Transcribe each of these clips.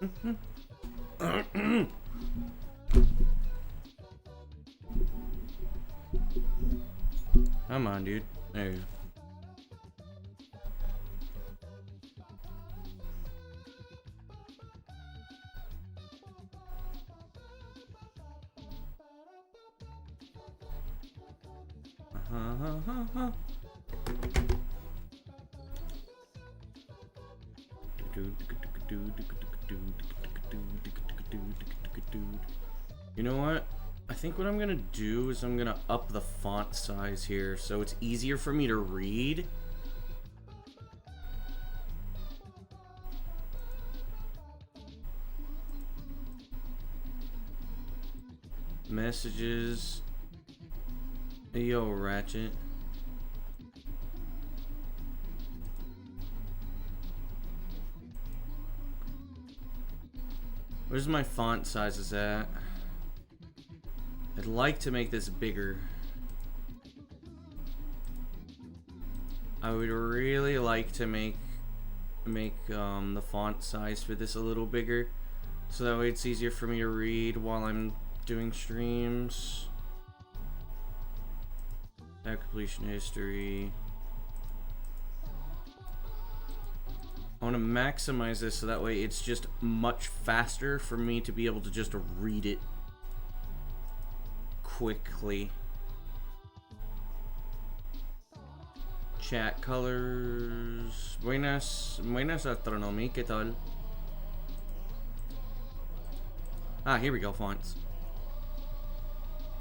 Come on, dude. There you go. You know what? I think what I'm gonna do is I'm gonna up the font size here so it's easier for me to read. Messages. Yo, Ratchet. Where's my font sizes at? I'd like to make this bigger. I would really like to make the font size for this a little bigger, so that way it's easier for me to read while I'm doing streams. Completion history. I want to maximize this so that way it's just much faster for me to be able to just read it quickly. Chat colors. Buenas Astronomy, ¿qué tal? Ah, here we go, fonts.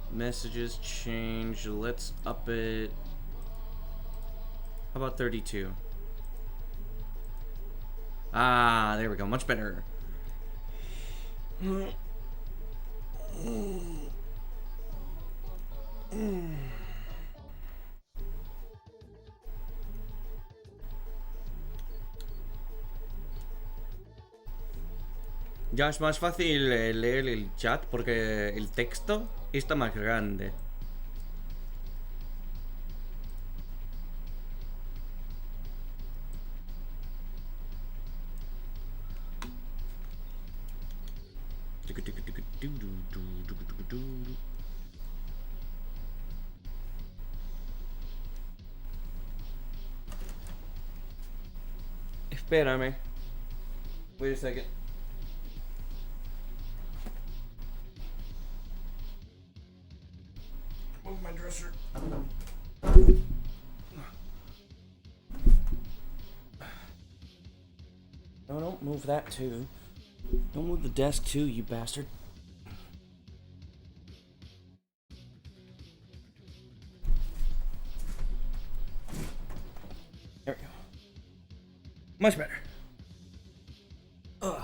Messages change. Let's up it. How about 32? Ah, there we go. Much better. Ya es más fácil leer el chat porque el texto está más grande. Espérame. Wait a second. Move my dresser. No, don't move that too. Don't move the desk too, you bastard. There we go. Much better. Ugh.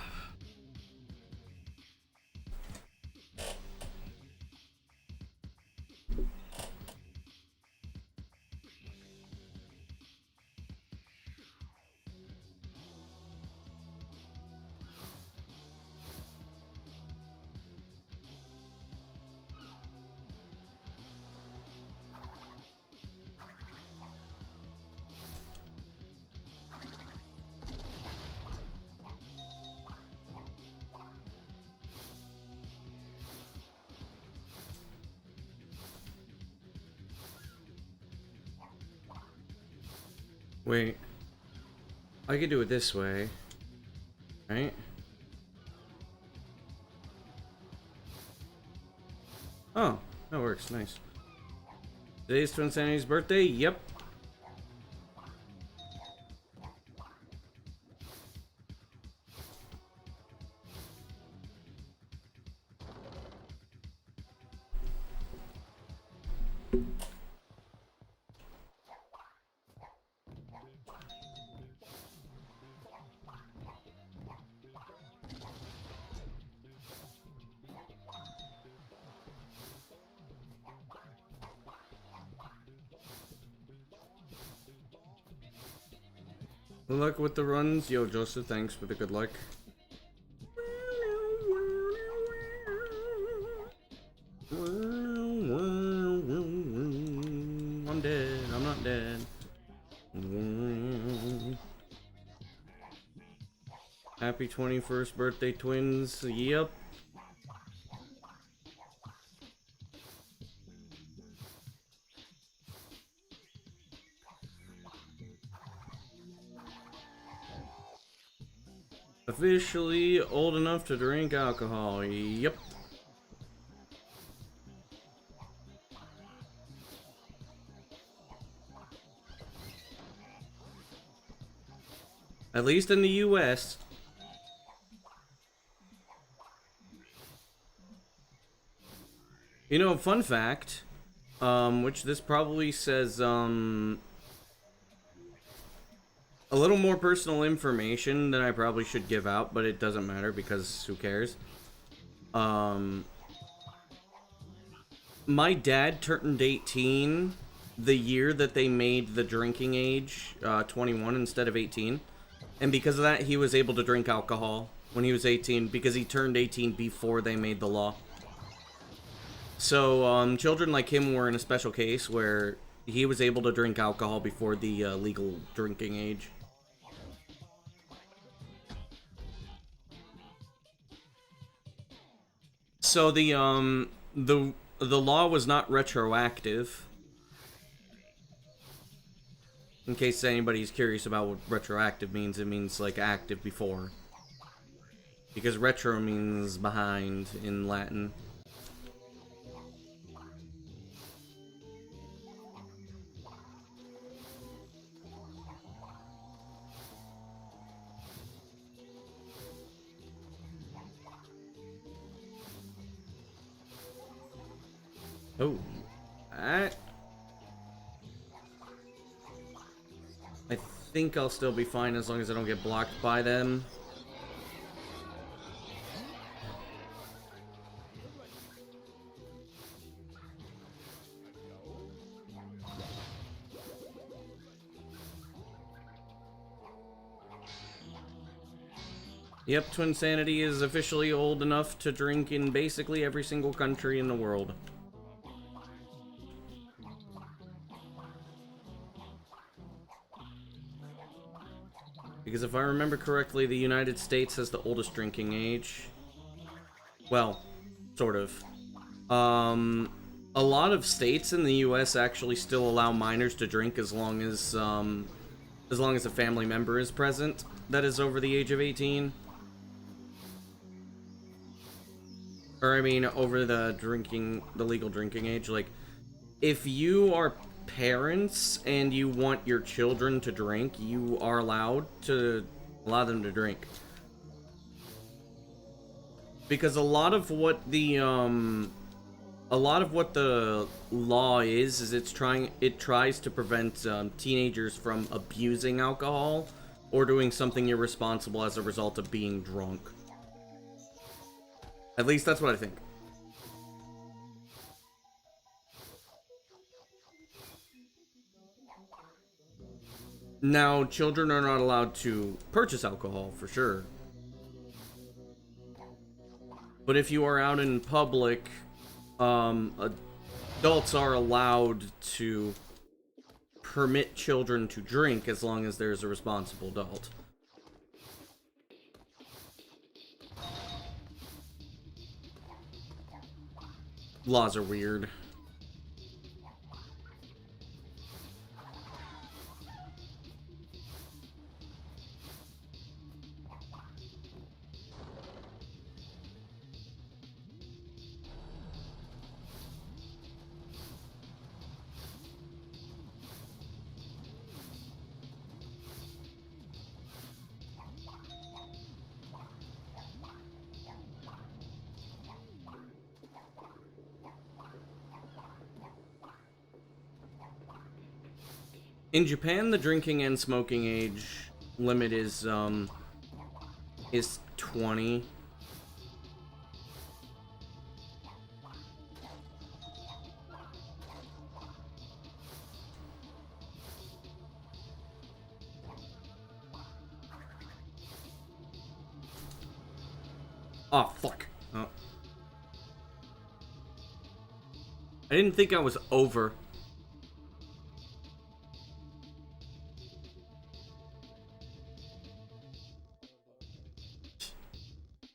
Wait, I could do it this way, right? Oh, that works, nice. Today's Twinsanity's birthday? Yep. Good luck with the runs. Yo, Joseph, thanks for the good luck. I'm dead. I'm not dead. Happy 21st birthday, twins. Yep. Officially old enough to drink alcohol. Yep. At least in the US. You know, fun fact, which this probably says, a little more personal information than I probably should give out, but it doesn't matter because who cares? My dad turned 18 the year that they made the drinking age 21 instead of 18. And because of that, he was able to drink alcohol when he was 18 because he turned 18 before they made the law. So, children like him were in a special case where he was able to drink alcohol before the legal drinking age. So the law was not retroactive. In case anybody's curious about what retroactive means, it means like active before. Because retro means behind in Latin. Oh, I think I'll still be fine as long as I don't get blocked by them. Yep, Twinsanity is officially old enough to drink in basically every single country in the world. Because if I remember correctly, the United States has the oldest drinking age. Well, sort of. A lot of states in the US actually still allow minors to drink as long as a family member is present that is over the age of 18. Or I mean, over the legal drinking age. Like, if you are parents and you want your children to drink, you are allowed to allow them to drink. Because a lot of what the law is it tries to prevent teenagers from abusing alcohol or doing something irresponsible as a result of being drunk. At least that's what I think. Now, children are not allowed to purchase alcohol, for sure. But if you are out in public, adults are allowed to permit children to drink as long as there's a responsible adult. Laws are weird. In Japan, the drinking and smoking age limit is 20. Oh, fuck. Oh. I didn't think I was over.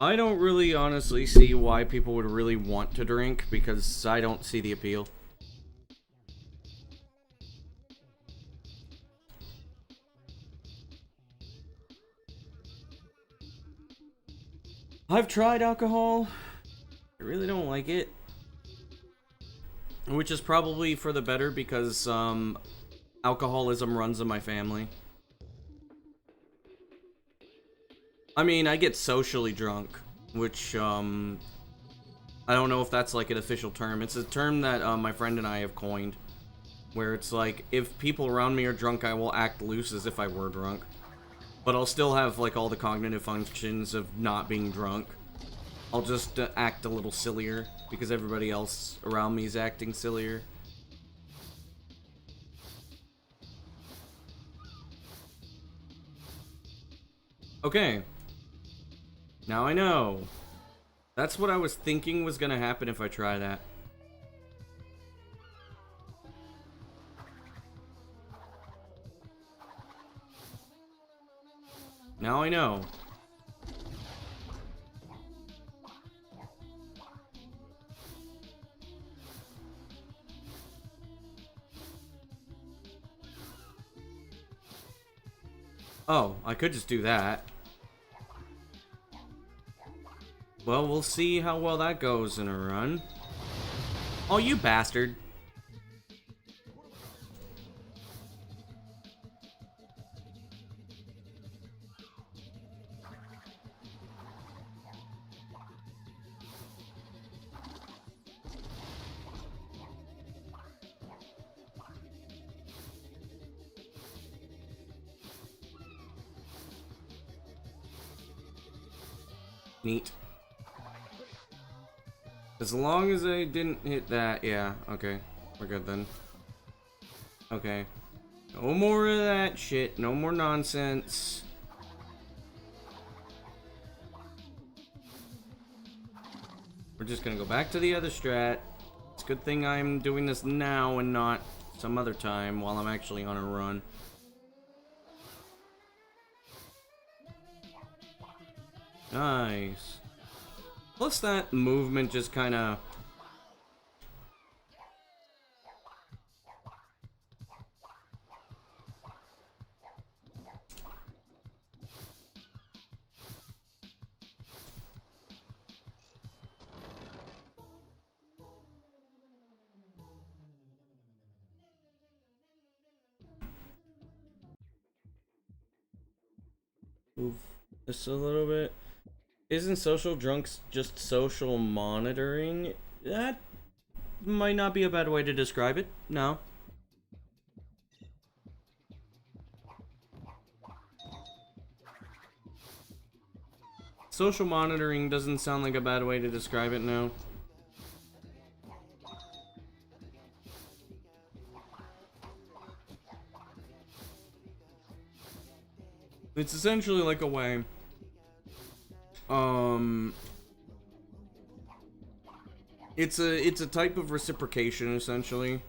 I don't really honestly see why people would really want to drink, because I don't see the appeal. I've tried alcohol. I really don't like it. Which is probably for the better, because alcoholism runs in my family. I mean, I get socially drunk, which I don't know if that's like an official term. It's a term that my friend and I have coined, where it's like, if people around me are drunk, I will act loose as if I were drunk. But I'll still have like all the cognitive functions of not being drunk. I'll just act a little sillier, because everybody else around me is acting sillier. Okay. Now I know. That's what I was thinking was gonna happen if I try that. Now I know. Oh, I could just do that. Well, we'll see how well that goes in a run. Oh, you bastard. Neat. As long as I didn't hit that, yeah, okay. We're good then. Okay. No more of that shit. No more nonsense. We're just gonna go back to the other strat. It's a good thing I'm doing this now and not some other time while I'm actually on a run. Nice. Plus that movement just kind of... Move this a little bit. Isn't social drunks just social monitoring? That might not be a bad way to describe it. No. Social monitoring doesn't sound like a bad way to describe it, no. It's essentially like a way... It's a type of reciprocation, essentially.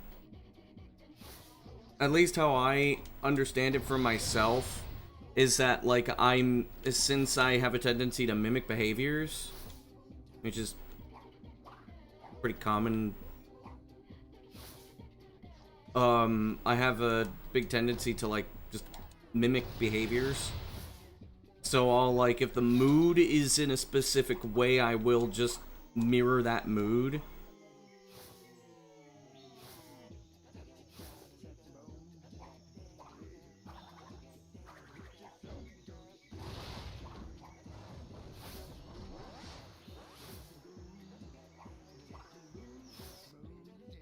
At least how I understand it for myself is that, like, since I have a tendency to mimic behaviors, which is pretty common, I have a big tendency to, like, just mimic behaviors. So I'll, like, if the mood is in a specific way, I will just mirror that mood.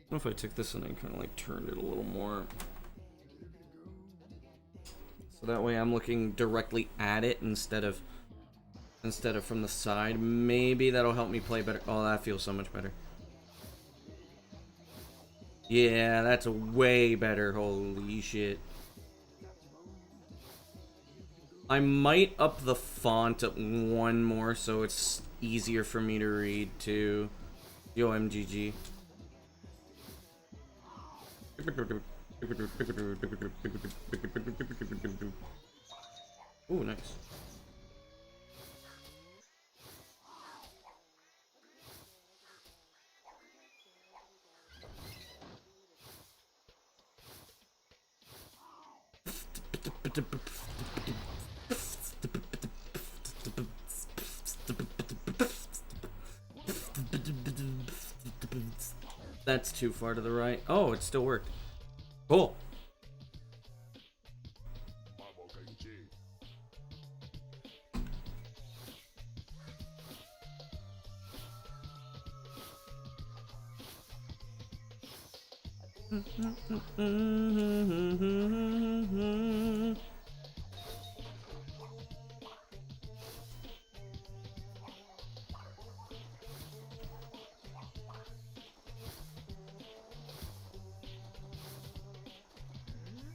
What if I took this and I kind of like turned it a little more? So that way I'm looking directly at it instead of from the side. Maybe that'll help me play better. Oh, that feels so much better. Yeah, that's way better. Holy shit. I might up the font one more so it's easier for me to read too. Yo, MGG. Ooh, nice. That's too far to the right. Oh, it still worked. Cool.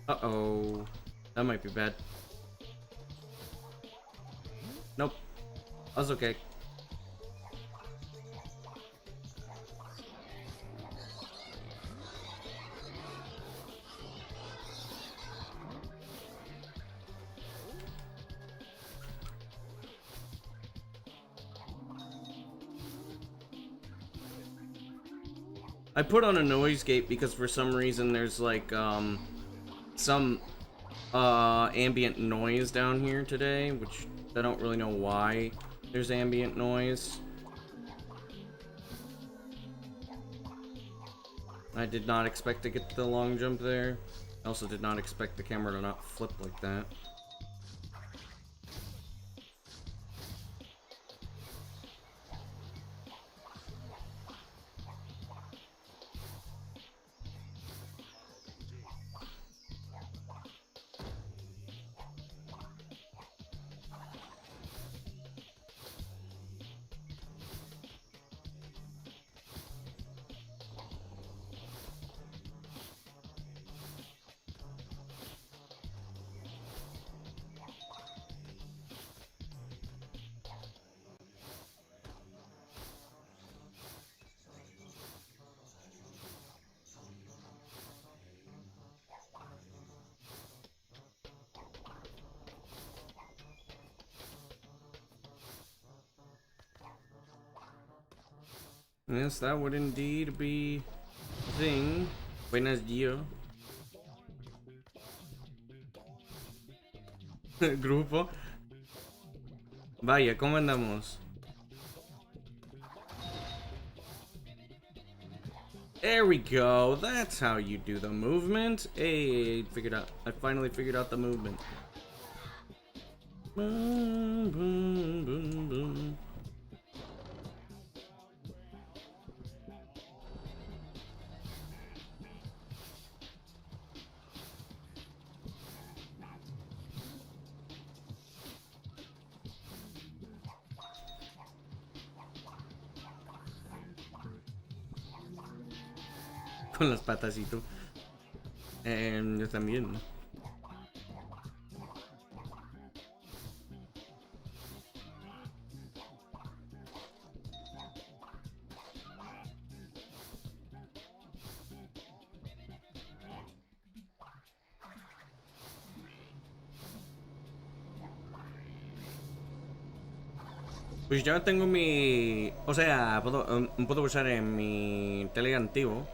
Uh-oh. That might be bad. Nope. That's okay. I put on a noise gate because for some reason there's like some ambient noise down here today, which I don't really know why there's ambient noise. I did not expect to get the long jump there. I also did not expect the camera to not flip like that. Yes, that would indeed be a thing. Buenos dias. Grupo. Vaya, ¿cómo andamos? There we go. That's how you do the movement. Hey, I finally figured out the movement. Boom, boom, boom, boom. Con las patas y tú. Yo también. Pues yo tengo mi... O sea, puedo usar en mi tele antiguo.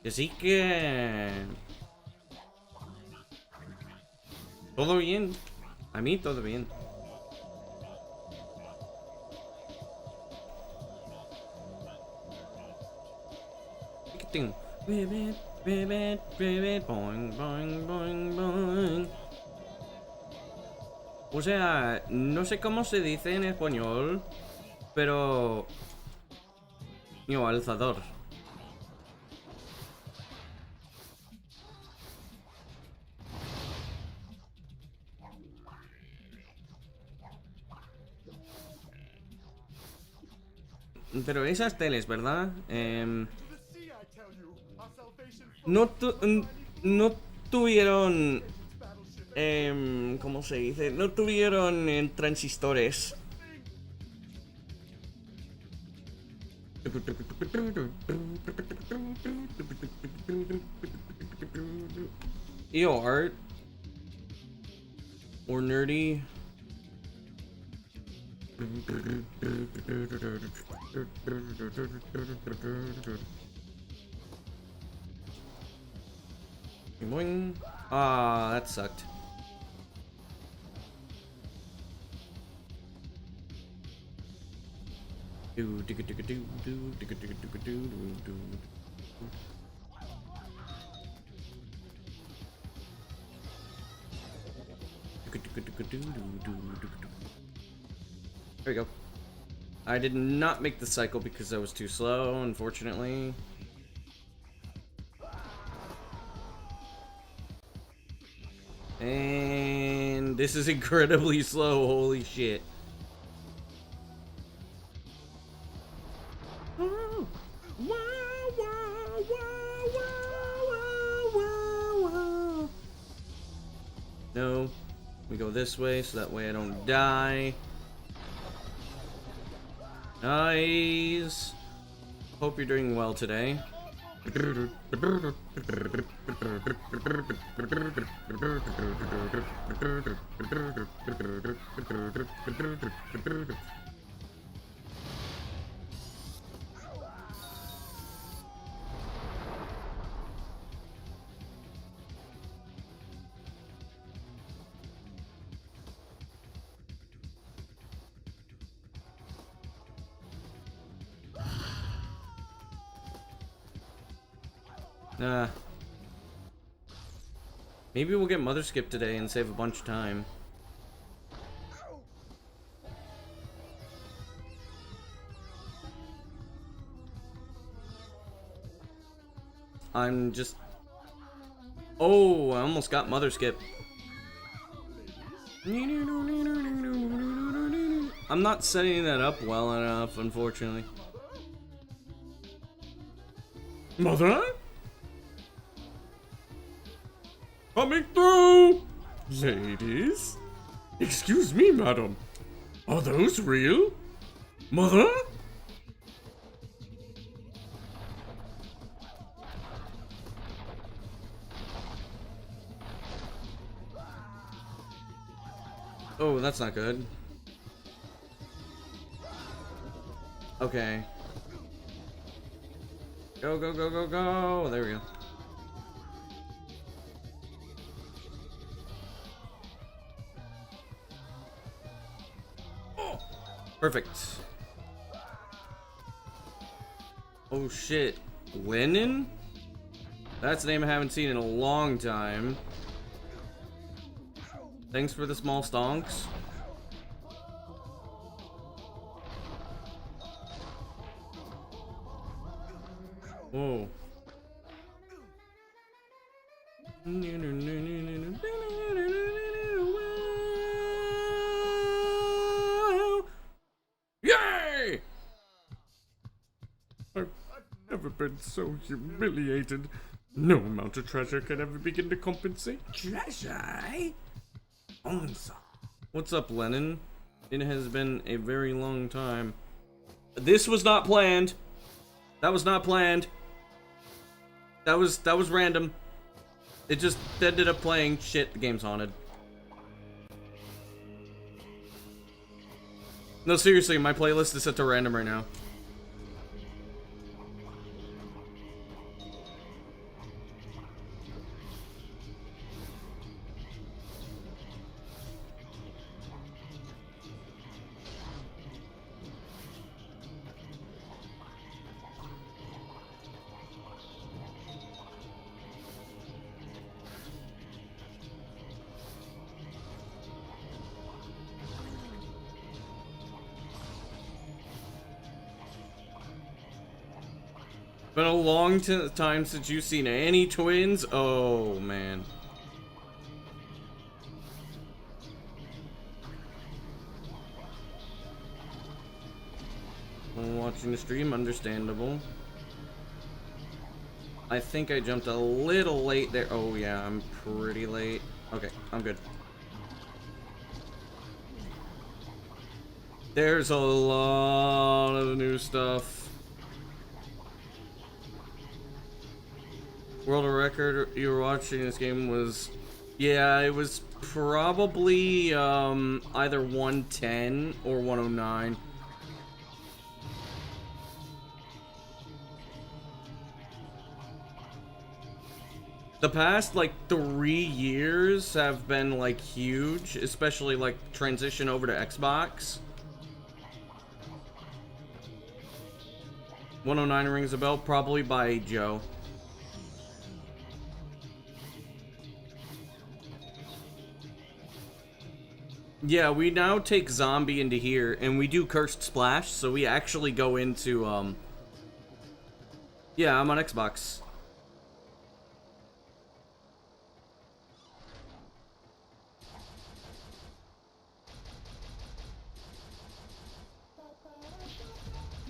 Así que... Todo bien. A mí todo bien. ¿Qué tengo? Boing, boing, boing, boing. O sea, no sé cómo se dice en español, pero... Yo, alzador. Pero esas teles, ¿verdad? No tuvieron... ¿cómo se dice? No tuvieron transistores. Yo, art. Or nerdy. Boing. Ah, that sucked. Do digga digga do do digga digga digga do do do. There we go. I did not make the cycle because I was too slow, unfortunately. And this is incredibly slow, holy shit. No, we go this way so that way I don't die. Nice. Hope you're doing well today. Maybe we'll get Mother Skip today and save a bunch of time. I'm just... Oh, I almost got Mother Skip. I'm not setting that up well enough, unfortunately. Mother? Coming through! Ladies? Excuse me, madam. Are those real? Mother? Oh, that's not good. Okay. Go, go, go, go, go! There we go. Perfect. Oh shit. Lennon? That's a name I haven't seen in a long time. Thanks for the small stonks. Whoa. Yay! I've never been so humiliated. No amount of treasure can ever begin to compensate. Treasure, eh? What's up, Lennon? It has been a very long time. This was not planned. That was not planned. That was random. It just ended up playing. Shit, the game's haunted. No, seriously, my playlist is set to random right now. Been a long time since you've seen any twins. Oh man. Watching the stream, understandable. I think I jumped a little late there. Oh yeah, I'm pretty late. Okay, I'm good. There's a lot of new stuff. World record you were watching this game was, yeah, it was probably either 110 or 109. The past, like, 3 years have been, like, huge, especially, like, transition over to Xbox. 109 rings a bell, probably by Joe. Yeah, we now take Zombie into here, and we do Cursed Splash, so we actually go into, Yeah, I'm on Xbox.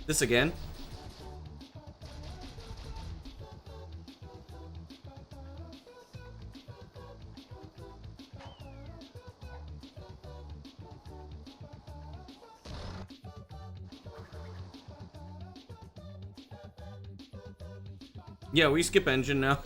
This again? Yeah, we skip engine now.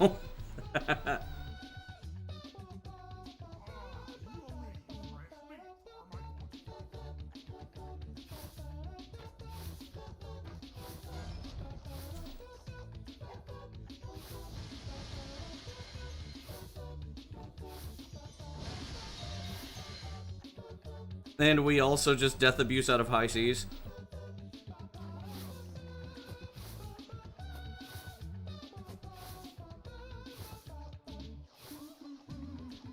And we also just death abuse out of high seas.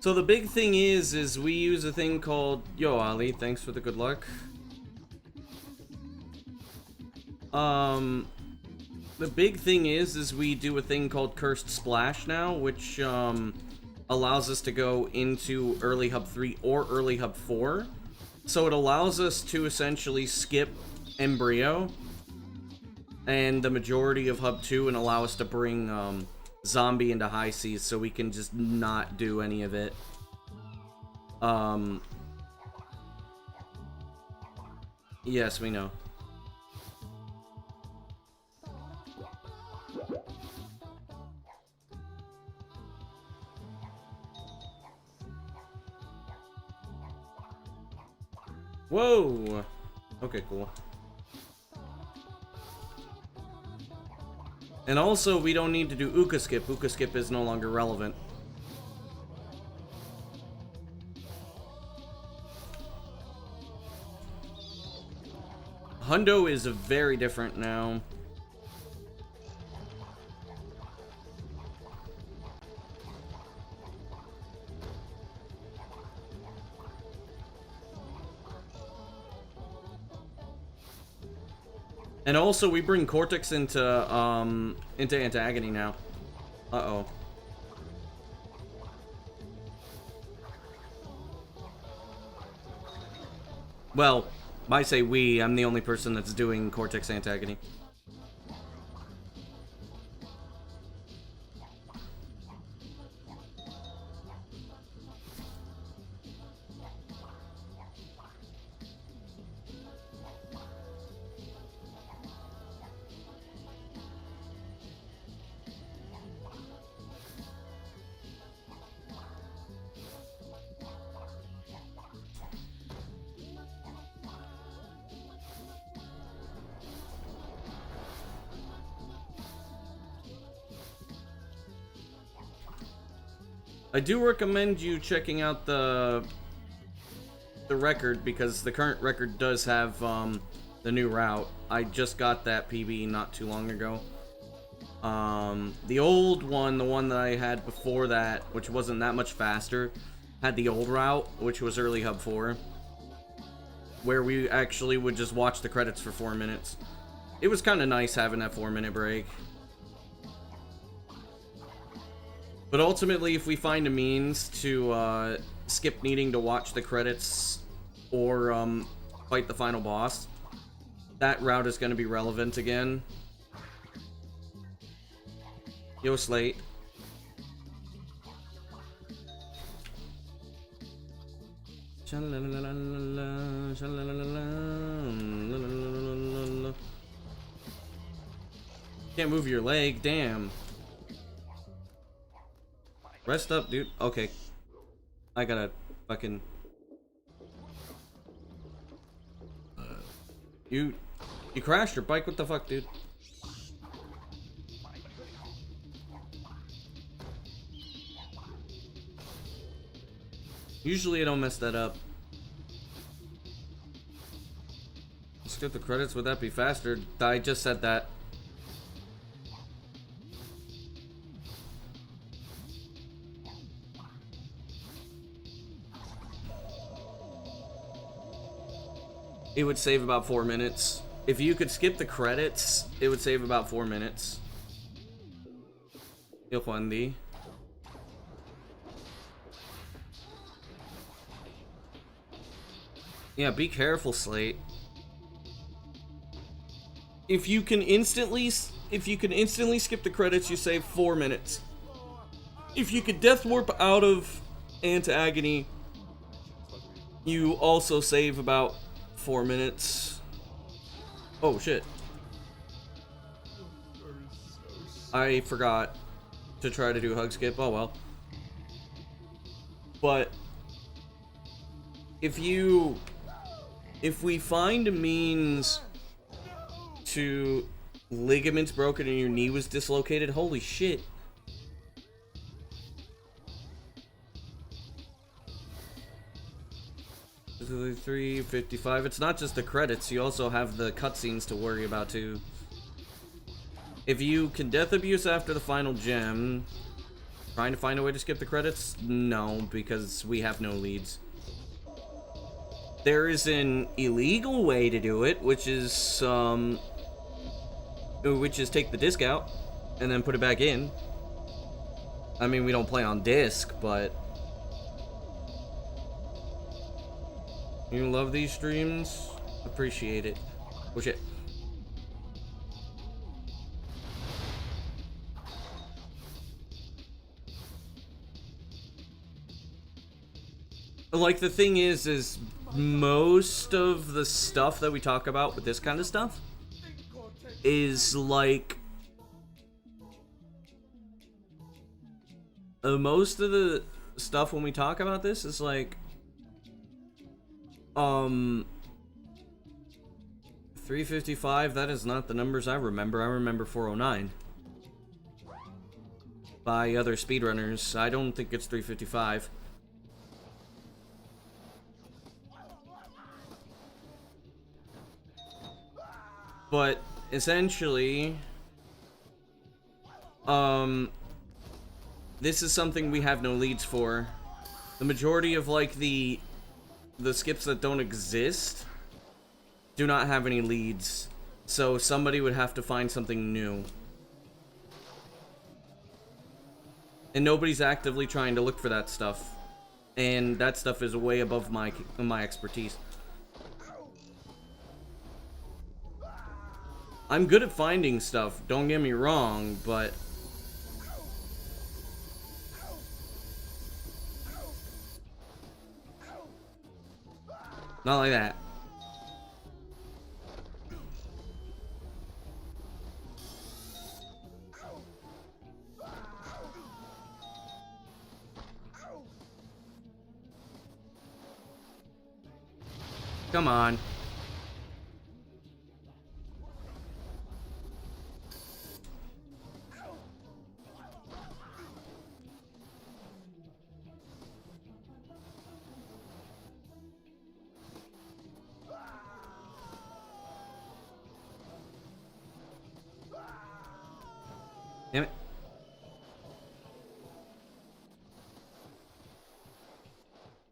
So the big thing is we use a thing called... Yo, Ali, thanks for the good luck. The big thing is we do a thing called Cursed Splash now, which, allows us to go into early hub 3 or early hub 4. So it allows us to essentially skip Embryo and the majority of hub 2 and allow us to bring, Zombie into high seas so we can just not do any of it. Yes, we know. Whoa! Okay, cool. And also, we don't need to do Uka Skip. Uka Skip is no longer relevant. Hundo is very different now. And also, we bring Cortex into Antagony now. Uh-oh. Well, I say we, I'm the only person that's doing Cortex Antagony. I do recommend you checking out the record, because the current record does have the new route. I just got that PB not too long ago. The old one, the one that I had before that, which wasn't that much faster, had the old route, which was early hub 4, where we actually would just watch the credits for 4 minutes. It was kind of nice having that 4-minute break. But ultimately, if we find a means to skip needing to watch the credits or fight the final boss, that route is going to be relevant again. Yo, Slate. Can't move your leg, damn. Rest up, dude. Okay. I gotta fucking... You crashed your bike? What the fuck, dude? Usually I don't mess that up. Skip the credits, would that be faster? I just said that. It would save about 4 minutes. If you could skip the credits, it would save about 4 minutes. You'll find the... Yeah, be careful, Slate. If you can instantly skip the credits, you save 4 minutes. If you could death warp out of Anti-Agony, you also save about 4 minutes. Oh shit. I forgot to try to do hug skip. Oh well. But if we find a means to ligaments broken and your knee was dislocated, holy shit. $3.55. It's not just the credits, you also have the cutscenes to worry about too. If you can death abuse after the final gem, trying to find a way to skip the credits? No, because we have no leads. There is an illegal way to do it, which is take the disc out and then put it back in. I mean, we don't play on disc, but you love these streams? Appreciate it. Oh shit. Like, the thing is most of the stuff that we talk about with this kind of stuff is like most of the stuff when we talk about this is like 355. That is not the numbers I remember. I remember 409 by other speedrunners. I don't think it's 355. But essentially, this is something we have no leads for. The majority of like the skips that don't exist do not have any leads. So somebody would have to find something new. And nobody's actively trying to look for that stuff. And that stuff is way above my expertise. I'm good at finding stuff, don't get me wrong, but not like that. Come on. Damn it.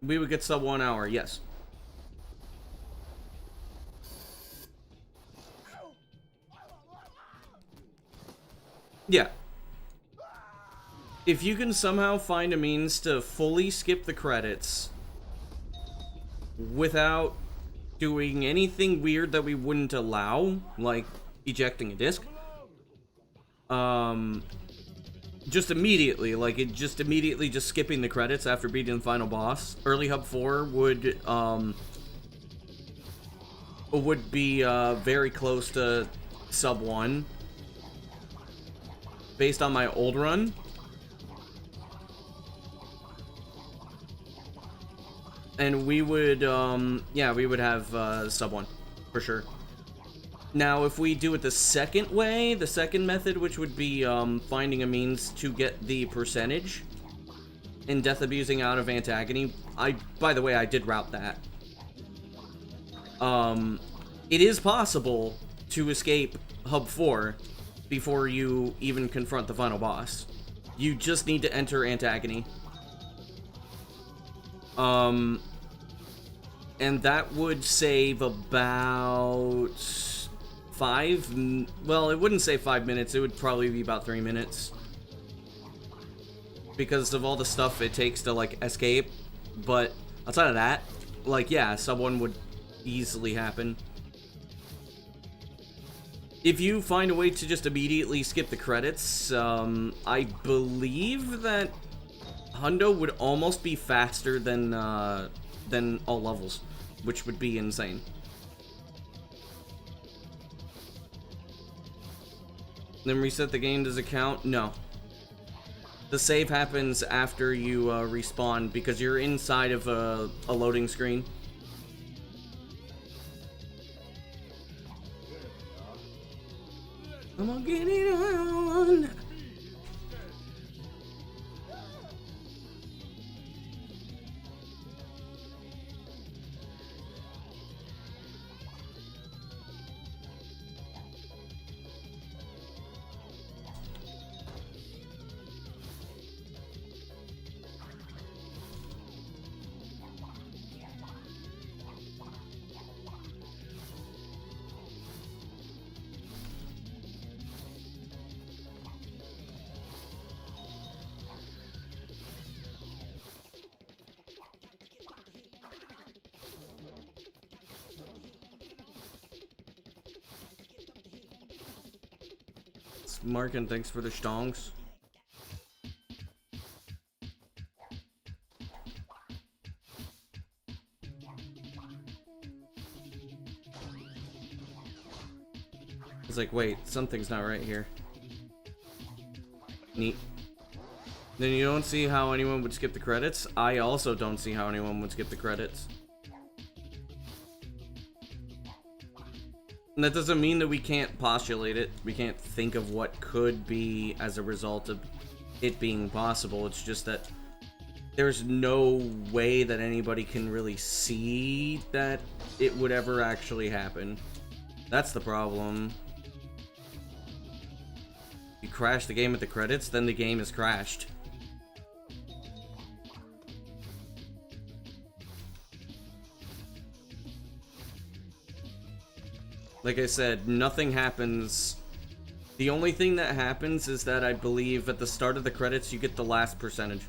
We would get sub 1 hour, yes. Yeah. If you can somehow find a means to fully skip the credits without doing anything weird that we wouldn't allow, like ejecting a disc, just immediately, like just skipping the credits after beating the final boss, Early Hub 4 would be very close to sub 1 based on my old run. And we would yeah, we would have sub 1 for sure. Now, if we do it the second way, the second method, which would be finding a means to get the percentage, and death abusing out of Antagony. By the way, I did route that. It is possible to escape Hub 4 before you even confront the final boss. You just need to enter Antagony. And that would save about 5... Well, it wouldn't save 5 minutes. It would probably be about 3 minutes. Because of all the stuff it takes to, like, escape. But outside of that, like, yeah, sub 1 would easily happen. If you find a way to just immediately skip the credits, I believe that Hundo would almost be faster than all levels, which would be insane. Then reset the game, does it count? No. The save happens after you respawn because you're inside of a loading screen. I'm gonna get it on. Markin, thanks for the stongs. It's like, wait, something's not right here. Neat. Then you don't see how anyone would skip the credits? I also don't see how anyone would skip the credits. And that doesn't mean that we can't postulate it. We can't think of what could be as a result of it being possible. It's just that there's no way that anybody can really see that it would ever actually happen. That's the problem. You crash the game at the credits, then the game is crashed. Like I said, nothing happens. The only thing that happens is that I believe at the start of the credits you get the last percentage.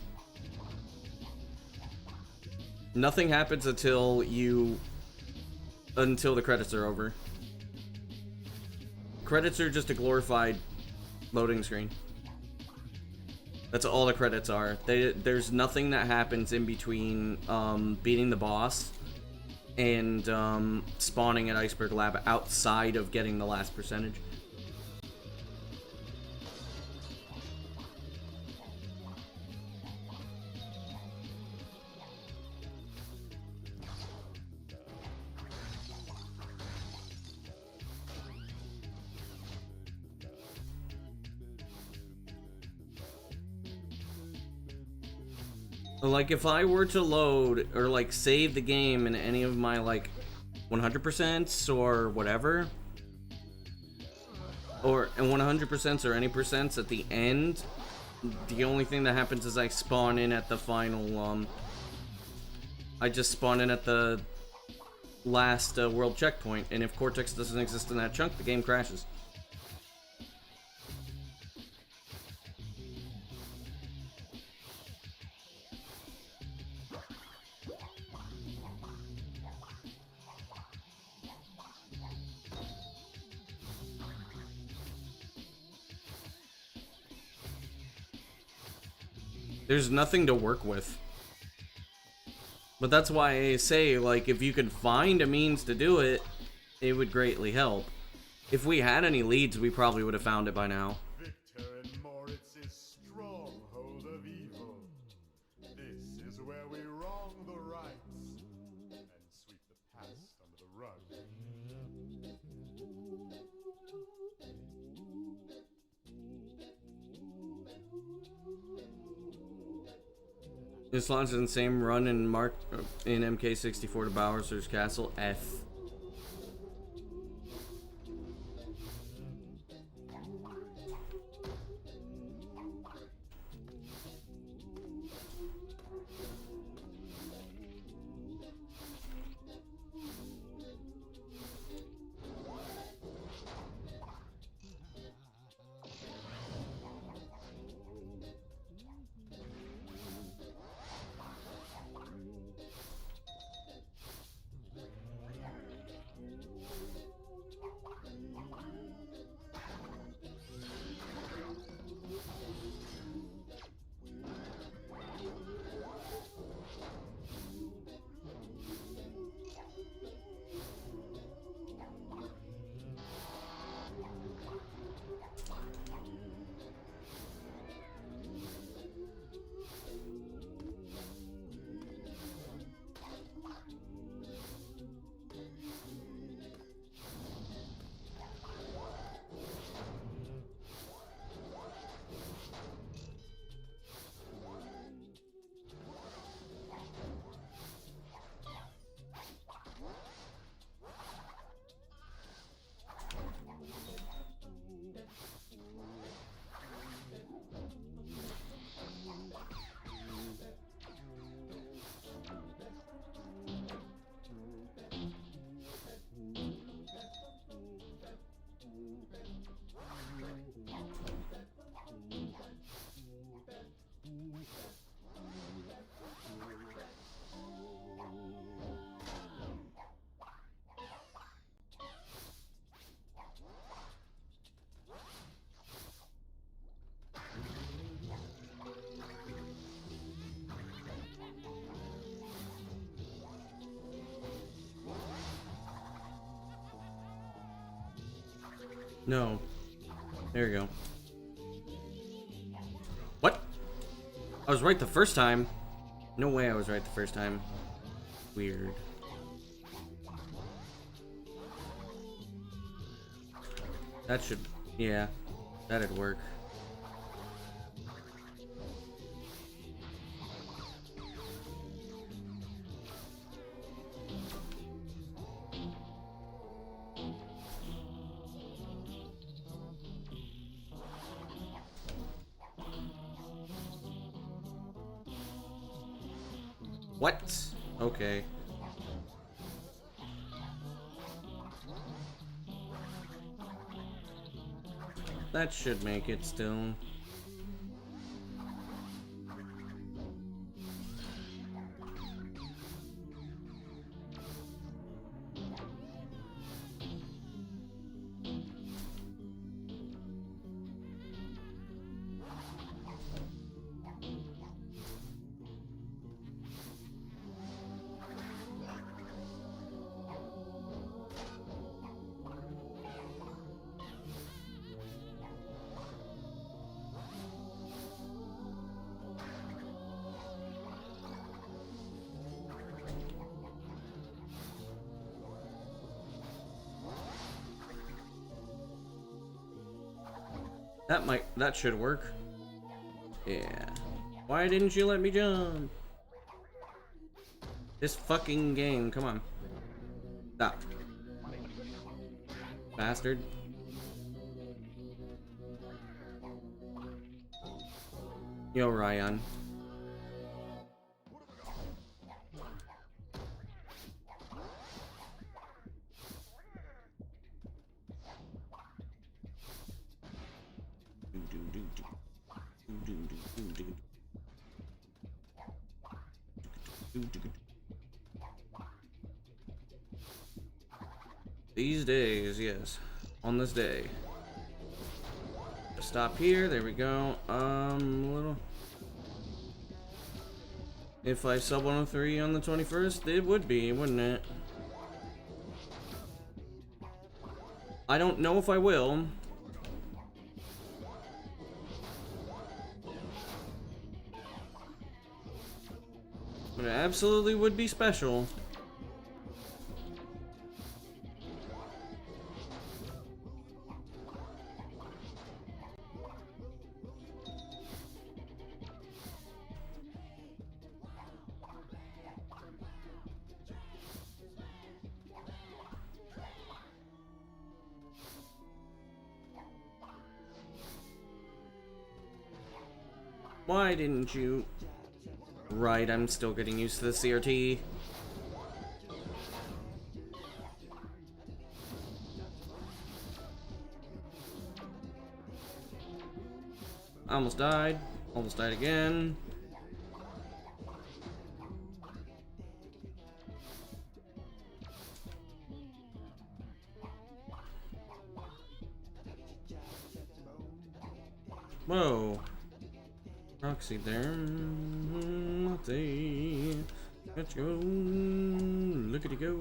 Nothing happens until the credits are over. Credits are just a glorified loading screen. That's all the credits are. There's nothing that happens in between beating the boss and spawning at Iceberg Lab outside of getting the last percentage. Like, if I were to load or like save the game in any of my like 100% or whatever, and 100% or any percents at the end, the only thing that happens is I spawn in at the final I just spawn in at the last world checkpoint, and if Cortex doesn't exist in that chunk, the game crashes. There's nothing to work with. But that's why I say, like, if you could find a means to do it, it would greatly help. If we had any leads, we probably would have found it by now. Victor and Moritz's stronghold of evil. This is where we wrong the rights and sweep the past under the rug. This launches in the same run in MK64 to Bowser's Castle. F. No. There you go. What? I was right the first time. No way I was right the first time. Weird. That should... yeah. That'd work. What? Okay. That should make it still. That should work. Yeah. Why didn't you let me jump? This fucking game, come on. Stop. Bastard. Yo, Ryan. These days, yes. On this day. Stop here, there we go. Little. If I sub 103 on the 21st, it would be, wouldn't it? I don't know if I will. But it absolutely would be special. Why didn't you? Right, I'm still getting used to the CRT. Almost died. Almost died again. Whoa. Roxy there. Let's go. Look at it go.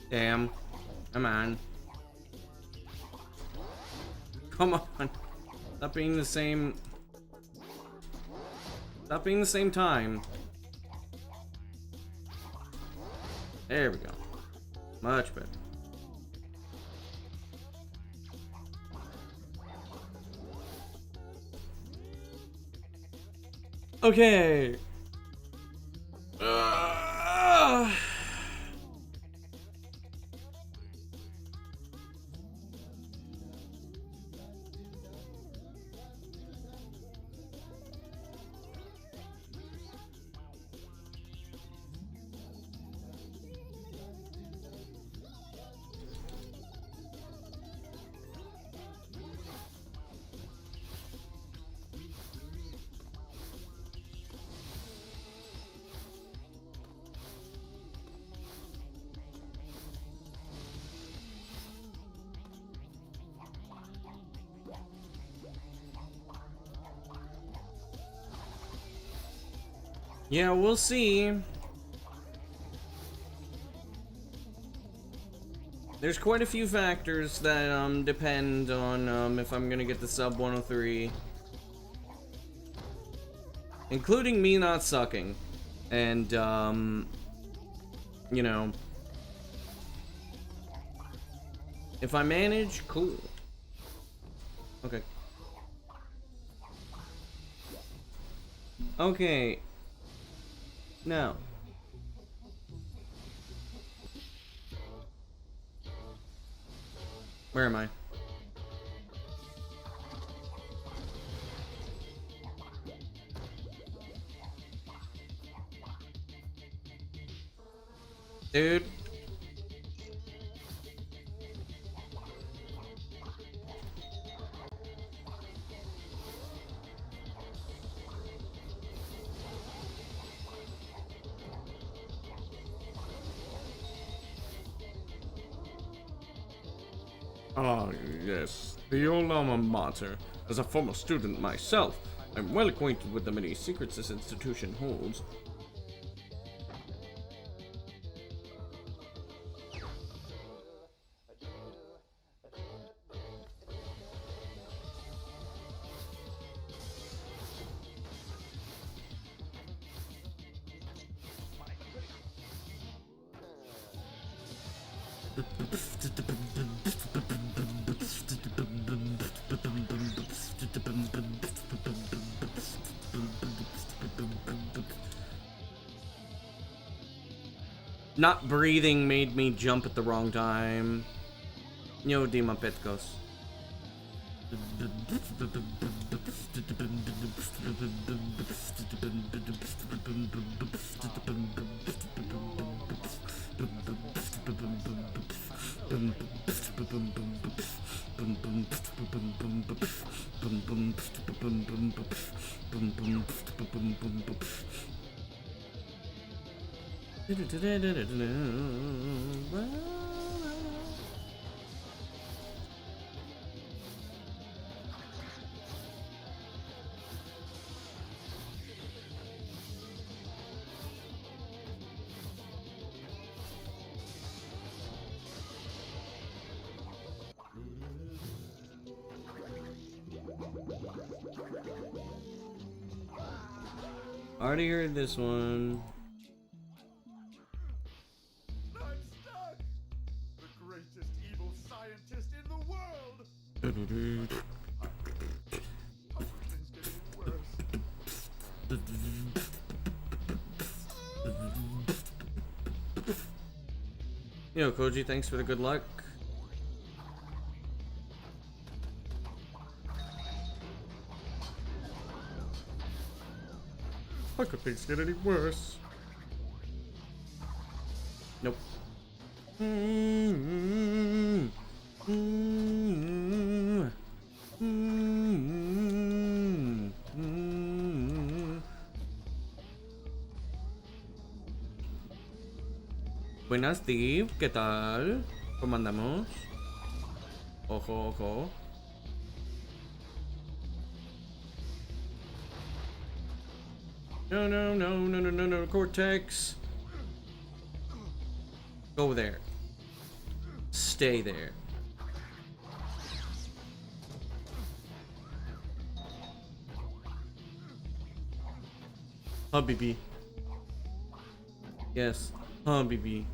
Damn. Come on. Come on. Stop being the same. Stop being the same time. There we go. Much better. Okay. Yeah, we'll see. There's quite a few factors that depend on if I'm gonna get the sub 103, including me not sucking, and you know, if I manage, cool. Okay. Okay. Now. Where am I? Dude. Ah, yes, the old alma mater. As a former student myself, I'm well acquainted with the many secrets this institution holds. Not breathing made me jump at the wrong time. Yo, Dima Petkos. Already heard this one. I'm stuck! The greatest evil scientist in the world! Everything's getting worse. Yo, Koji, thanks for the good luck. How could things get any worse? Nope. Buenas, Steve. ¿Qué tal? ¿Cómo andamos? Ojo, ojo. No, no, no, no, no, no, no, Cortex. Go there. Stay there. Habibi. Yes, Habibi.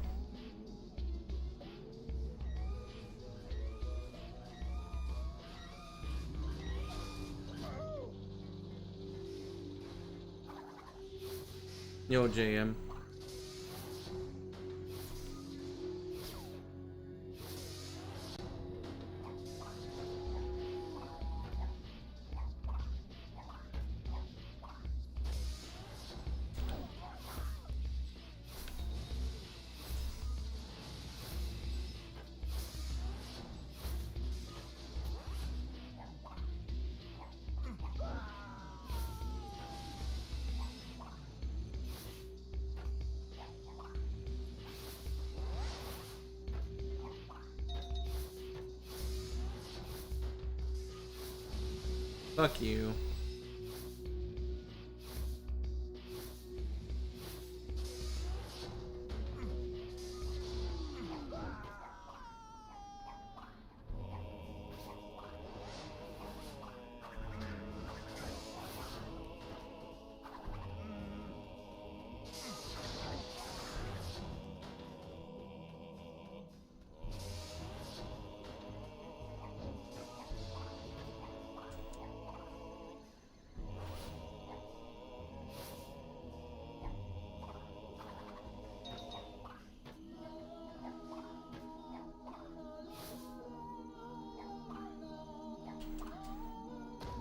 Yo, JM. Fuck you.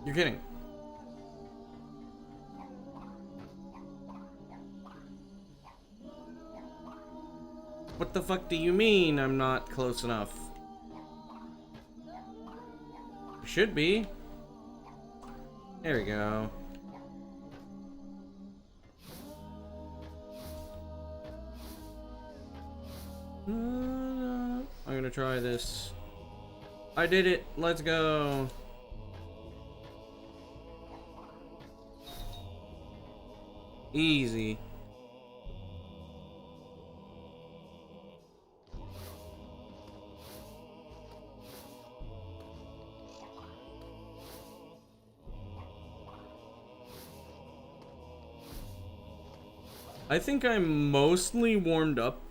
You're kidding. What the fuck do you mean I'm not close enough? Should be. There we go. I'm gonna try this. I did it. Let's go. Easy. I think I'm mostly warmed up.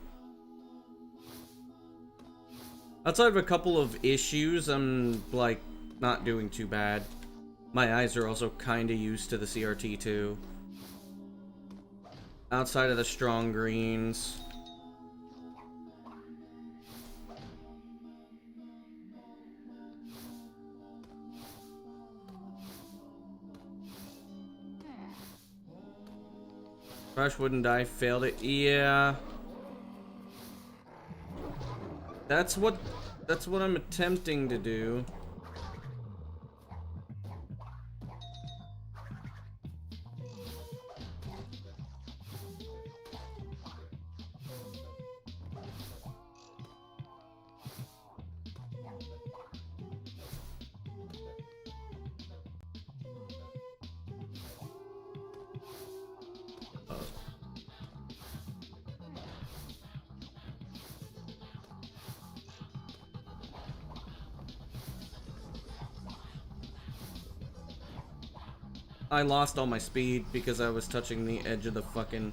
Outside of a couple of issues, I'm like not doing too bad. My eyes are also kinda used to the CRT too. Outside of the strong greens. Crush wouldn't die, failed it. Yeah. That's what I'm attempting to do. I lost all my speed because I was touching the edge of the fucking,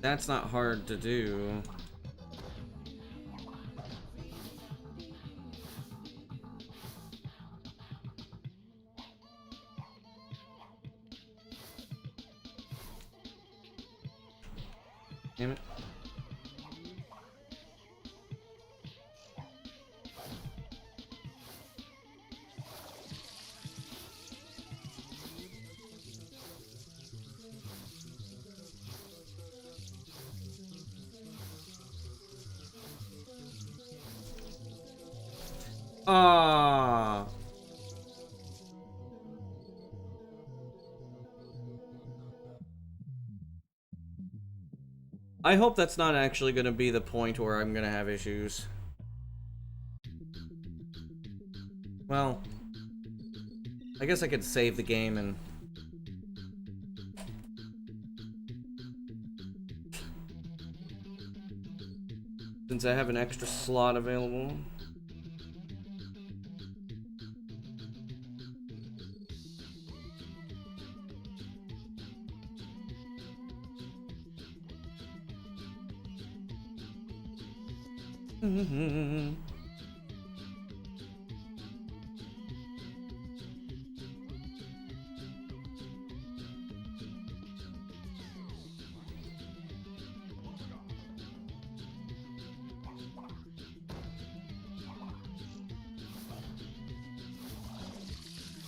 That's not hard to do. Damn it. Ah. I hope that's not actually going to be the point where I'm going to have issues. Well, I guess I could save the game and... since I have an extra slot available.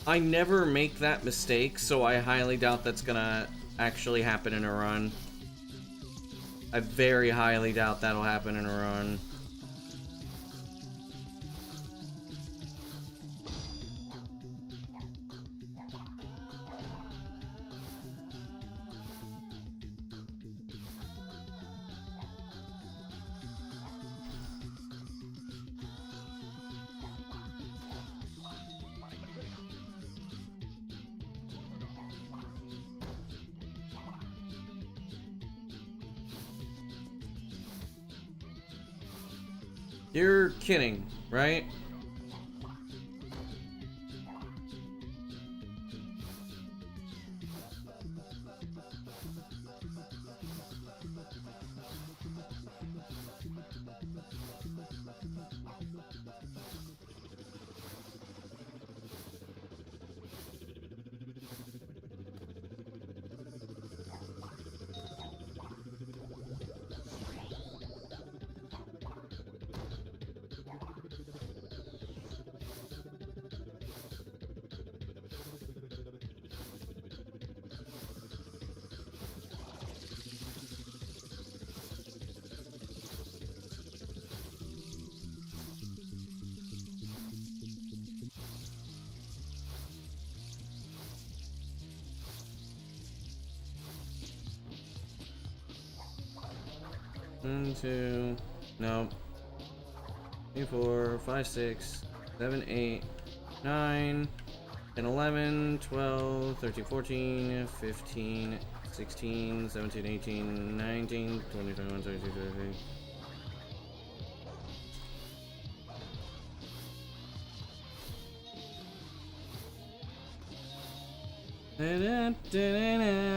I never make that mistake, so I highly doubt that's gonna actually happen in a run. I very highly doubt that'll happen in a run. You're kidding, right? One, two, no. 3, 4, 5, 6, 7, 8, 9, 10, 11, 12, 13, 14, 15, 16, 17, 18, 19, 20, 21, 22, 23. Da-da-da-da-da.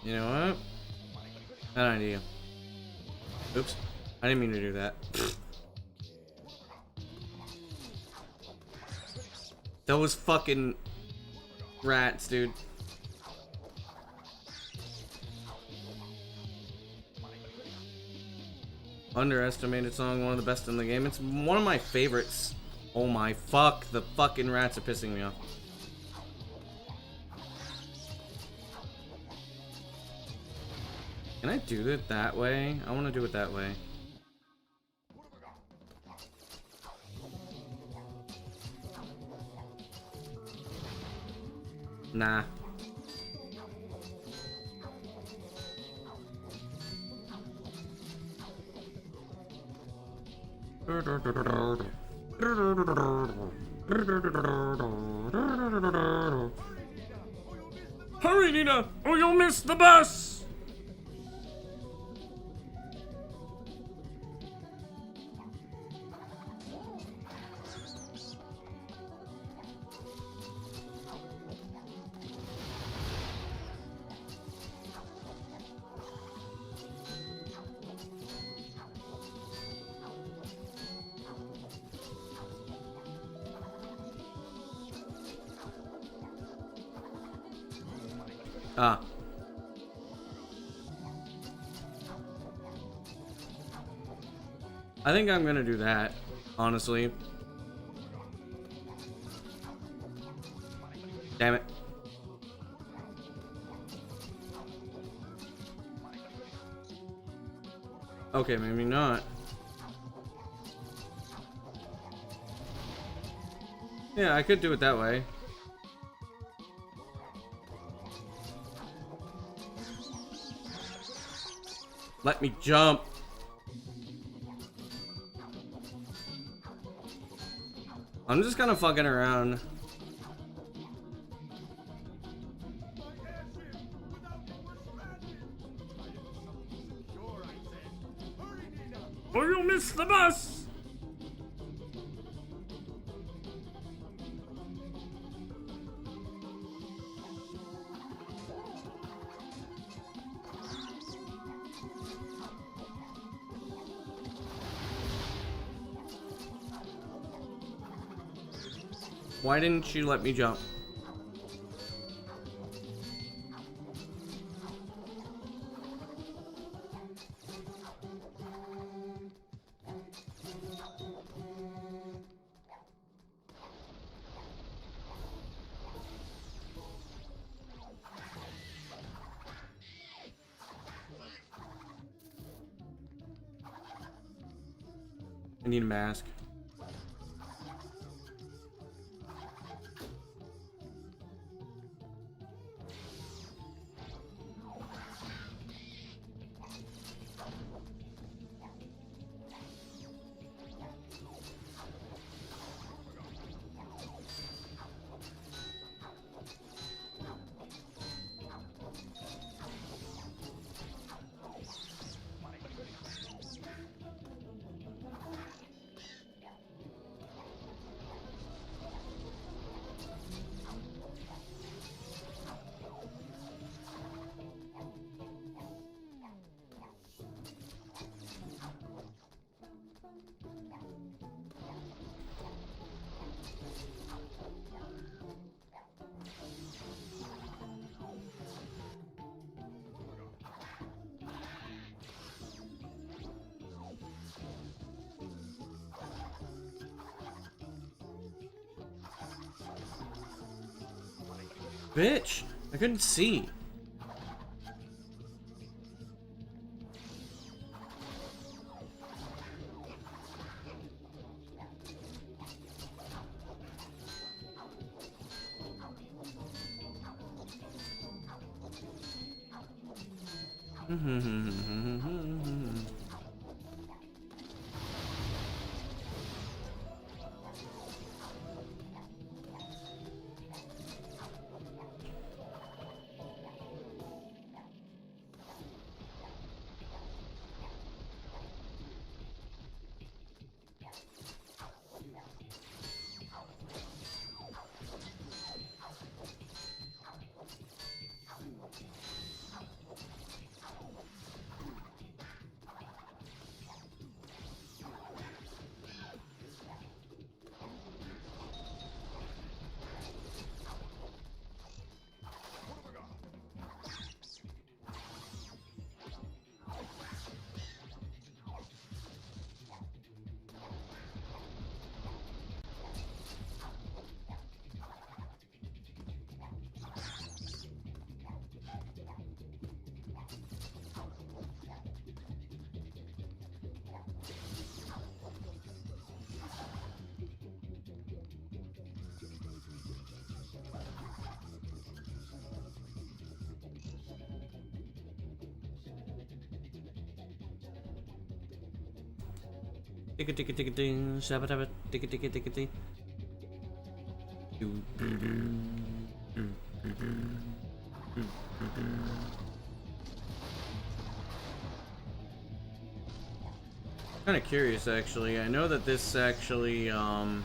You know what? An idea. Oops. I didn't mean to do that. Those fucking rats, dude. Underestimated song, one of the best in the game. It's one of my favorites. Oh my fuck, the fucking rats are pissing me off. Can I do it that way? I want to do it that way. Nah. Hurry, Nina, or you'll miss the bus! Ah. I think I'm gonna do that, honestly. Damn it. Okay, maybe not. Yeah, I could do it that way. Let me jump. I'm just kind of fucking around. Or you'll miss the bus! Why didn't you let me jump? I need a mask. Bitch, I couldn't see. Ticka ticka ticka ding, shabba dabba, ticka ticka ticka ding. Kind of curious, actually. I know that this actually, oh.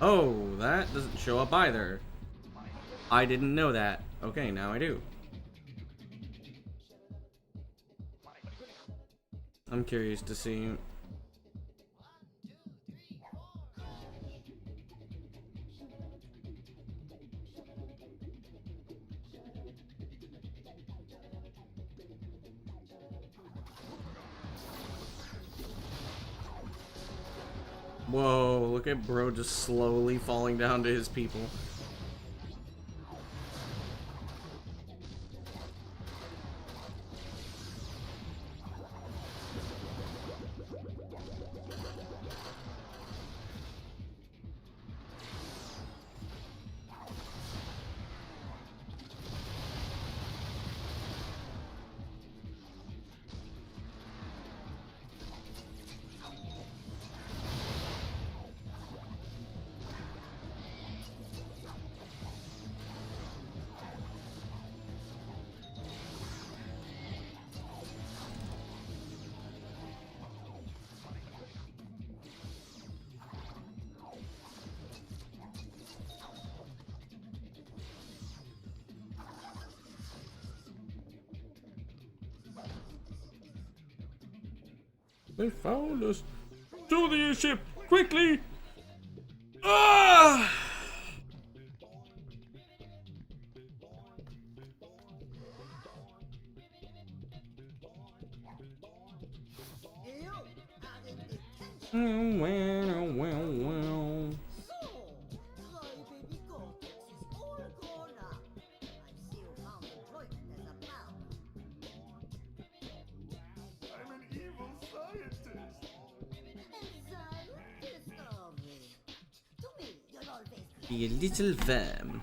Oh, that doesn't show up either. I didn't know that. Okay, now I do. I'm curious to see. Whoa, look at bro just slowly falling down to his people. They found us. To the ship, quickly! Ah! Well. I'm an evil scientist. Be a little firm.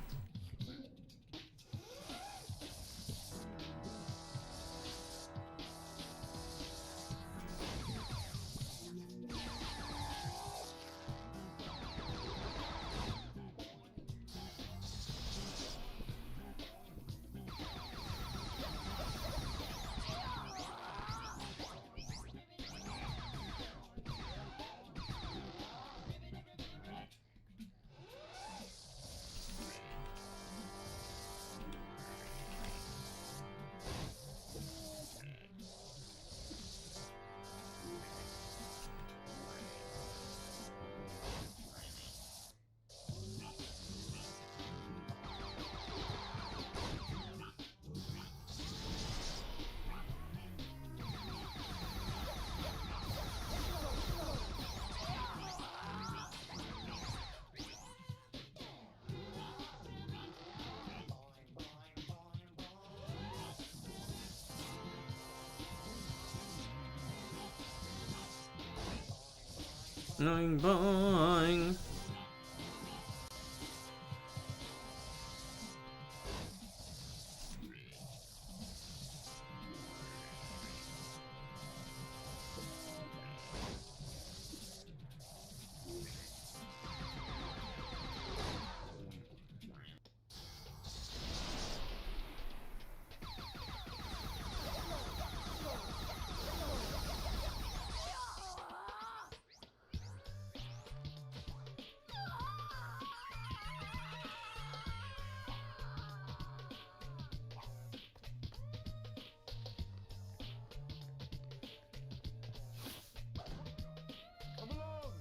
Boing boing. Come along.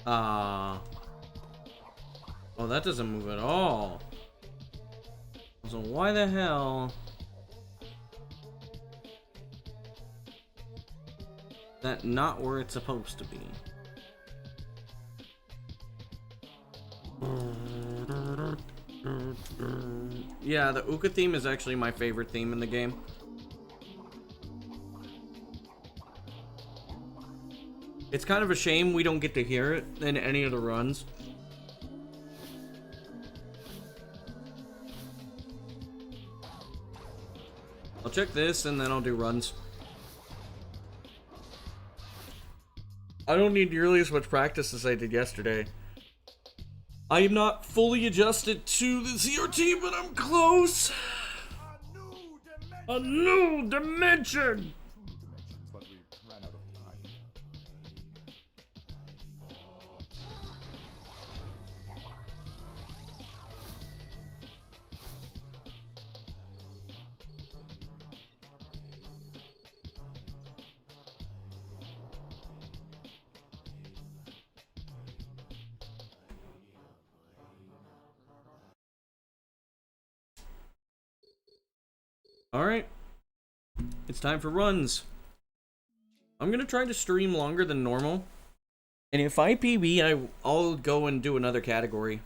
Ah. Oh, that doesn't move at all. So why the hell? That not where it's supposed to be. Yeah, the Uka theme is actually my favorite theme in the game. It's kind of a shame we don't get to hear it in any of the runs. I'll check this and then I'll do runs. I don't need nearly as much practice as I did yesterday. I am not fully adjusted to the CRT, but I'm close. A new dimension! But we ran out of time. Alright. It's time for runs. I'm gonna try to stream longer than normal. And if I PB, I'll go and do another category.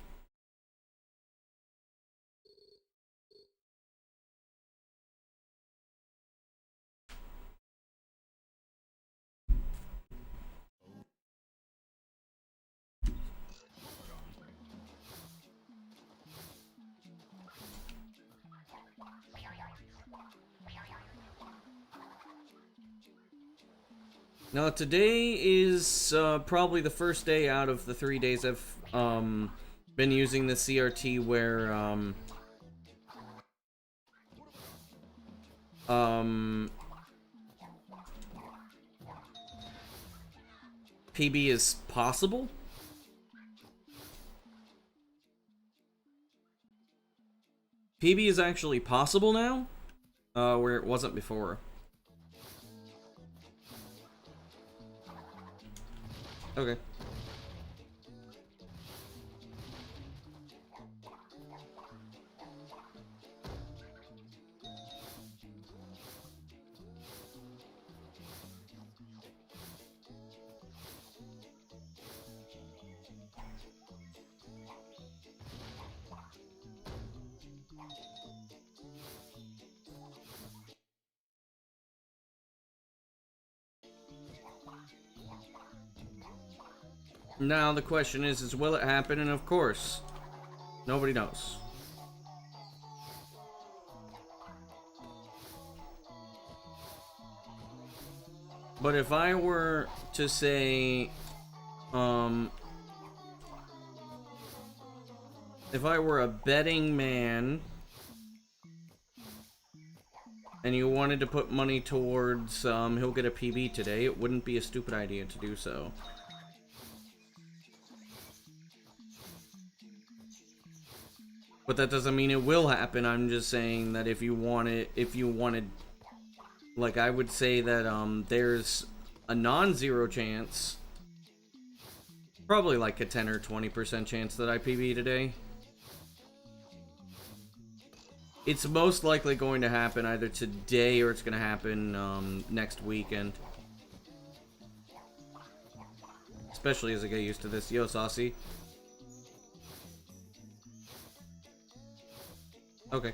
Now, today is probably the first day out of the 3 days I've been using the CRT where PB is possible. PB is actually possible now, where it wasn't before. Okay. Now the question is will it happen? And of course, nobody knows. But if I were to say, if I were a betting man, and you wanted to put money towards, he'll get a PB today, it wouldn't be a stupid idea to do so. But that doesn't mean it will happen. I'm just saying that if you wanted, like I would say that there's a non-zero chance, probably like a 10 or 20% chance that I PB today. It's most likely going to happen either today or it's going to happen next weekend. Especially as I get used to this. Yo, Saucy. Okay.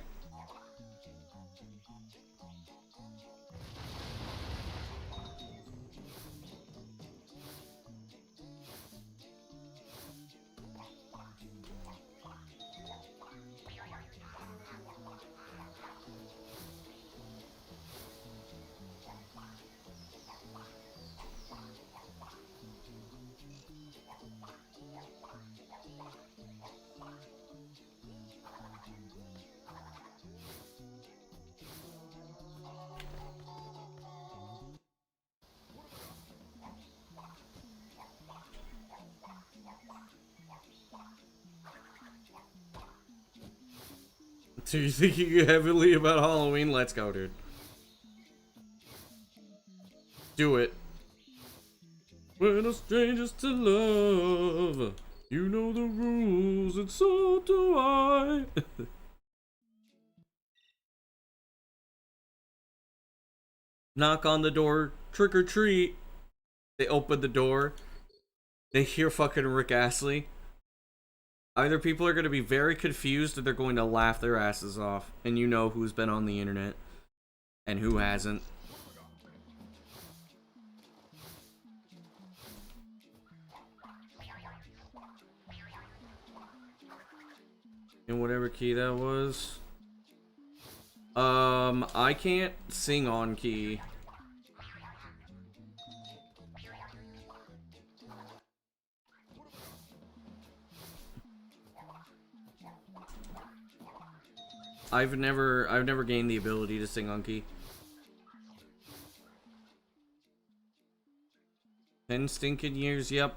So you're thinking heavily about Halloween? Let's go, dude. Do it. We're no strangers to love. You know the rules, and so do I. Knock on the door, trick or treat. They open the door. They hear fucking Rick Astley. Either people are going to be very confused or they're going to laugh their asses off. And you know who's been on the internet and who hasn't. And whatever key that was. I can't sing on key. I've never gained the ability to sing on key. 10 stinking years, yep.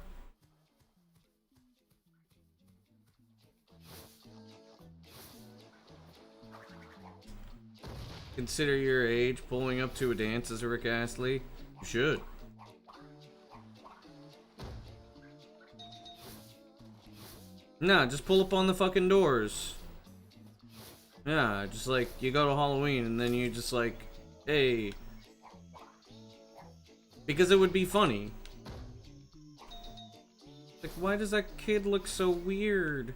Consider your age. Pulling up to a dance as Rick Astley. You should. Nah, just pull up on the fucking doors. Yeah, just like, you go to Halloween and then you just like, hey. Because it would be funny. Like, why does that kid look so weird?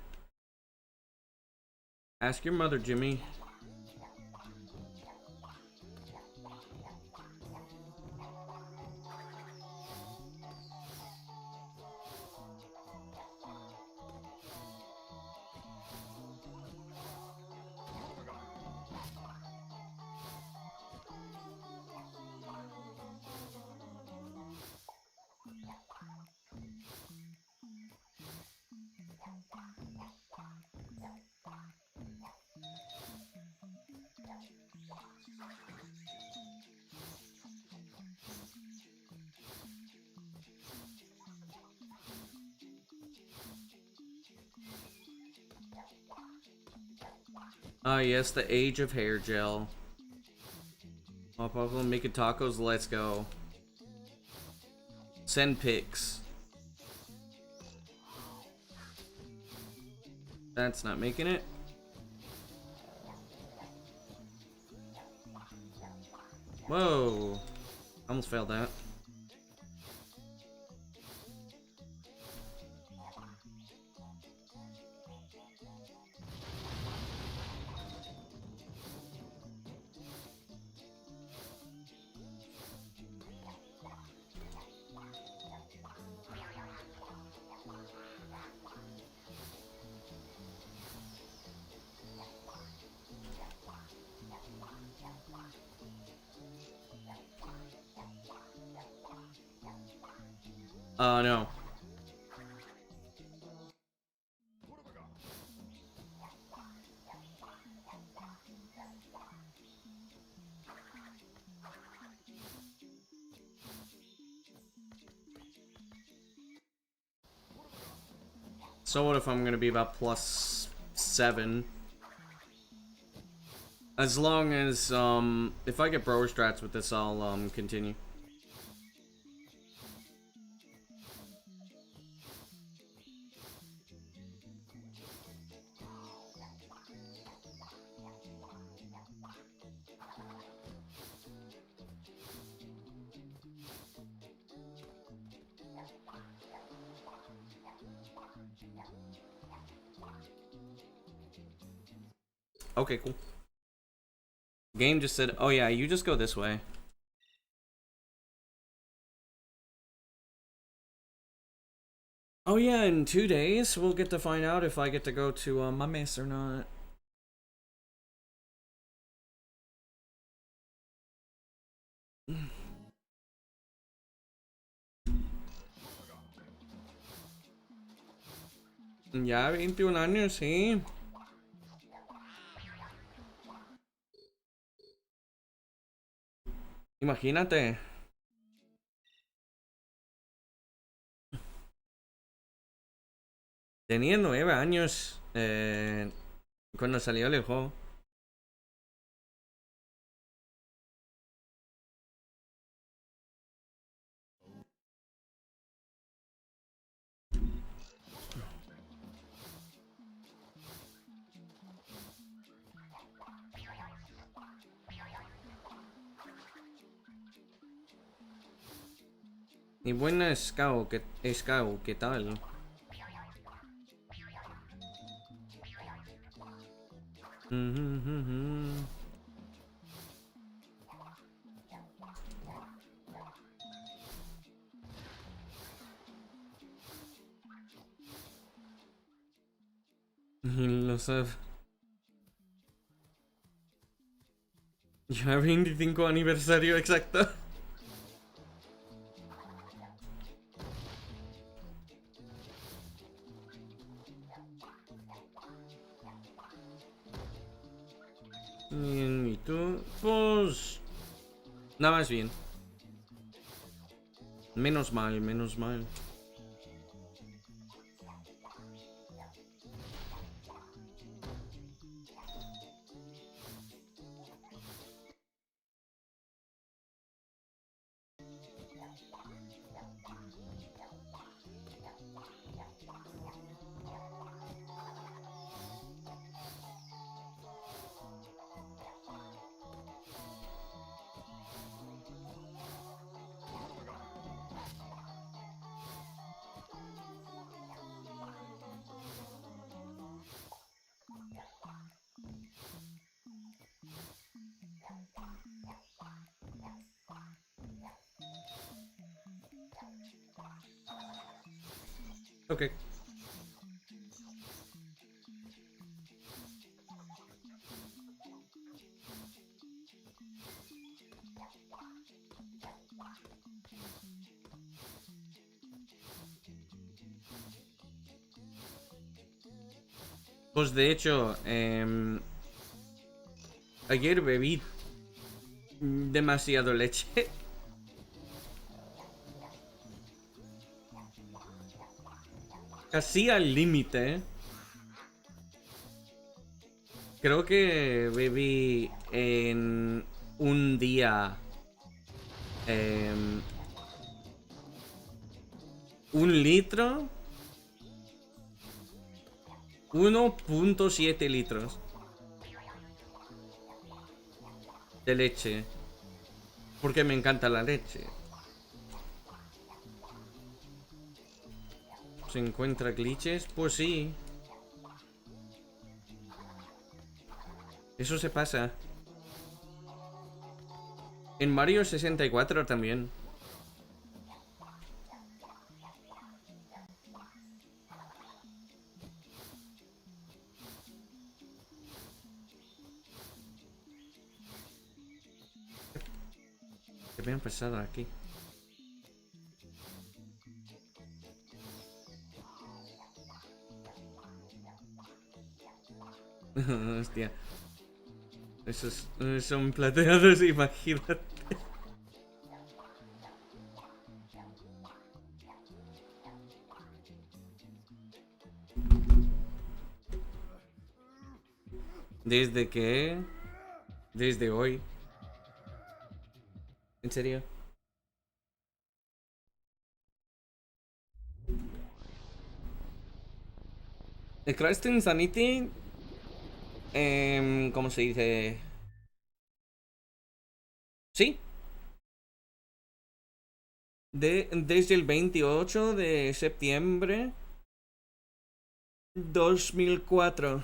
Ask your mother, Jimmy. Ah, yes, the age of hair gel. Pop up, making tacos, let's go. Send pics. That's not making it. Whoa. Almost failed that. No. So what if I'm gonna be about +7? As long as, if I get bro strats with this, I'll, continue. Okay, cool. Game just said, oh yeah, you just go this way. Oh yeah, in 2 days, we'll get to find out if I get to go to, my mess or not. Ya, 21 años, sí. Imagínate. Tenía 9 años cuando salió el juego. Y buena Scout, ¿qué tal? Lo sé. Ya 25 aniversario exacto. Bien, ¿y tú? Pues... nada más bien. Menos mal, menos mal. Ok. Pues de hecho, ayer bebí demasiado leche. Casi al límite. Creo que bebí en un día 1 litro. 1.7 litros de leche. Porque me encanta la leche. ¿Se encuentra glitches? Pues sí. Eso se pasa. En Mario 64 también. ¿Qué me ha pasado aquí? Hostia. Esos son plateados, imagínate. ¿Desde qué? Desde hoy. ¿En serio? El Crash Twinsanity. ¿Cómo se dice? Sí. Desde el 28 de septiembre 2004.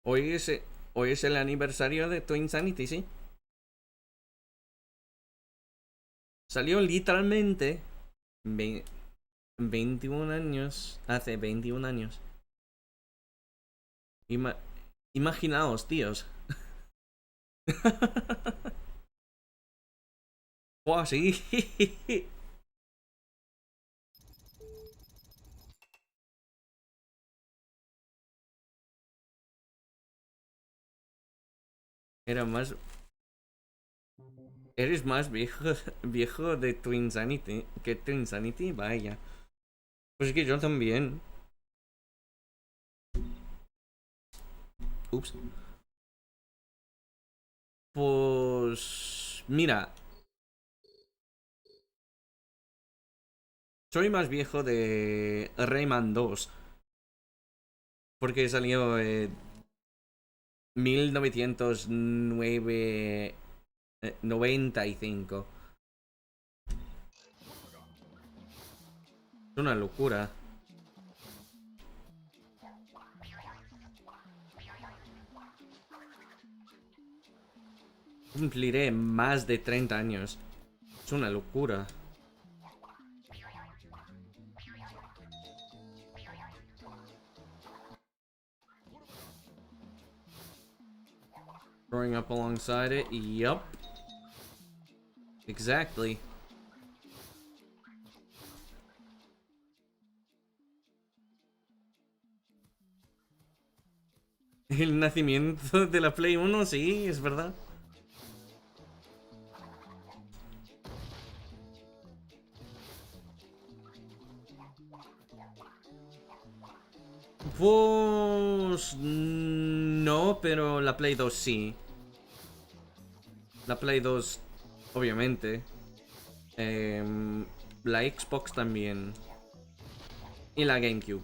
Hoy es, hoy es el aniversario de Twinsanity, sí. Salió literalmente 21 años. Hace 21 años. Imaginaos, tíos. ¡Buah, sí! Era más... Eres más viejo de Twinsanity que Twinsanity, vaya. Pues es que yo también. Ups. Pues... Mira. Soy más viejo de Rayman 2. Porque salió en 1995. una locura. Cumpliré más de 30 años. Es una locura. Growing up alongside it, yup. Exactly. El nacimiento de la Play 1, sí, es verdad. Pues no, pero la Play 2 sí. La Play 2, obviamente. La Xbox también. Y la GameCube.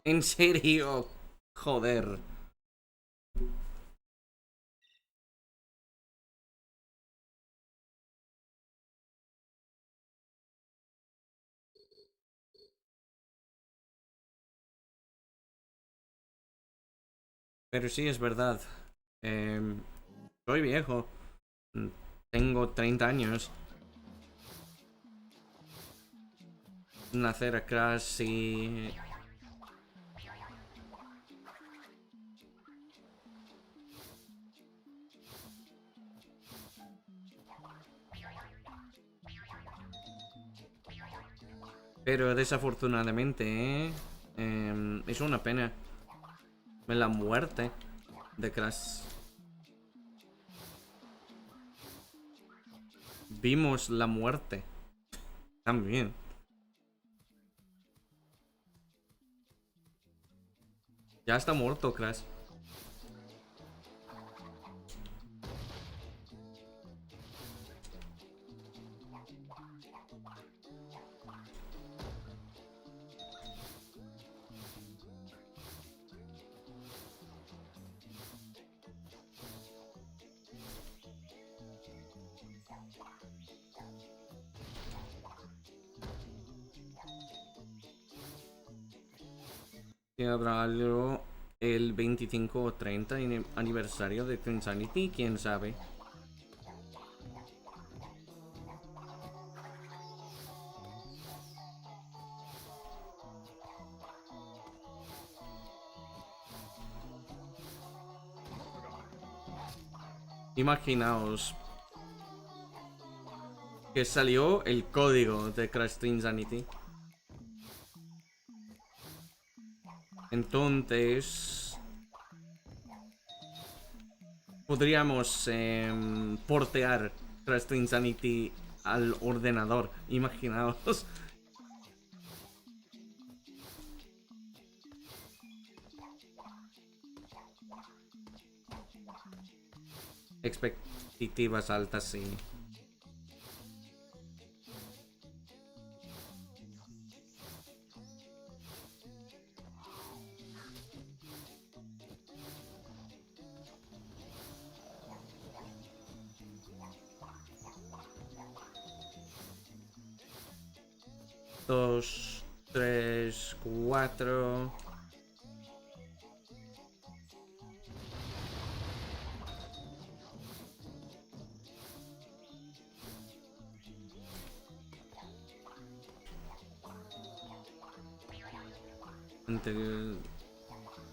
En serio, joder. Pero sí, es verdad. Soy viejo. Tengo 30 años. Nacer a Crash y... Pero desafortunadamente, es una pena. La muerte de Crash. Vimos la muerte. También. Ya está muerto Crash. Y habrá algo el 25 o 30 aniversario de Twinsanity, quién sabe. Imaginaos que salió el código de Crash Twinsanity. Entonces podríamos portear Crash Twinsanity al ordenador. Imaginaos. Expectativas altas, sí. Dos, tres, cuatro.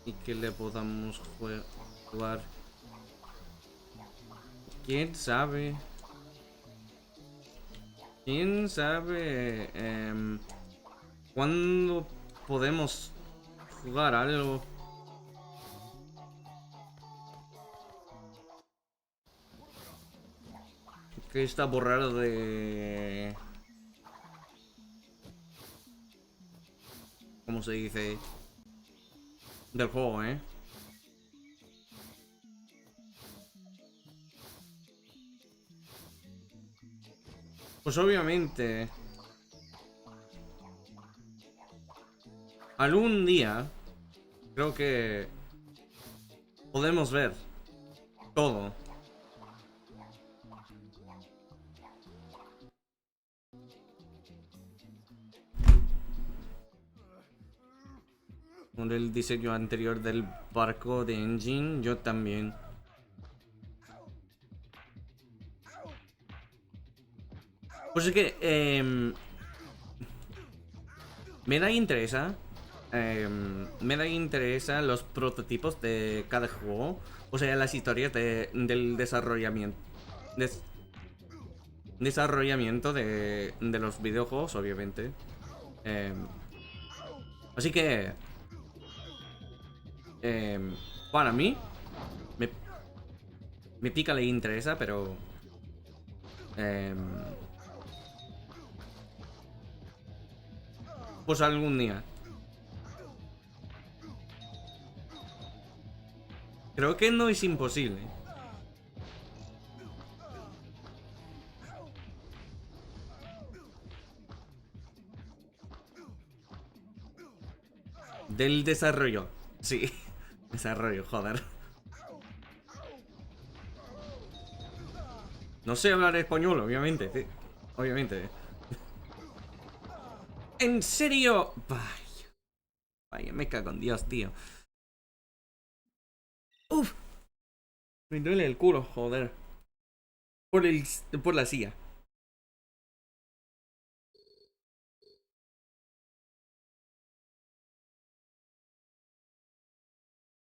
Y que le podamos jugar. ¿Quién sabe? ¿Quién sabe cuándo podemos jugar algo? Que está borrado de... ¿Cómo se dice? del juego, ¿eh? Pues obviamente algún día creo que podemos ver todo. Con el diseño anterior del barco de engine, yo también. Pues es que me da interesa. Me da interesa los prototipos de cada juego. O sea, las historias del desarrollamiento. Desarrollamiento de los videojuegos, obviamente. Así que para mí me pica le interesa, pero pues algún día. Creo que no es imposible. Del desarrollo. Sí. Desarrollo, joder. No sé hablar español, obviamente. Sí. Obviamente. ¿En serio? Vaya. Vaya, me cago en Dios, tío. Uf. Me duele el culo, joder. Por la silla.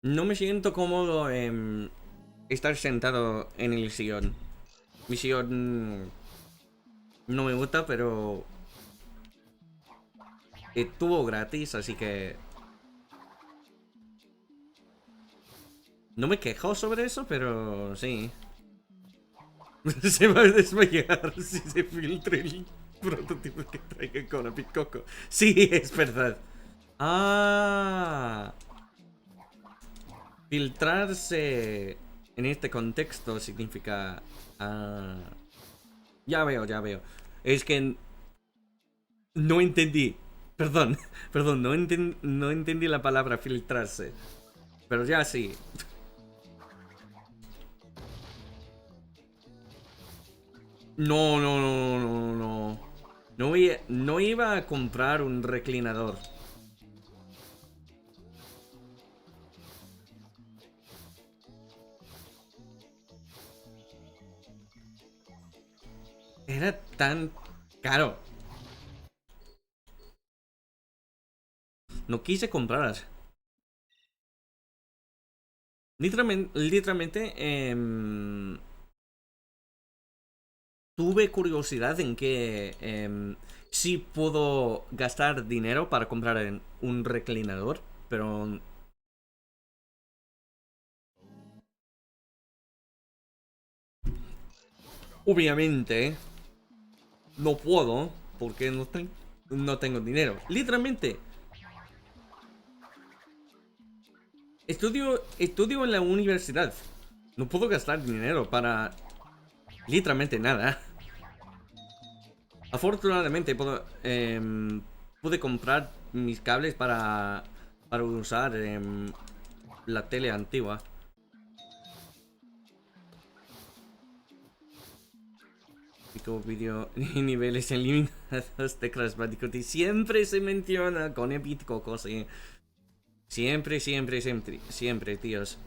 No me siento cómodo en estar sentado en el sillón. Mi sillón no me gusta, pero estuvo gratis, así que no me quejo sobre eso, pero sí. Se va a desmayar si se filtra el prototipo que traiga con Apicoco. Sí, es verdad. Ah. Filtrarse en este contexto significa... Ah, ya veo, ya veo. Es que no entendí. Perdón, perdón, no entendí la palabra filtrarse. Pero ya sí. No, no, no, no, no. No iba a comprar un reclinador. Era tan caro. No quise comprar. Literalmente tuve curiosidad en que sí puedo gastar dinero para comprar un reclinador, pero obviamente no puedo porque no tengo dinero. Literalmente estudio en la universidad. No puedo gastar dinero para literalmente nada. Afortunadamente pude comprar mis cables para usar la tele antigua. Pico video niveles eliminados de Crash Bandicoot y siempre se menciona con el Bitcoco, sí. Siempre, siempre, siempre, siempre, tíos.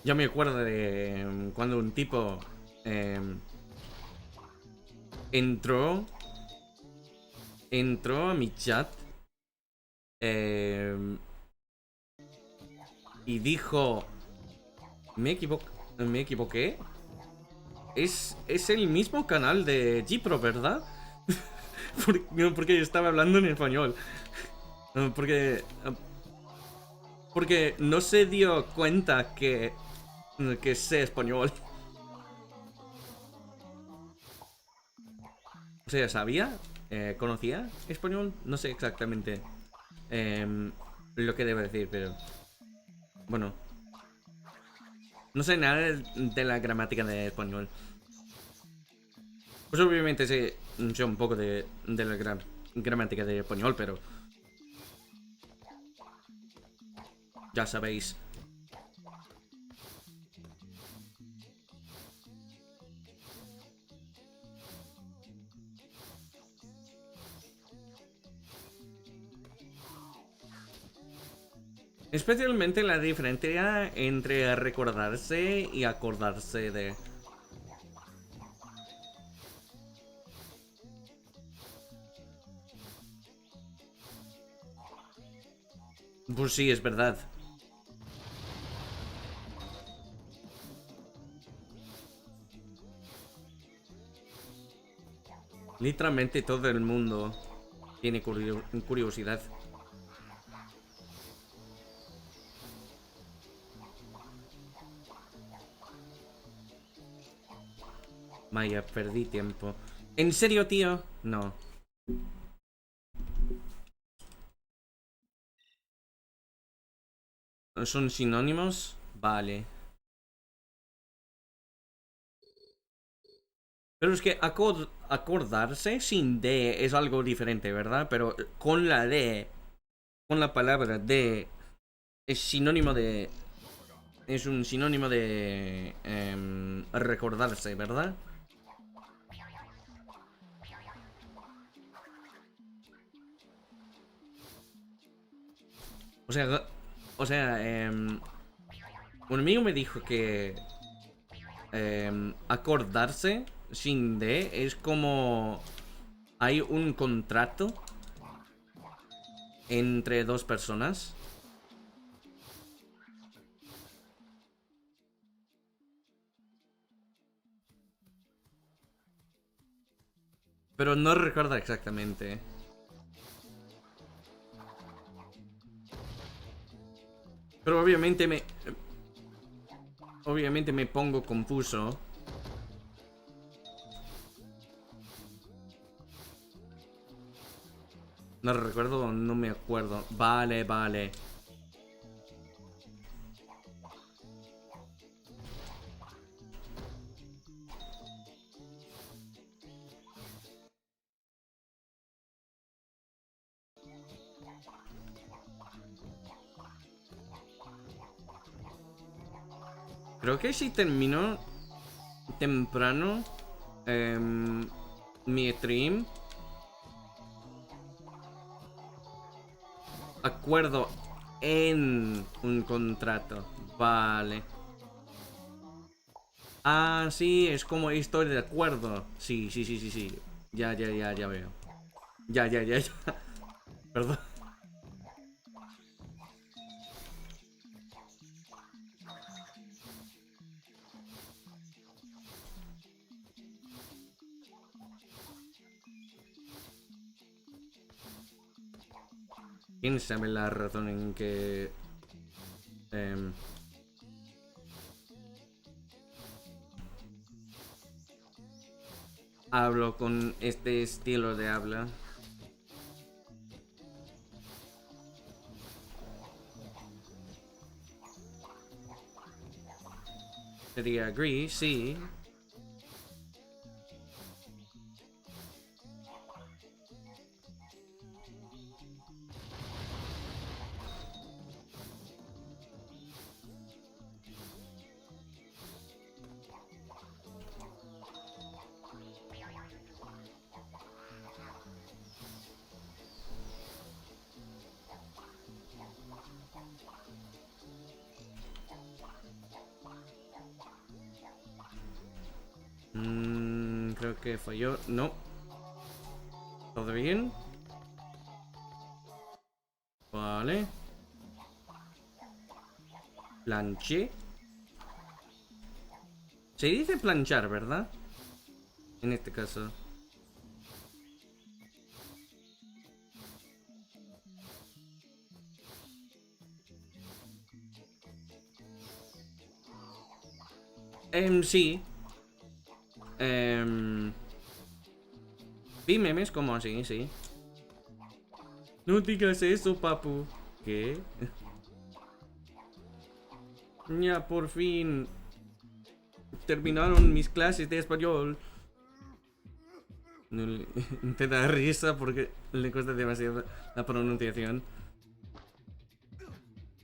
Yo me acuerdo de cuando un tipo entró a mi chat y dijo, me equivoqué. Es el mismo canal de Gpro, ¿verdad? Porque yo estaba hablando en español. Porque... Porque no se dio cuenta que sé español. O sea, ¿sabía? ¿Conocía español? No sé exactamente lo que debo decir, pero... Bueno. No sé nada de la gramática de español. Pues obviamente sé un poco de la gramática de español, pero... Ya sabéis. Especialmente la diferencia entre recordarse y acordarse de... Pues sí, es verdad. Literalmente todo el mundo tiene curiosidad. Vaya, perdí tiempo. ¿En serio, tío? No. ¿Son sinónimos? Vale. Pero es que acordarse sin D es algo diferente, ¿verdad? Pero con la D, con la palabra D, es sinónimo de... Es un sinónimo de... recordarse, ¿verdad? O sea... O sea, un amigo me dijo que... acordarse sin D es como... Hay un contrato entre dos personas. Pero no recuerdo exactamente. Pero obviamente me pongo confuso. No recuerdo, no me acuerdo. Vale, vale. Creo que si termino temprano mi stream, acuerdo en un contrato. Vale. Ah, sí, es como estoy de acuerdo. Sí, sí, sí, sí, sí. Ya, ya, ya, ya veo. Ya, ya, ya, ya. Perdón. ¿Quién sabe la razón en que... hablo con este estilo de habla? Sería agree, sí. Creo que falló. No. ¿Todo bien? Vale. Planché. Se dice planchar, ¿verdad? En este caso. Sí. Vi memes como así, sí. No digas eso, papu. ¿Qué? Ya por fin terminaron mis clases de español. No te da risa porque le cuesta demasiado la pronunciación.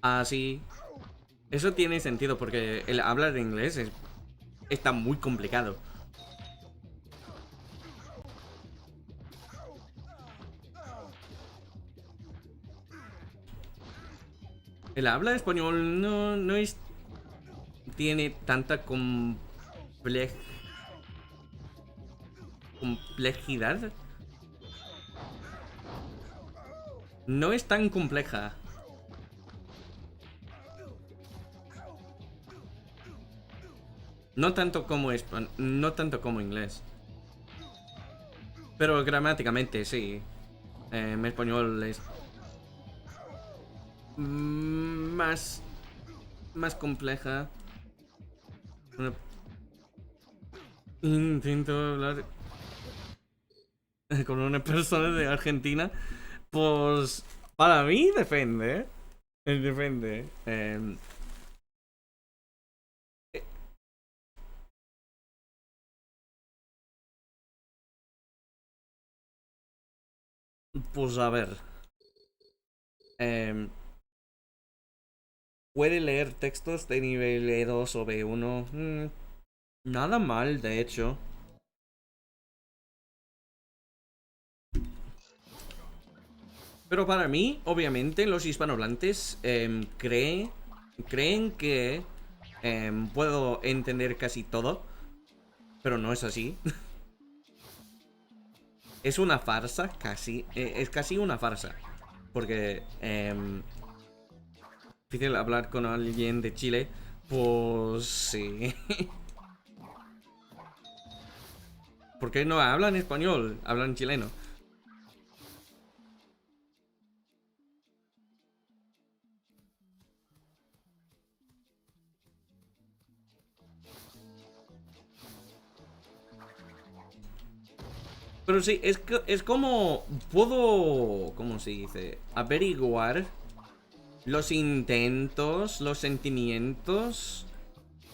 Ah, sí. Eso tiene sentido porque el hablar inglés está muy complicado. El habla español no es. Tiene tanta complejidad. No es tan compleja. No tanto como inglés. Pero gramáticamente sí. En español es más más compleja. Bueno, intento hablar con una persona de Argentina. Pues para mí depende. Depende. Pues a ver. em, puede leer textos de nivel E2 o B1. Nada mal, de hecho. Pero para mí, obviamente, los hispanohablantes creen que puedo entender casi todo, pero no es así. Es una farsa, casi. Es casi una farsa. Porque difícil hablar con alguien de Chile, pues sí. Porque no hablan español, hablan chileno. Pero sí, es como. Puedo. ¿Cómo se dice? Averiguar los intentos, los sentimientos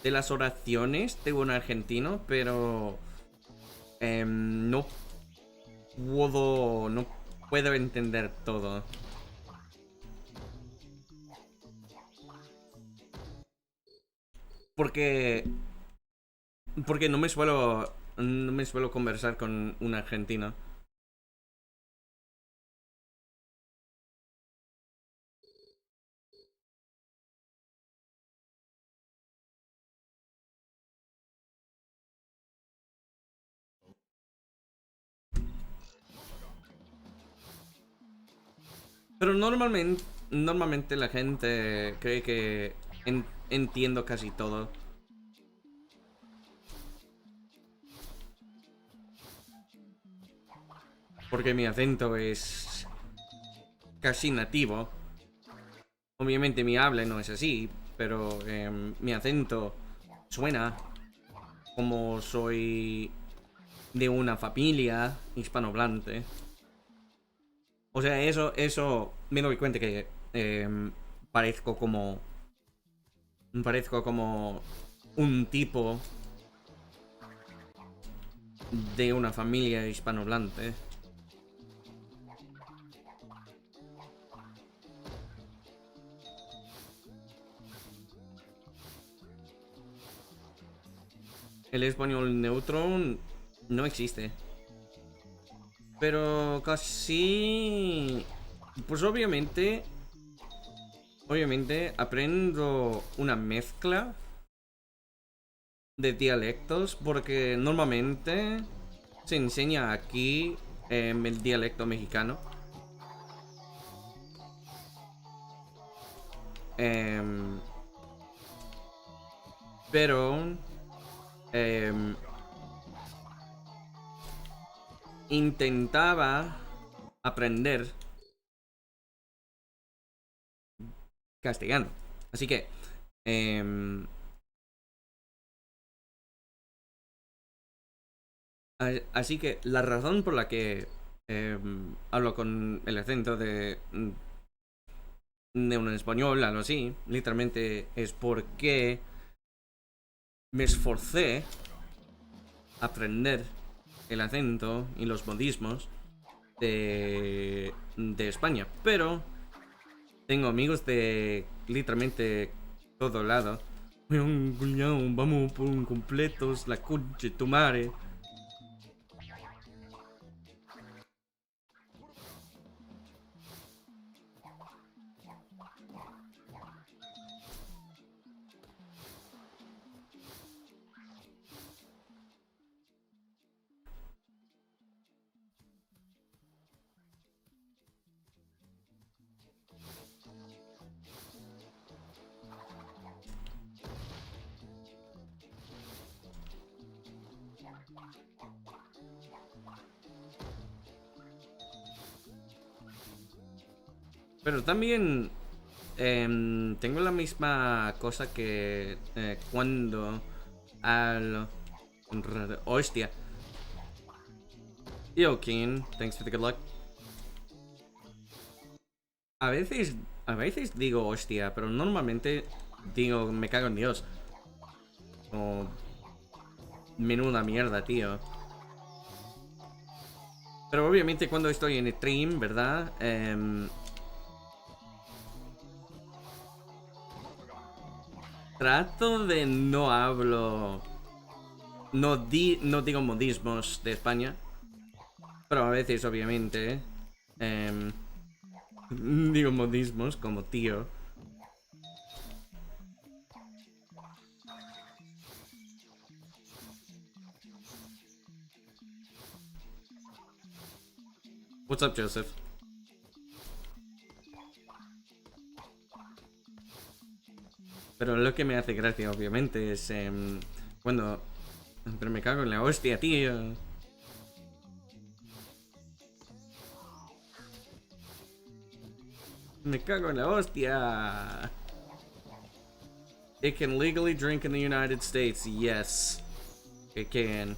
de las oraciones de un argentino, pero. No puedo. No puedo entender todo. Porque. Porque no me suelo. No me suelo conversar con un argentino. Pero normalmente la gente cree que entiendo casi todo. Porque mi acento es casi nativo. Obviamente mi habla no es así, pero mi acento suena como soy de una familia hispanohablante. O sea, eso me doy cuenta que parezco como parezco como un tipo de una familia hispanohablante. El español neutro no existe. Pero casi. Pues obviamente aprendo una mezcla de dialectos porque normalmente se enseña aquí el dialecto mexicano. Em, pero em, intentaba aprender castellano. Así que Así que la razón por la que hablo con el acento de un español, algo así, literalmente es porque me esforcé a aprender el acento y los modismos de España. Pero tengo amigos de literalmente todo lado. Vamos por un completos, la concha de tu madre. Pero también tengo la misma cosa que cuando al... Hostia. Yo, King, thanks for the good luck. A veces digo hostia, pero normalmente digo me cago en Dios. O menuda mierda, tío. Pero obviamente cuando estoy en stream, ¿verdad? Trato de no hablo... No digo modismos de España. Pero a veces, obviamente... digo modismos como tío. What's up, Joseph? Pero lo que me hace gracia, obviamente, es cuando... Pero me cago en la hostia, tío. Me cago en la hostia. It can legally drink in the United States. Yes. It can.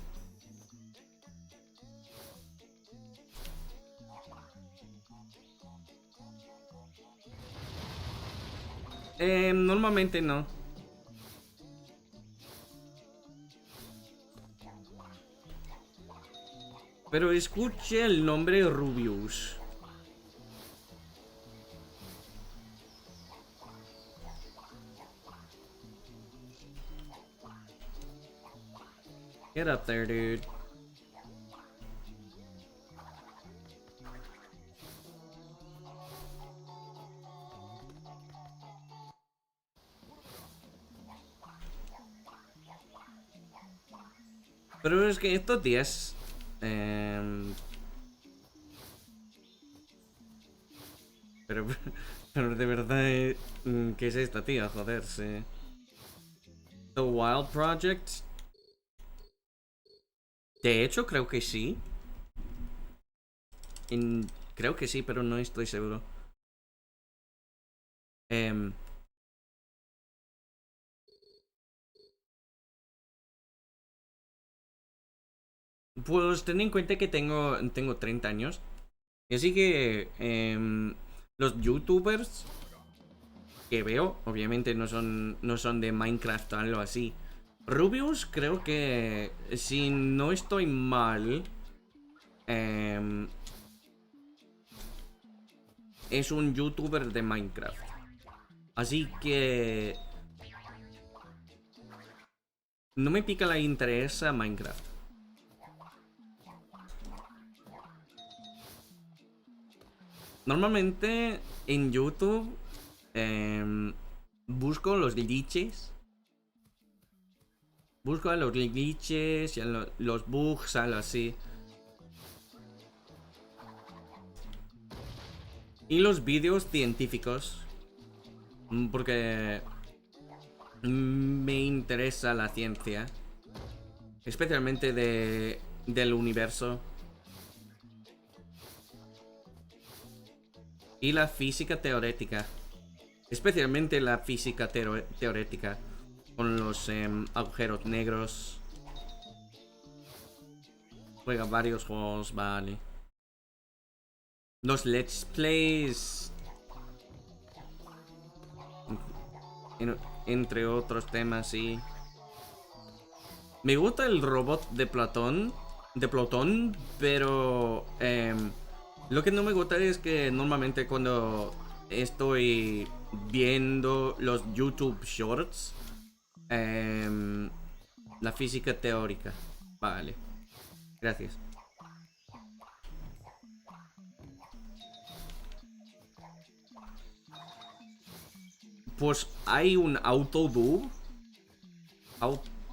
Normalmente no. Pero escuche el nombre Rubius. Get up there, dude. Pero es que estos días... Pero de verdad... ¿Qué es esta tía? Joderse. The Wild Project. De hecho, creo que sí. Creo que sí, pero no estoy seguro. Pues ten en cuenta que tengo 30 años. Y así que los youtubers que veo, obviamente no son de Minecraft o algo así. Rubius creo que, si no estoy mal, es un youtuber de Minecraft. Así que no me pica la interesa Minecraft. Normalmente en YouTube busco los glitches. Busco a los glitches y a los bugs, algo así. Y los vídeos científicos. Porque me interesa la ciencia. Especialmente del universo. Y la física teórica. Especialmente la física teórica. Con los agujeros negros. Juega varios juegos, vale. Los Let's Plays. Entre otros temas, sí. Me gusta el robot de Platón. Pero lo que no me gusta es que normalmente cuando estoy viendo los YouTube Shorts, la física teórica. Vale. Gracias. Pues hay un autodub.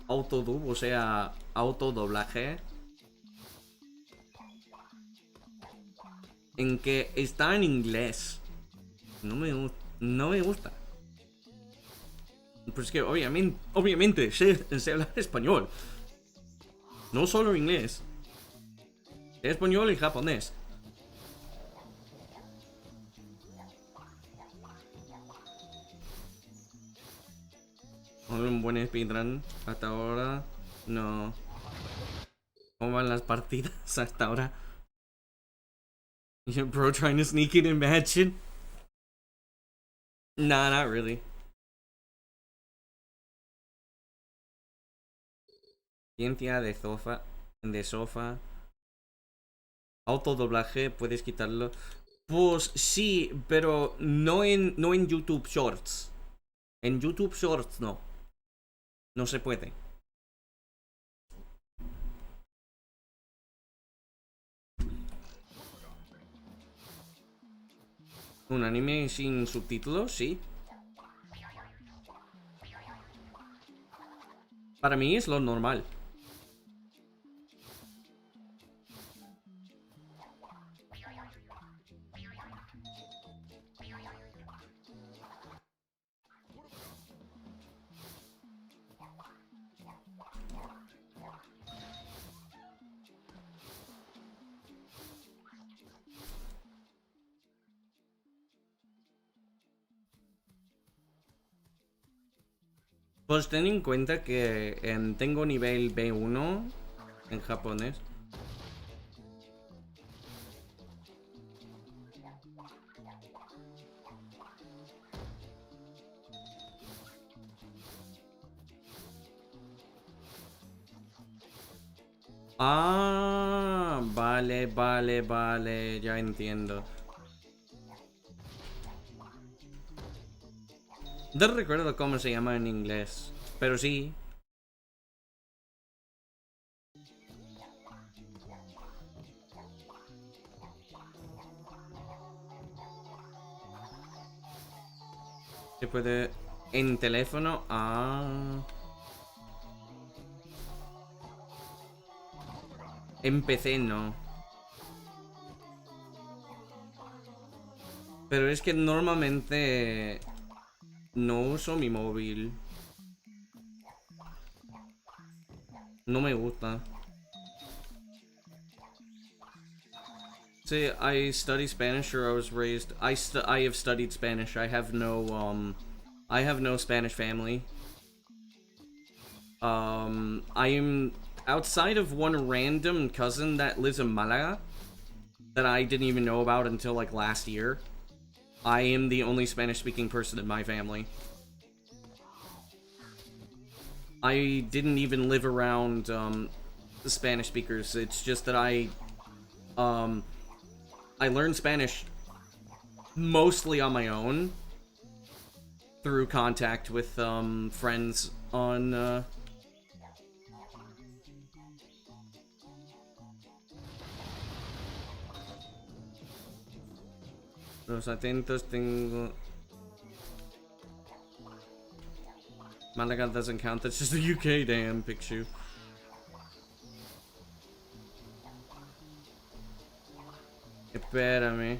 Autodub, o sea, autodoblaje. En que está en inglés. No me gusta. Pues es que obviamente sé hablar español. No solo inglés. Sé español y japonés. Un buen speedrun hasta ahora. No. ¿Cómo van las partidas hasta ahora? Your bro trying to sneak it in Mansion? Nah, not really. Ciencia de sofá. Autodoblaje, puedes quitarlo. Pues sí, pero no en YouTube Shorts. En YouTube Shorts no. No se puede. ¿Un anime sin subtítulos? Sí. Para mí es lo normal. Pues ten en cuenta que tengo nivel B1 en japonés. Ah, vale, ya entiendo. No recuerdo cómo se llama en inglés, pero sí. Se puede en teléfono. Ah. En PC no. Pero es que normalmente no uso mi móvil. No me gusta. See, I study Spanish, or I was raised. I have studied Spanish. I have no Spanish family. I am outside of one random cousin that lives in Malaga that I didn't even know about until like last year. I am the only Spanish-speaking person in my family. I didn't even live around the Spanish speakers. It's just that I learned Spanish mostly on my own through contact with friends on Los atentos tengo. Malaga doesn't count, that's just the UK, damn, Pikachu. Espérame.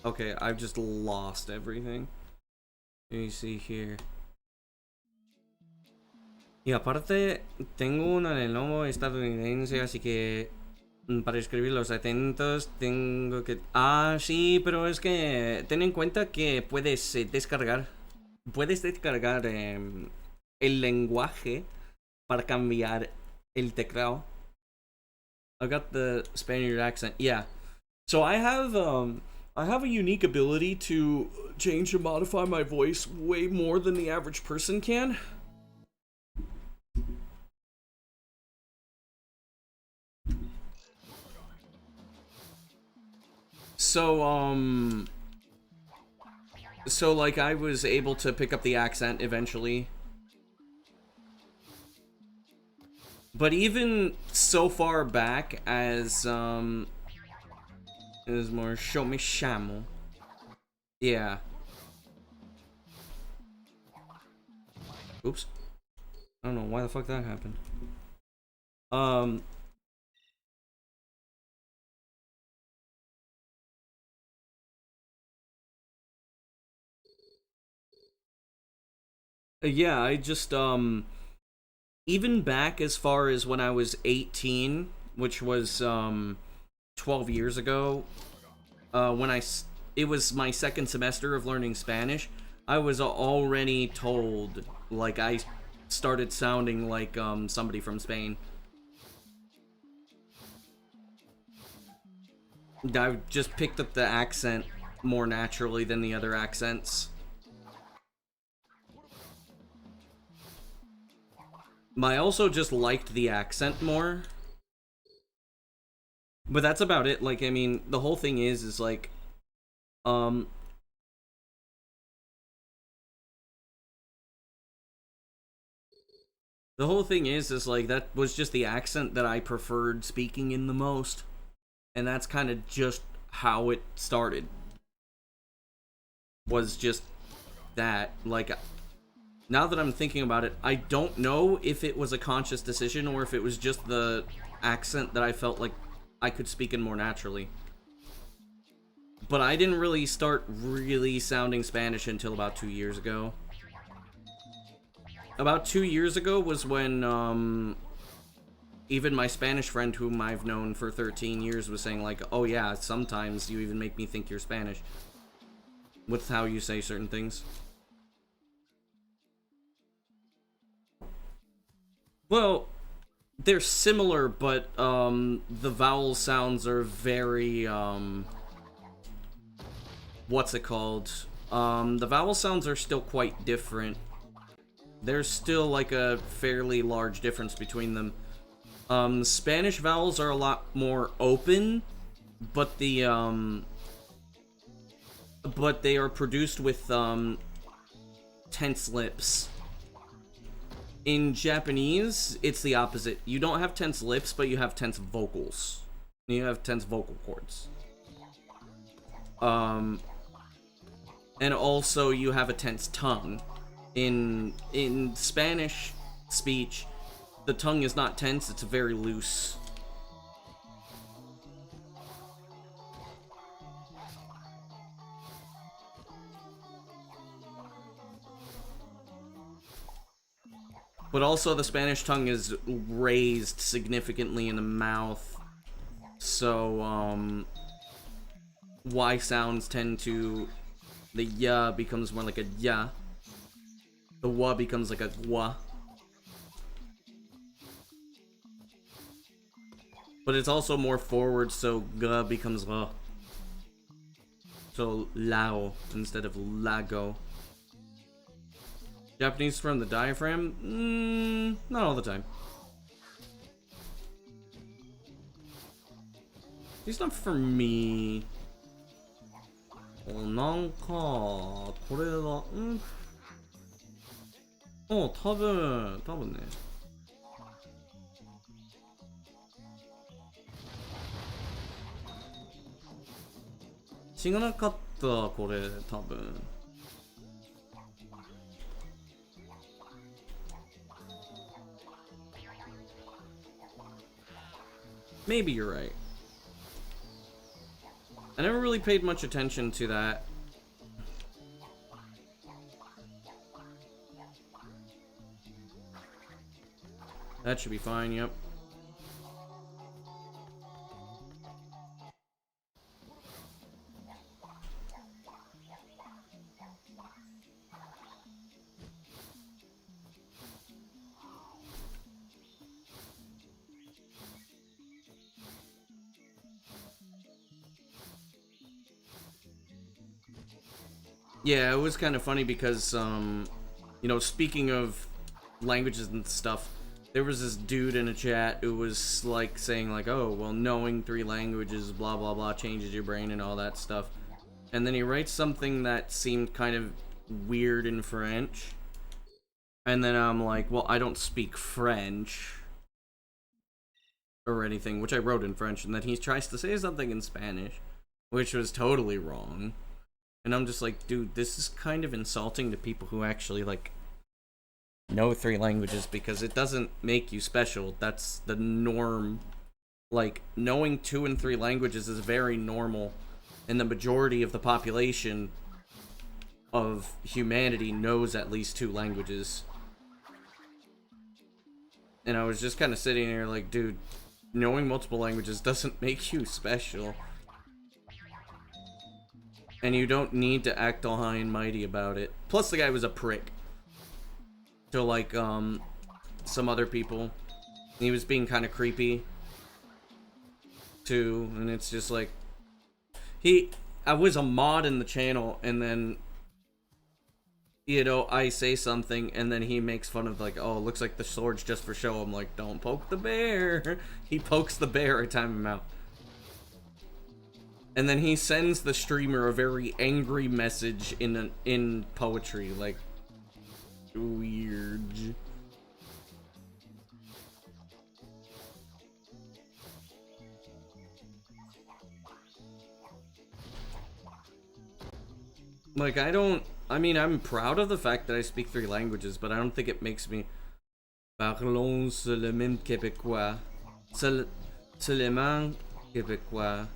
Okay, I've just lost everything. Let me see here. Y aparte, tengo una Lenovo estadounidense, así que para escribir los atentos tengo que... Ah, sí, pero es que ten en cuenta que puedes descargar el lenguaje para cambiar el teclado. I got the Spaniard accent. Yeah. So I have a unique ability to change and modify my voice way more than the average person can. So so like I was able to pick up the accent eventually. But even so far back as is more show me shamo. Yeah. Oops. I don't know why the fuck that happened. Yeah, I just even back as far as when I was 18, which was 12 years ago, when it was my second semester of learning Spanish, I was already told, like, I started sounding like somebody from Spain. I just picked up the accent more naturally than the other accents. I also just liked the accent more. But that's about it. Like, I mean, the whole thing is like, the whole thing is like, that was just the accent that I preferred speaking in the most. And that's kind of just how it started. Was just that. Like, now that I'm thinking about it, I don't know if it was a conscious decision or if it was just the accent that I felt like I could speak in more naturally. But I didn't really start really sounding Spanish until about 2 years ago. About 2 years ago was when, even my Spanish friend, whom I've known for 13 years, was saying, like, oh yeah, sometimes you even make me think you're Spanish. With how you say certain things. Well, they're similar, but, the vowel sounds are very, what's it called? The vowel sounds are still quite different. There's still, like, a fairly large difference between them. Spanish vowels are a lot more open, but they are produced with, tense lips. In Japanese, it's the opposite. You don't have tense lips, but you have tense vocals. You have tense vocal cords. And also you have a tense tongue. In Spanish speech, the tongue is not tense, it's very loose. But also the Spanish tongue is raised significantly in the mouth. So, Y sounds tend to... The ya becomes more like a ya. The wa becomes like a gwa. But it's also more forward, so ga becomes la. So lao instead of lago. Japanese from the diaphragm? Not all the time. It's not for me. なんかこれだ。多分ね。違わなかったこれ多分。Maybe you're right. I never really paid much attention to that. That should be fine, yep. Yeah, it was kind of funny because, you know, speaking of languages and stuff, there was this dude in a chat who was like saying like, oh, well, knowing 3 languages, blah blah blah, changes your brain and all that stuff. And then he writes something that seemed kind of weird in French. And then I'm like, well, I don't speak French or anything, which I wrote in French. And then he tries to say something in Spanish, which was totally wrong. And I'm just like, dude, this is kind of insulting to people who actually, like, know 3 languages, because it doesn't make you special. That's the norm. Like, knowing 2 and 3 languages is very normal, and the majority of the population of humanity knows at least 2 languages. And I was just kind of sitting there like, dude, knowing multiple languages doesn't make you special. And you don't need to act all high and mighty about it. Plus, the guy was a prick to, like, some other people. He was being kind of creepy, too. And it's just like, I was a mod in the channel, and then, you know, I say something, and then he makes fun of, like, oh, it looks like the sword's just for show. I'm like, don't poke the bear. He pokes the bear, I time him out. And then he sends the streamer a very angry message in poetry, like, weird. Like, I mean, I'm proud of the fact that I speak 3 languages, but I don't think it makes me... Parlons le même québécois. Seulement québécois.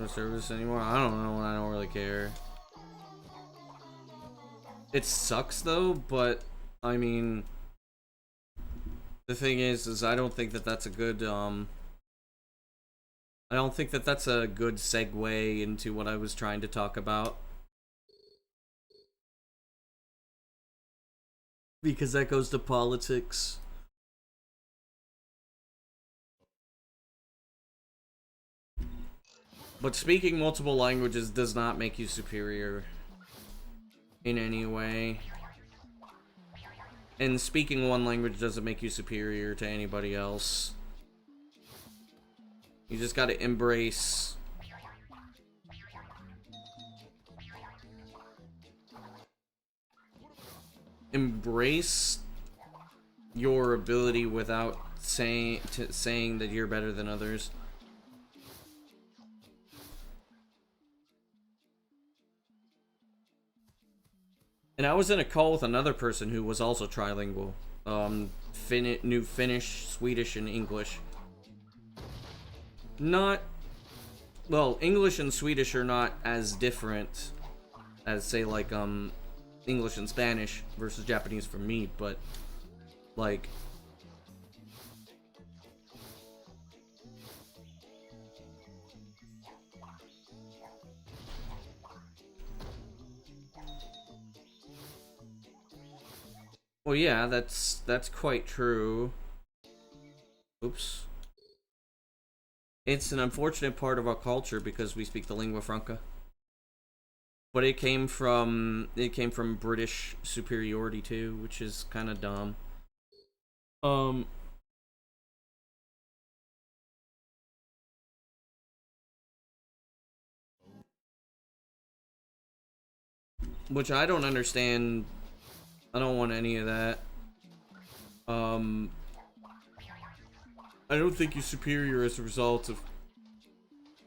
No service anymore? I don't know. I don't really care. It sucks though, but I mean, the thing is I don't think that that's a good I don't think that that's a good segue into what I was trying to talk about, because that goes to politics. But speaking multiple languages does not make you superior in any way. And speaking 1 language doesn't make you superior to anybody else. You just gotta embrace your ability without saying that you're better than others. And I was in a call with another person who was also trilingual. Knew Finnish, Swedish, and English. Not... Well, English and Swedish are not as different as, say, like, English and Spanish versus Japanese for me, but, like... Well, yeah, that's quite true. Oops. It's an unfortunate part of our culture because we speak the lingua franca. But it came from British superiority too, which is kind of dumb. Which I don't understand. I don't want any of that. I don't think you're superior as a result of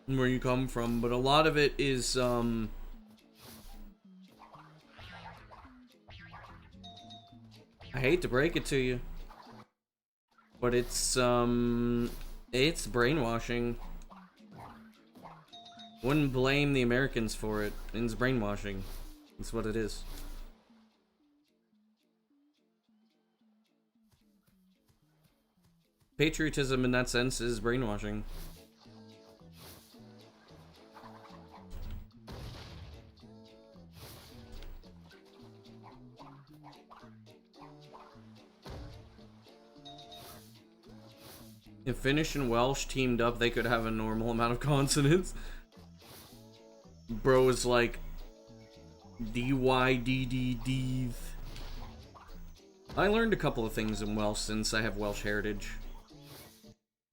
where you come from, but a lot of it is, I hate to break it to you, but it's brainwashing. Wouldn't blame the Americans for it. It's brainwashing. That's what it is. Patriotism in that sense is brainwashing. If Finnish and Welsh teamed up, they could have a normal amount of consonants. Bro is like D-Y-D-D-D. I learned a couple of things in Welsh since I have Welsh heritage.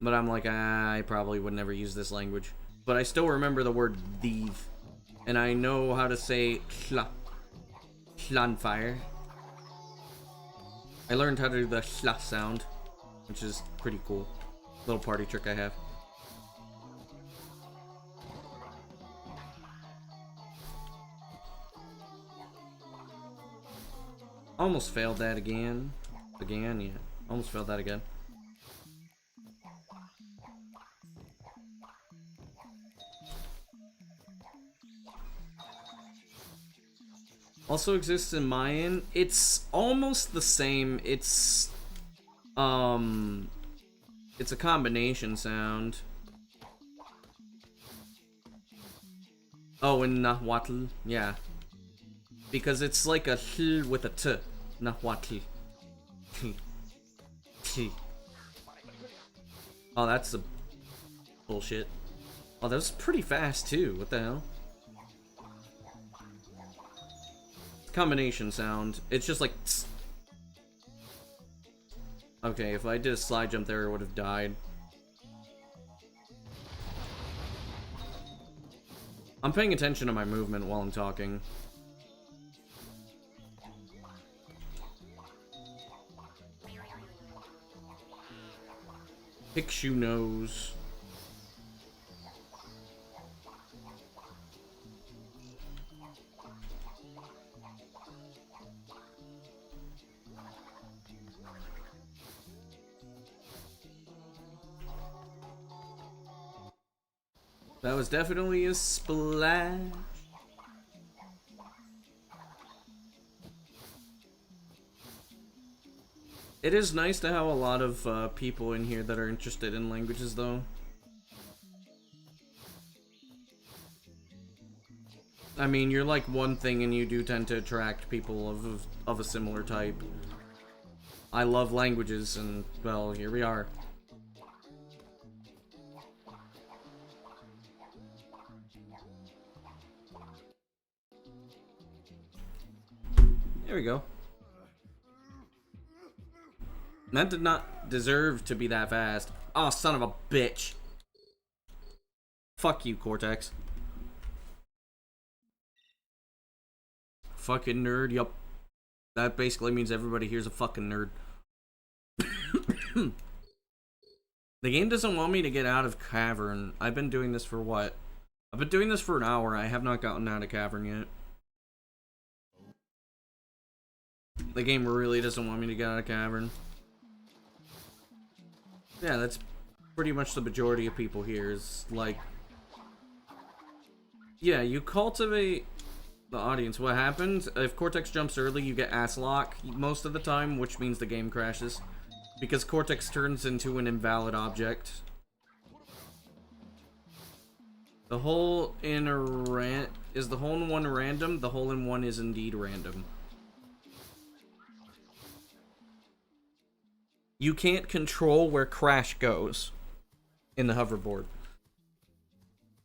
But I'm like, I probably would never use this language. But I still remember the word thief. And I know how to say Llanfire. I learned how to do the lla sound, which is pretty cool. Little party trick I have. Almost failed that again. Yeah. Almost failed that again. Also exists in Mayan. It's almost the same. It's a combination sound. Oh, in Nahuatl, yeah. Because it's like a hl with a t. Nahuatl. T. Oh, that's a bullshit. Oh, that was pretty fast too. What the hell? Combination sound. It's just like tss. Okay, if I did a slide jump there, I would have died. I'm paying attention to my movement while I'm talking. Picture nose. That was definitely a splash. It is nice to have a lot of people in here that are interested in languages, though. I mean, you're like one thing, and you do tend to attract people of a similar type. I love languages, and, well, here we are. There we go. That did not deserve to be that fast. Oh, son of a bitch. Fuck you, Cortex. Fucking nerd, yup. That basically means everybody here's a fucking nerd. The game doesn't want me to get out of Cavern. I've been doing this for what? I've been doing this for an hour. I have not gotten out of Cavern yet. The game really doesn't want me to get out of Cavern. Yeah, that's pretty much the majority of people here is like... Yeah, you cultivate the audience. What happens? If Cortex jumps early, you get ass lock most of the time, which means the game crashes. Because Cortex turns into an invalid object. The hole in a is the hole in one random? The hole in one is indeed random. You can't control where crash goes in the hoverboard.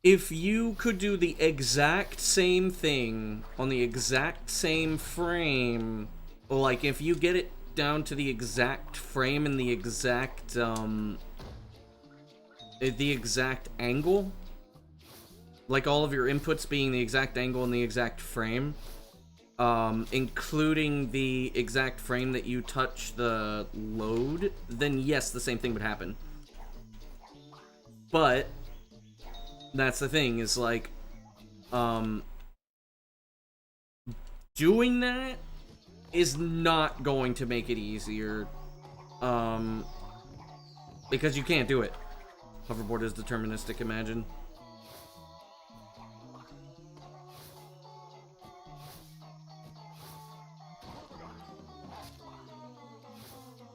If you could do the exact same thing on the exact same frame, like if you get it down to the exact frame and the exact angle, like all of your inputs being the exact angle and the exact frame, including the exact frame that you touch the load, then yes, the same thing would happen. But that's the thing, is like, doing that is not going to make it easier, because you can't do it. Hoverboard is deterministic, imagine.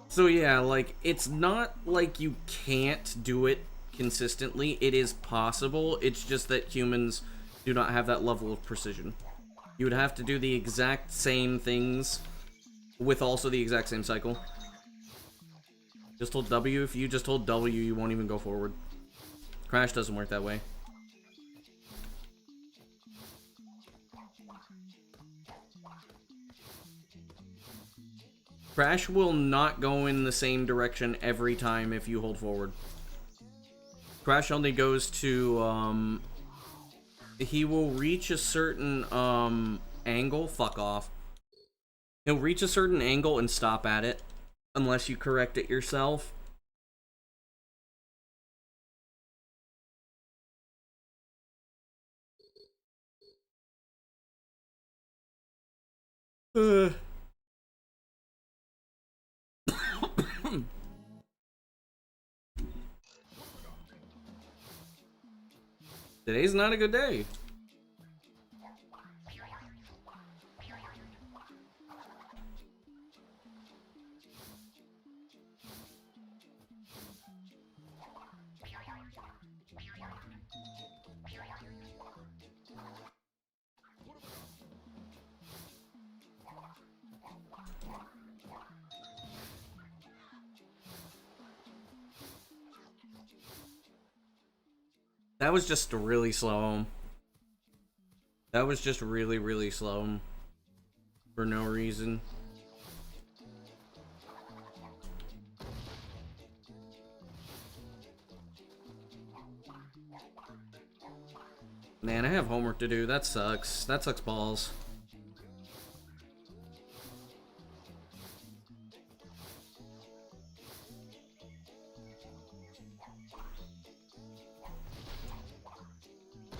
So yeah, like, it's not like you can't do it consistently. It is possible. It's just that humans do not have that level of precision. You would have to do the exact same things with also the exact same cycle. Just hold W. If you just hold W, you won't even go forward. Crash doesn't work that way. Crash will not go in the same direction every time if you hold forward. Crash only goes to, he will reach a certain, angle. Fuck off. He'll reach a certain angle and stop at it. Unless you correct it yourself. Today's not a good day. That was just really slow. That was just really, really slow. For no reason. Man, I have homework to do. That sucks. That sucks balls.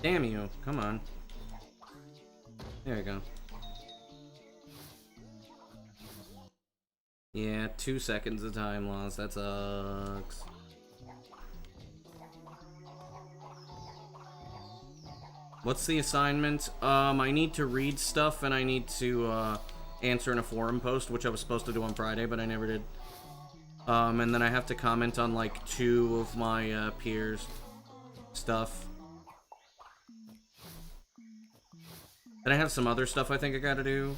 Damn you. Come on. There we go. Yeah, 2 seconds of time loss. That sucks. What's the assignment? I need to read stuff and I need to answer in a forum post, which I was supposed to do on Friday, but I never did. And then I have to comment on like 2 of my peers' stuff. And I have some other stuff I think I gotta do.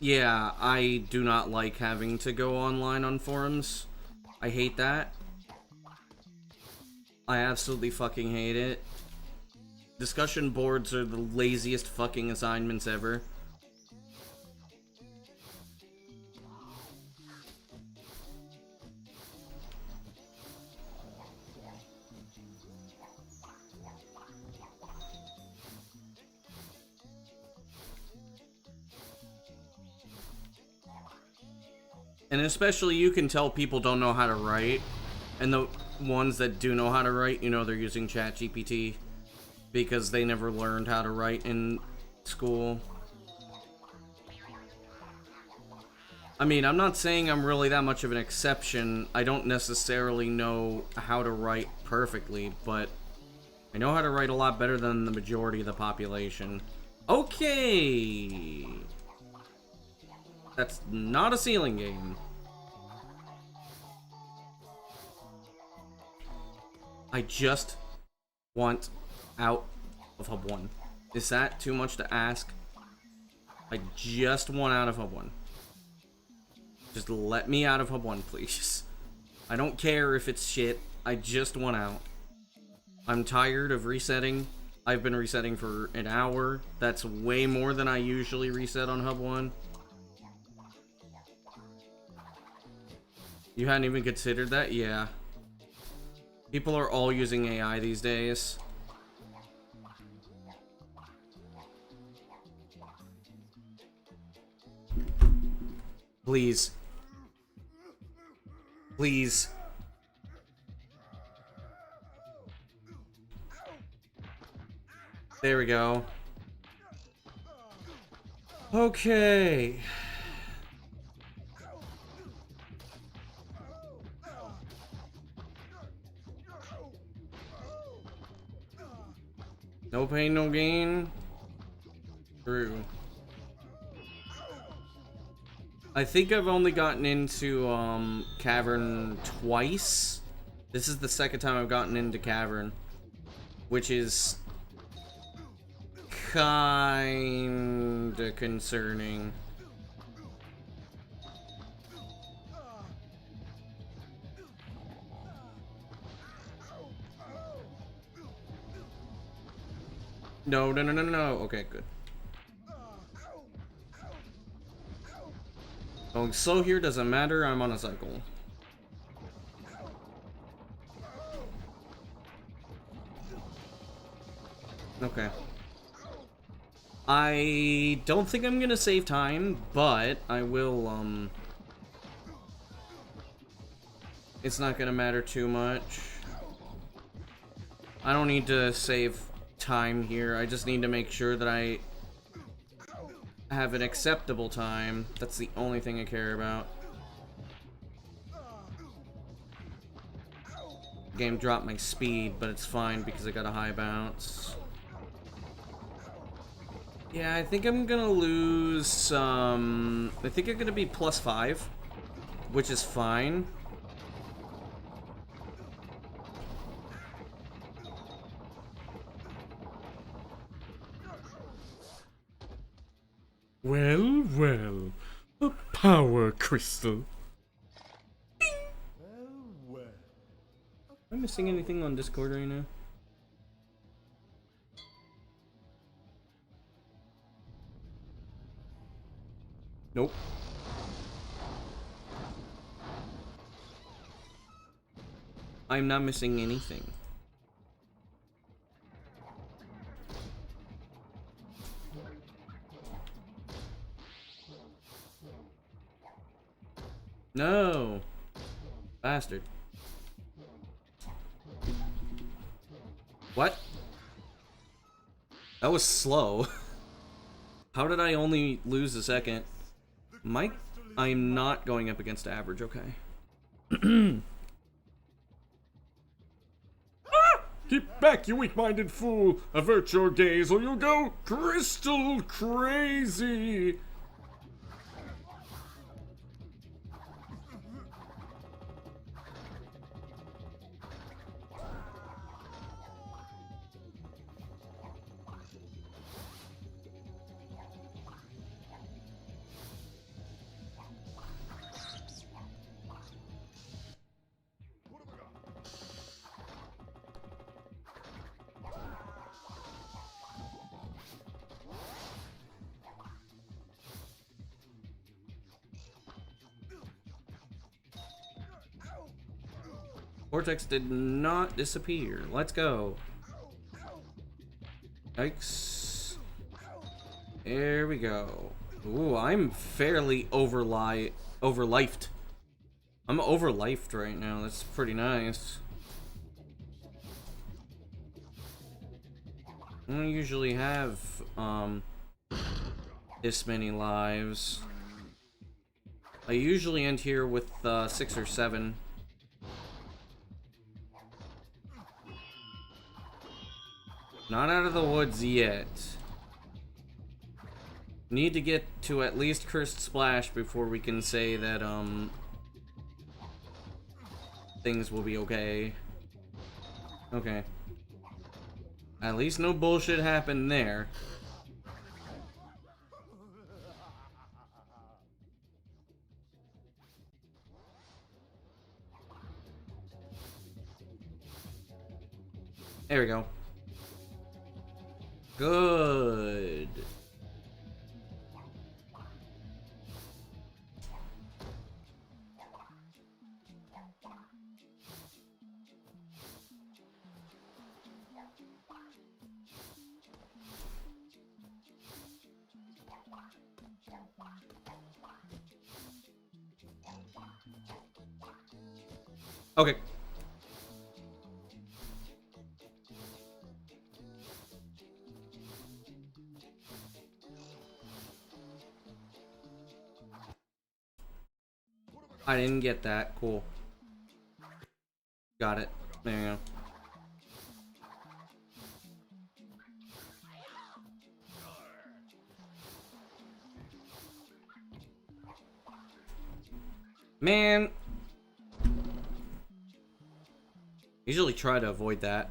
Yeah, I do not like having to go online on forums. I hate that. I absolutely fucking hate it. Discussion boards are the laziest fucking assignments ever. And especially you can tell people don't know how to write. And the ones that do know how to write, you know they're using ChatGPT. Because they never learned how to write in school. I mean, I'm not saying I'm really that much of an exception. I don't necessarily know how to write perfectly, but I know how to write a lot better than the majority of the population. Okay! That's not a ceiling game. I just want out of Hub 1. Is that too much to ask? I just want out of Hub 1. Just let me out of Hub 1, please. I don't care if it's shit. I just want out. I'm tired of resetting. I've been resetting for an hour. That's way more than I usually reset on Hub 1. You hadn't even considered that? Yeah. People are all using AI these days. Please. Please. There we go. Okay. No pain, no gain. True. I think I've only gotten into Cavern twice This is the second time I've gotten into Cavern, which is kinda concerning. No, no, no, no, no. Okay, good. Going slow here doesn't matter. I'm on a cycle. Okay. I don't think I'm gonna save time, but I will, it's not gonna matter too much. I don't need to save time here. I just need to make sure that I have an acceptable time. That's the only thing I care about. Game dropped my speed, but it's fine because I got a high bounce. Yeah, I think I'm gonna lose, I think I'm gonna be +5, which is fine. Well, well, a power crystal. Well. Am I missing anything on Discord right now? Nope. I'm not missing anything. No! Bastard. What? That was slow. How did I only lose a second? Mike, I'm not going up against average, okay. Keep back, you weak-minded fool! Avert your gaze or you'll go crystal crazy! Vortex did not disappear. Let's go. Yikes. There we go. Ooh, I'm fairly overlifed. I'm overlifed right now. That's pretty nice. I don't usually have, this many lives. I usually end here with, 6 or 7. Not out of the woods yet. Need to get to at least Cursed Splash before we can say that, things will be okay. Okay. At least no bullshit happened there. There we go. Good. Okay. I didn't get that. Cool. Got it. There you go. Man. Usually try to avoid that.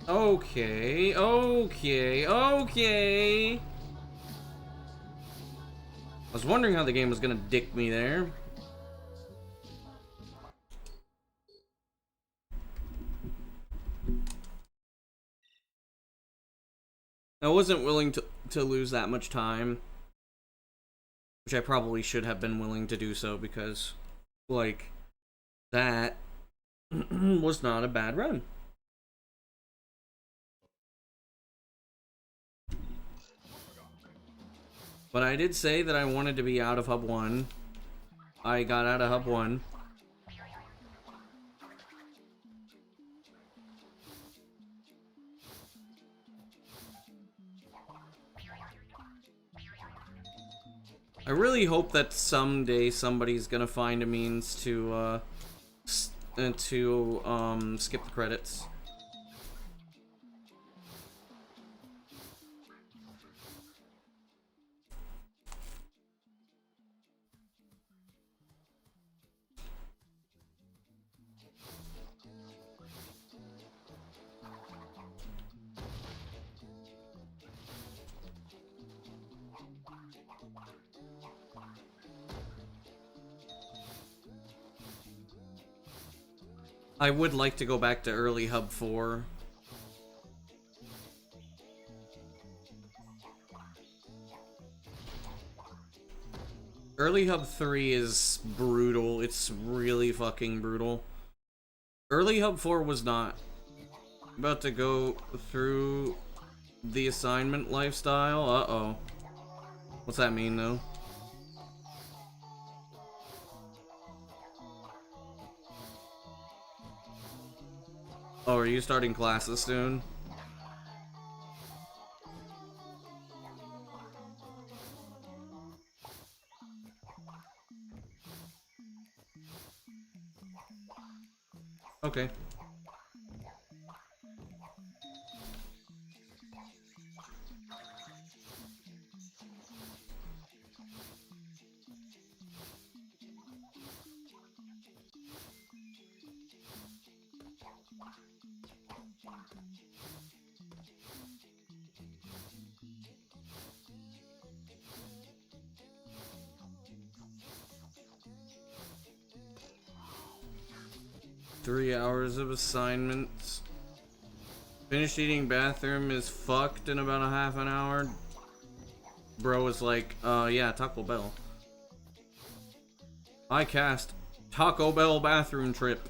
Okay, okay, okay. I was wondering how the game was gonna dick me there. I wasn't willing to lose that much time. Which I probably should have been willing to do so because, like, that was not a bad run. But I did say that I wanted to be out of Hub 1. I got out of Hub 1. I really hope that someday somebody's gonna find a means to skip the credits. I would like to go back to early Hub 4. Early Hub 3 is brutal. It's really fucking brutal. Early Hub 4 was not. About to go through the assignment lifestyle. Uh-oh. What's that mean, though? Oh, are you starting classes soon? Okay. Three hours of assignments. Finished eating bathroom is fucked in about a half an hour. Bro was like, yeah, Taco Bell. I cast Taco Bell bathroom trip.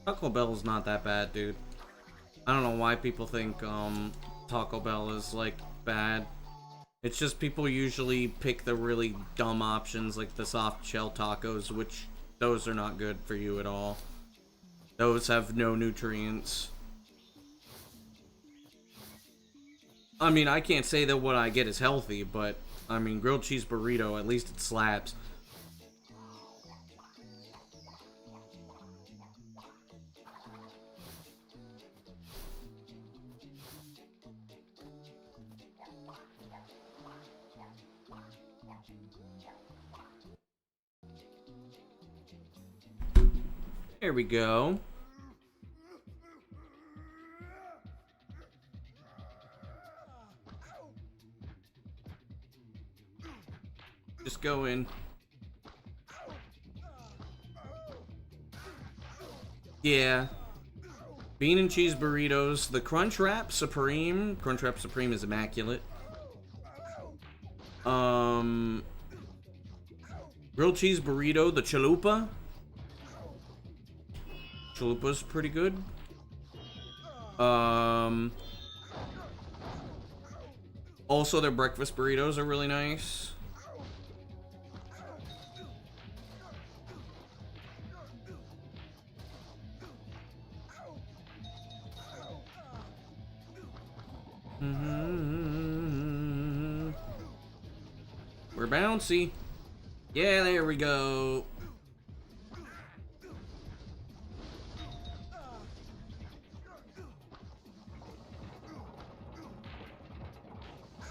Taco Bell's not that bad, dude. I don't know why people think Taco Bell is like bad. It's just people usually pick the really dumb options like the soft shell tacos, which those are not good for you at all. Those have no nutrients. I mean, I can't say that what I get is healthy, but I mean, grilled cheese burrito, at least it slaps. There we go. Just go in. Yeah. Bean and cheese burritos. The Crunchwrap Supreme. Crunchwrap Supreme is immaculate. Grilled cheese burrito. The Chalupa. Chalupa's pretty good. Also, their breakfast burritos are really nice. We're bouncy. Yeah, there we go.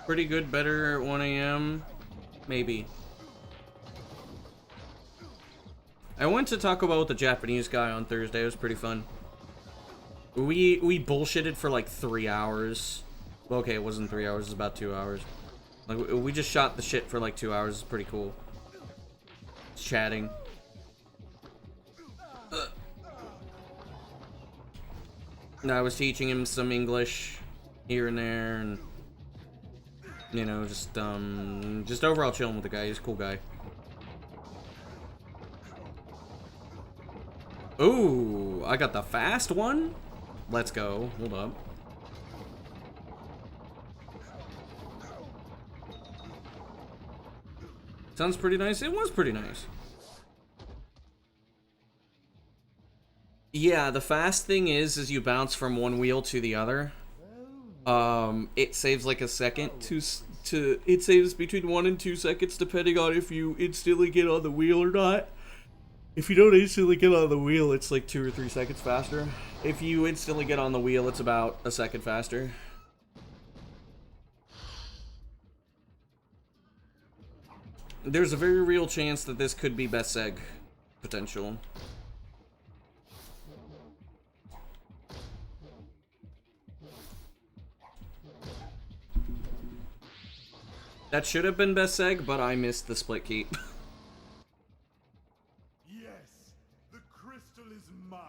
Pretty good, better at 1 a.m. Maybe. I went to Taco Bell with the Japanese guy on Thursday. It was pretty fun. We bullshitted for like 3 hours. Well, okay, it wasn't 3 hours. It was about 2 hours. Like, we just shot the shit for like 2 hours. It's pretty cool. Just chatting. And I was teaching him some English here and there, and you know, just overall chilling with the guy. He's a cool guy. Ooh, I got the fast one. Let's go. Hold up. Sounds pretty nice. It was pretty nice. Yeah, the fast thing is you bounce from one wheel to the other. It saves like a second it saves between 1 and 2 seconds depending on if you instantly get on the wheel or not. If you don't instantly get on the wheel, it's like 2 or 3 seconds faster. If you instantly get on the wheel, it's about a second faster. There's a very real chance that this could be best seg potential. That should have been best seg, but I missed the split keep. Yes, the crystal is mine.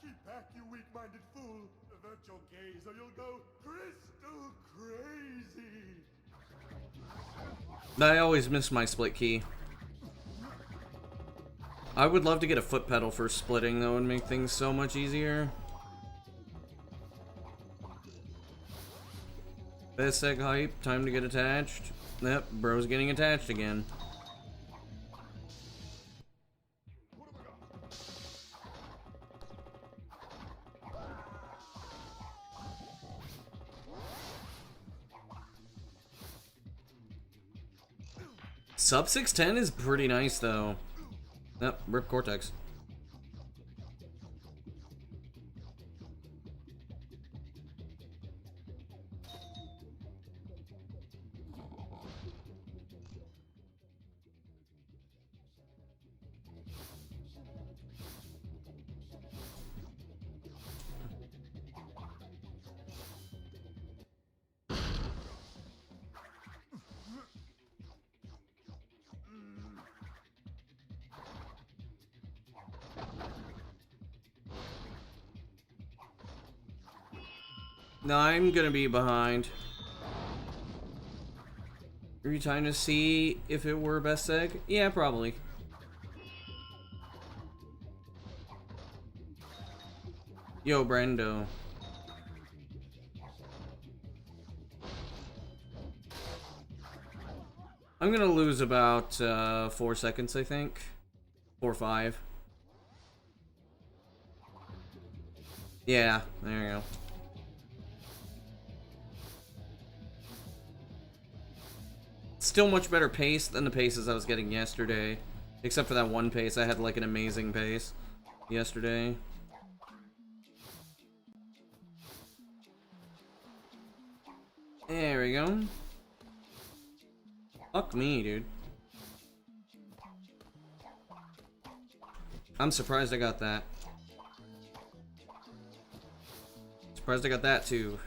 Keep back, you weak-minded fool. Avert your gaze or you'll go crystal crazy. I always miss my split key. I would love to get a foot pedal for splitting, though, and make things so much easier. Best seg hype, time to get attached. Yep, bro's getting attached again. Sub 610 is pretty nice, though. Yep, rip Cortex. No, I'm gonna be behind. Are you trying to see if it were best seg? Yeah, probably. Yo, Brendo. I'm gonna lose about 4 seconds, I think. 4 or 5. Yeah, there you go. Still much better pace than the paces I was getting yesterday. Except for that one pace. I had like an amazing pace yesterday. There we go. Fuck me, dude. I'm surprised I got that. Surprised I got that too.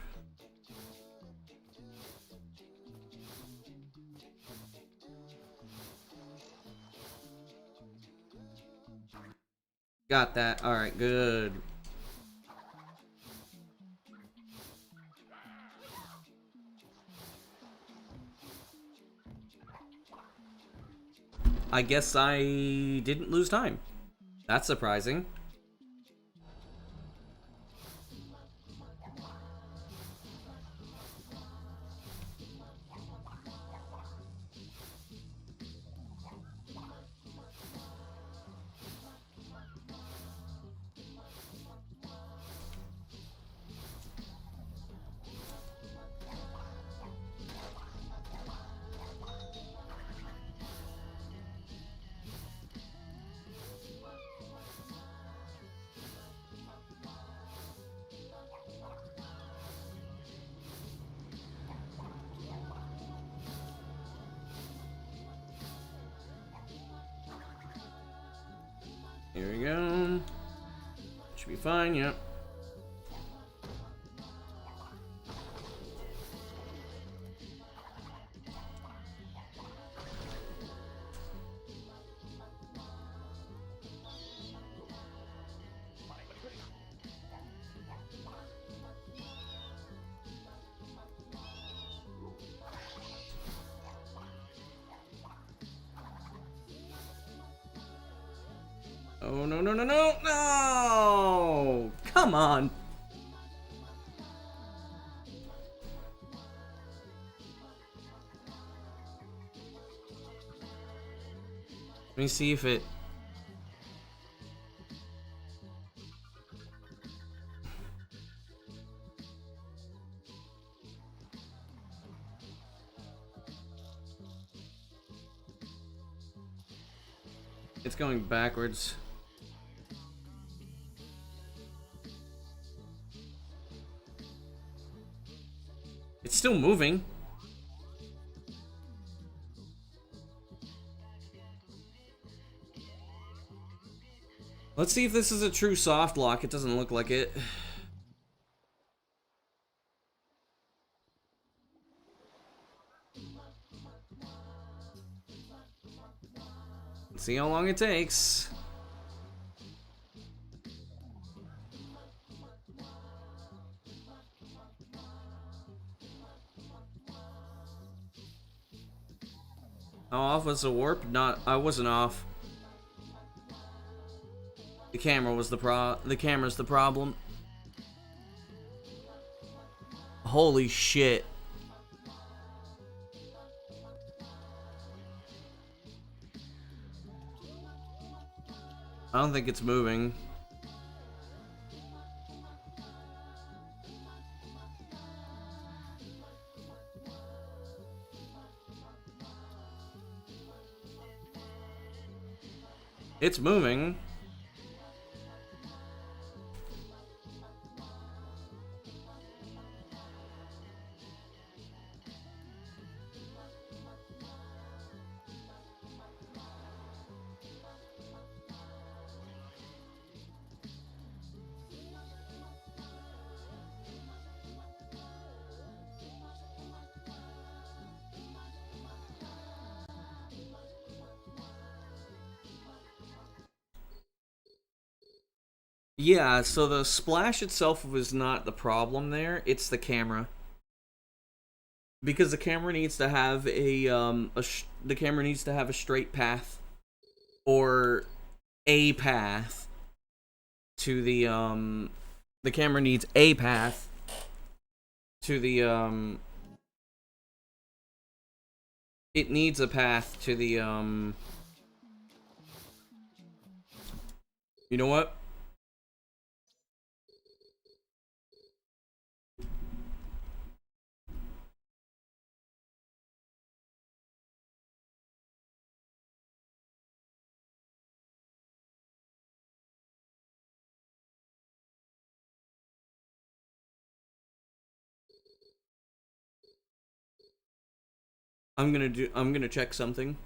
Got that. Alright, good. I guess I didn't lose time. That's surprising. Here we go. Should be fine, yep. Oh, no, no, no, no, no! Come on! Let me see if it... It's going backwards. It's still moving. Let's see if this is a true soft lock. It doesn't look like it. Let's see how long it takes. How off was the warp? Not, I wasn't off. The camera was the camera's the problem. Holy shit. I don't think it's moving. It's moving. Yeah, so the splash itself was not the problem there. It's the camera. Because the camera needs to have the camera needs to have a straight path or a path to the camera needs a path to the it needs a path to the you know what? I'm gonna check something.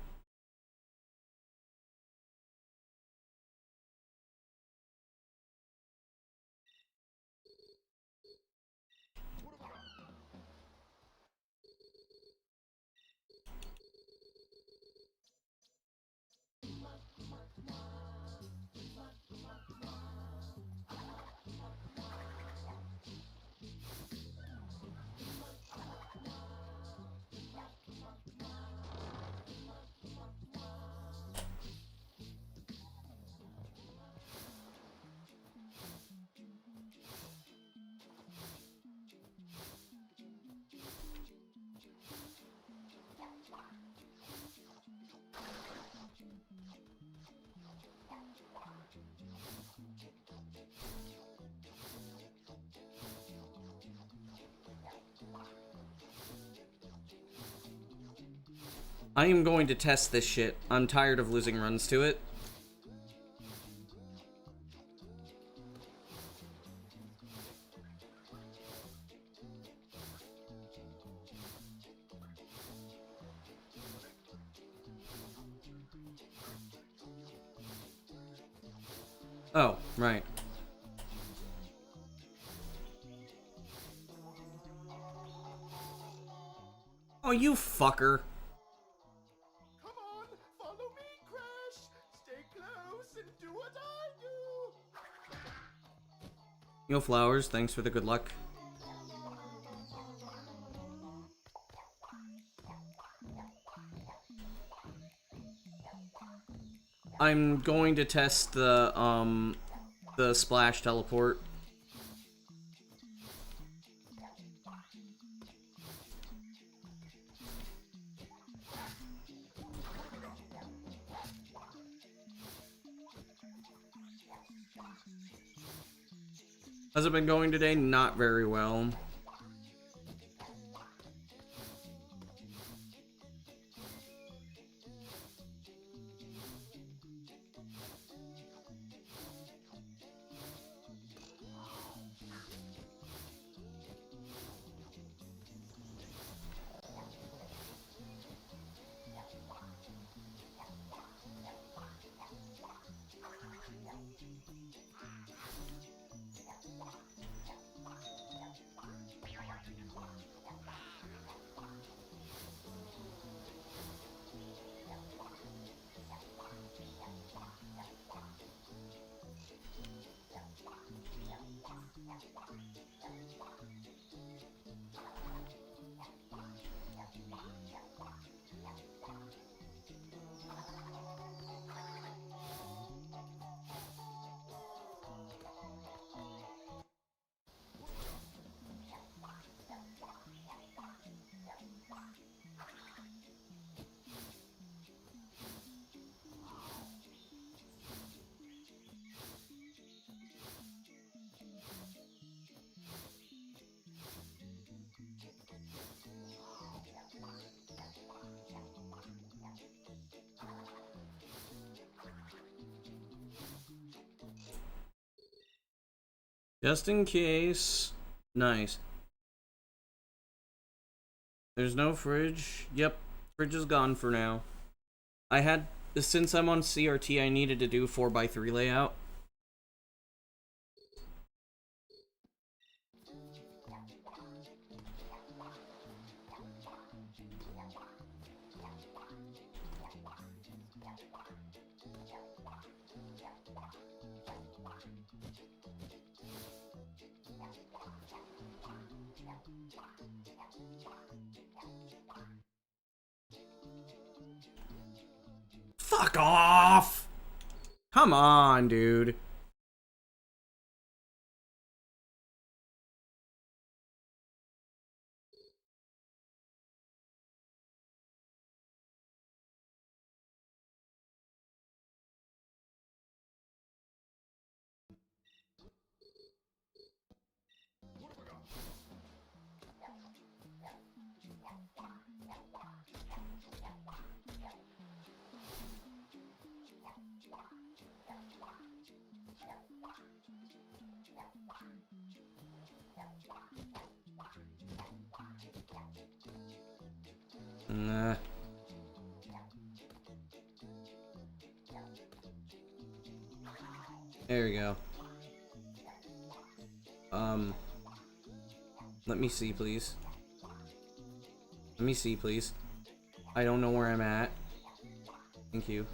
I am going to test this shit. I'm tired of losing runs to it. Oh, right. Oh, you fucker. Come on, follow me, Crash. Stay close and do what I do. Yo, Flowers, thanks for the good luck. I'm going to test the splash teleport. How's it been going today? Not very well. Just in case. Nice. There's no fridge. Yep, fridge is gone for now. I had, since I'm on CRT, I needed to do 4x3 layout. Fuck off! Come on, dude. Nah. There we go. Let me see, please. Let me see, please. I don't know where I'm at. Thank you.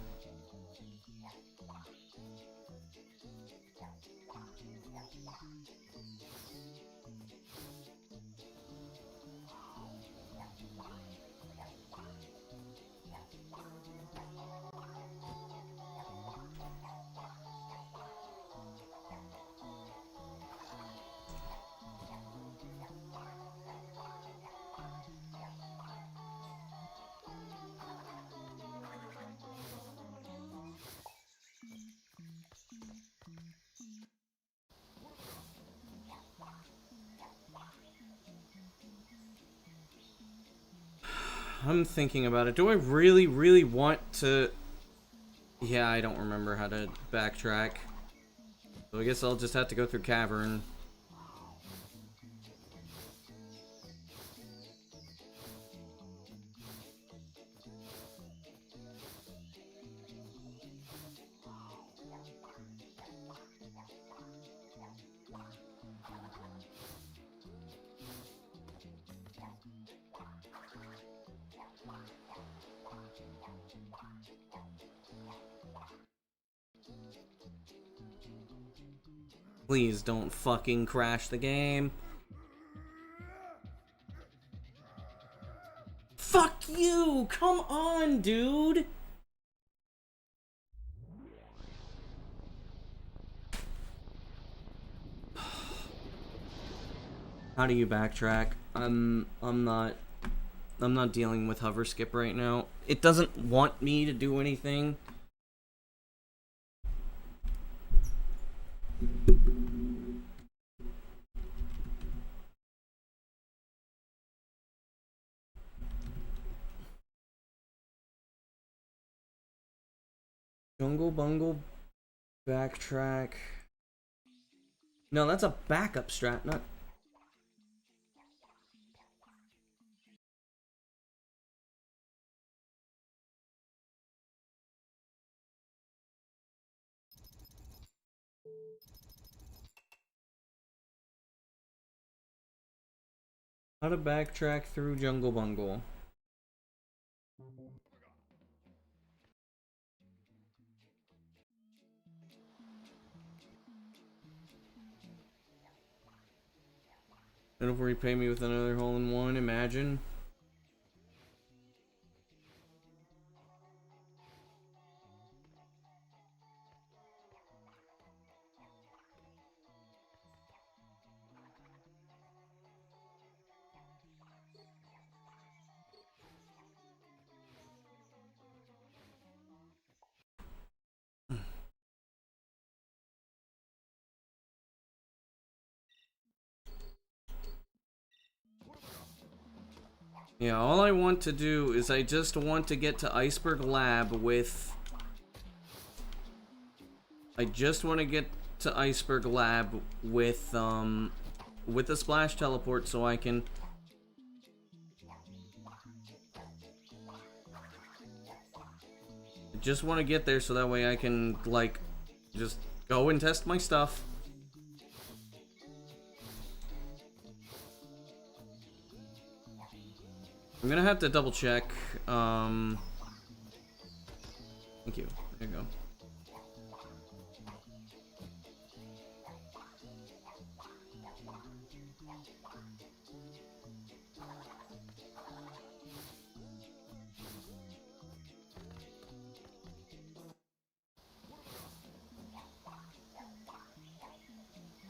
I'm thinking about it. Do I really, really want to... Yeah, I don't remember how to backtrack. So I guess I'll just have to go through Cavern. Please don't fucking crash the game. Fuck you! Come on, dude! How do you backtrack? I'm not dealing with hover skip right now. It doesn't want me to do anything. Jungle Bungle backtrack. No, that's a backup strat, not... How to backtrack through Jungle Bungle. It'll repay me with another hole-in-one, imagine. Yeah, all I want to do is I just want to get to Iceberg Lab with... I just want to get to Iceberg Lab with a splash teleport so I can... I just want to get there so that way I can, like, just go and test my stuff. I'm gonna have to double check. Thank you. There you go.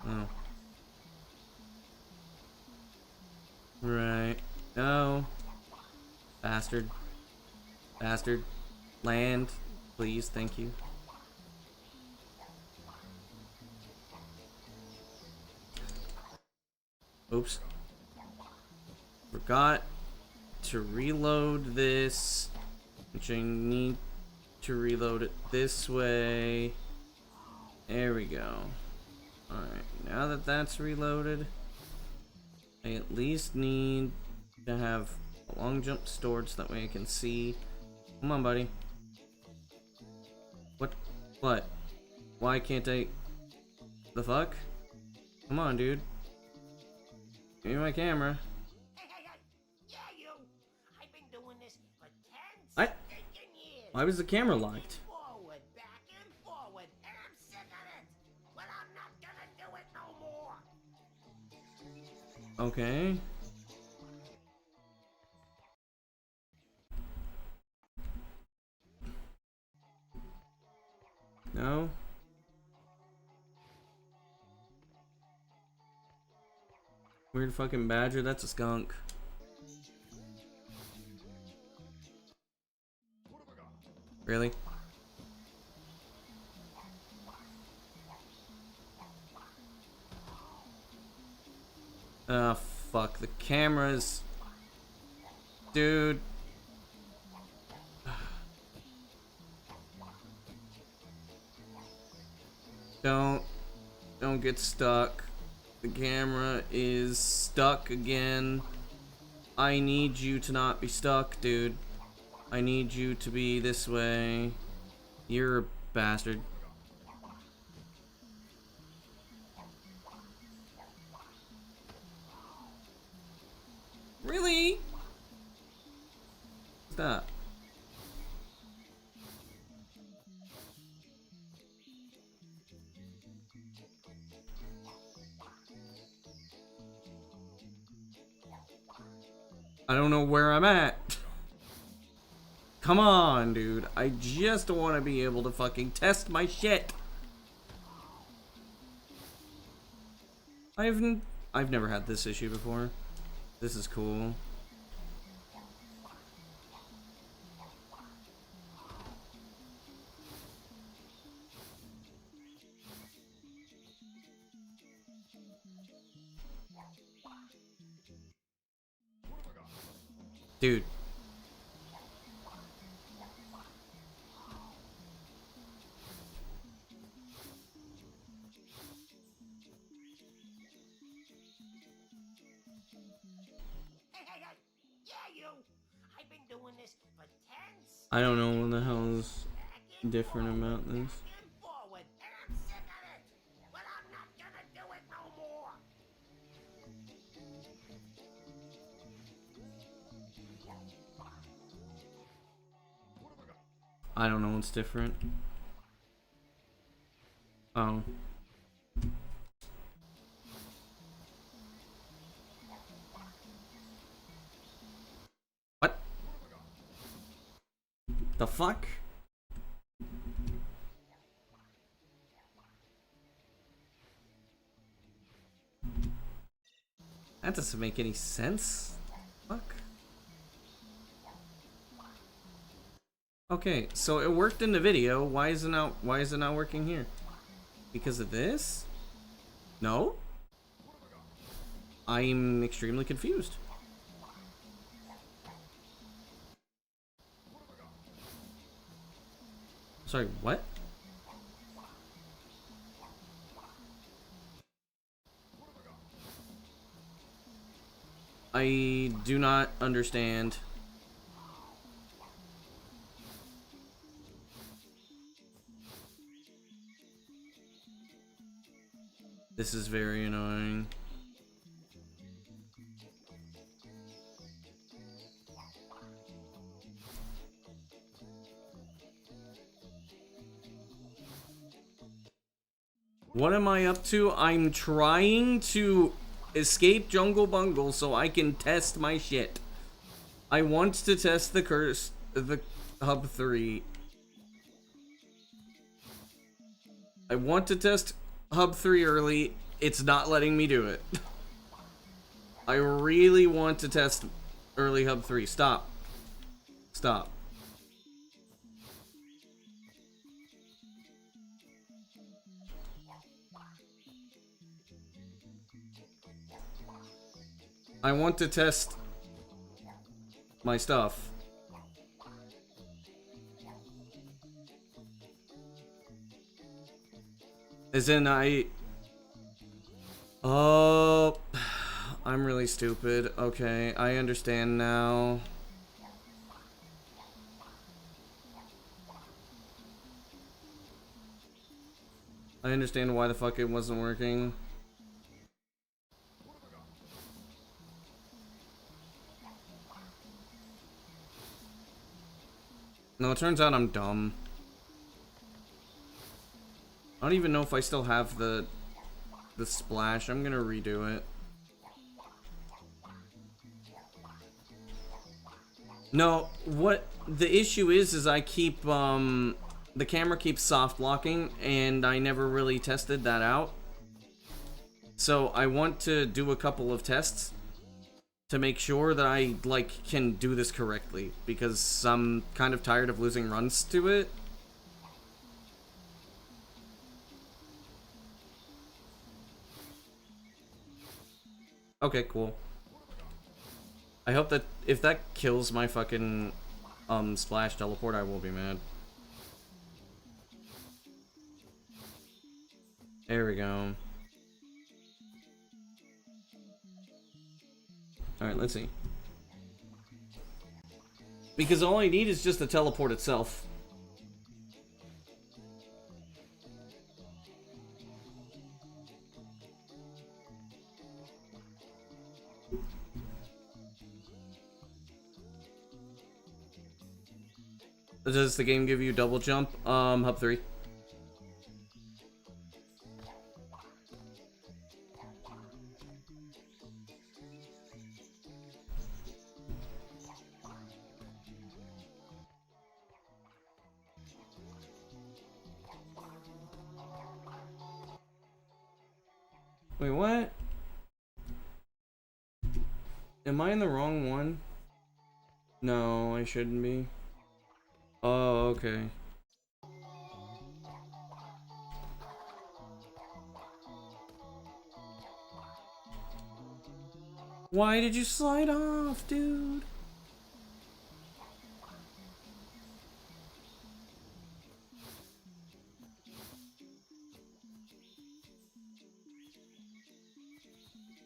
Oh. Right. No. Bastard. Bastard. Land. Please, thank you. Oops. Forgot to reload this. Which I need to reload it this way. There we go. Alright, now that that's reloaded, I at least need to have a long jump stored so that way I can see. Come on, buddy. What? What? Why can't I? The fuck? Come on, dude. Give me my camera. Yeah, you. I've been doing this for 10 stinking years. Why was the camera locked? Forward, back and forward, and I'm sick of it. But I'm not gonna do it no more. Okay. No. Weird fucking badger, that's a skunk. Really? Oh, fuck. The cameras. Dude. Don't get stuck. The camera is stuck again. I need you to not be stuck, dude. I need you to be this way. You're a bastard. Really? Stop. I don't know where I'm at. Come on, dude. I just want to be able to fucking test my shit. I've never had this issue before. This is cool. Dude. Hey, yeah, you. I've been doing this for 10 I don't know what the hell is different about this. forward, and I'm sick of it. But I'm not gonna do it no more. I don't know what's different. Oh. What? The fuck? That doesn't make any sense. Fuck. Okay, so it worked in the video. Why is it not working here? Because of this? No? I'm extremely confused. Sorry, what? I do not understand. This is very annoying. What am I up to? I'm trying to escape Jungle Bungle so I can test my shit. I want to test the Hub 3. I want to test Hub 3 early. It's not letting me do it. I really want to test early Hub 3. Stop. Stop. I want to test my stuff. As in, oh, I'm really stupid. Okay, I understand now. I understand why the fuck it wasn't working. No, it turns out I'm dumb. I don't even know if I still have the splash. I'm gonna redo it. No, what the issue is I keep, the camera keeps soft locking, and I never really tested that out. So I want to do a couple of tests to make sure that I, like, can do this correctly, because I'm kind of tired of losing runs to it. Okay, cool. I hope that if that kills my fucking splash teleport, I will be mad. There we go. Alright, let's see. Because all I need is just the teleport itself. Does the game give you double jump? Hub 3. Wait, what? Am I in the wrong one? No, I shouldn't be. Oh, okay. Why did you slide off, dude?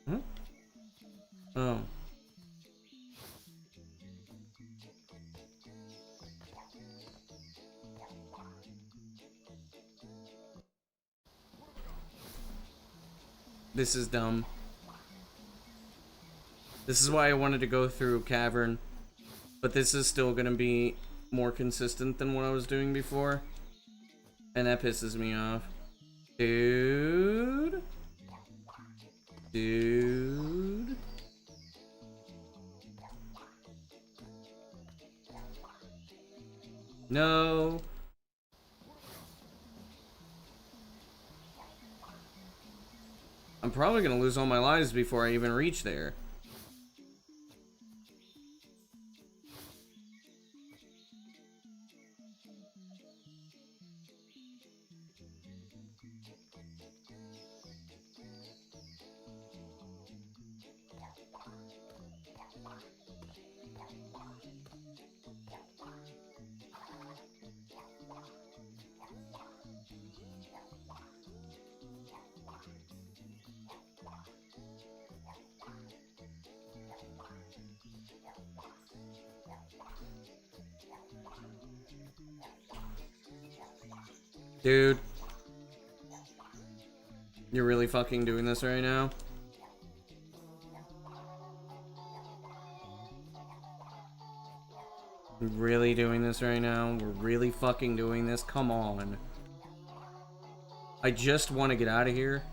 Huh? Oh. This is dumb. This is why I wanted to go through Cavern. But this is still gonna be more consistent than what I was doing before. And that pisses me off. Dude. Dude. No. I'm probably gonna lose all my lives before I even reach there. Dude. You're really fucking doing this right now? You're really doing this right now? We're really fucking doing this? Come on. I just want to get out of here.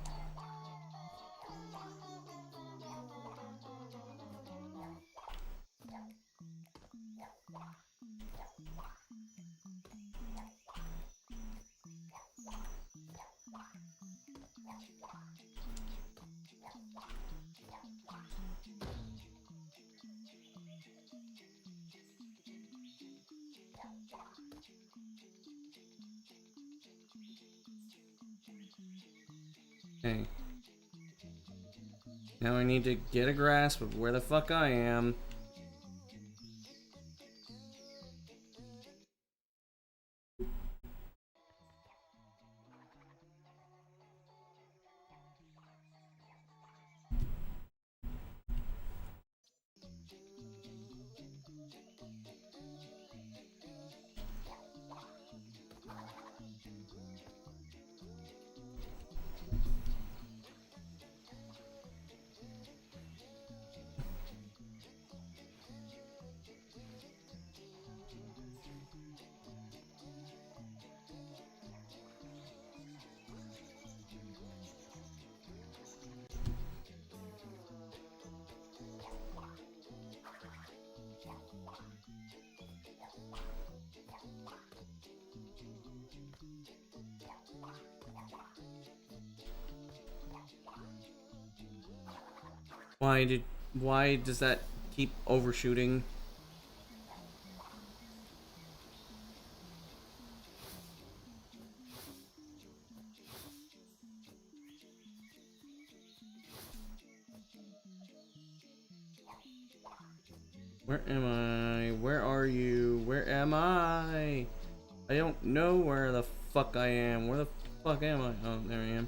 Okay. Now I need to get a grasp of where the fuck I am. Why does that keep overshooting? Where am I? Where are you? Where am I? I don't know where the fuck I am. Where the fuck am I? Oh, there I am.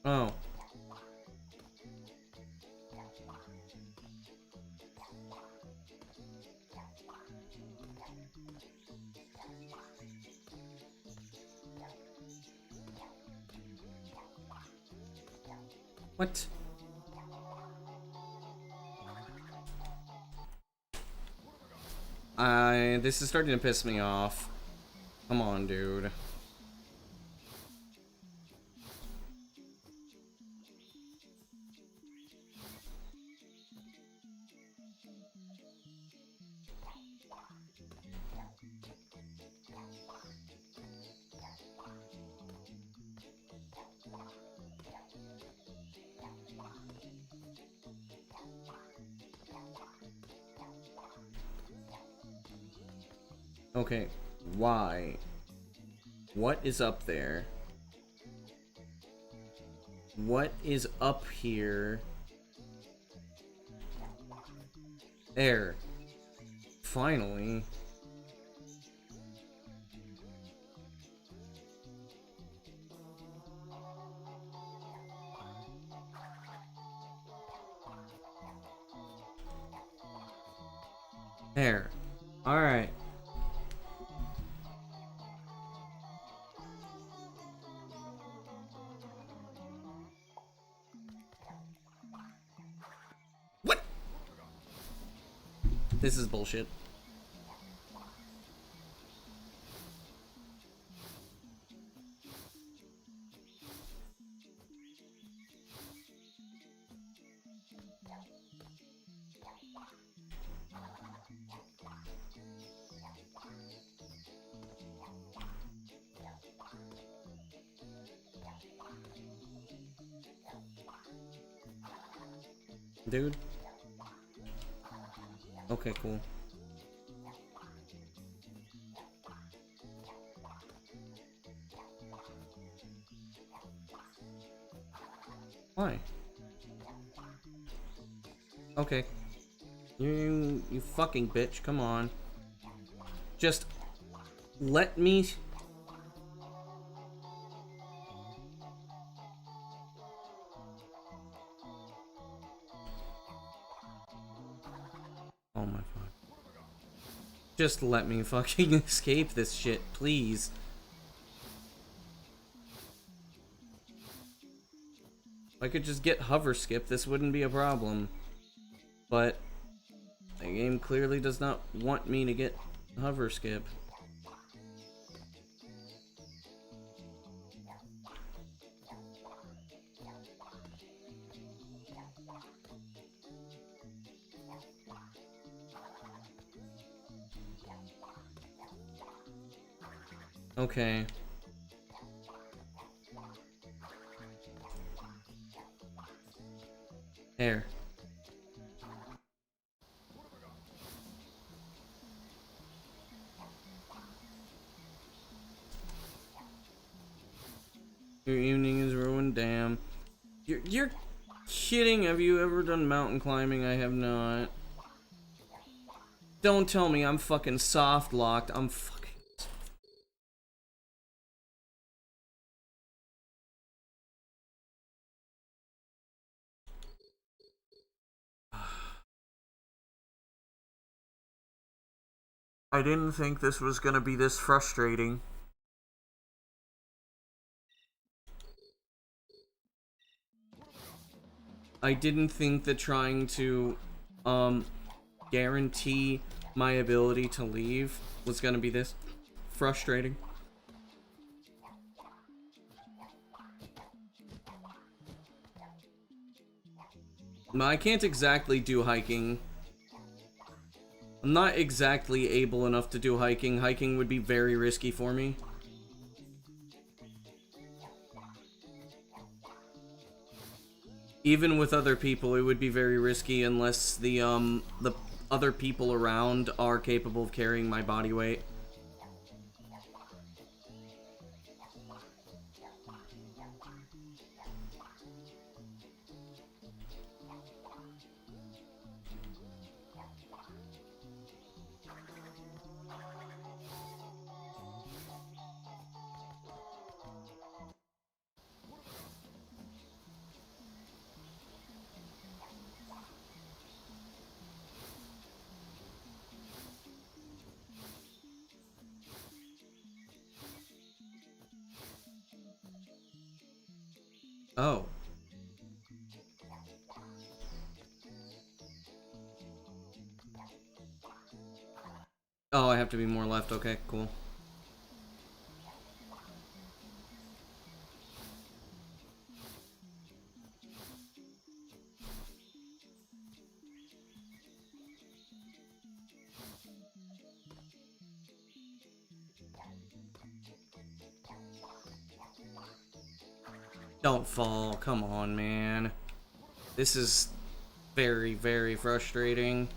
Oh. What? This is starting to piss me off. Come on, dude. Okay, why? What is up there? What is up here? There. Finally. There. Alright. What? This is bullshit. Dude. Okay, cool. Why? Okay. You fucking bitch, come on. Just let me... Oh my god. Just let me fucking escape this shit, please. If I could just get hover skip, this wouldn't be a problem. But the game clearly does not want me to get hover skip. Okay. There. Your evening is ruined, damn. You're kidding, have you ever done mountain climbing? I have not. Don't tell me I'm fucking soft locked. I'm fucking... I didn't think this was gonna be this frustrating. I didn't think that trying to, guarantee my ability to leave was gonna be this frustrating. I can't exactly do hiking. I'm not exactly able enough to do hiking. Hiking would be very risky for me. Even with other people, it would be very risky unless the other people around are capable of carrying my body weight. Oh. Oh, I have to be more left. Okay, cool. Don't fall. Come on, man. This is very, very frustrating.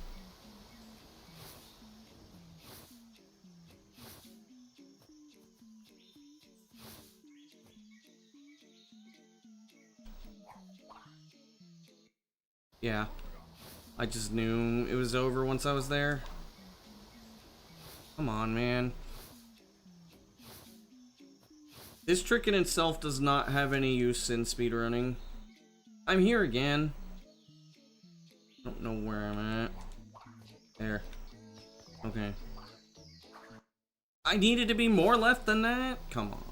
Yeah. I just knew it was over once I was there. Come on, man. This trick in itself does not have any use in speedrunning. I'm here again. Don't know where I'm at. There. Okay. I needed to be more left than that? Come on.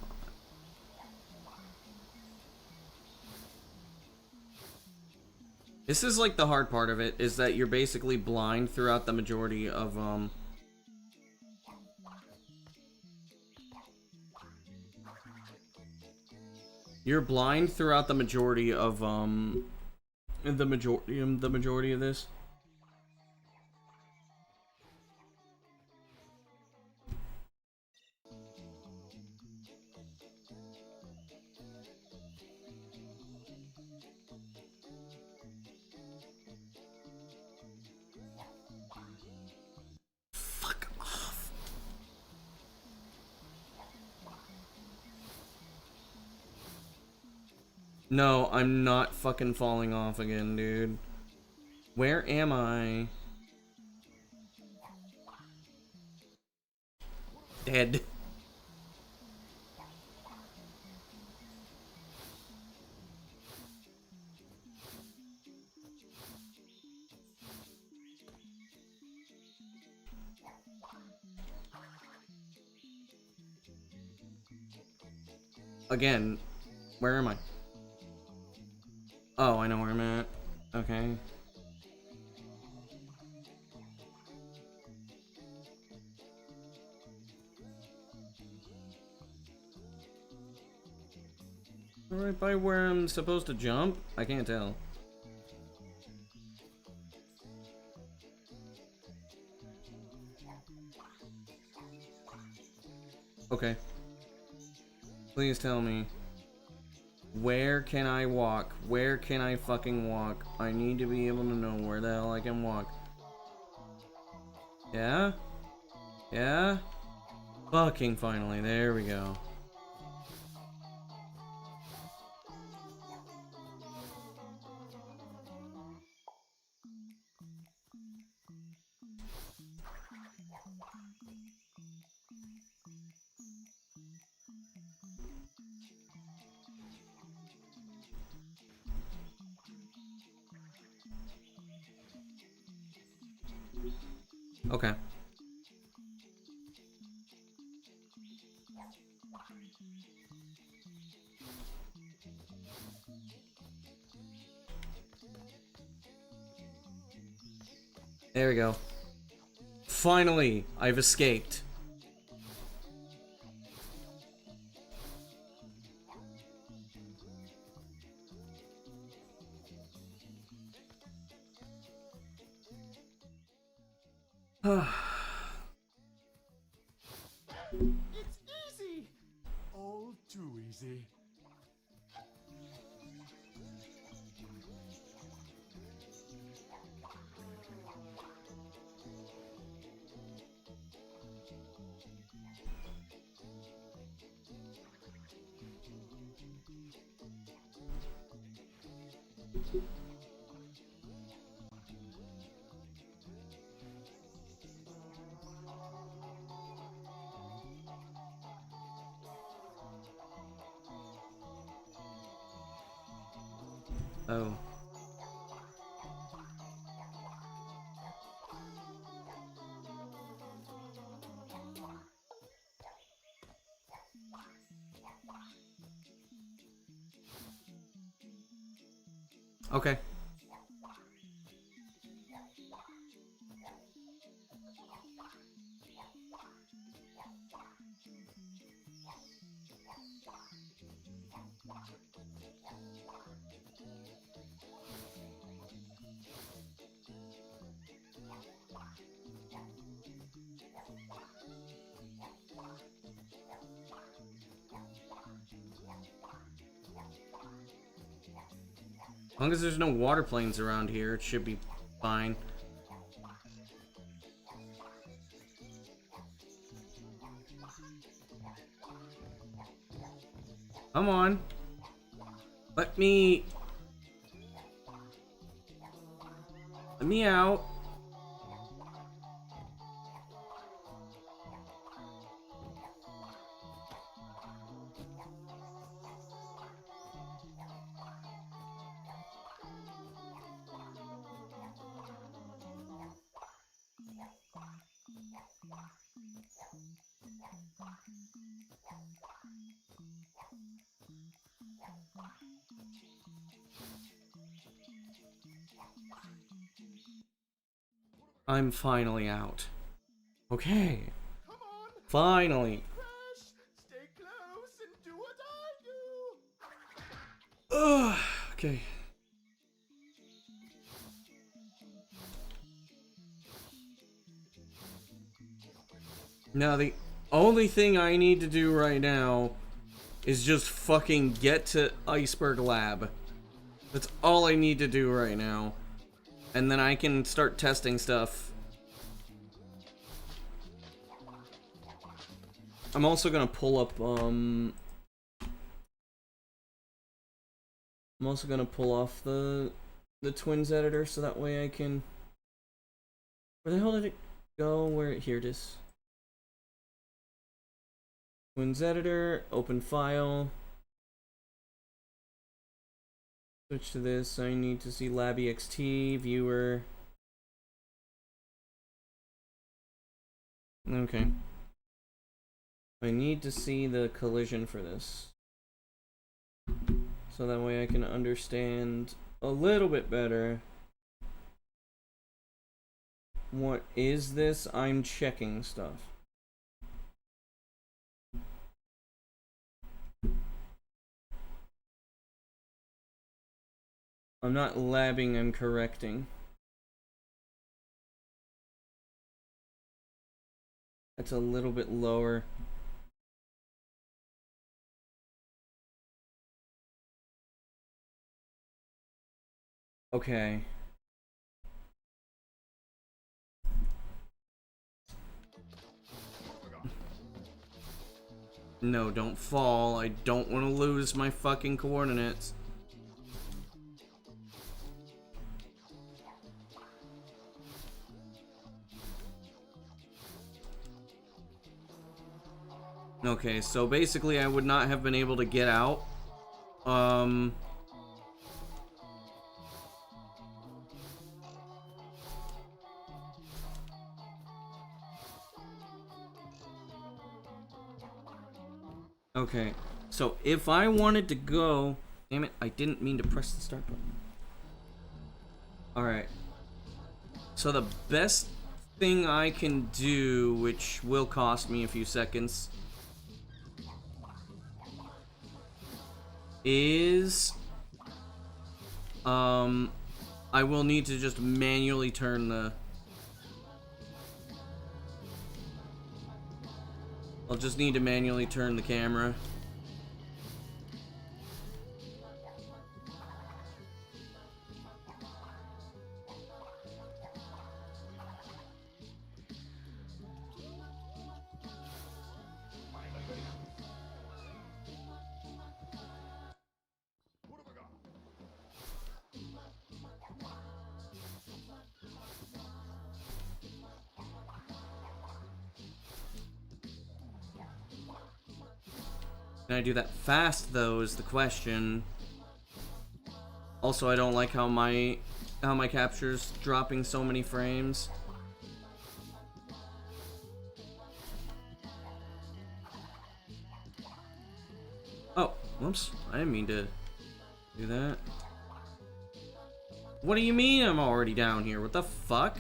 This is like the hard part of it, is that you're basically blind throughout the majority of, You're blind throughout the majority of, the majority of this. Fuck off. No, I'm not fucking falling off again, dude. Where am I? Dead. Again, where am I? Oh, I know where I'm at. Okay. Right by where I'm supposed to jump? I can't tell. Okay. Please tell me. Where can I walk? Where can I fucking walk? I need to be able to know where the hell I can walk. Yeah? Yeah? Fucking finally, there we go. Okay. There we go. Finally, I've escaped. It's easy! All too easy. Oh. Okay. As long as there's no water planes around here, it should be fine. Come on. Let me out. I'm finally out. Okay. Come on, Finally. Crash! Stay close and do what I do! Ugh. Okay. Now the only thing I need to do right now is just fucking get to Iceberg Lab. That's all I need to do right now. And then I can start testing stuff. I'm also gonna pull up, I'm also gonna pull off the Twins editor so that way I can... Where the hell did it go? Here it is. Twins editor, open file. Switch to this. I need to see LabEXT, viewer. Okay. I need to see the collision for this. So that way I can understand a little bit better. What is this? I'm checking stuff. I'm not labbing, I'm correcting. That's a little bit lower. Okay. No, don't fall. I don't want to lose my fucking coordinates. Okay, so basically I would not have been able to get out. Okay, so if I wanted to go... Damn it, I didn't mean to press the start button. Alright. So the best thing I can do, which will cost me a few seconds, is... I will need to just manually turn the... I'll just need to manually turn the camera. Can I do that fast, though, is the question. Also, I don't like how my capture's dropping so many frames. Oh, whoops. I didn't mean to do that. What do you mean I'm already down here? What the fuck?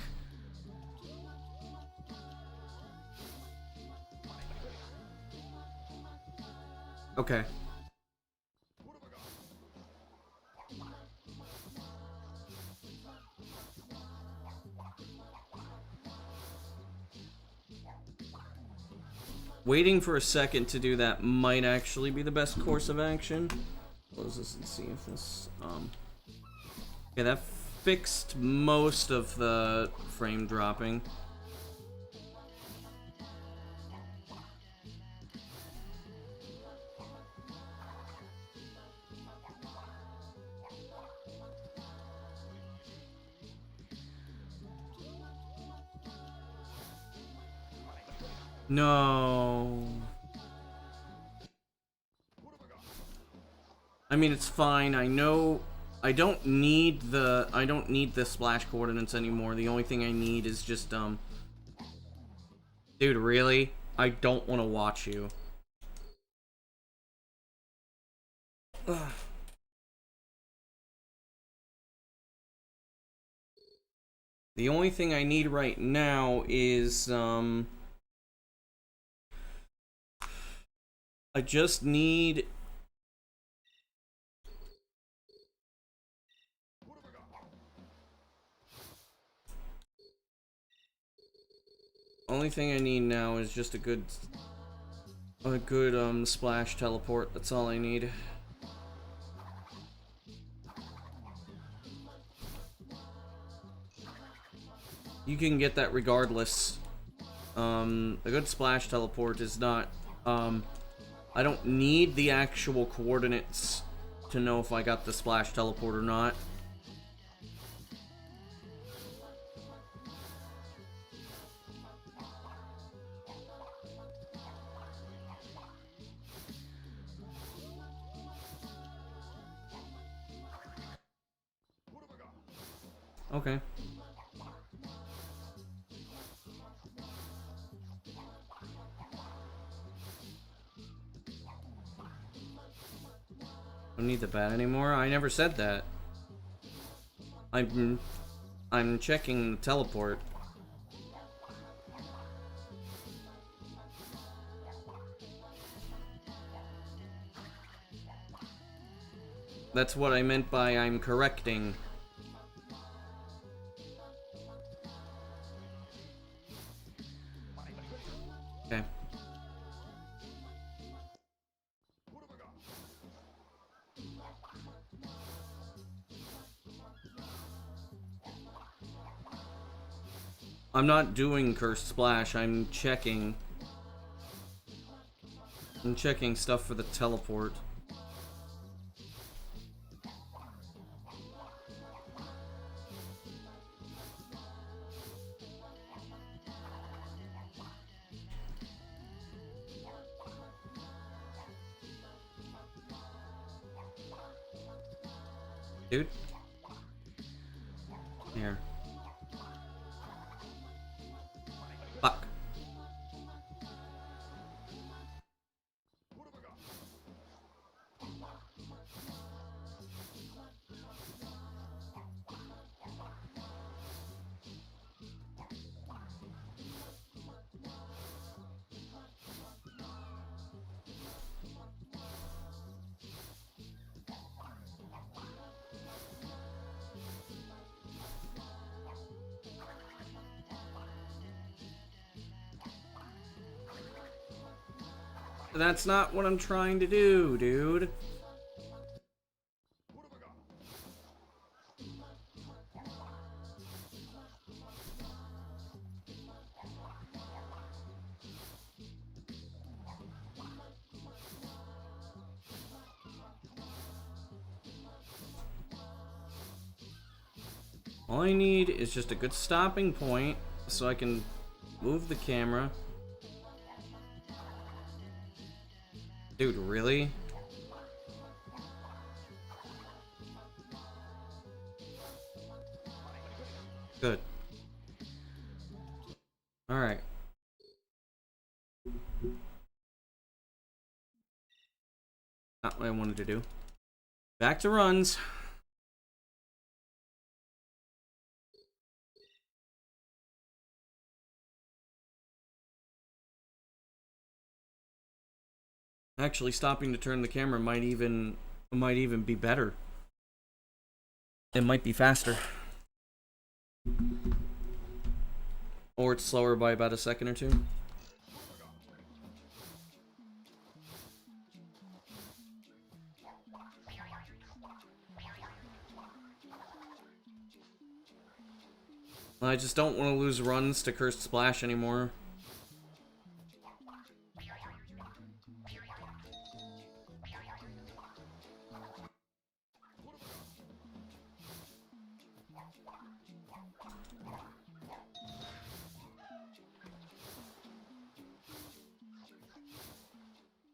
Okay. Waiting for a second to do that might actually be the best course of action. Close this and see if this, Okay, that fixed most of the frame dropping. No. I mean, it's fine. I know I don't need the splash coordinates anymore. The only thing I need is just dude, really? I don't want to watch you. Ugh. The only thing I need right now is I just need only thing I need now is just a good splash teleport. That's all I need. You can get that regardless. A good splash teleport is not I don't need the actual coordinates to know if I got the splash teleport or not. Okay. Don't need the bat anymore. I never said that. I'm checking the teleport. That's what I meant by I'm correcting. Okay. I'm not doing Cursed Splash, I'm checking. I'm checking stuff for the teleport. Dude. Here. Fuck. That's not what I'm trying to do, dude. All I need is just a good stopping point so I can move the camera. Dude, really? Good. Alright. Not what I wanted to do. Back to runs. Actually, stopping to turn the camera might even be better. It might be faster. Or it's slower by about a second or two. I just don't want to lose runs to Cursed Splash anymore.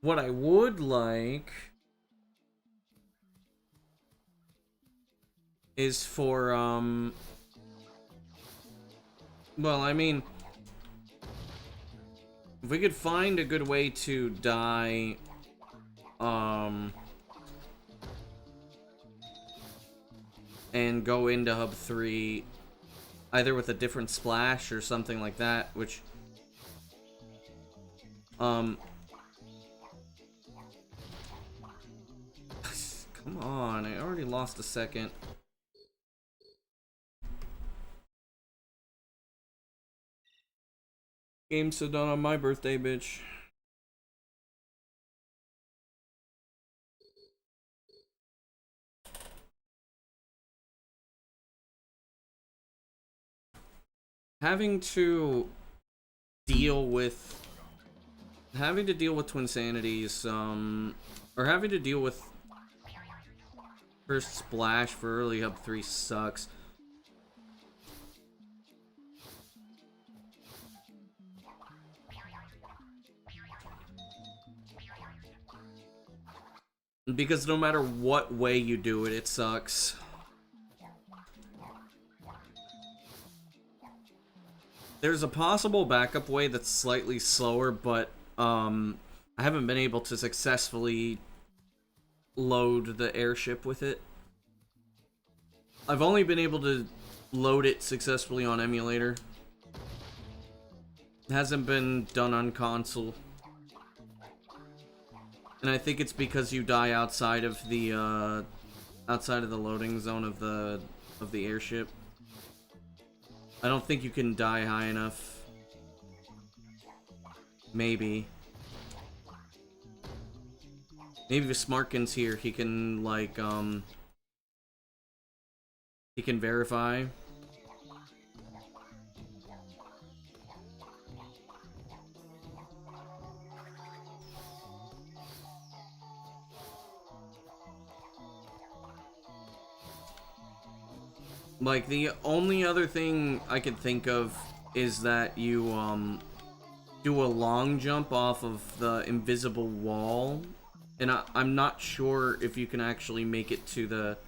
What I would like is for, well, I mean, if we could find a good way to die, and go into Hub 3, either with a different splash or something like that, which, come on, I already lost a second. Game's so done on my birthday, bitch. Having to deal with Twinsanities, or having to deal with First Splash for early Hub 3 sucks. Because no matter what way you do it, it sucks. There's a possible backup way that's slightly slower, but I haven't been able to successfully load the airship with it. I've only been able to load it successfully on emulator. It hasn't been done on console. And I think it's because you die outside of the loading zone of the airship. I don't think you can die high enough. Maybe. Maybe if Smartkin's here, he can, like, he can verify. Like, the only other thing I could think of is that you, do a long jump off of the invisible wall. And I'm not sure if you can actually make it to the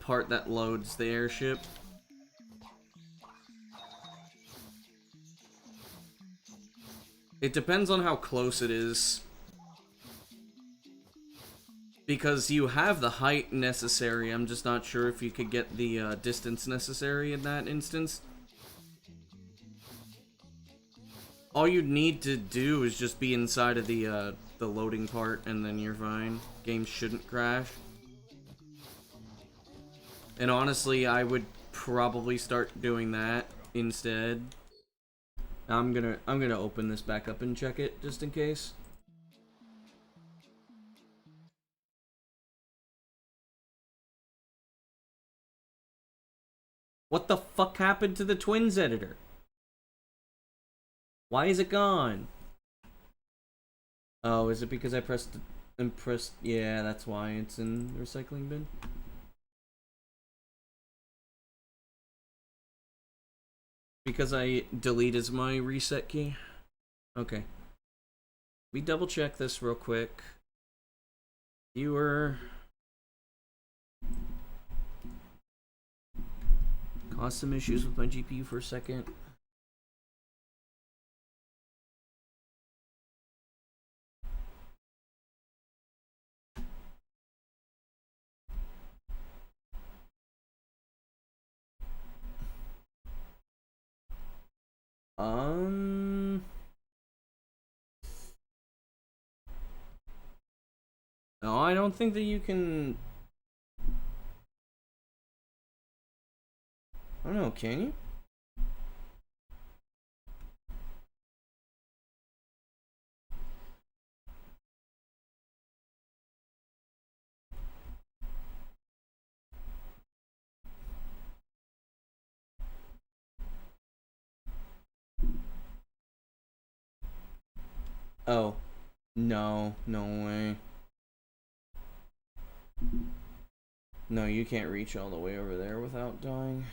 part that loads the airship. It depends on how close it is. Because you have the height necessary, I'm just not sure if you could get the distance necessary in that instance. All you'd need to do is just be inside of the loading part, and then you're fine. Game shouldn't crash. And honestly, I would probably start doing that instead. I'm gonna open this back up and check it just in case. What the fuck happened to the Twins editor? Why is it gone? Oh, is it because I pressed... Yeah, that's why it's in the recycling bin. Because I deleted my reset key? Okay. We double check this real quick. Viewer... Caused some issues with my GPU for a second. No, I don't think that you can... I don't know, can you? Oh. No, no way. No, you can't reach all the way over there without dying.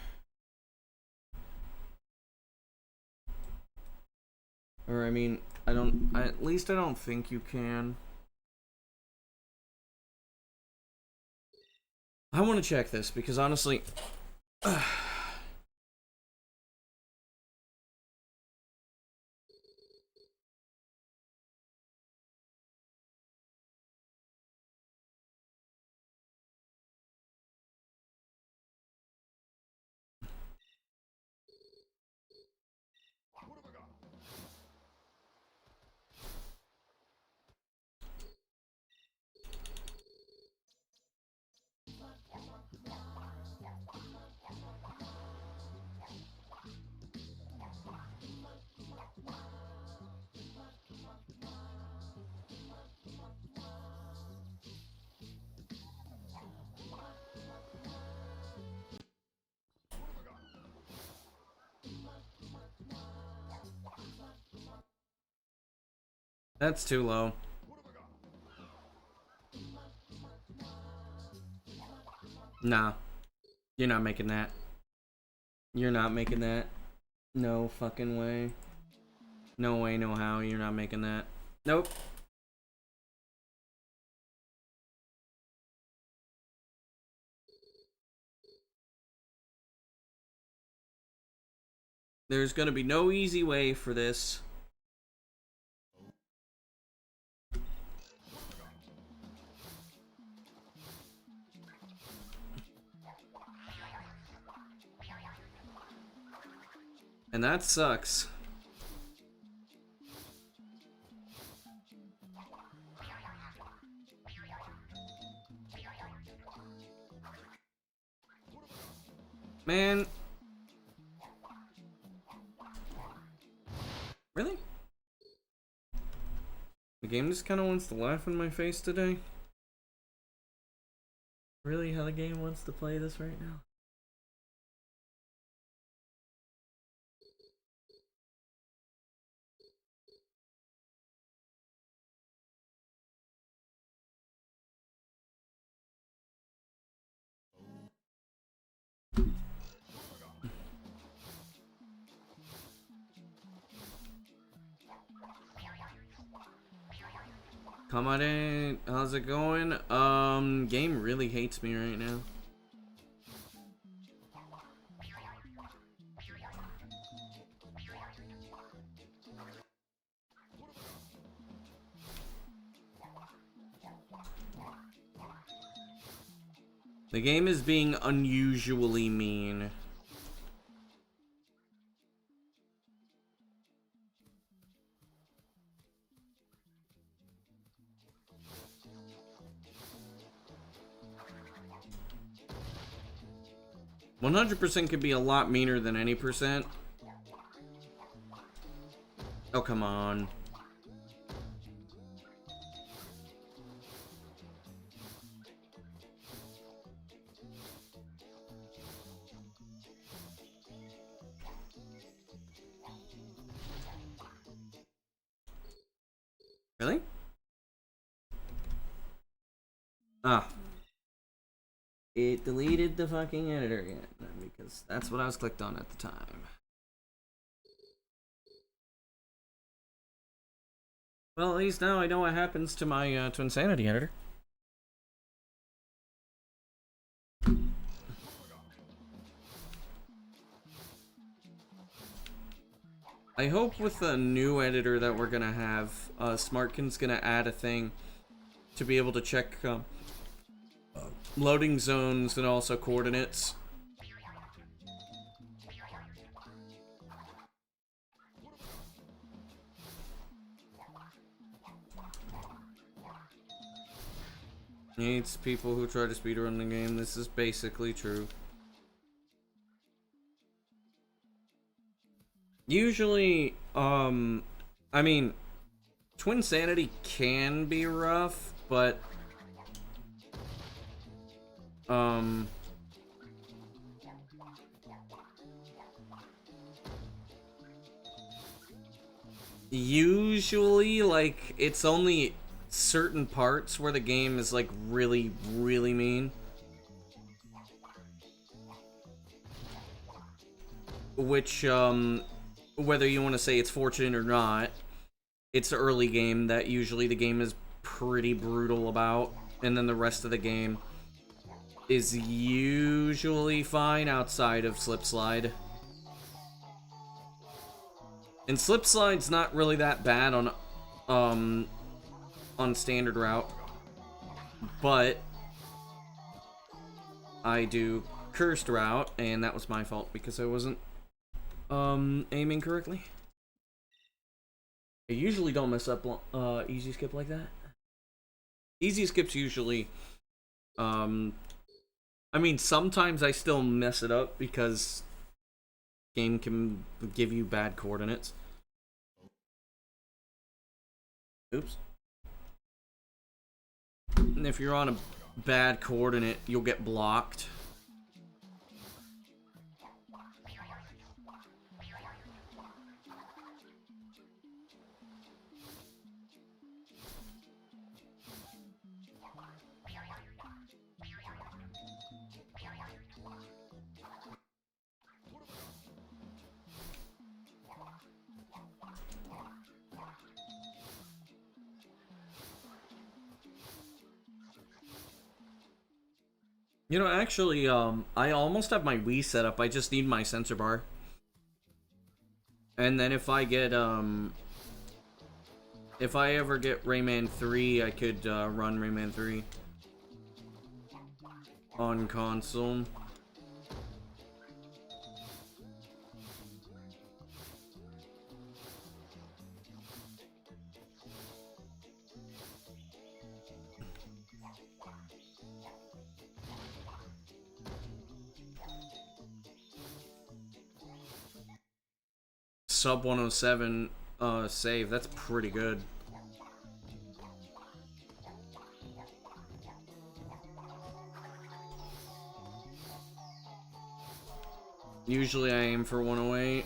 Or, I mean, at least I don't think you can. I want to check this, because honestly... That's too low. Nah. You're not making that. You're not making that. No fucking way. No way, no how. You're not making that. Nope. There's gonna be no easy way for this. And that sucks. Man. Really? The game just kind of wants to laugh in my face today. Really, how the game wants to play this right now? Come on in. How's it going? Game really hates me right now. The game is being unusually mean. %100% could be a lot meaner than any percent. Oh, come on. Really? Ah. It deleted the fucking editor again, because that's what I was clicked on at the time. Well, at least now I know what happens to my Twinsanity editor. I hope with the new editor that we're gonna have, Smartkin's gonna add a thing to be able to check loading zones and also coordinates. Hates people who try to speedrun the game. This is basically true. Usually, I mean, Twinsanity can be rough, but, usually, like, it's only certain parts where the game is, like, really, really mean. Which, whether you want to say it's fortunate or not, it's an early game that usually the game is pretty brutal about, and then the rest of the game is usually fine outside of Slip Slide. And Slip Slide's not really that bad on standard route, but I do cursed route, and that was my fault because I wasn't aiming correctly. I usually don't mess up easy skip like that. Easy skips usually, I mean, sometimes I still mess it up because game can give you bad coordinates. Oops. And if you're on a bad coordinate, you'll get blocked. You know, actually, I almost have my Wii set up. I just need my sensor bar. And then if I get, if I ever get Rayman 3, I could, run Rayman 3 on console. Sub 107 save, that's pretty good. Usually I aim for 108.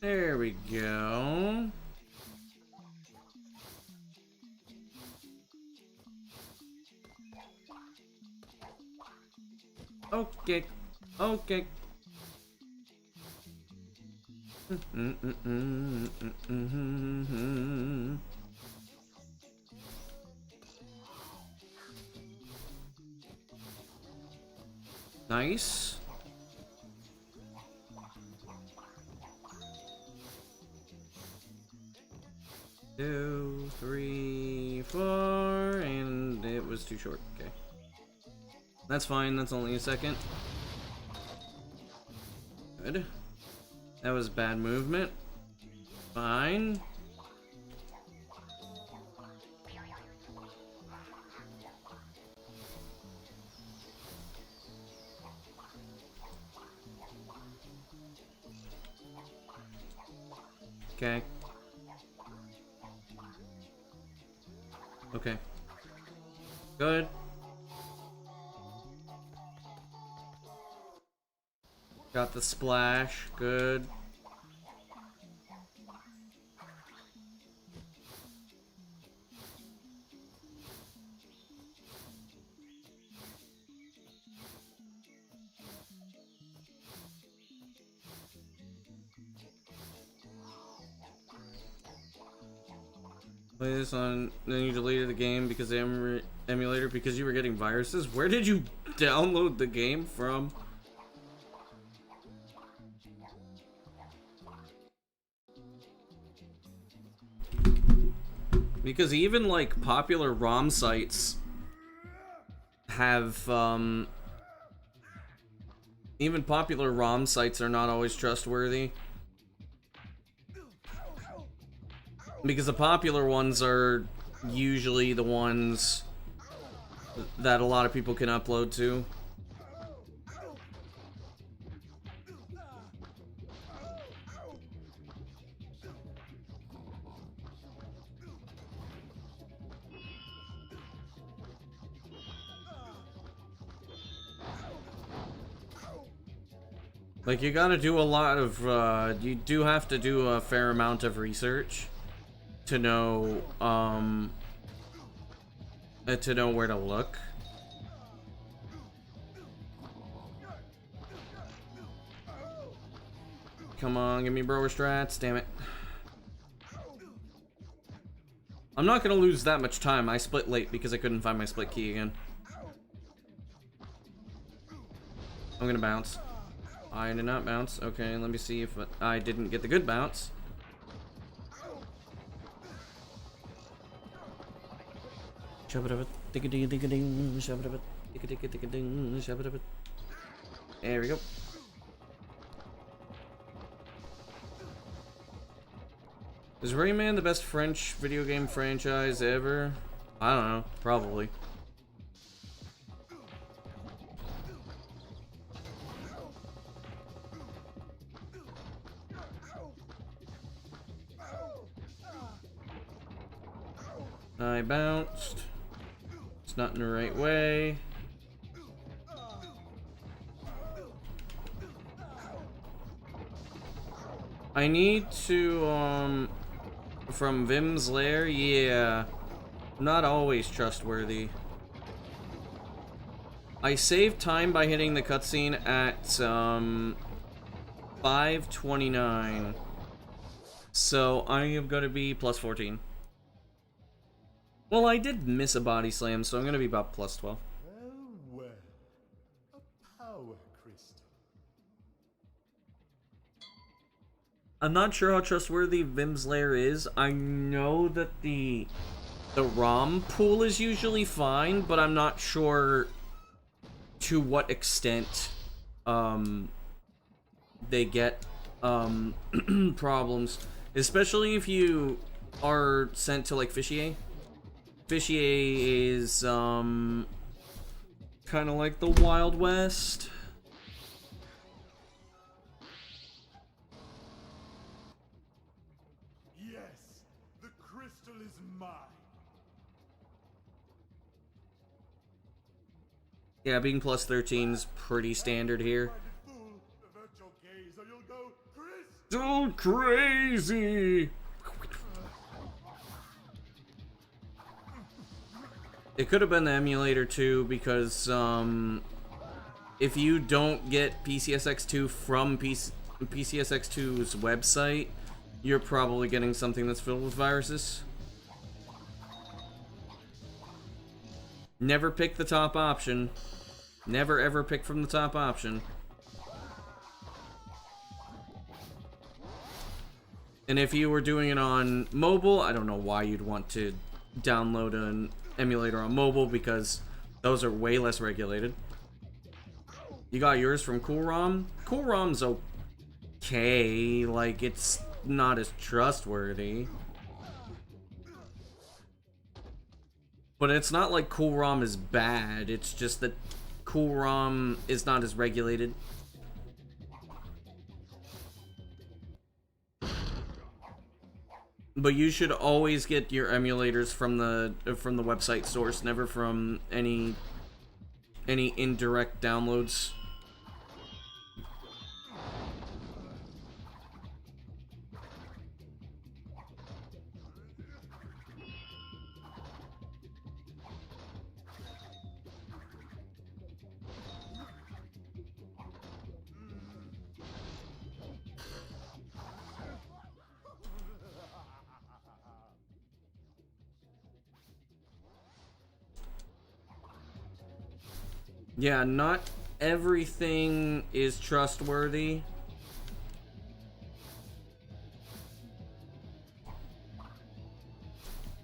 There we go. Okay. Okay. Nice. Two, three, four, and it was too short. Okay. That's fine, that's only a second. Good. That was bad movement. Fine. Okay. Okay. Good. Got the splash. Good. Play this on, then you deleted the game because the emulator because you were getting viruses. Where did you download the game from? Because even, like, popular ROM sites have, even popular ROM sites are not always trustworthy. Because the popular ones are usually the ones that a lot of people can upload to. Like, you gotta do a lot of, you do have to do a fair amount of research to know, where to look. Come on, give me brower strats, damn it. I'm not gonna lose that much time. I split late because I couldn't find my split key again. I'm gonna bounce. I did not bounce. Okay, let me see if I didn't get the good bounce. There we go. Is Rayman the best French video game franchise ever? I don't know. Probably. I bounced. It's not in the right way. I need to, from Vim's Lair, yeah. Not always trustworthy. I saved time by hitting the cutscene at, 5:29. So I am gonna be plus 14. Well, I did miss a body slam, so I'm gonna be about plus 12. Well, a power crystal. I'm not sure how trustworthy Vim's Lair is. I know that the ROM pool is usually fine, but I'm not sure to what extent they get problems, especially if you are sent to like Fishier. Fishier is kind of like the Wild West. Yes, the crystal is mine. Yeah, being plus 13 is pretty standard here. Fool, avert your gaze or you'll go crystal. So crazy! It could have been the emulator too, because if you don't get PCSX2 from PCSX2's website, you're probably getting something that's filled with viruses. Never pick the top option. Never ever pick from the top option. And if you were doing it on mobile, I don't know why you'd want to download an emulator on mobile, because those are way less regulated. You got yours from CoolROM? CoolROM's okay, like, it's not as trustworthy. But it's not like CoolROM is bad, it's just that CoolROM is not as regulated. But you should always get your emulators from the website source, never from any indirect downloads. Yeah, not everything is trustworthy.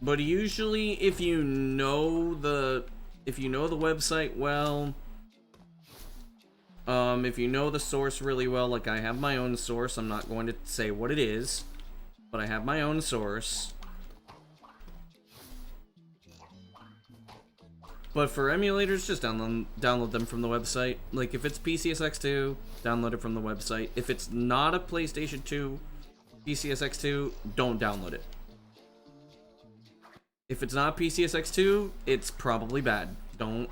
But usually, if you know the website well, if you know the source really well, like I have my own source, I'm not going to say what it is, but I have my own source. But for emulators, just download them from the website. Like, if it's PCSX2, download it from the website. If it's not a PlayStation 2 PCSX2, don't download it. If it's not PCSX2, it's probably bad. Don't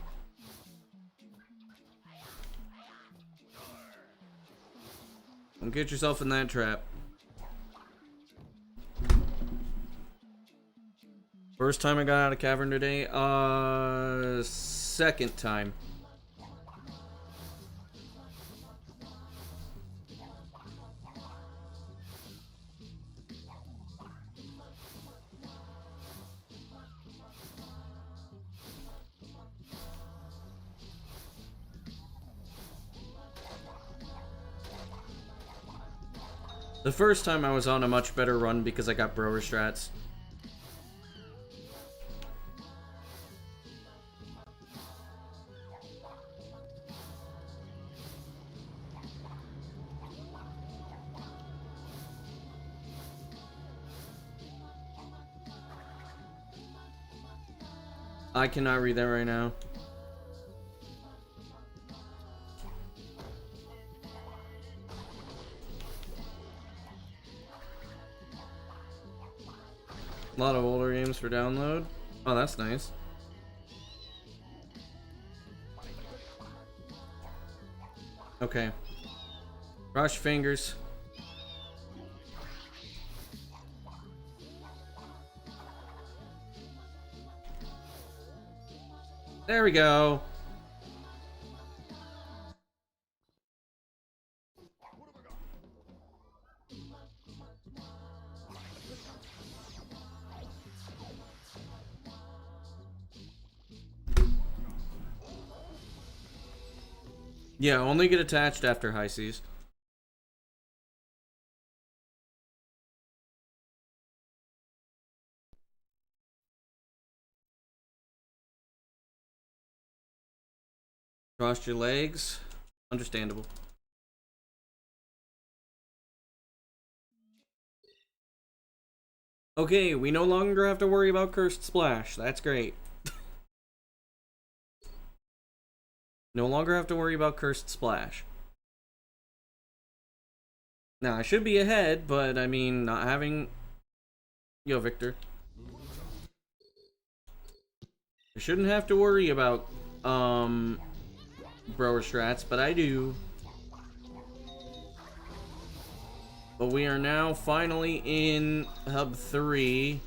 get yourself in that trap. First time I got out of cavern today? Second time. The first time I was on a much better run because I got Brower strats. I cannot read that right now. A lot of older games for download. Oh, that's nice. Okay. Cross your fingers. There we go. Yeah, only get attached after high seas. Cross your legs. Understandable. Okay, we no longer have to worry about Cursed Splash. That's great. No longer have to worry about Cursed Splash. Now, I should be ahead, but I mean, not having... Yo, Victor. I shouldn't have to worry about, Brower strats, but I do. But we are now finally in Hub 3.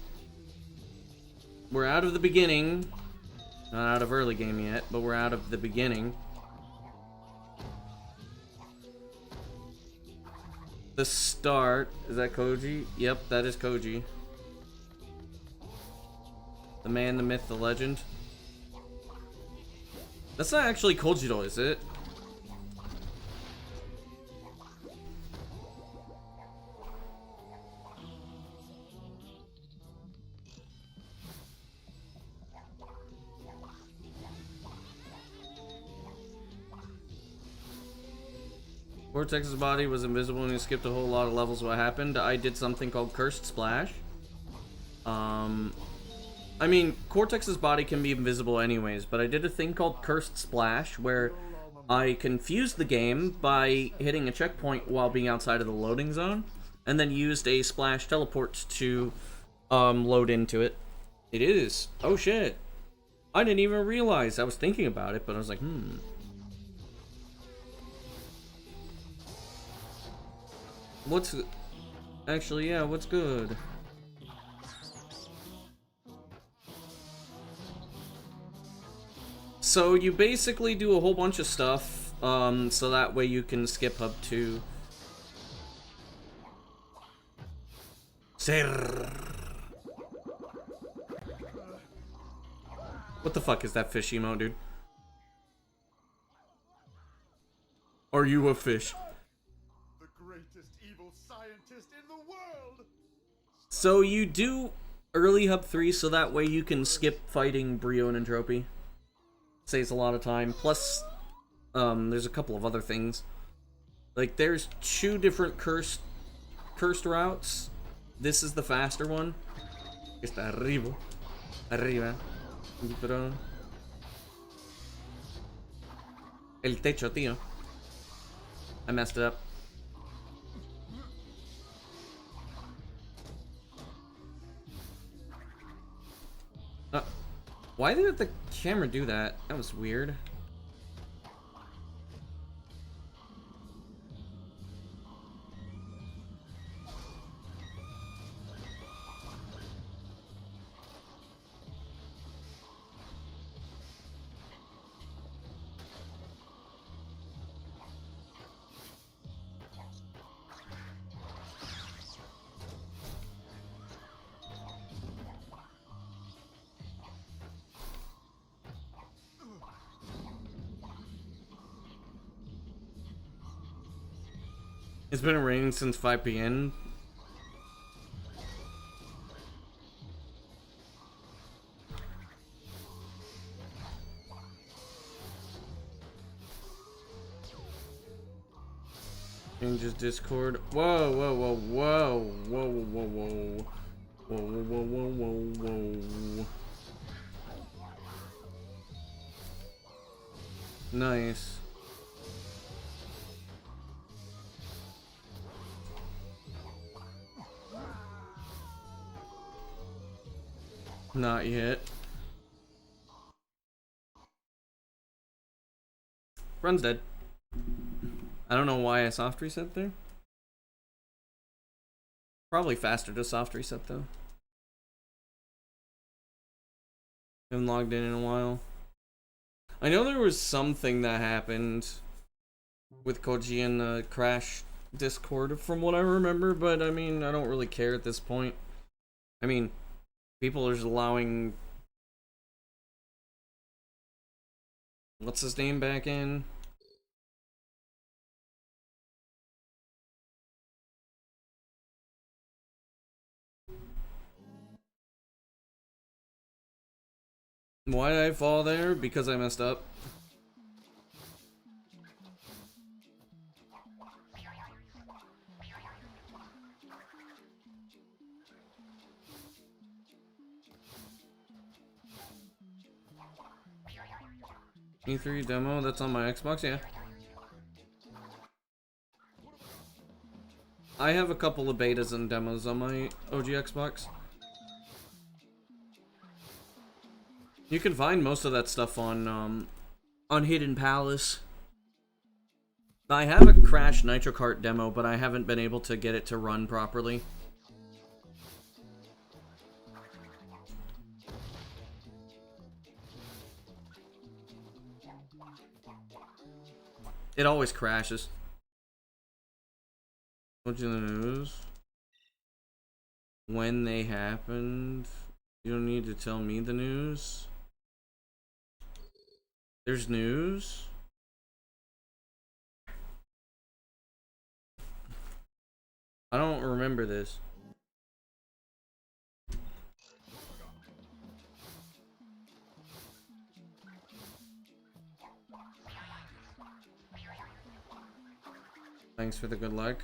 We're out of the beginning. Not out of early game yet, but we're out of the beginning. The start. Is that Koji? Yep, that is Koji. The man, the myth, the legend. That's not actually Kojiro, is it? Cortex's body was invisible and he skipped a whole lot of levels. What happened? I did something called Cursed Splash. I mean, Cortex's body can be invisible anyways, but I did a thing called Cursed Splash where I confused the game by hitting a checkpoint while being outside of the loading zone, and then used a splash teleport to load into it. It is. Oh shit. I didn't even realize. I was thinking about it, but I was like, What's... Actually, yeah, what's good? So you basically do a whole bunch of stuff, so that way you can skip Hub 2. What the fuck is that fish emote, dude? Are you a fish? The greatest evil scientist in the world. So you do early Hub 3 so that way you can skip fighting Brio and Entropy. Saves a lot of time. Plus, there's a couple of other things. Like, there's 2 different cursed routes. This is the faster one. Está arriba. Arriba. Pero... El techo, tío. I messed it up. Why did the camera do that? That was weird. It's been raining since 5 p.m. Changes Discord. Whoa, whoa, whoa, whoa, whoa, whoa, whoa, whoa, whoa, whoa, whoa, whoa. Nice. Not yet. Run's dead. I don't know why I soft reset there. Probably faster to soft reset though. Haven't logged in a while. I know there was something that happened with Koji and the Crash Discord from what I remember, but I mean, I don't really care at this point. I mean, people are just allowing... What's his name back in? Why did I fall there? Because I messed up. E3 demo, that's on my Xbox, yeah. I have a couple of betas and demos on my OG Xbox. You can find most of that stuff on Hidden Palace. I have a Crash Nitro Kart demo, but I haven't been able to get it to run properly. It always crashes. What's in the news? When they happened? You don't need to tell me the news. There's news? I don't remember this. Thanks for the good luck.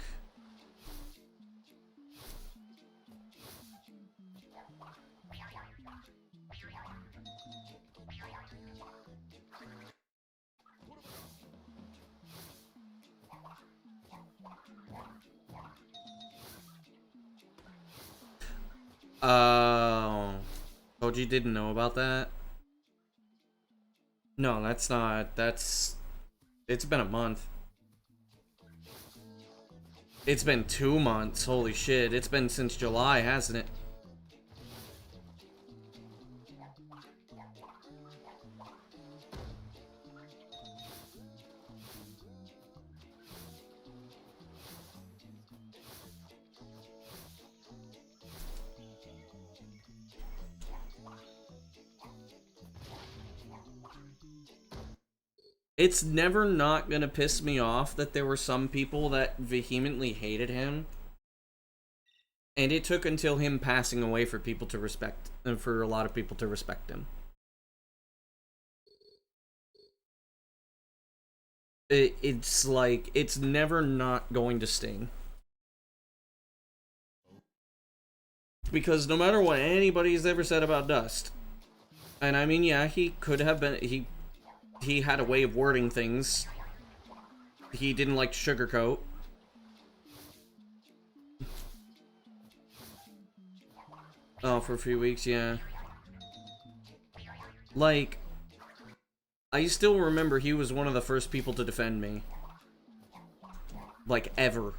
Koji didn't know about that? No, that's not. It's been a month. It's been 2 months. Holy shit. It's been since July, hasn't it? It's never not gonna piss me off that there were some people that vehemently hated him. And it took until him passing away for people to respect, and for a lot of people to respect him. It's like, it's never not going to sting. Because no matter what anybody's ever said about Dust, and I mean, yeah, he could have been, he had a way of wording things. He didn't like to sugarcoat. Oh, for a few weeks, yeah. Like, I still remember he was one of the first people to defend me. Like, ever.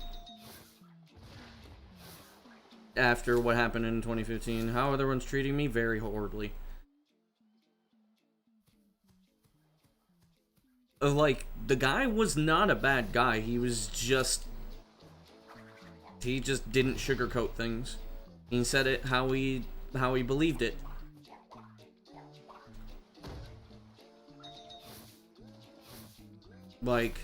After what happened in 2015. How everyone's treating me? Very horribly. Like, the guy was not a bad guy. He just didn't sugarcoat things. He said it how he believed it. Like,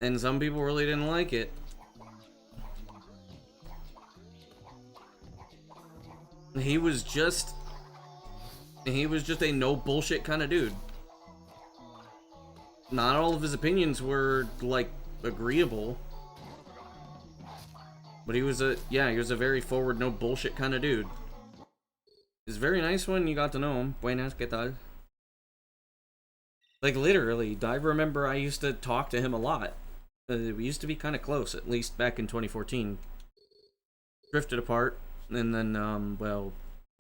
and some people really didn't like it. He was just a no bullshit kind of dude. Not all of his opinions were, like, agreeable. But he was a very forward, no bullshit kind of dude. He's very nice when you got to know him. Buenas, ¿qué tal? Like, literally, I remember I used to talk to him a lot. We used to be kind of close, at least back in 2014. Drifted apart. And then, well,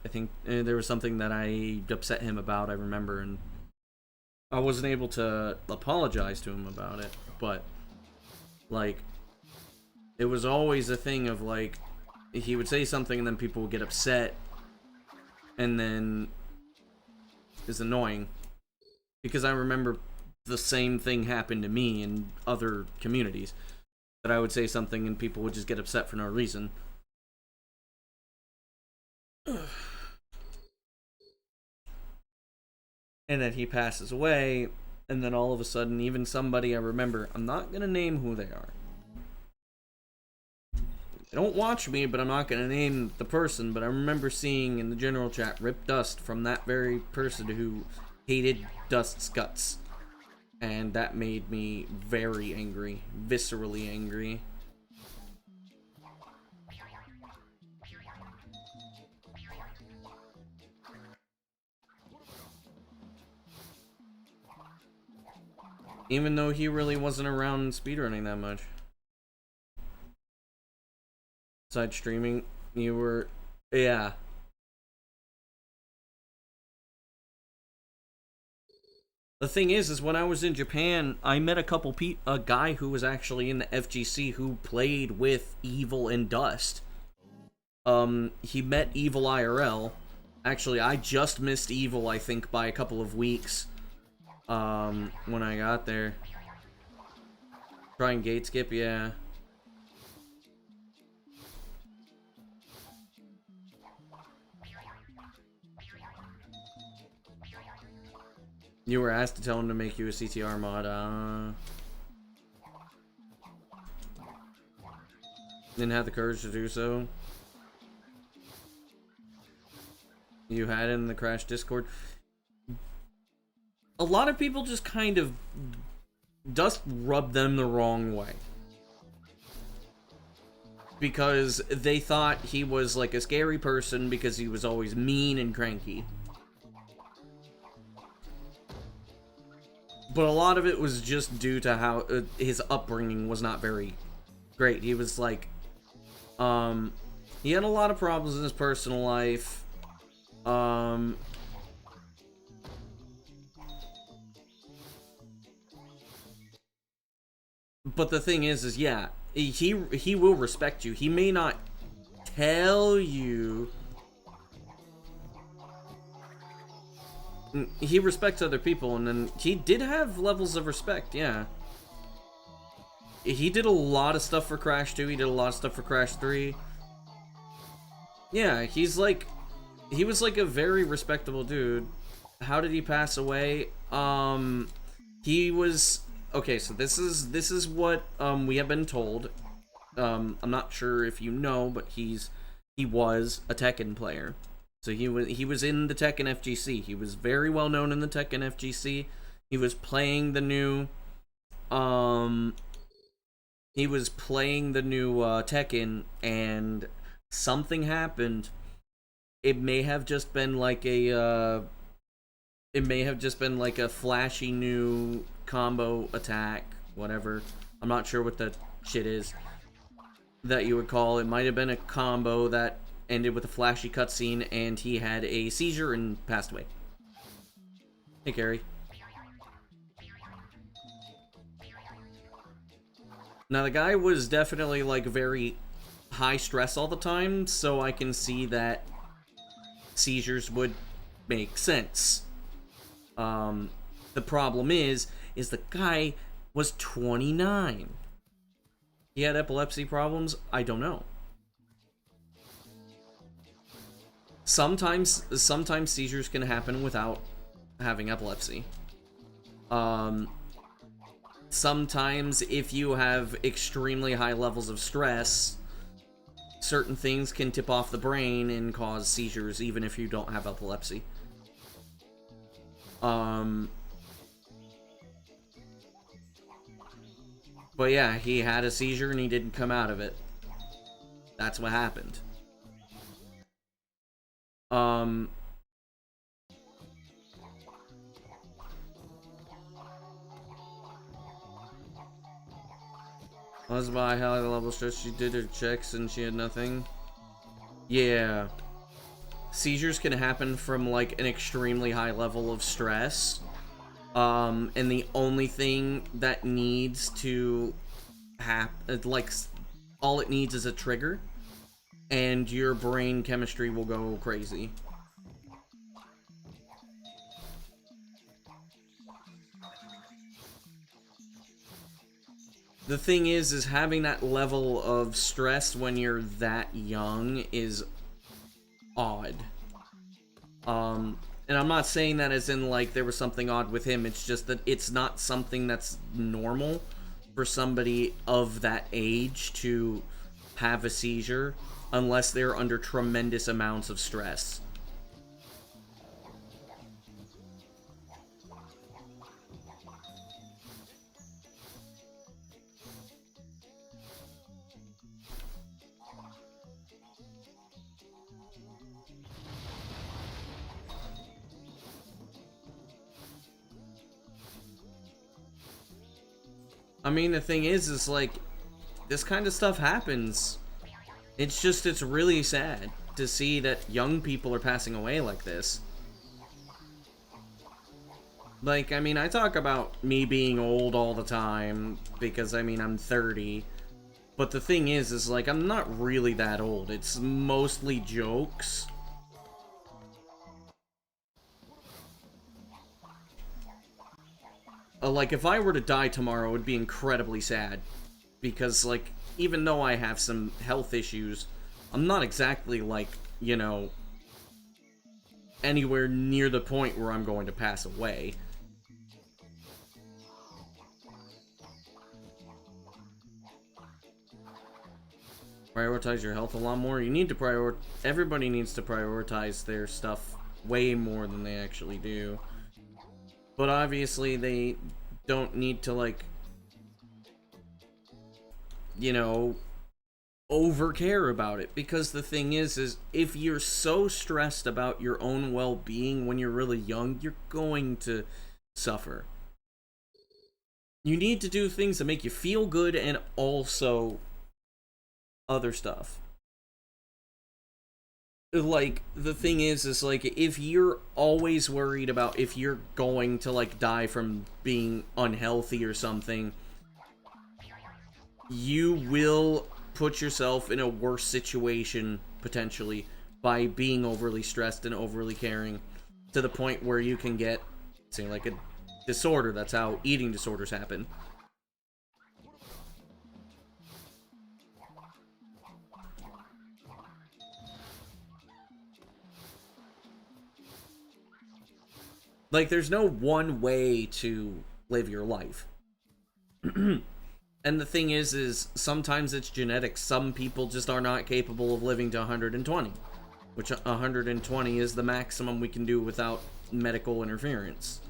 I think there was something that I upset him about, I remember, and I wasn't able to apologize to him about it, but, like, it was always a thing of, like, he would say something and then people would get upset, and then it's annoying, because I remember the same thing happened to me in other communities, that I would say something and people would just get upset for no reason. And then he passes away, and then all of a sudden, even somebody I remember, I'm not gonna name who they are. They don't watch me, but I'm not gonna name the person, but I remember seeing in the general chat, rip Dust, from that very person who hated Dust's guts. And that made me very angry, viscerally angry. Even though he really wasn't around speedrunning that much. Besides streaming, you were... Yeah. The thing is when I was in Japan, I met a guy who was actually in the FGC who played with Evil and Dust. He met Evil IRL. Actually, I just missed Evil, I think, by a couple of weeks. When I got there. Try and gate skip, yeah. You were asked to tell him to make you a CTR mod, didn't have the courage to do so. You had it in the Crash Discord. A lot of people just kind of... Dust rubbed them the wrong way. Because they thought he was like a scary person because he was always mean and cranky. But a lot of it was just due to how his upbringing was not very great. He was like... he had a lot of problems in his personal life. But the thing is yeah, he will respect you. He may not tell you. He respects other people, and then he did have levels of respect, yeah. He did a lot of stuff for Crash 2, he did a lot of stuff for Crash 3. Yeah, he's like, he was like a very respectable dude. How did he pass away? He was, okay, so this is what we have been told. I'm not sure if you know, but he was a Tekken player. So he was in the Tekken FGC. He was very well known in the Tekken FGC. He was playing the new Tekken, and something happened. It may have just been like a flashy new combo attack, whatever. I'm not sure what the shit is that you would call. It might have been a combo that ended with a flashy cutscene, and he had a seizure and passed away. Hey, Carrie. Now, the guy was definitely, like, very high stress all the time, so I can see that seizures would make sense. The problem is the guy was 29. He had epilepsy problems? I don't know. Sometimes seizures can happen without having epilepsy. Sometimes if you have extremely high levels of stress, certain things can tip off the brain and cause seizures even if you don't have epilepsy. But yeah, he had a seizure and he didn't come out of it. That's what happened. Was by high level stress. She did her checks and she had nothing. Yeah. Seizures can happen from like an extremely high level of stress. And the only thing that needs to happen, like, all it needs is a trigger, and your brain chemistry will go crazy. The thing is having that level of stress when you're that young is odd. And I'm not saying that as in, like, there was something odd with him. It's just that it's not something that's normal for somebody of that age to have a seizure unless they're under tremendous amounts of stress. I mean, the thing is like, this kind of stuff happens. It's just, it's really sad to see that young people are passing away like this. Like, I mean, I talk about me being old all the time, because, I mean, I'm 30. But the thing is like, I'm not really that old. It's mostly jokes. Like, if I were to die tomorrow, it would be incredibly sad. Because, like, even though I have some health issues, I'm not exactly, like, you know, anywhere near the point where I'm going to pass away. Prioritize your health a lot more. You need to everybody needs to prioritize their stuff way more than they actually do. But obviously, they don't need to, like, you know, over care about it. Because the thing is if you're so stressed about your own well-being when you're really young, you're going to suffer. You need to do things that make you feel good and also other stuff. Like, the thing is like, if you're always worried about if you're going to, like, die from being unhealthy or something, you will put yourself in a worse situation, potentially, by being overly stressed and overly caring, to the point where you can get, say, like, a disorder. That's how eating disorders happen. Like, there's no one way to live your life. And the thing is sometimes it's genetics. Some people just are not capable of living to 120, which 120 is the maximum we can do without medical interference.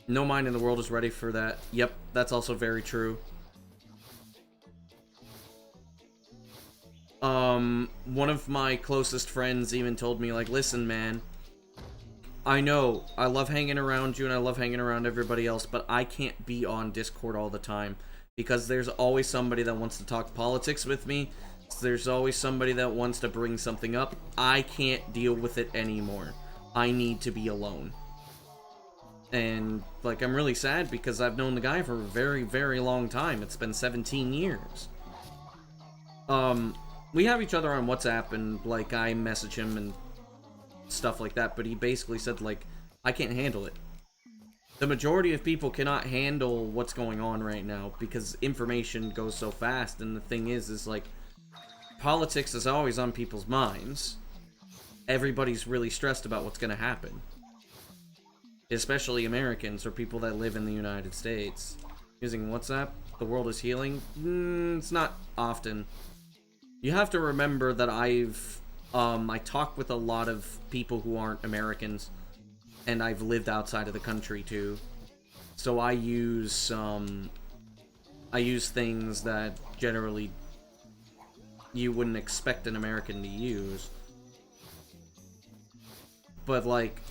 No mind in the world is ready for that. Yep, that's also very true. One of my closest friends even told me, like, listen, man, I know, I love hanging around you and I love hanging around everybody else, but I can't be on Discord all the time because there's always somebody that wants to talk politics with me. There's always somebody that wants to bring something up. I can't deal with it anymore. I need to be alone. And, like, I'm really sad because I've known the guy for a very, very long time. It's been 17 years. We have each other on WhatsApp and, like, I message him and stuff like that, but he basically said, like, I can't handle it. The majority of people cannot handle what's going on right now because information goes so fast, and the thing is like, politics is always on people's minds. Everybody's really stressed about what's gonna happen. Especially Americans or people that live in the United States. Using WhatsApp, the world is healing? It's not often. You have to remember that I talk with a lot of people who aren't Americans, and I've lived outside of the country too. So I use things that generally you wouldn't expect an American to use. But, like,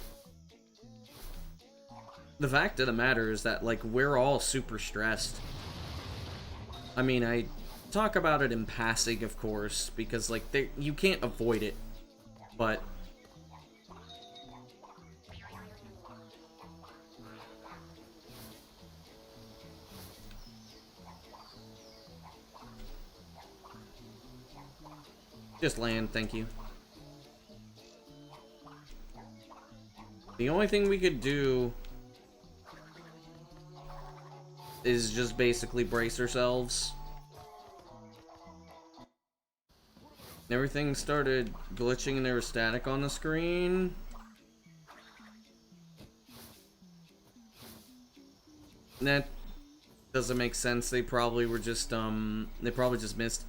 the fact of the matter is that, like, we're all super stressed. I mean, I talk about it in passing, of course, because, like, you can't avoid it, but just land, thank you. The only thing we could do is just basically brace ourselves. Everything started glitching and there was static on the screen. That doesn't make sense. They probably were just, they probably just missed.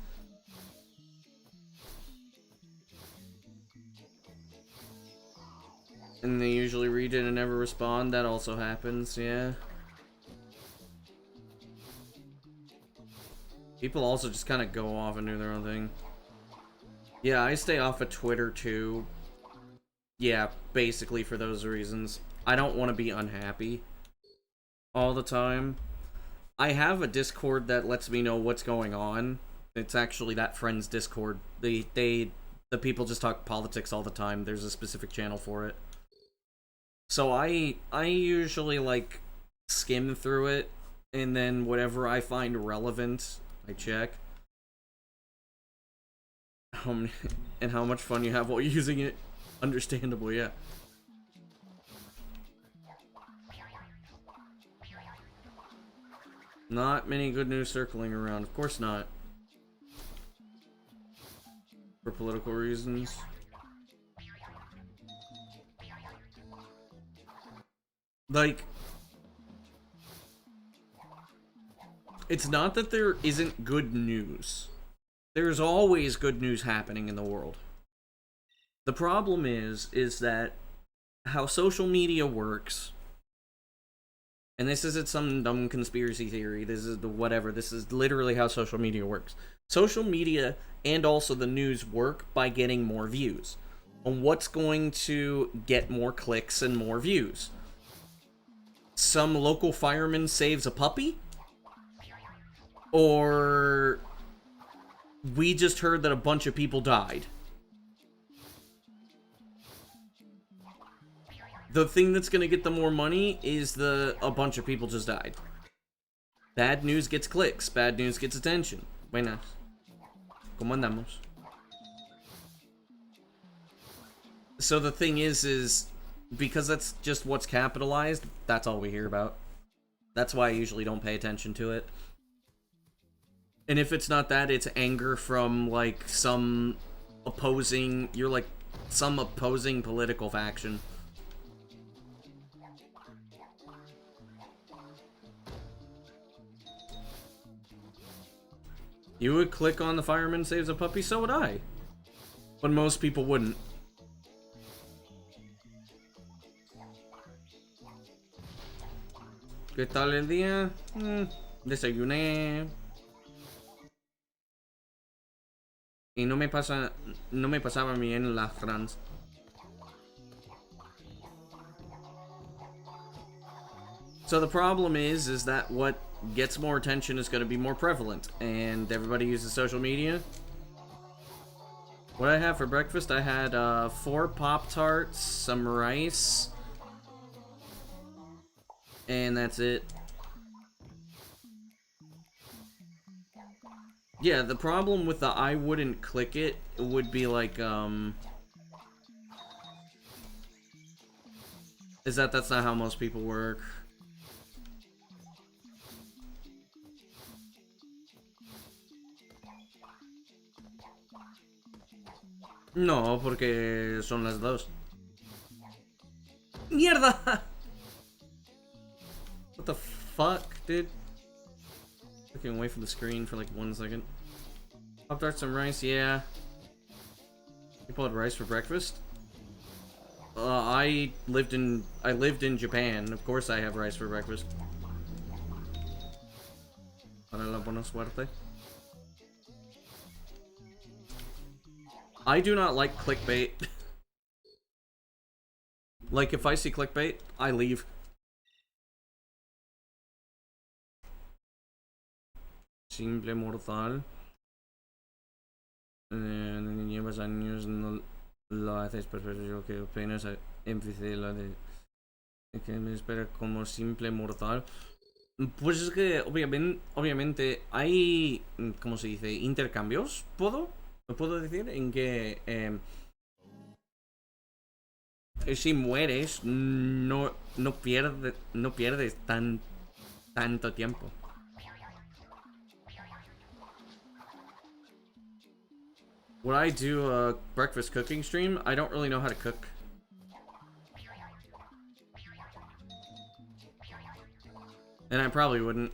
And they usually read it and never respond. That also happens, yeah. People also just kind of go off and do their own thing. Yeah, I stay off of Twitter too. Yeah, basically for those reasons. I don't want to be unhappy all the time. I have a Discord that lets me know what's going on. It's actually that friend's Discord. The people just talk politics all the time. There's a specific channel for it. So I usually, like, skim through it, and then whatever I find relevant, I check. And how much fun you have while using it. Understandable, yeah. Not many good news circling around. Of course not. For political reasons. Like, it's not that there isn't good news. There's always good news happening in the world. The problem is that how social media works, and this isn't some dumb conspiracy theory, this is whatever, this is literally how social media works. Social media and also the news work by getting more views. On what's going to get more clicks and more views? Some local fireman saves a puppy? Or we just heard that a bunch of people died? The thing that's gonna get the more money is a bunch of people just died. Bad news gets clicks. Bad news gets attention. Buenas. ¿Cómo andamos? So the thing is because that's just what's capitalized, that's all we hear about. That's why I usually don't pay attention to it. And if it's not that, it's anger from, like, some opposing... You're like, some opposing political faction. You would click on the fireman saves a puppy, so would I. But most people wouldn't. ¿Qué tal el día? Desayuné. Y no me pasaba bien las trans. So the problem is that what gets more attention is going to be more prevalent, and everybody uses social media. What did I have for breakfast? I had 4 Pop-Tarts, some rice, and that's it. Yeah, the problem with the I wouldn't click it would be like, is that that's not how most people work. No, porque son las dos. ¡Mierda! What the fuck, dude? Looking away from the screen for like 1 second. Pop-Tarts and rice, yeah. People had rice for breakfast? I lived in Japan. Of course I have rice for breakfast. Para la buena suerte. I do not like clickbait. Like, if I see clickbait, I leave. Simple mortal. Llevas años, no lo haces perfecto. Yo que apenas empecé la de que me espera como simple mortal. Pues es que obviamente hay, ¿cómo se dice? Intercambios. ¿Me puedo decir? En que si mueres no pierdes tanto tiempo. Would I do a breakfast cooking stream? I don't really know how to cook. And I probably wouldn't.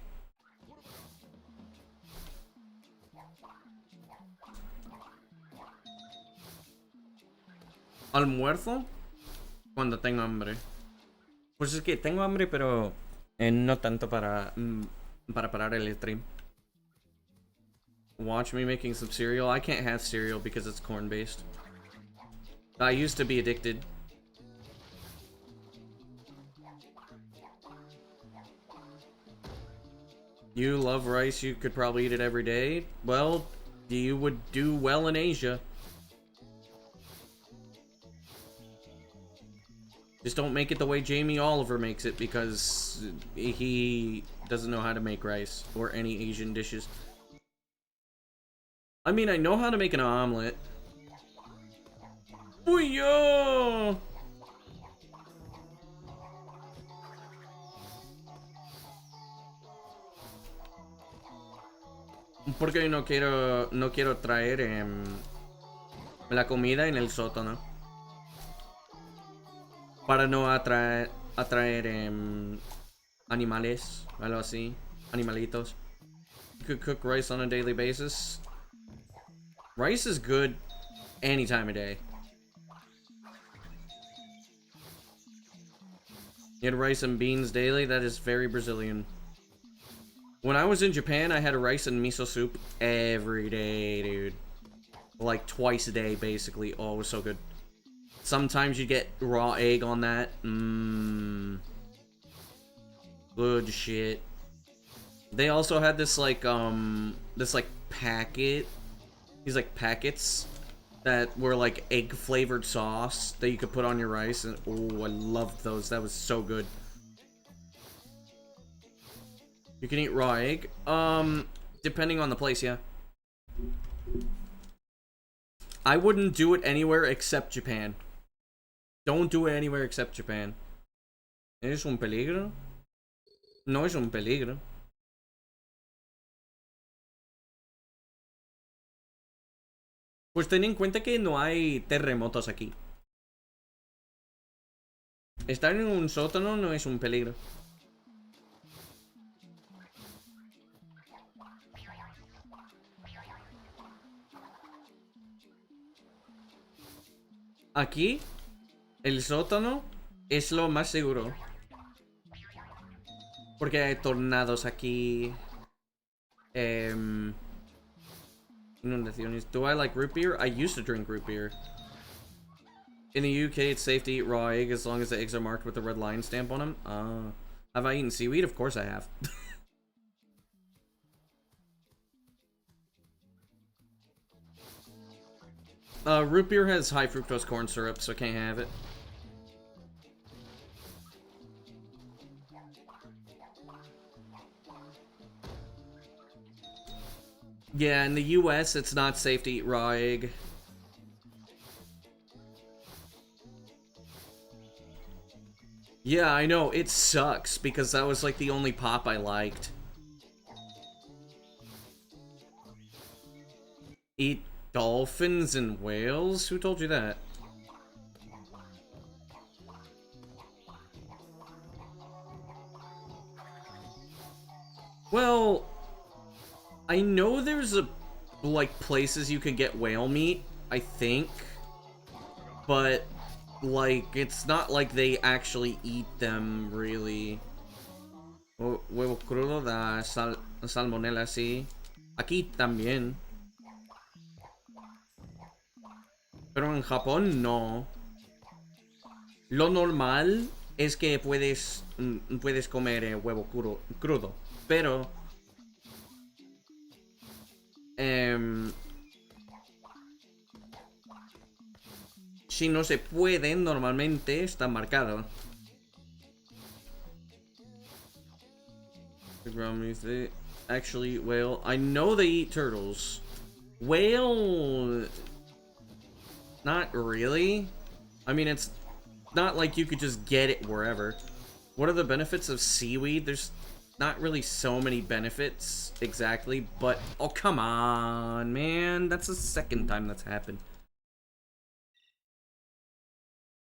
Almuerzo cuando tengo hambre. Pues es que tengo hambre, pero no tanto para parar el stream. Watch me making some cereal. I can't have cereal because it's corn based. I used to be addicted. You love rice, you could probably eat it every day. Well, you would do well in Asia. Just don't make it the way Jamie Oliver makes it, because he doesn't know how to make rice or any Asian dishes. I mean, I know how to make an omelet. ¡Uy, Porque no quiero traer la comida en el sótano. Para no atraer animales, algo así, animalitos. You could cook rice on a daily basis. Rice is good any time of day. You had rice and beans daily? That is very Brazilian. When I was in Japan, I had a rice and miso soup every day, dude. Like twice a day, basically. Oh, it was so good. Sometimes you get raw egg on that. Good shit. They also had this packet. These like packets that were like egg flavored sauce that you could put on your rice, and oh, I loved those. That was so good. You can eat raw egg. Depending on the place, yeah. I wouldn't do it anywhere except Japan. Don't do it anywhere except Japan. ¿Es un peligro? No es un peligro. Pues ten en cuenta que no hay terremotos aquí. Estar en un sótano no es un peligro. Aquí, el sótano es lo más seguro. Porque hay tornados aquí. Inundaciones. Do I like root beer? I used to drink root beer. In the UK, it's safe to eat raw egg as long as the eggs are marked with a red lion stamp on them. Have I eaten seaweed? Of course I have. Root beer has high fructose corn syrup, so I can't have it. Yeah, in the US, it's not safe to eat raw egg. Yeah, I know, it sucks, because that was like the only pop I liked. Eat dolphins and whales? Who told you that? Well, I know there's like places you could get whale meat, I think. But like it's not like they actually eat them really. Huevo crudo da salmonella, sí. Aquí también. Pero en Japón no. Lo normal es que puedes comer huevo crudo. Pero si no se puede, normalmente está marcado. They actually eat whale. I know they eat turtles. Whale, not really. I mean, it's not like you could just get it wherever. What are the benefits of seaweed? There's not really so many benefits exactly, but oh, come on, man. That's the second time that's happened.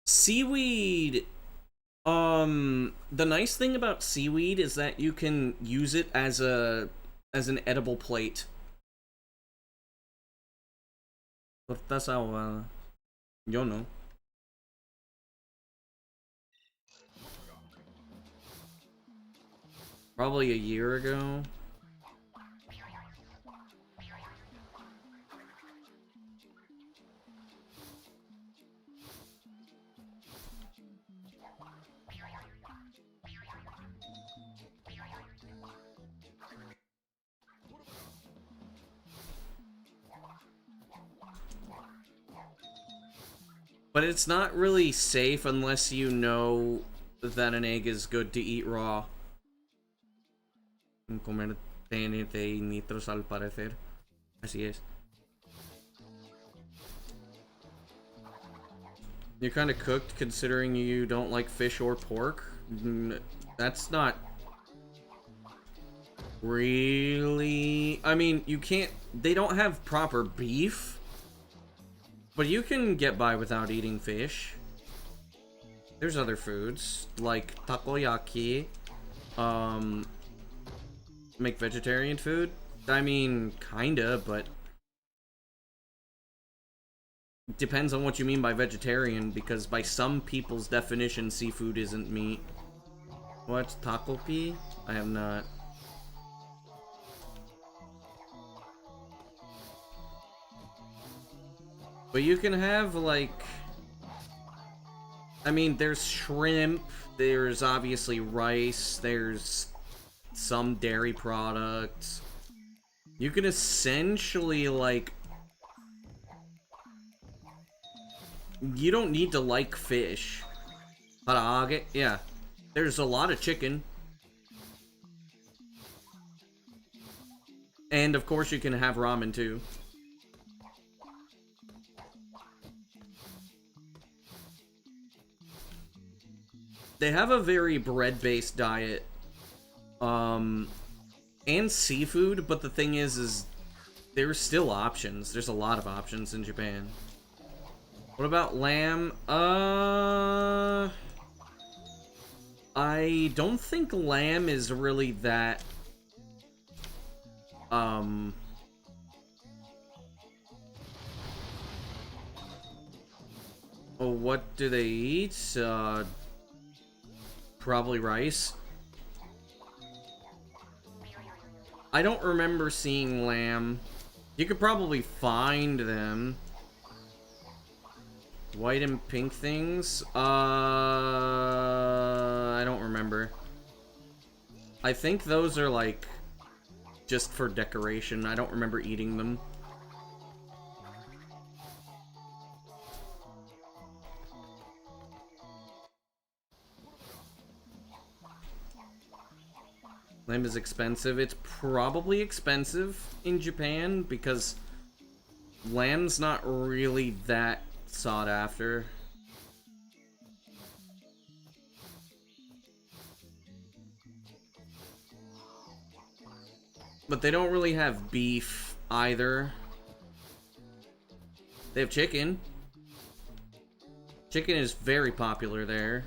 Seaweed, the nice thing about seaweed is that you can use it as an edible plate. Tortas ahogadas. Yo no. Probably a year ago. But it's not really safe unless you know that an egg is good to eat raw. Comer TNT y nitros al parecer. Así es. You're kind of cooked considering you don't like fish or pork. That's not really... I mean, you can't... They don't have proper beef. But you can get by without eating fish. There's other foods, like takoyaki. Make vegetarian food? I mean, kinda, but... Depends on what you mean by vegetarian, because by some people's definition, seafood isn't meat. What's takopi? I have not. But you can have, like... I mean, there's shrimp, there's obviously rice, there's some dairy products. You can essentially, like... You don't need to like fish. Harage, yeah. There's a lot of chicken. And, of course, you can have ramen, too. They have a very bread-based diet, and seafood, but the thing is there's still options. There's a lot of options in Japan. What about lamb? I don't think lamb is really that, oh, what do they eat? Probably rice. I don't remember seeing lamb. You could probably find them. White and pink things? I don't remember. I think those are like just for decoration. I don't remember eating them. Lamb is expensive. It's probably expensive in Japan because lamb's not really that sought after. But they don't really have beef either. They have chicken. Chicken is very popular there.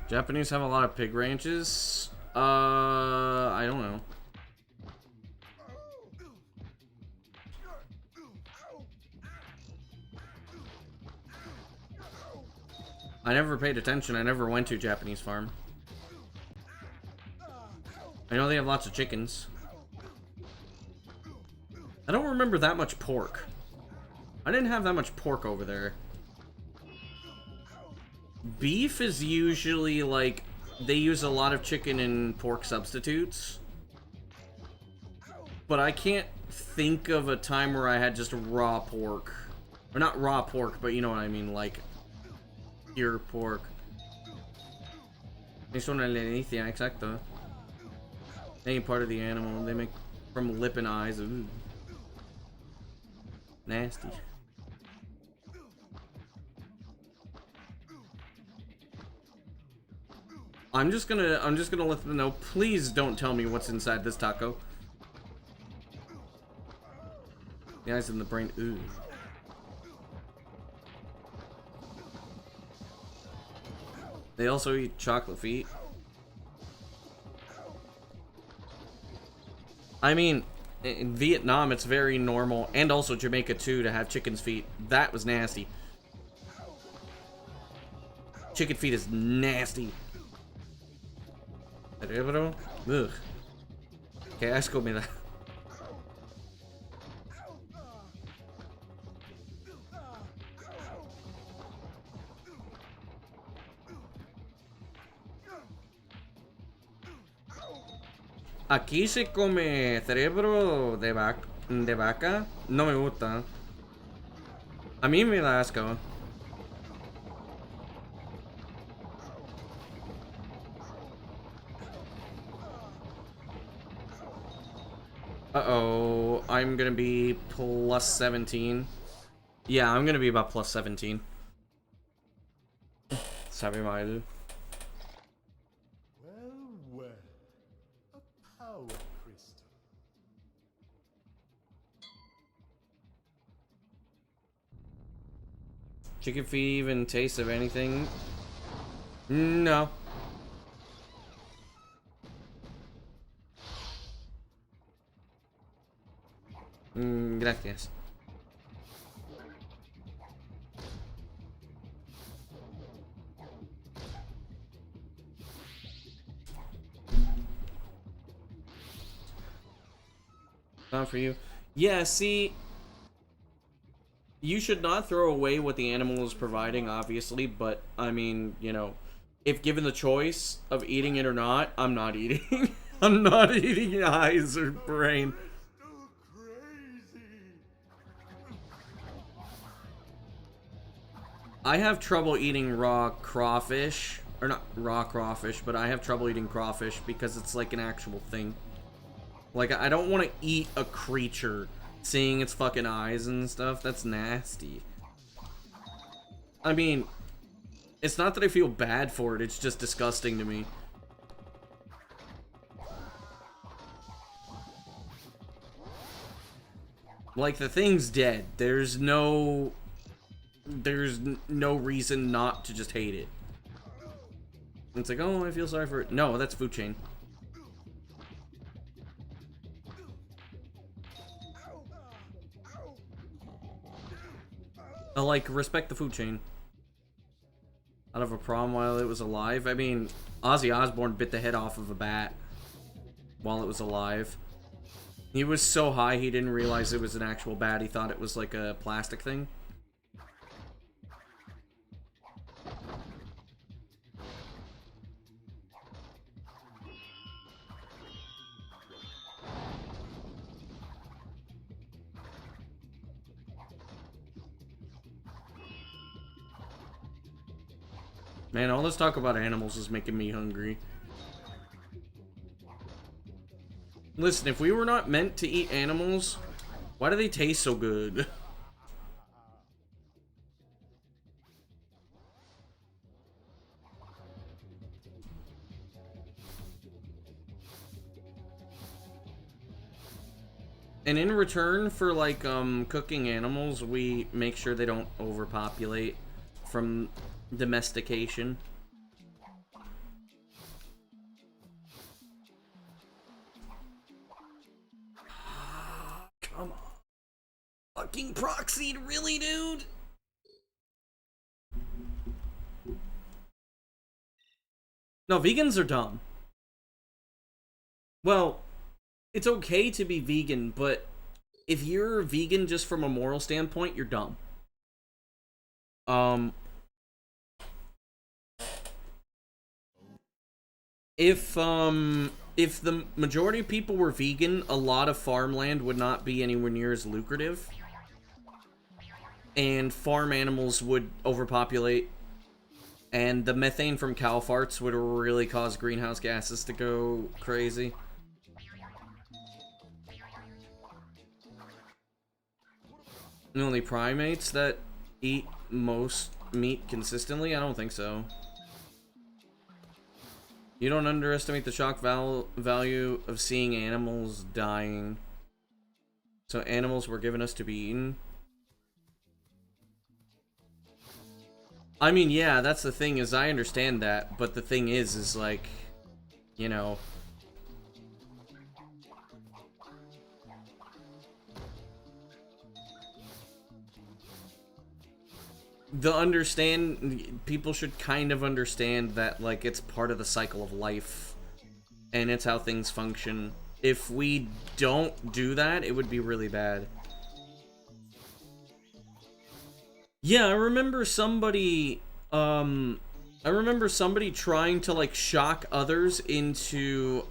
Japanese have a lot of pig ranches. I don't know. I never paid attention. I never went to a Japanese farm. I know they have lots of chickens. I don't remember that much pork. I didn't have that much pork over there. Beef is usually like, they use a lot of chicken and pork substitutes. But I can't think of a time where I had just raw pork. Or not raw pork, but you know what I mean, like pure pork. Es una delicia, exacto. Any part of the animal, they make from lip and eyes. Ooh. Nasty. I'm just gonna let them know. Please don't tell me what's inside this taco. The eyes and the brain. Ooh. They also eat chocolate feet. I mean, in Vietnam, it's very normal, and also Jamaica too, to have chicken's feet. That was nasty. Chicken feet is nasty. Cerebro? Ugh. Que asco me da. Aquí se come cerebro de vaca. No me gusta. A mí me da asco. Uh-oh, I'm gonna be plus 17. Yeah, I'm gonna be about plus 17. Sabe mal. Well, a power crystal. Chicken feet even taste of anything? No. Gracias. Not for you. Yeah, see, you should not throw away what the animal is providing, obviously, but, I mean, you know, if given the choice of eating it or not, I'm not eating. I'm not eating eyes or brain. I have trouble eating raw crawfish, or not raw crawfish, but I have trouble eating crawfish because it's like an actual thing. Like, I don't want to eat a creature seeing its fucking eyes and stuff. That's nasty. I mean, it's not that I feel bad for it, it's just disgusting to me. Like, the thing's dead. There's no reason not to just hate it. It's like, oh, I feel sorry for it. No, that's food chain. I like, respect the food chain. Out of a problem while it was alive. I mean, Ozzy Osbourne bit the head off of a bat while it was alive. He was so high he didn't realize it was an actual bat. He thought it was like a plastic thing. Man, all this talk about animals is making me hungry. Listen, if we were not meant to eat animals, why do they taste so good? And in return for, like, cooking animals, we make sure they don't overpopulate from domestication. Come on. Fucking proxied, really, dude? No, vegans are dumb. Well, it's okay to be vegan, but if you're vegan just from a moral standpoint, you're dumb. If the majority of people were vegan, a lot of farmland would not be anywhere near as lucrative. And farm animals would overpopulate. And the methane from cow farts would really cause greenhouse gases to go crazy. The only primates that eat most meat consistently? I don't think so. You don't underestimate the shock value of seeing animals dying. So animals were given us to be eaten? I mean, yeah, that's the thing, is I understand that, but the thing is like, you know... people should kind of understand that, like, it's part of the cycle of life, and it's how things function. If we don't do that, it would be really bad. Yeah, I remember somebody trying to, like, shock others into,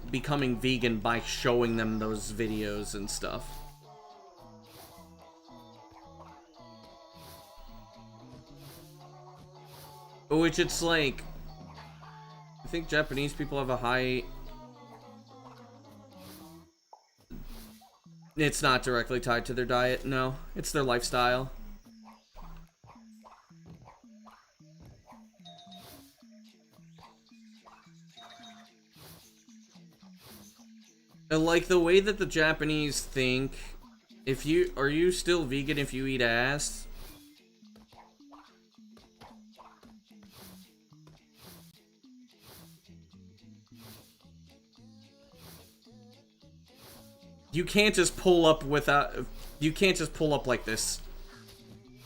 becoming vegan by showing them those videos and stuff. Which, it's like, I think Japanese people have a high... It's not directly tied to their diet, no. It's their lifestyle. And, like, the way that the Japanese think, are you still vegan if you eat ass? You can't just pull up without... You can't just pull up like this.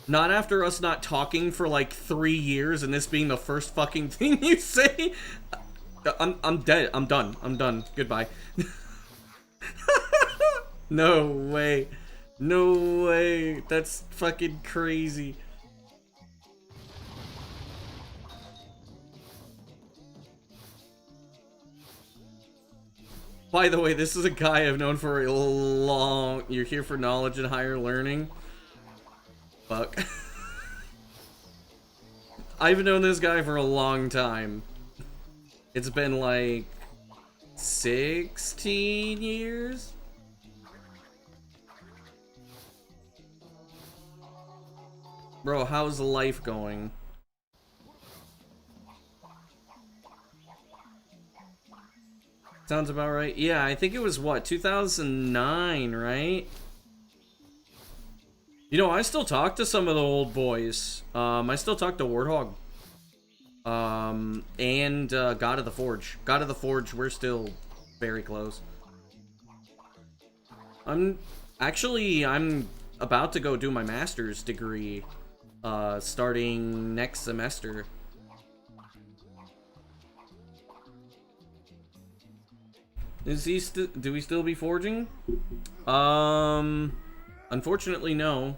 Not after us not talking for like 3 years and this being the first fucking thing you say. I'm dead. I'm done. I'm done. Goodbye. No way. No way. That's fucking crazy. By the way, this is a guy I've known for a long... You're here for knowledge and higher learning? Fuck. I've known this guy for a long time. It's been like... 16 years? Bro, how's life going? Sounds about right. Yeah, I think it was what, 2009, right? You know, I still talk to some of the old boys. I still talk to Warthog. And God of the Forge. God of the Forge, we're still very close. I'm about to go do my master's degree, starting next semester. Is he do we still be forging? Unfortunately, no.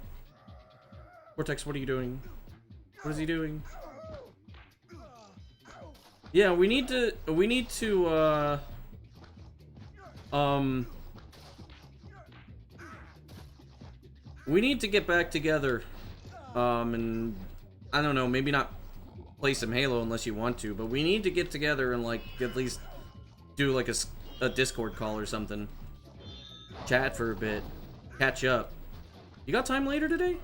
Vortex, what are you doing? What is he doing? Yeah, we need to get back together, and I don't know, maybe not play some Halo unless you want to, but we need to get together and like at least do like a Discord call or something, chat for a bit, catch up. You got time later today?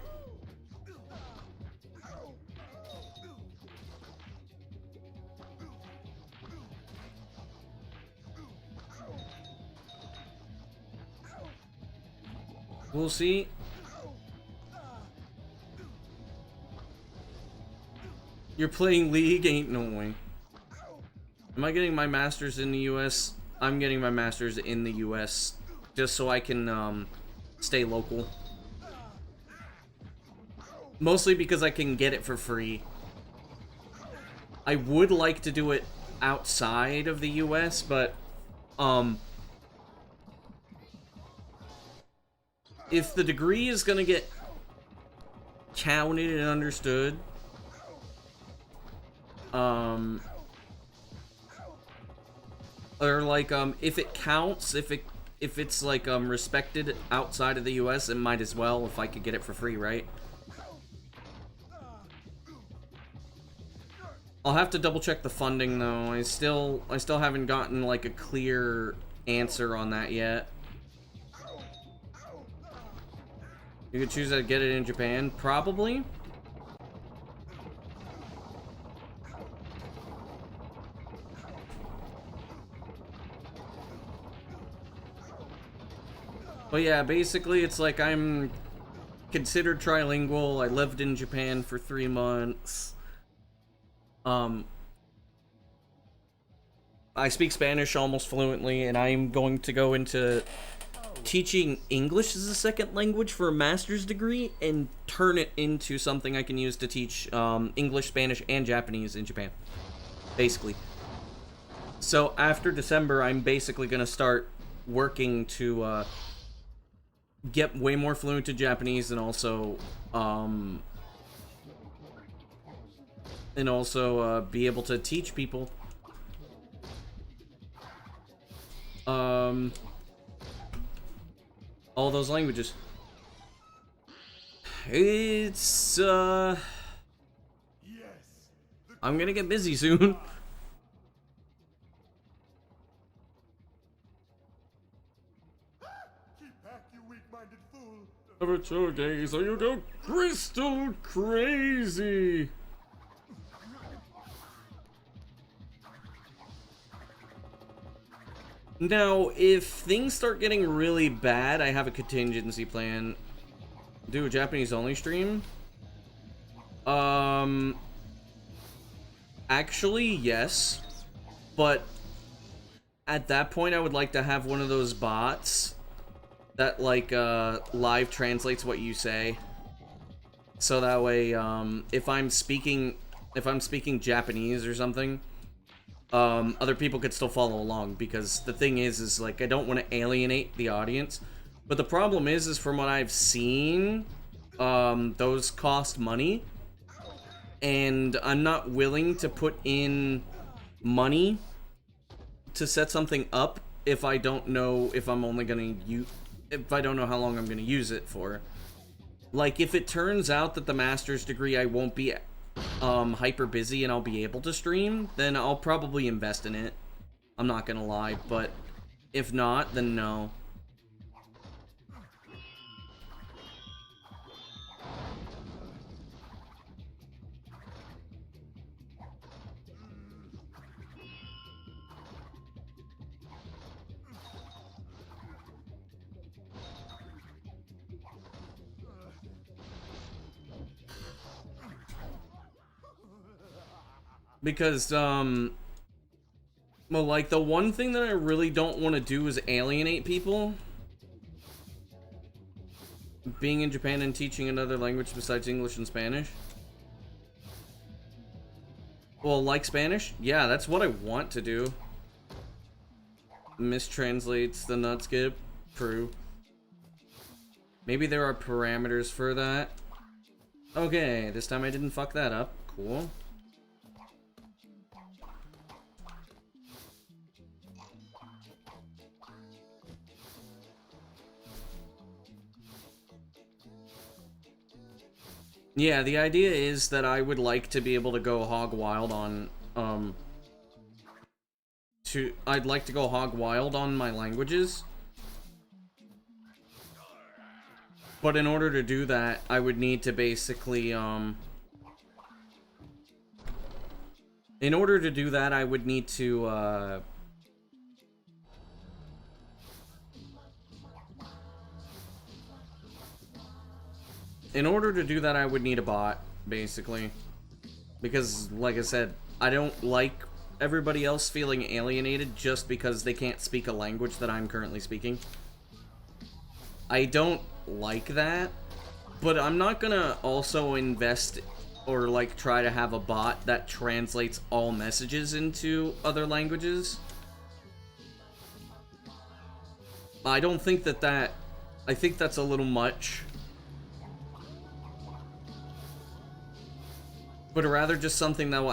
We'll see. You're playing League? Ain't no way. Am I getting my master's in the US? I'm getting my master's in the US just so I can stay local. Mostly because I can get it for free. I would like to do it outside of the US, but if the degree is gonna get counted and understood, or like if it counts, if it's like respected outside of the US, it might as well if I could get it for free, right? I'll have to double check the funding though. I still haven't gotten like a clear answer on that yet. You could choose to get it in Japan, probably. But yeah, basically it's like I'm considered trilingual. I lived in Japan for 3 months. I speak Spanish almost fluently, and I'm going to go into teaching English as a second language for a master's degree and turn it into something I can use to teach English, Spanish, and Japanese in Japan, basically. So after December, I'm basically going to start working to get way more fluent in Japanese and also be able to teach people. All those languages. It's I'm gonna get busy soon. Keep back, you weak-minded fool. Never two days or you go crystal crazy. Now, if things start getting really bad, I have a contingency plan. Do a Japanese only stream? Actually, yes. But at that point, I would like to have one of those bots that, like, live translates what you say. So that way, if I'm speaking Japanese or something, other people could still follow along, because the thing is like, I don't want to alienate the audience. But the problem is from what I've seen, those cost money, and I'm not willing to put in money to set something up if I don't know if I'm only gonna if I don't know how long I'm gonna use it for. Like, if it turns out that the master's degree I won't be hyper busy and I'll be able to stream, then I'll probably invest in it. I'm not gonna lie, but if not, then no. Because, well, like, the one thing that I really don't want to do is alienate people. Being in Japan and teaching another language besides English and Spanish. Well, like Spanish? Yeah, that's what I want to do. Mistranslates the nut skip. True. Maybe there are parameters for that. Okay, this time I didn't fuck that up. Cool. Yeah, the idea is that I would like to be able to go hog wild on, I'd like to go hog wild on my languages. But in order to do that, I would need to basically, in order to do that, I would need to, in order to do that, I would need a bot, basically. Because, like I said, I don't like everybody else feeling alienated just because they can't speak a language that I'm currently speaking. I don't like that, but I'm not gonna also invest or, like, try to have a bot that translates all messages into other languages. I don't think that I think that's a little much. But rather just something that will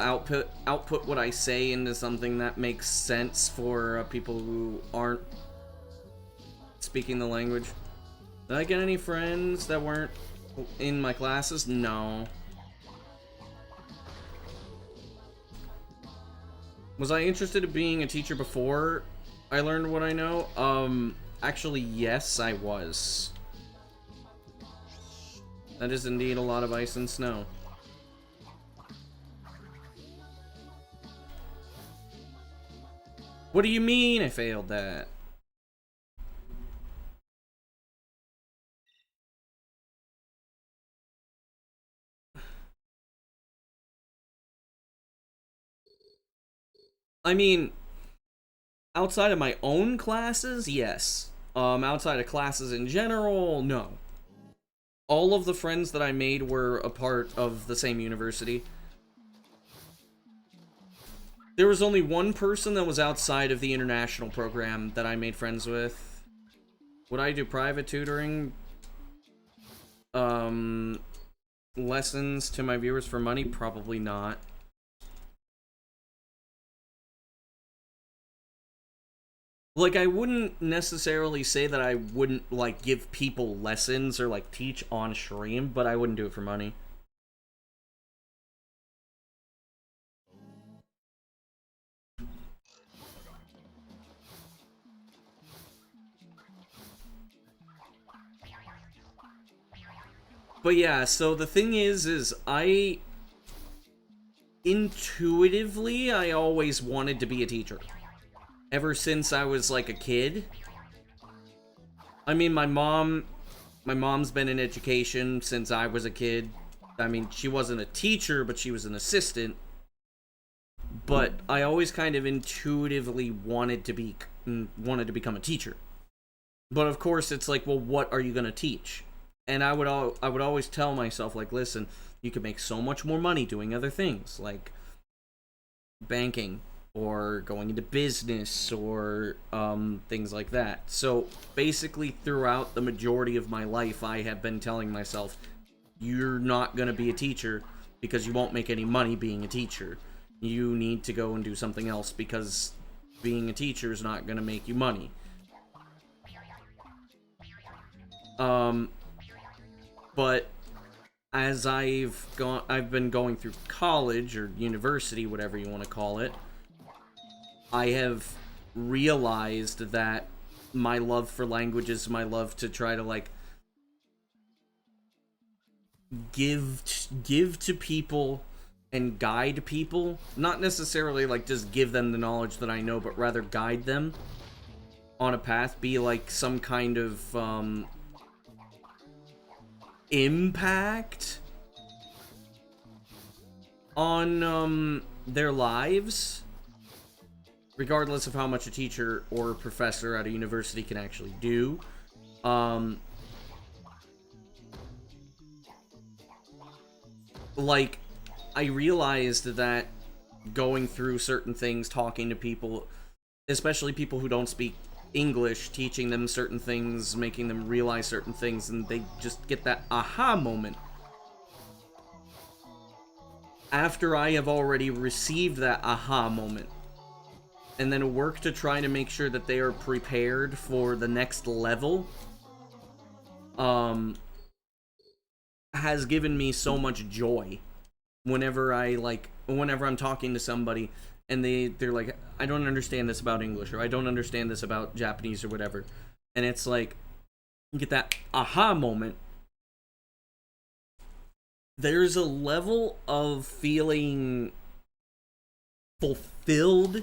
output what I say into something that makes sense for people who aren't speaking the language. Did I get any friends that weren't in my classes? No. Was I interested in being a teacher before I learned what I know? Actually, yes, I was. That is indeed a lot of ice and snow. What do you mean I failed that? I mean, outside of my own classes, yes. Outside of classes in general, no. All of the friends that I made were a part of the same university. There was only one person that was outside of the international program that I made friends with. Would I do private tutoring? Lessons to my viewers for money? Probably not. Like, I wouldn't necessarily say that I wouldn't, like, give people lessons or, like, teach on stream, but I wouldn't do it for money. But yeah, so the thing is I intuitively, I always wanted to be a teacher. Ever since I was like a kid. I mean, my mom's been in education since I was a kid. I mean, she wasn't a teacher, but she was an assistant. But I always kind of intuitively wanted to become a teacher. But of course, it's like, well, what are you gonna teach? And I would always tell myself, like, listen, you could make so much more money doing other things, like banking, or going into business, or things like that. So basically, throughout the majority of my life, I have been telling myself, you're not going to be a teacher because you won't make any money being a teacher. You need to go and do something else because being a teacher is not going to make you money. But as I've been going through college or university, whatever you want to call it, I have realized that my love for languages, my love to try to, like, give to people and guide people, not necessarily like just give them the knowledge that I know, but rather guide them on a path, be like some kind of impact on their lives, regardless of how much a teacher or professor at a university can actually do. Like, I realized that going through certain things, talking to people, especially people who don't speak English, teaching them certain things, making them realize certain things, and they just get that aha moment. After I have already received that aha moment, and then work to try to make sure that they are prepared for the next level, has given me so much joy. Whenever I'm talking to somebody and they're like, I don't understand this about English, or I don't understand this about Japanese, or whatever, and it's like, you get that aha moment. There's a level of feeling fulfilled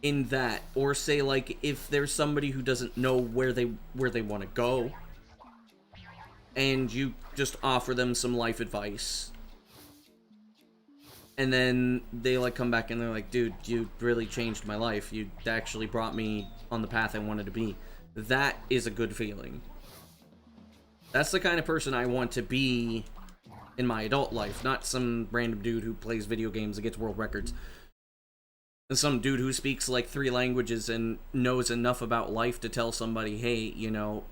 in that. Or say, like, if there's somebody who doesn't know where they want to go, and you just offer them some life advice, and then they like come back and they're like, dude, you really changed my life, you actually brought me on the path I wanted to be. That is a good feeling. That's the kind of person I want to be in my adult life, not some random dude who plays video games and gets world records. And some dude who speaks like 3 languages and knows enough about life to tell somebody, hey, you know,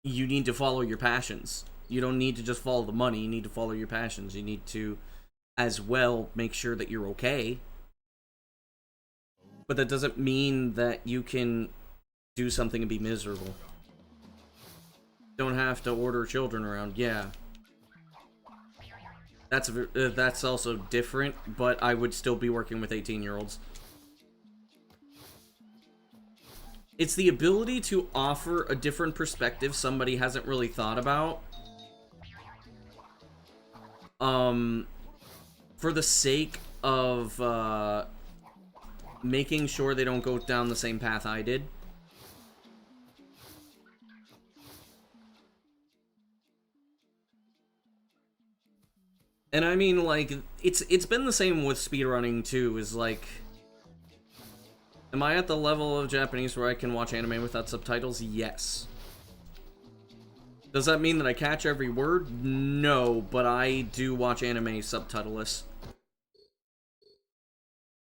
you need to follow your passions. You don't need to just follow the money, you need to follow your passions. You need to, as well, make sure that you're okay. But that doesn't mean that you can do something and be miserable. Don't have to order children around, yeah. That's also different, but I would still be working with 18-year-olds. It's the ability to offer a different perspective somebody hasn't really thought about. For the sake of making sure they don't go down the same path I did. And I mean, like, it's been the same with speedrunning too, is like, am I at the level of Japanese where I can watch anime without subtitles? Yes. Does that mean that I catch every word? No, but I do watch anime subtitleless.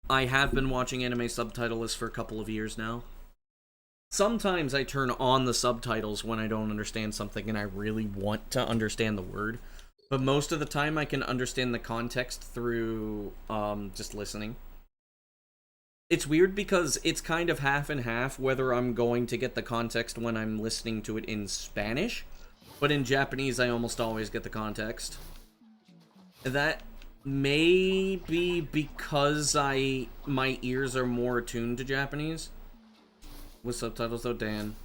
I have been watching anime subtitleless for a couple of years now. Sometimes I turn on the subtitles when I don't understand something and I really want to understand the word. But most of the time I can understand the context through just listening. It's weird because it's kind of half and half whether I'm going to get the context when I'm listening to it in Spanish. But in Japanese, I almost always get the context. That may be because my ears are more attuned to Japanese. With subtitles though, Dan.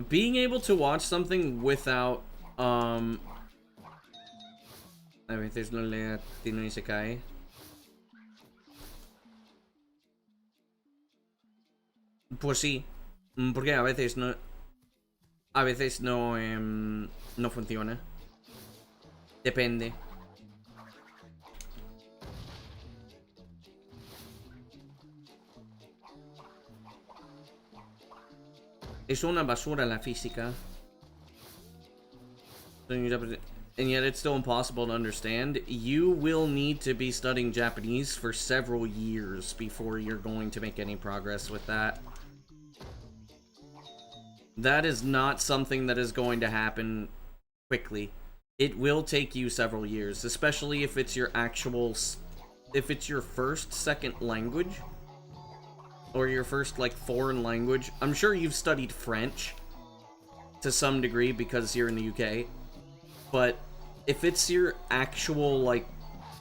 Being able to watch something without, a veces no le atino y se cae. Pues sí, porque a veces no no funciona. Depende. Es una basura la física. And yet it's still impossible to understand. You will need to be studying Japanese for several years before you're going to make any progress with that. That is not something that is going to happen quickly. It will take you several years, especially if it's your first, second language. Or your first, like, foreign language. I'm sure you've studied French to some degree because you're in the UK. But if it's your actual, like,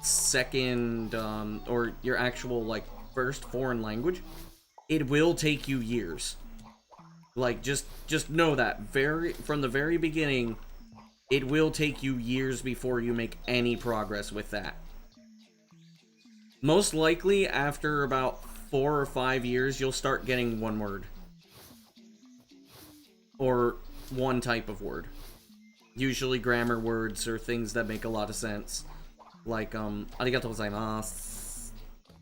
second, or your actual, like, first foreign language, it will take you years. Like, just know that. From the very beginning, it will take you years before you make any progress with that. Most likely, after about 4 or 5 years, you'll start getting one word. Or one type of word. Usually grammar words or things that make a lot of sense. Like, arigatou gozaimasu.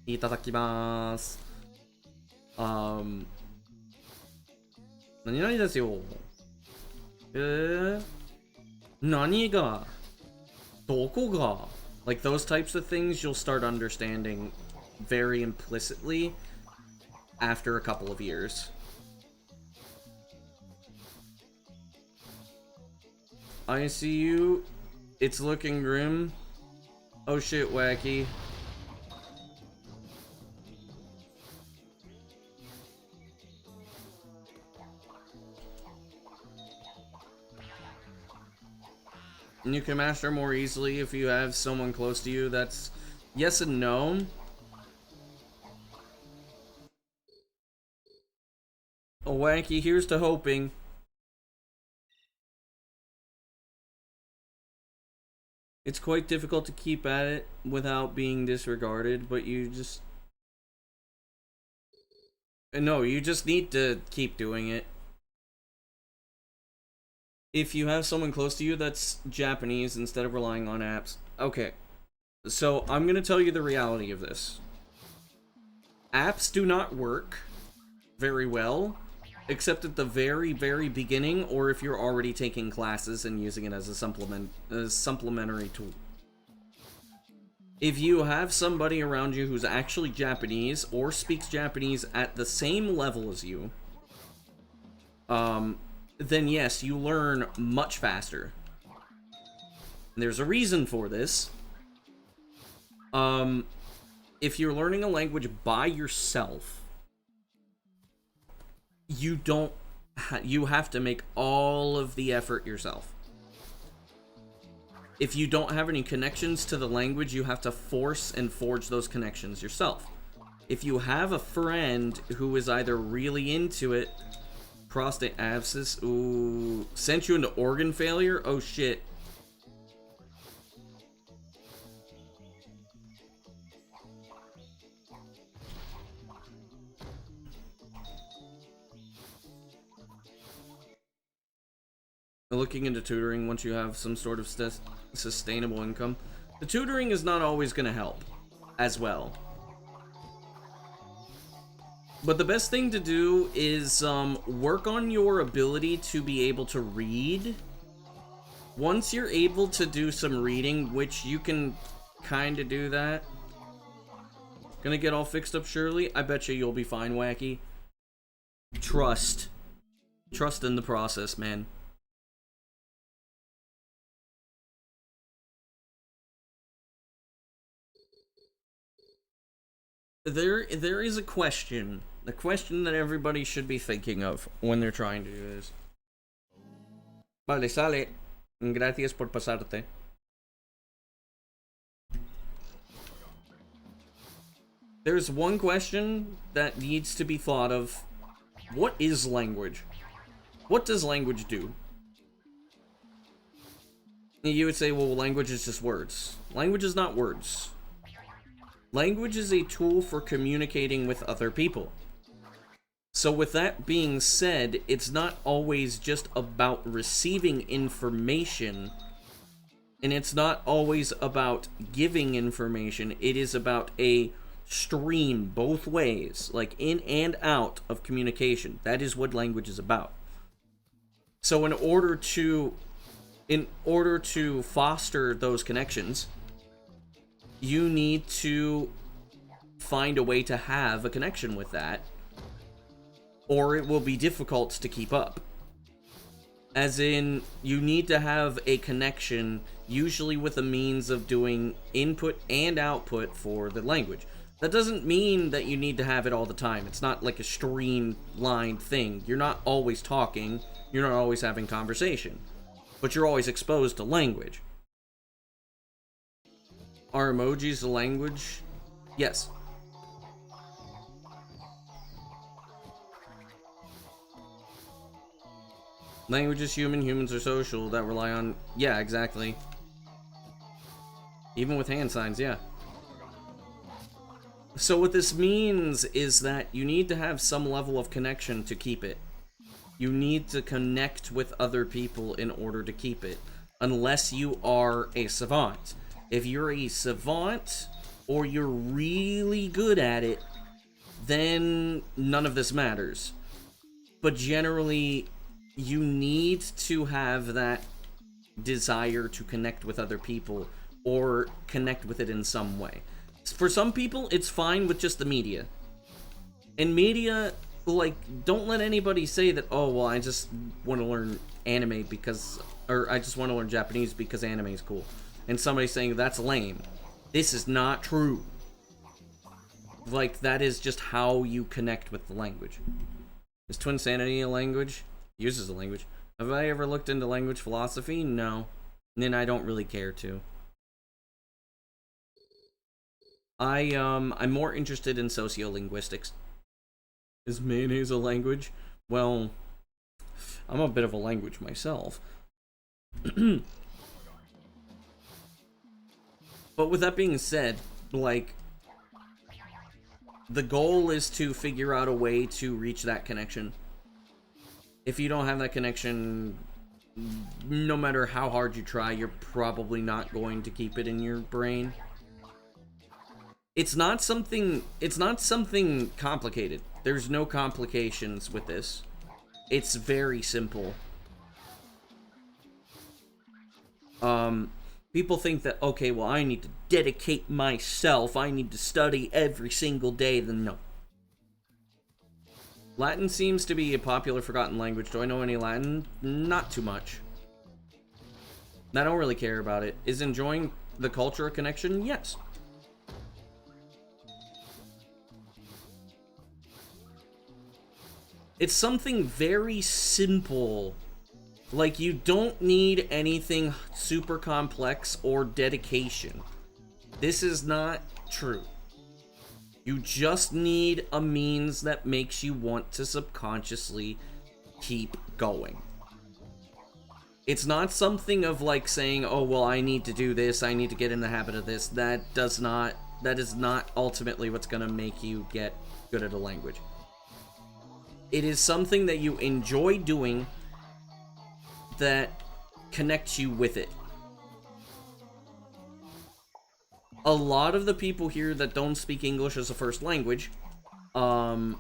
Itadakimasu. 何々ですよ。何がどこが Like those types of things you'll start understanding very implicitly after a couple of years. I see you. It's looking grim. Oh shit, Wacky. And you can master more easily if you have someone close to you. That's yes and no. Oh, Wacky, here's to hoping. It's quite difficult to keep at it without being disregarded, but you just... No, you just need to keep doing it. If you have someone close to you that's Japanese instead of relying on apps. Okay, so I'm gonna tell you the reality of this. Apps do not work very well, except at the very, very beginning, or if you're already taking classes and using it as a supplementary tool. If you have somebody around you who's actually Japanese, or speaks Japanese at the same level as you, then yes, you learn much faster. And there's a reason for this. If you're learning a language by yourself, you have to make all of the effort yourself. If you don't have any connections to the language, you have to force and forge those connections yourself. If you have a friend who is either really into it, prostate abscess, ooh, sent you into organ failure? Oh shit. Looking into tutoring once you have some sort of sustainable income. The tutoring is not always going to help as well. But the best thing to do is work on your ability to be able to read. Once you're able to do some reading, which you can kind of do that. Gonna get all fixed up surely? I bet you'll be fine, Wacky. Trust. Trust in the process, man. There is a question that everybody should be thinking of when they're trying to do this. Vale, sale. Gracias por pasarte. There's one question that needs to be thought of. What is language? What does language do? You would say, well, language is just words. Language is not words. Language is a tool for communicating with other people. So with that being said, it's not always just about receiving information, and it's not always about giving information. It is about a stream both ways, like in and out of communication. That is what language is about. So in order to foster those connections, you need to find a way to have a connection with that, or it will be difficult to keep up. As in, you need to have a connection, usually with a means of doing input and output for the language. That doesn't mean that you need to have it all the time. It's not like a streamlined thing. You're not always talking, you're not always having conversation, but you're always exposed to language. Are emojis a language? Yes. Language is human, humans are social, that rely on... Yeah, exactly. Even with hand signs, yeah. So what this means is that you need to have some level of connection to keep it. You need to connect with other people in order to keep it. Unless you are a savant. If you're a savant, or you're really good at it, then none of this matters. But generally, you need to have that desire to connect with other people, or connect with it in some way. For some people, it's fine with just the media. And media, like, don't let anybody say that, oh, well, I just want to learn anime because, or I just want to learn Japanese because anime is cool. And somebody saying that's lame. This is not true. Like, that is just how you connect with the language. Is Twinsanity a language? Uses a language. Have I ever looked into language philosophy? No. And I don't really care to. I'm more interested in sociolinguistics. Is mayonnaise a language? Well, I'm a bit of a language myself. But with that being said, like, the goal is to figure out a way to reach that connection. If you don't have that connection, no matter how hard you try, you're probably not going to keep it in your brain. It's not something complicated. There's no complications with this. It's very simple. People think that, okay, well, I need to dedicate myself, I need to study every single day, then no. Latin seems to be a popular forgotten language. Do I know any Latin? Not too much. I don't really care about it. Is enjoying the culture a connection? Yes. It's something very simple. Like, you don't need anything super complex or dedication. This is not true. You just need a means that makes you want to subconsciously keep going. It's not something of like saying, oh, well, I need to do this, I need to get in the habit of this. That is not ultimately what's going to make you get good at a language. It is something that you enjoy doing that connects you with it. A lot of the people here that don't speak English as a first language, a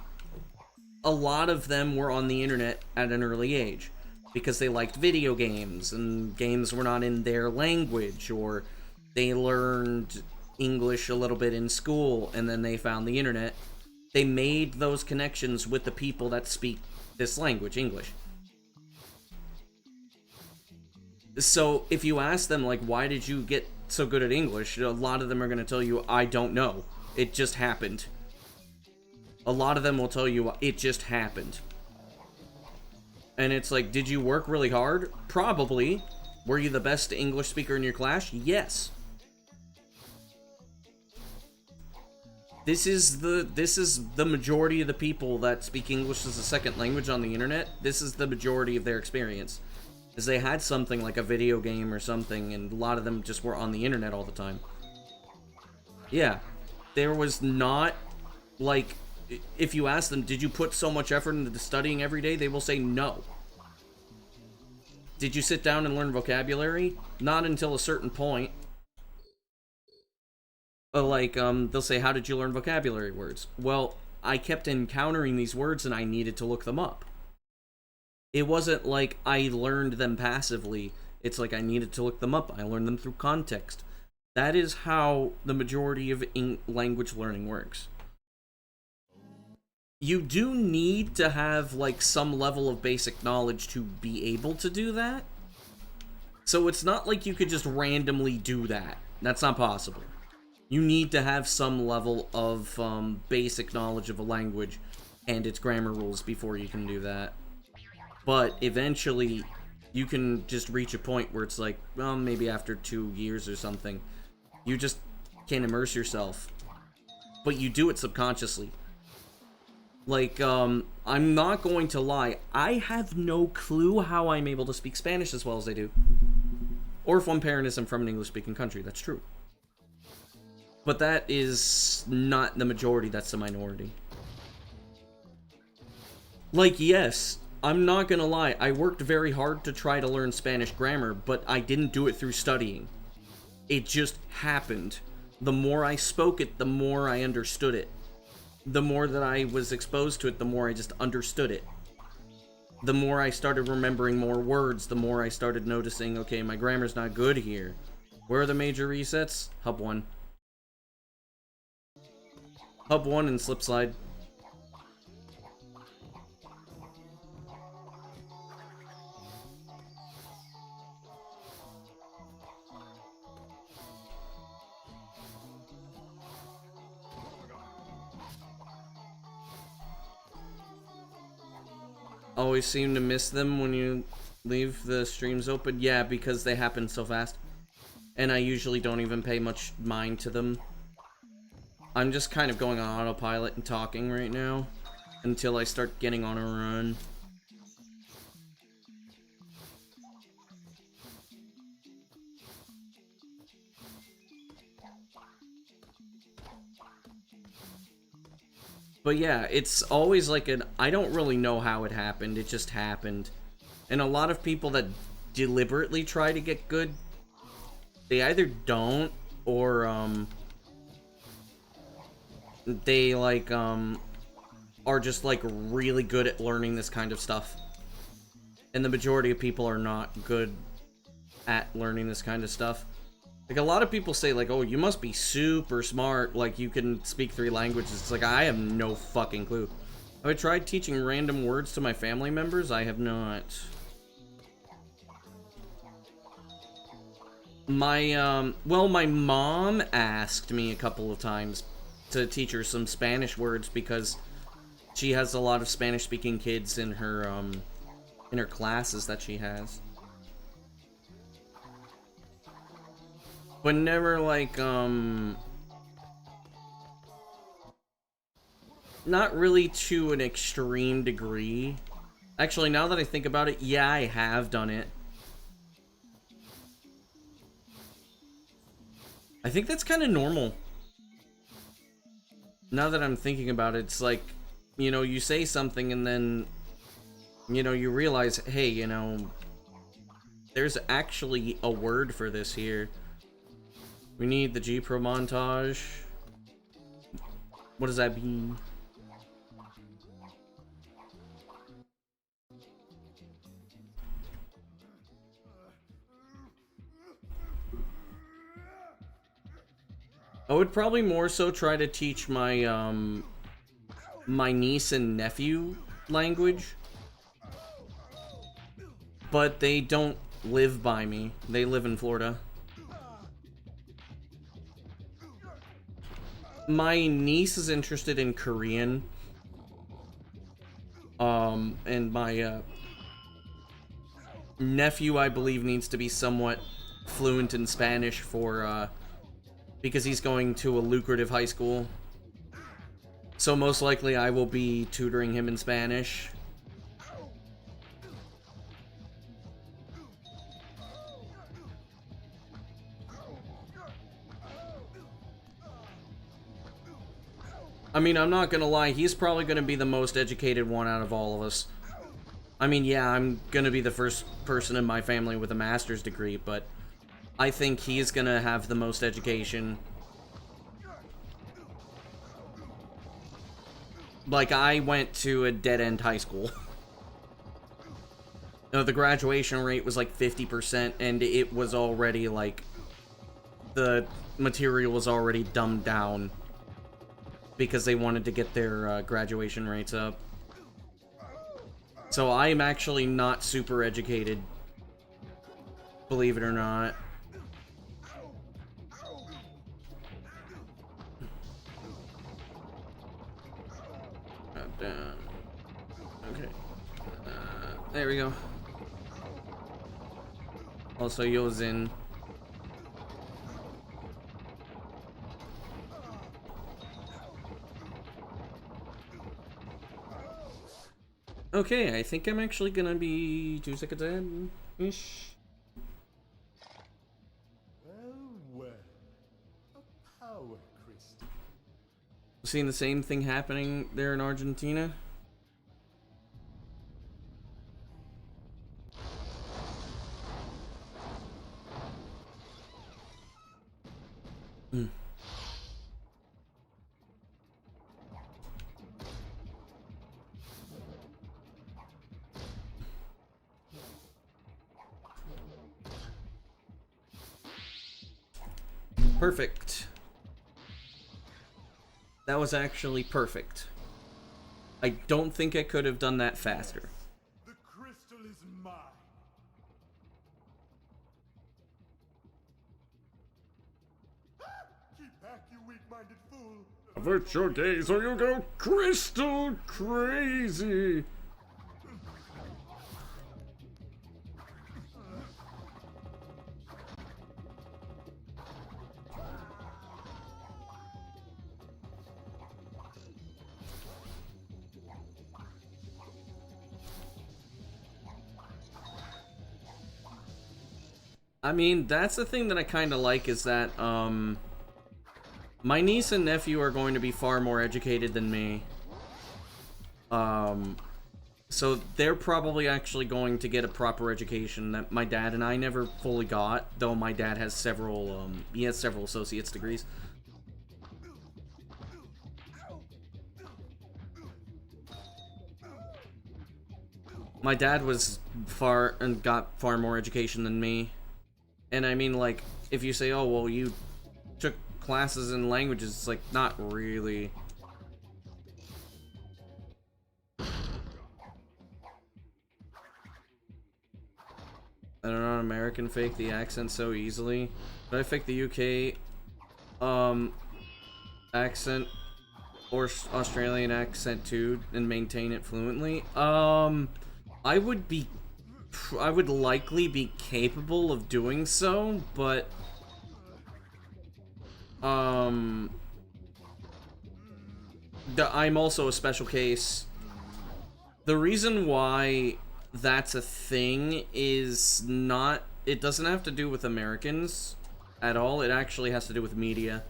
lot of them were on the internet at an early age because they liked video games and games were not in their language, or they learned English a little bit in school and then they found the internet. They made those connections with the people that speak this language, English. So if you ask them, like, why did you get so good at English? A lot of them are going to tell you, I don't know. It just happened. A lot of them will tell you, it just happened. And it's like, did you work really hard? Probably. Were you the best English speaker in your class? Yes. This is the majority of the people that speak English as a second language on the internet. This is the majority of their experience. Is they had something like a video game or something, and a lot of them just were on the internet all the time. Yeah. There was not, like, if you ask them, did you put so much effort into studying every day? They will say no. Did you sit down and learn vocabulary? Not until a certain point. Like, they'll say, how did you learn vocabulary words? Well, I kept encountering these words and I needed to look them up. It wasn't like I learned them passively. It's like I needed to look them up. I learned them through context. That is how the majority of language learning works. You do need to have, like, some level of basic knowledge to be able to do that. So it's not like you could just randomly do that. That's not possible. You need to have some level of basic knowledge of a language and its grammar rules before you can do that. But eventually, you can just reach a point where it's like, well, maybe after 2 years or something, you just can immerse yourself. But you do it subconsciously. Like, I'm not going to lie, I have no clue how I'm able to speak Spanish as well as I do. Or if one parent isn't from an English-speaking country, that's true. But that is not the majority, that's the minority. Like, yes, I'm not gonna lie, I worked very hard to try to learn Spanish grammar, but I didn't do it through studying. It just happened. The more I spoke it, the more I understood it. The more that I was exposed to it, the more I just understood it. The more I started remembering more words, the more I started noticing, okay, my grammar's not good here. Where are the major resets? Hub 1. Hub 1 and slip slide. Always seem to miss them when you leave the streams open. Yeah, because they happen so fast. And I usually don't even pay much mind to them. I'm just kind of going on autopilot and talking right now until I start getting on a run. But yeah, it's always like I don't really know how it happened, it just happened. And a lot of people that deliberately try to get good, they either don't, or, they, like, are just, like, really good at learning this kind of stuff. And the majority of people are not good at learning this kind of stuff. Like, a lot of people say, like, oh, you must be super smart, like, you can speak 3 languages. It's like, I have no fucking clue. Have I tried teaching random words to my family members? I have not. Well, my mom asked me a couple of times to teach her some Spanish words because she has a lot of Spanish-speaking kids in her classes that she has. But never, like, not really to an extreme degree. Actually, now that I think about it, yeah, I have done it. I think that's kind of normal. Now that I'm thinking about it, it's like, you know, you say something and then, you know, you realize, hey, you know, there's actually a word for this here. We need the G-Pro montage. What does that mean? I would probably more so try to teach my, my niece and nephew language. But they don't live by me. They live in Florida. My niece is interested in Korean. And my, nephew, I believe, needs to be somewhat fluent in Spanish for, because he's going to a lucrative high school. So most likely I will be tutoring him in Spanish. I mean, I'm not gonna lie, he's probably gonna be the most educated one out of all of us. I mean, yeah, I'm gonna be the first person in my family with a master's degree, but I think he's gonna have the most education. Like, I went to a dead-end high school. No, the graduation rate was like 50%, and it was already, like, the material was already dumbed down because they wanted to get their graduation rates up. So I'm actually not super educated, believe it or not. Okay. There we go. Also, Yozin. Okay, I think I'm actually gonna be 2 seconds in-ish. Well, a power crystal. Seeing the same thing happening there in Argentina? Perfect. That was actually perfect. I don't think I could have done that faster. The crystal is mine. Keep back, you weak-minded fool. Avert your gaze or you'll go crystal crazy. I mean, that's the thing that I kind of like is that, my niece and nephew are going to be far more educated than me. So they're probably actually going to get a proper education that my dad and I never fully got, though my dad has several, he has several associate's degrees. My dad was got far more education than me. And I mean, like, if you say, oh, well, you took classes in languages, it's like, not really. I don't know, American fake the accent so easily. But I fake the UK, accent, or Australian accent too, and maintain it fluently. I would likely be capable of doing so, but I'm also a special case. The reason why that's a thing is not, it doesn't have to do with Americans at all. It actually has to do with media.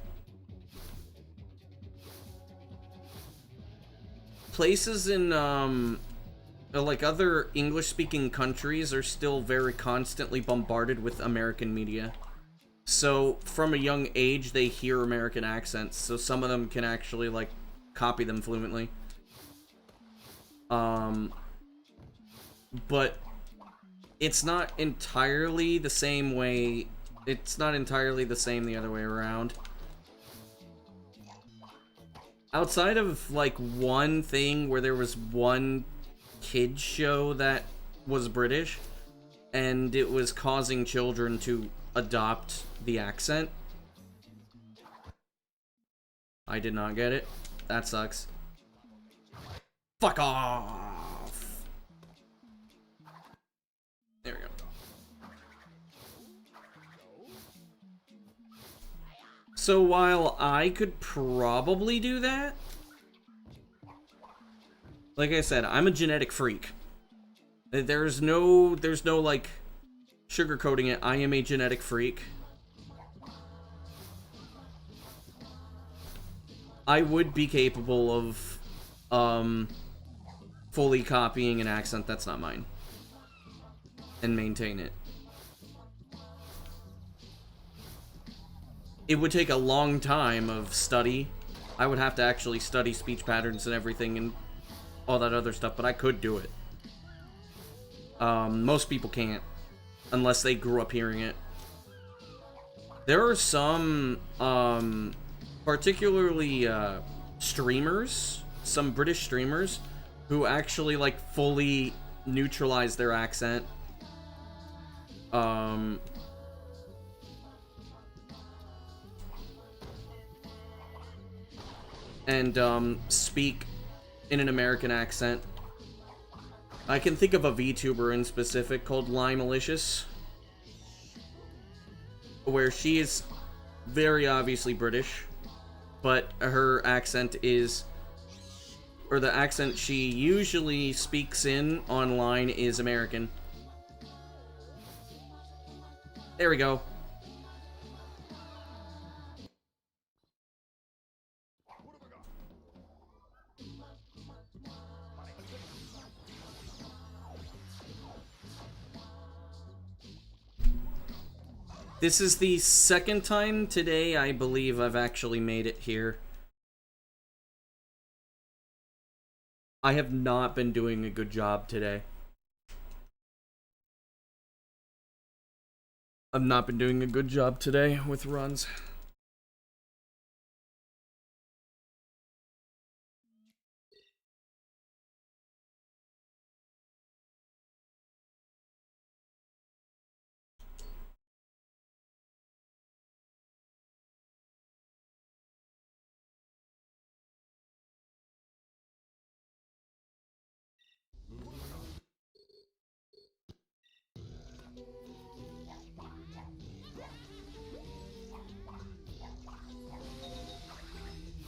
Places in like other English-speaking countries are still very constantly bombarded with American media. So from a young age, they hear American accents, so some of them can actually, like, copy them fluently. But it's not entirely the same way, it's not entirely the same the other way around. Outside of, like, one thing where there was one kids show that was British, and it was causing children to adopt the accent. I did not get it. That sucks. Fuck off! There we go. So while I could probably do that, like I said, I'm a genetic freak. There's no like sugarcoating it. I am a genetic freak. I would be capable of fully copying an accent that's not mine and maintain it. It would take a long time of study. I would have to actually study speech patterns and everything and all that other stuff, but I could do it. Most people can't, unless they grew up hearing it. There are some, particularly, streamers, some British streamers, who actually, like, fully neutralize their accent. And speak in an American accent. I can think of a VTuber in specific called Limelicious, where she is very obviously British, but her accent is, or the accent she usually speaks in online is American. There we go. This is the second time today I believe I've actually made it here. I have not been doing a good job today. I've not been doing a good job today with runs.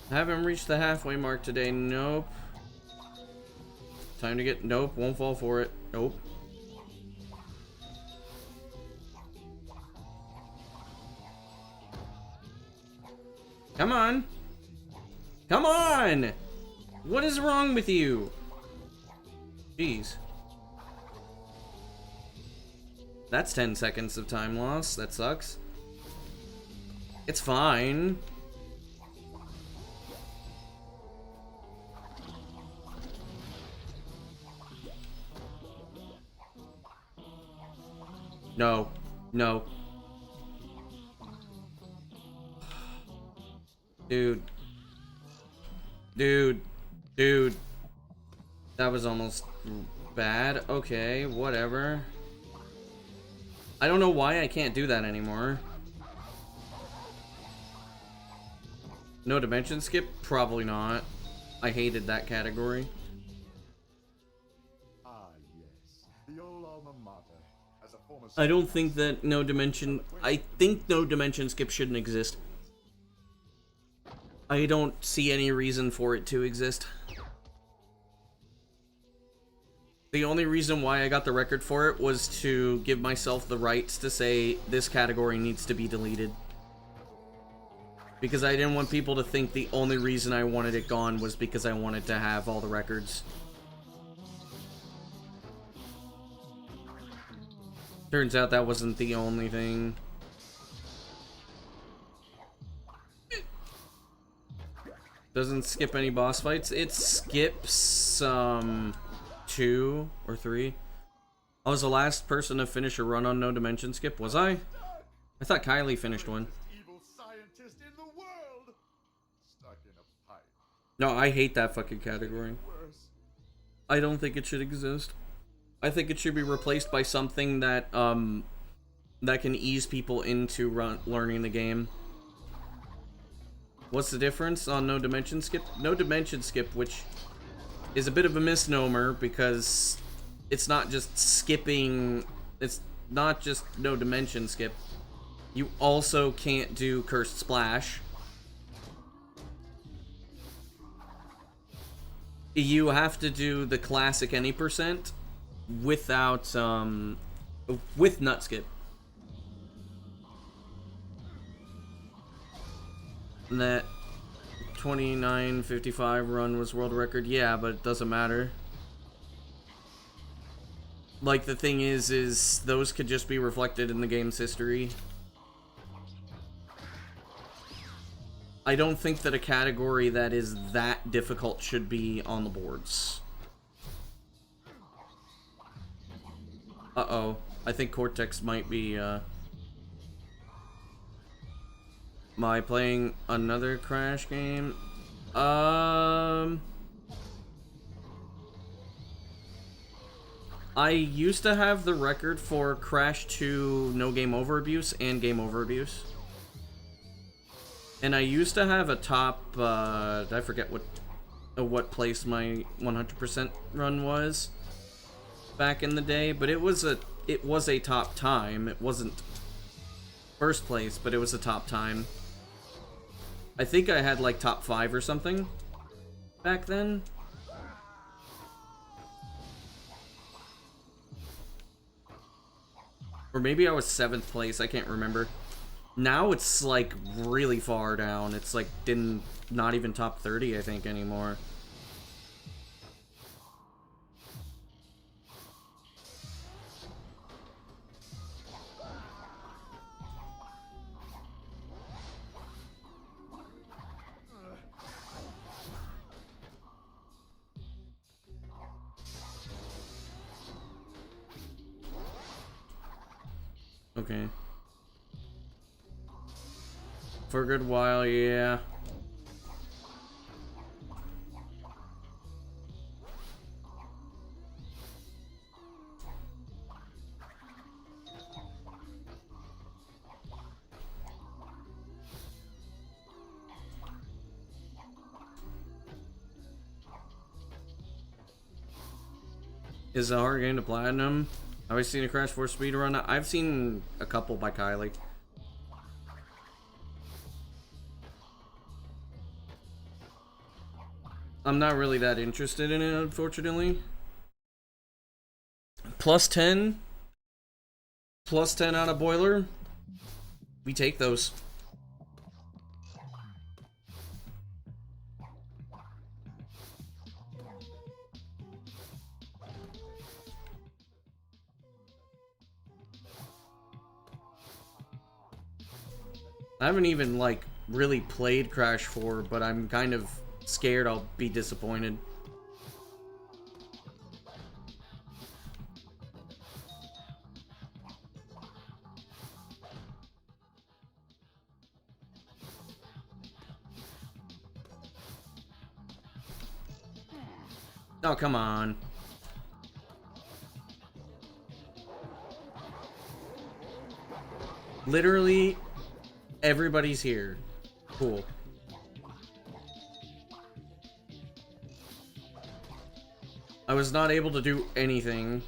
I haven't reached the halfway mark today. Nope. Time to get... Nope. Won't fall for it. Nope. Come on. Come on! What is wrong with you? Jeez. That's 10 seconds of time loss. That sucks. It's fine. No. No. Dude. Dude. Dude. That was almost bad. Okay, whatever. I don't know why I can't do that anymore. No dimension skip? Probably not. I hated that category. Ah, yes. The old alma mater. As a former I don't think that no dimension... I think no dimension skip shouldn't exist. I don't see any reason for it to exist. The only reason why I got the record for it was to give myself the rights to say this category needs to be deleted. Because I didn't want people to think the only reason I wanted it gone was because I wanted to have all the records. Turns out that wasn't the only thing. Doesn't skip any boss fights. It skips 2 or 3. I was the last person to finish a run on no dimension skip, was I? I thought Kylie finished one. evil scientist in the world. Stuck in a pipe. No, I hate that fucking category. Worse. I don't think it should exist. I think it should be replaced by something that that can ease people into learning the game. What's the difference on no dimension skip? No dimension skip, which is a bit of a misnomer because it's not just skipping, it's not just no dimension skip. You also can't do cursed splash. You have to do the classic any percent without with nut skip. And that 29:55 run was world record. Yeah, but it doesn't matter. Like, the thing is those could just be reflected in the game's history. I don't think that a category that is that difficult should be on the boards. Uh-oh. I think Cortex might be, Am I playing another Crash game? I used to have the record for Crash 2 no game over abuse and game over abuse. And I used to have a top, I forget what place my 100% run was back in the day, but it was a top time. It wasn't first place, but it was a top time. I think I had like top 5 or something back then. Or maybe I was 7th place, I can't remember. Now it's like really far down. It's like not even top 30, I think, anymore. Okay. For a good while, yeah. Is it a hard game to platinum? Have I seen a Crash 4 speedrun? I've seen a couple by Kylie. I'm not really that interested in it, unfortunately. Plus 10? Plus 10 out of boiler? We take those. I haven't even, like, really played Crash 4, but I'm kind of scared I'll be disappointed. Oh, come on. Literally, everybody's here. Cool. I was not able to do anything.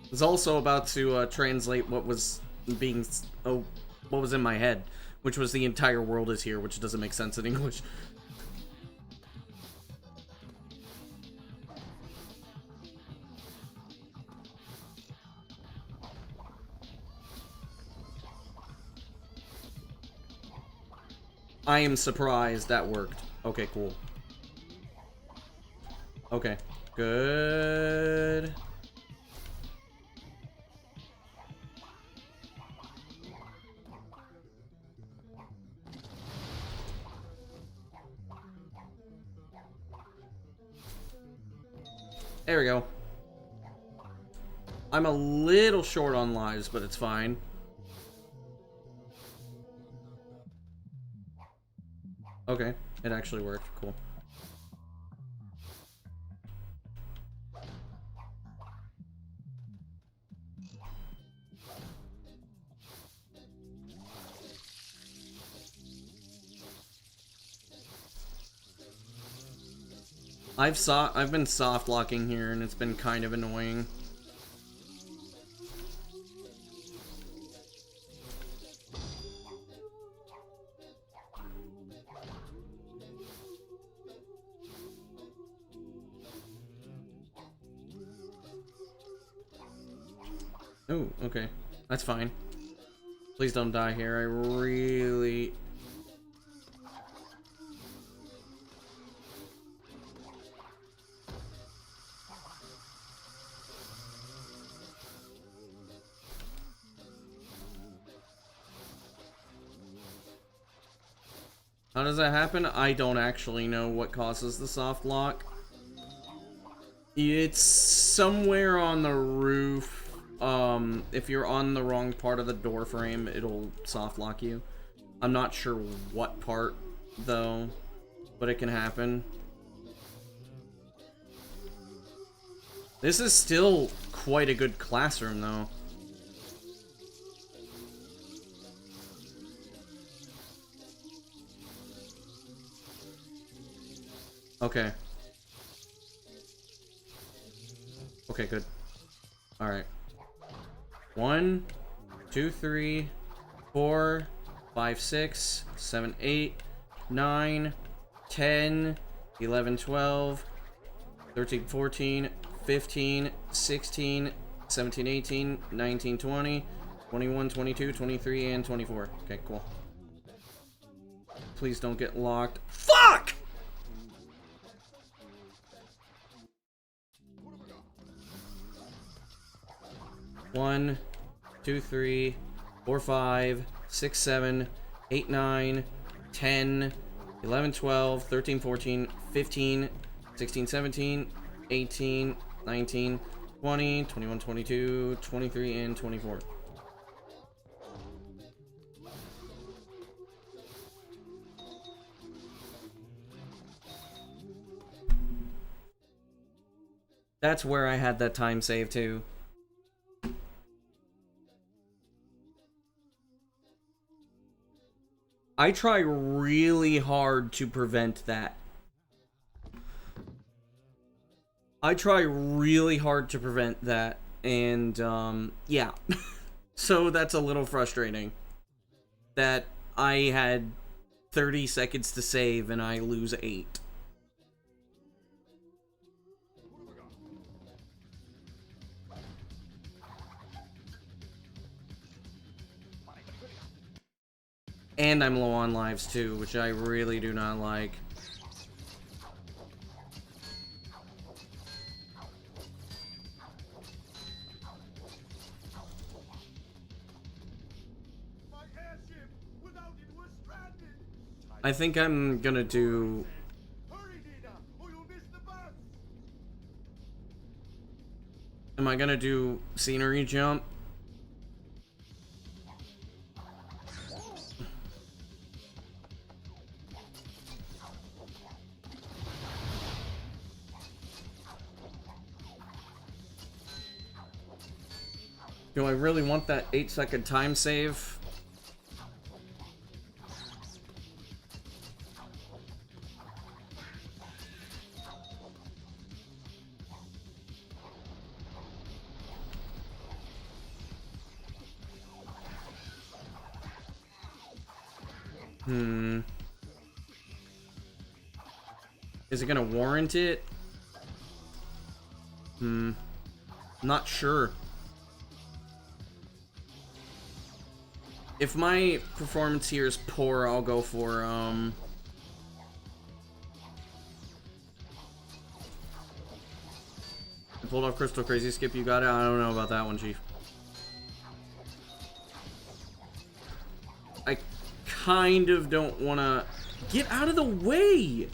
I was also about to translate what was being... Oh, what was in my head. Which was the entire world is here, which doesn't make sense in English. I am surprised that worked. Okay, cool. Okay, good. There we go. I'm a little short on lives, but it's fine. Okay, it actually worked. Cool. I've been soft locking here and it's been kind of annoying. Oh, okay. That's fine. Please don't die here. I really... How does that happen? I don't actually know what causes the soft lock. It's somewhere on the roof. If you're on the wrong part of the door frame, it'll soft lock you. I'm not sure what part, though, but it can happen. This is still quite a good classroom, though. Okay. Okay, good. Alright. 1, 2, 3, 4, 5, 6, 7, 8, 9, 10, 11, 12, 13, 14, 15, 16, 17, 18, 19, 20, 21, 22, 23, and 24. Okay, cool. Please don't get locked. Fuck! One, 2, 3, 4, 5, 6, 7, 8, 9, 10, 11, 12, 13, 14, 15, 16, 17, 18, 19, 20, 21, 22, 23, and 24. That's where I had that time save too. I try really hard to prevent that. I try really hard to prevent that, and yeah. So that's a little frustrating. That I had 30 seconds to save and I lose 8. And I'm low on lives too, which I really do not like. I think I'm gonna do... Am I gonna do scenery jump? Do I really want that 8-second time save? Is it gonna warrant it? Not sure. If my performance here is poor, I'll go for, I pulled off Crystal Crazy Skip, you got it? I don't know about that one, Chief. I kind of don't want to... Get out of the way!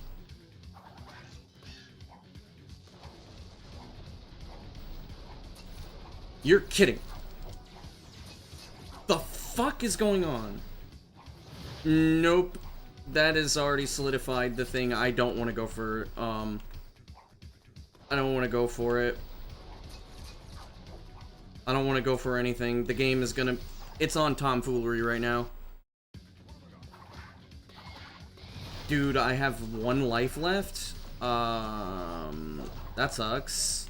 You're kidding. The fuck is going on? Nope. That is already solidified the thing. I don't want to go for, I don't want to go for it. I don't want to go for anything. The game is gonna... It's on tomfoolery right now. Dude, I have 1 life left. That sucks.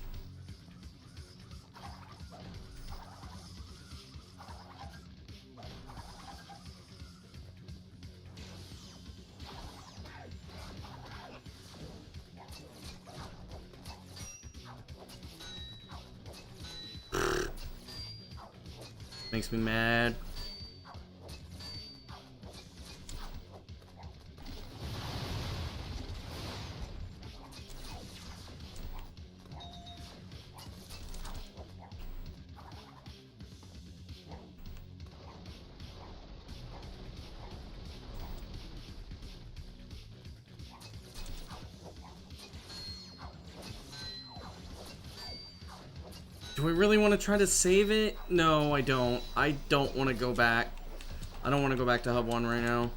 Makes me mad. Do I really want to try to save it? No, I don't. I don't want to go back. I don't want to go back to Hub 1 right now.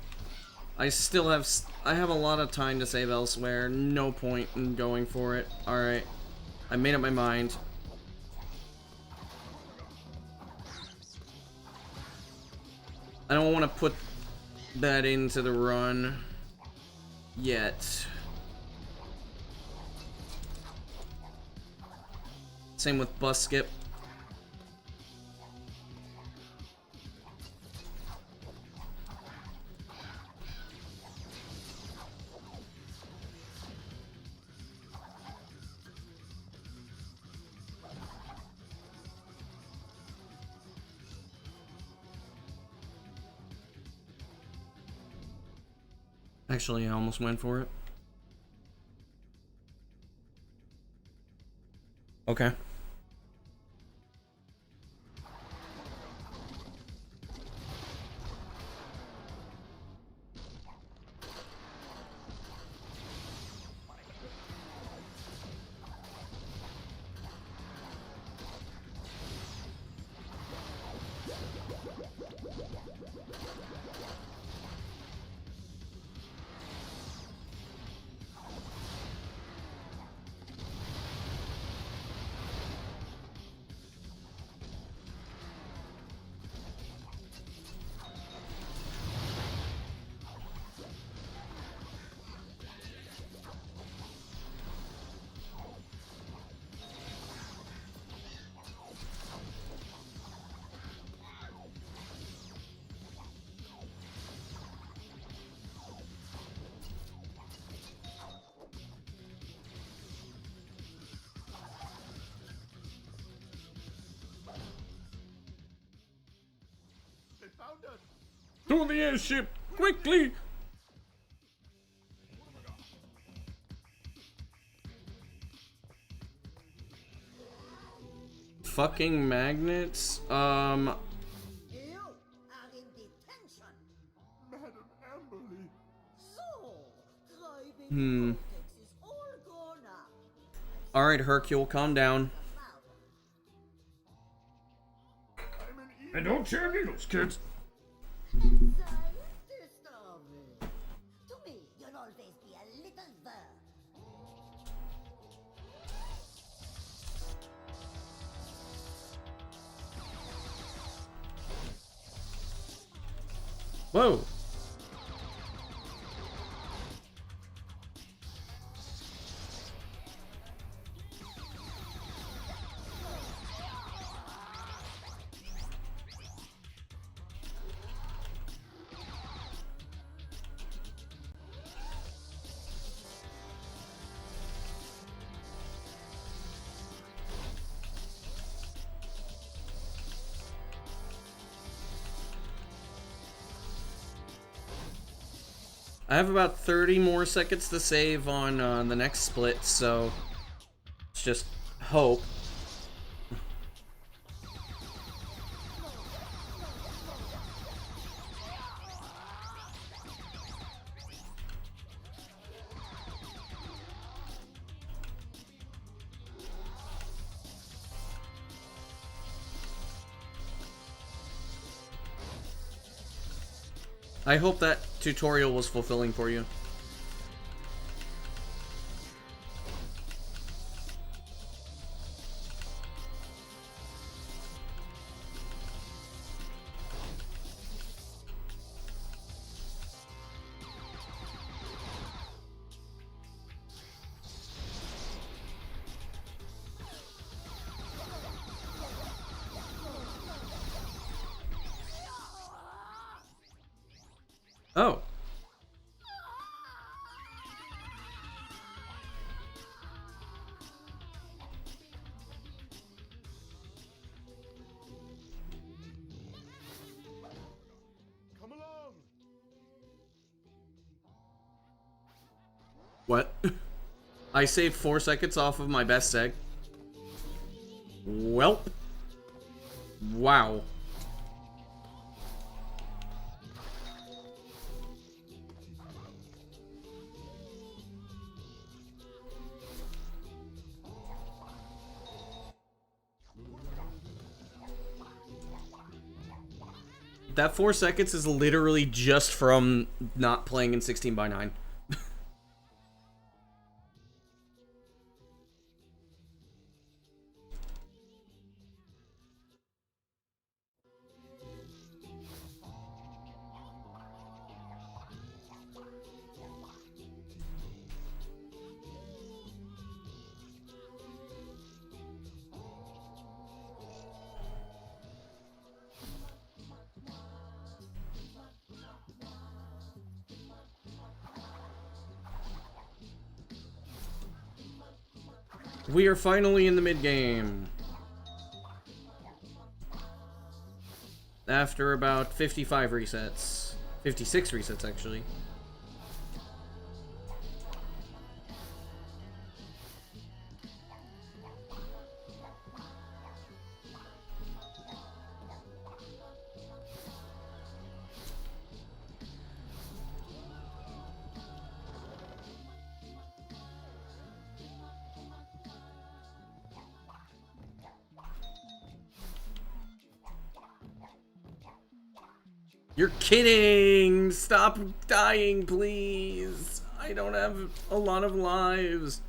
I have a lot of time to save elsewhere. No point in going for it. Alright. I made up my mind. I don't want to put that into the run yet. Same with bus skip. Actually, I almost went for it. Okay. to the airship! Quickly! Fucking magnets? You are in detention. Madam Amberly. So, driving cortex is all gone up. Alright, Hercule, calm down. I'm an evil. And don't share needles, kids! Disturbing. To me, you'll always be a little bird. Whoa! I have about 30 more seconds to save on the next split, so let's just hope. I hope that tutorial was fulfilling for you. Oh. Come along. What? I saved 4 seconds off of my best seg. Welp. Wow. That 4 seconds is literally just from not playing in 16:9. We are finally in the mid-game. After about 55 resets. 56 resets, actually. You're kidding! Stop dying, please! I don't have a lot of lives.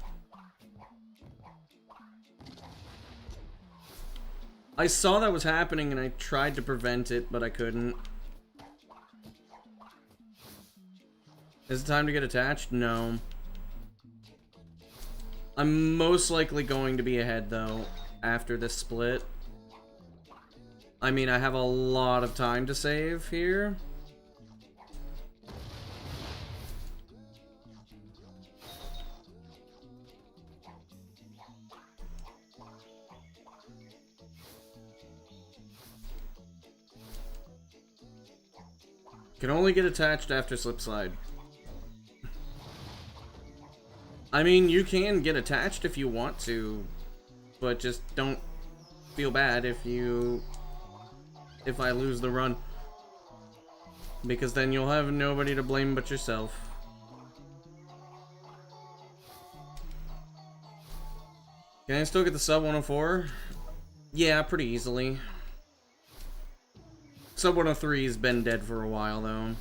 I saw that was happening and I tried to prevent it, but I couldn't. Is it time to get attached? No. I'm most likely going to be ahead, though, after this split. I mean, I have a lot of time to save here. Can only get attached after slip slide. I mean, you can get attached if you want to, but just don't feel bad if I lose the run. Because then you'll have nobody to blame but yourself. Can I still get the sub 104? Yeah, pretty easily. Sub 103 has been dead for a while, though.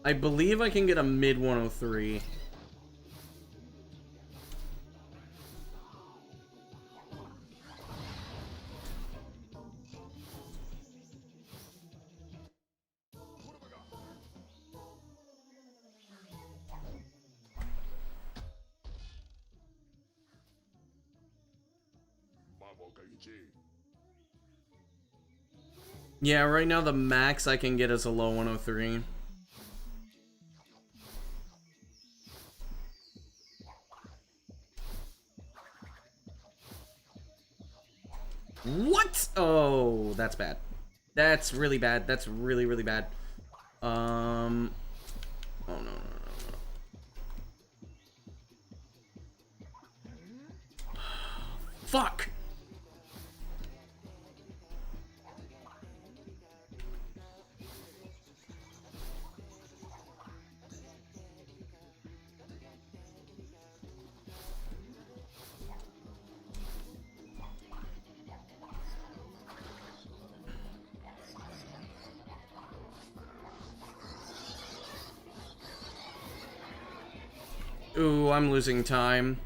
I believe I can get a mid 103. Yeah, right now the max I can get is a low 103. What? Oh, that's bad. That's really bad. That's really, really bad. Oh, no, no, no, no. Fuck! Ooh, I'm losing time.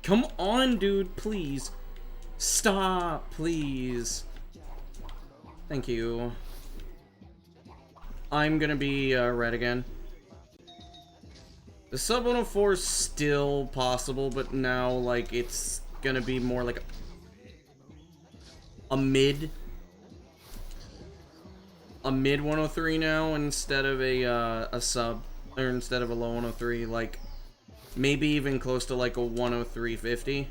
Come on, dude, please. Stop, please. Thank you. I'm gonna be red again. The sub 104 is still possible, but now, like, it's gonna be more like a mid 103 now instead of a sub, or instead of a low 103, like, maybe even close to like a 103.50.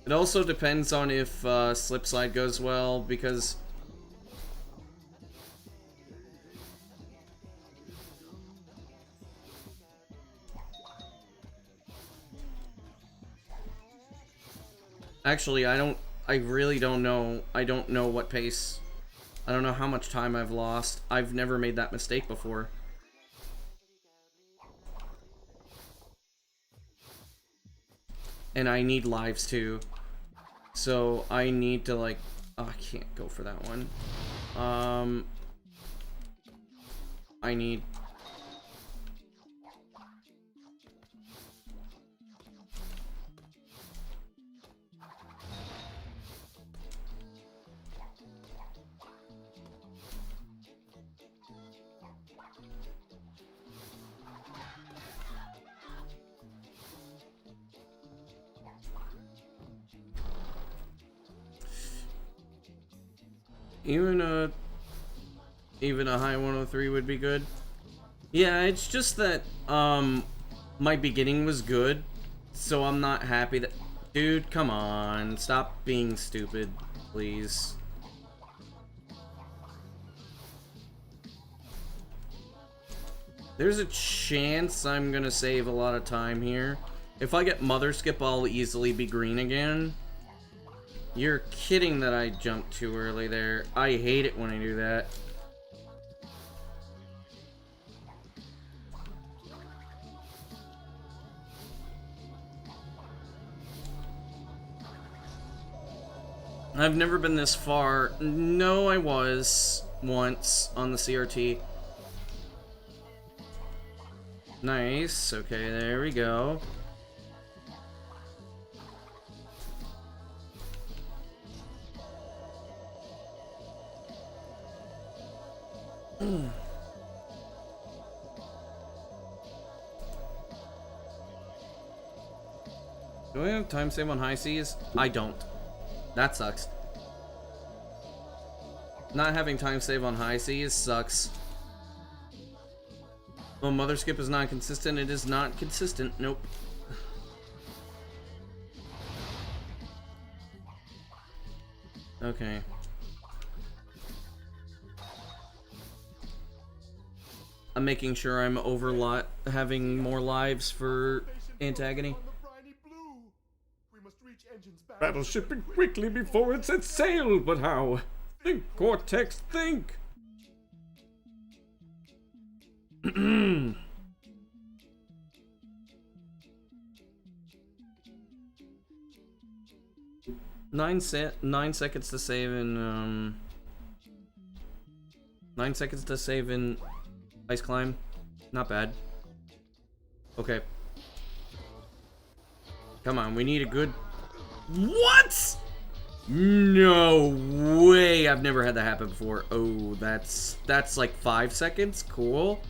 It also depends on if slip slide goes well, because actually, I really don't know. I don't know what pace. I don't know how much time I've lost. I've never made that mistake before. And I need lives too. So I need to like, oh, I can't go for that one. I need even a high 103 would be good. Yeah, it's just that my beginning was good, so I'm not happy that. Dude, come on, stop being stupid, please. There's a chance I'm gonna save a lot of time here. If I get Mother Skip, I'll easily be green again. You're kidding that I jumped too early there. I hate it when I do that. I've never been this far. No, I was once on the CRT. Nice. Okay, there we go. Do I have time save on high seas? I don't. That sucks. Not having time save on high seas sucks. Well, mother skip is not consistent. It is not consistent. Nope. Okay. I'm making sure I'm having more lives for Antagony. On the briny blue. We must reach engines back. Battleshipping quickly before it sets sail, but how? Think, Cortex, think! 9 seconds to save in 9 seconds to save in ice climb. Not bad. Okay. Come on, we need a good. What? No way! I've never had that happen before. Oh, that's like 5 seconds. Cool.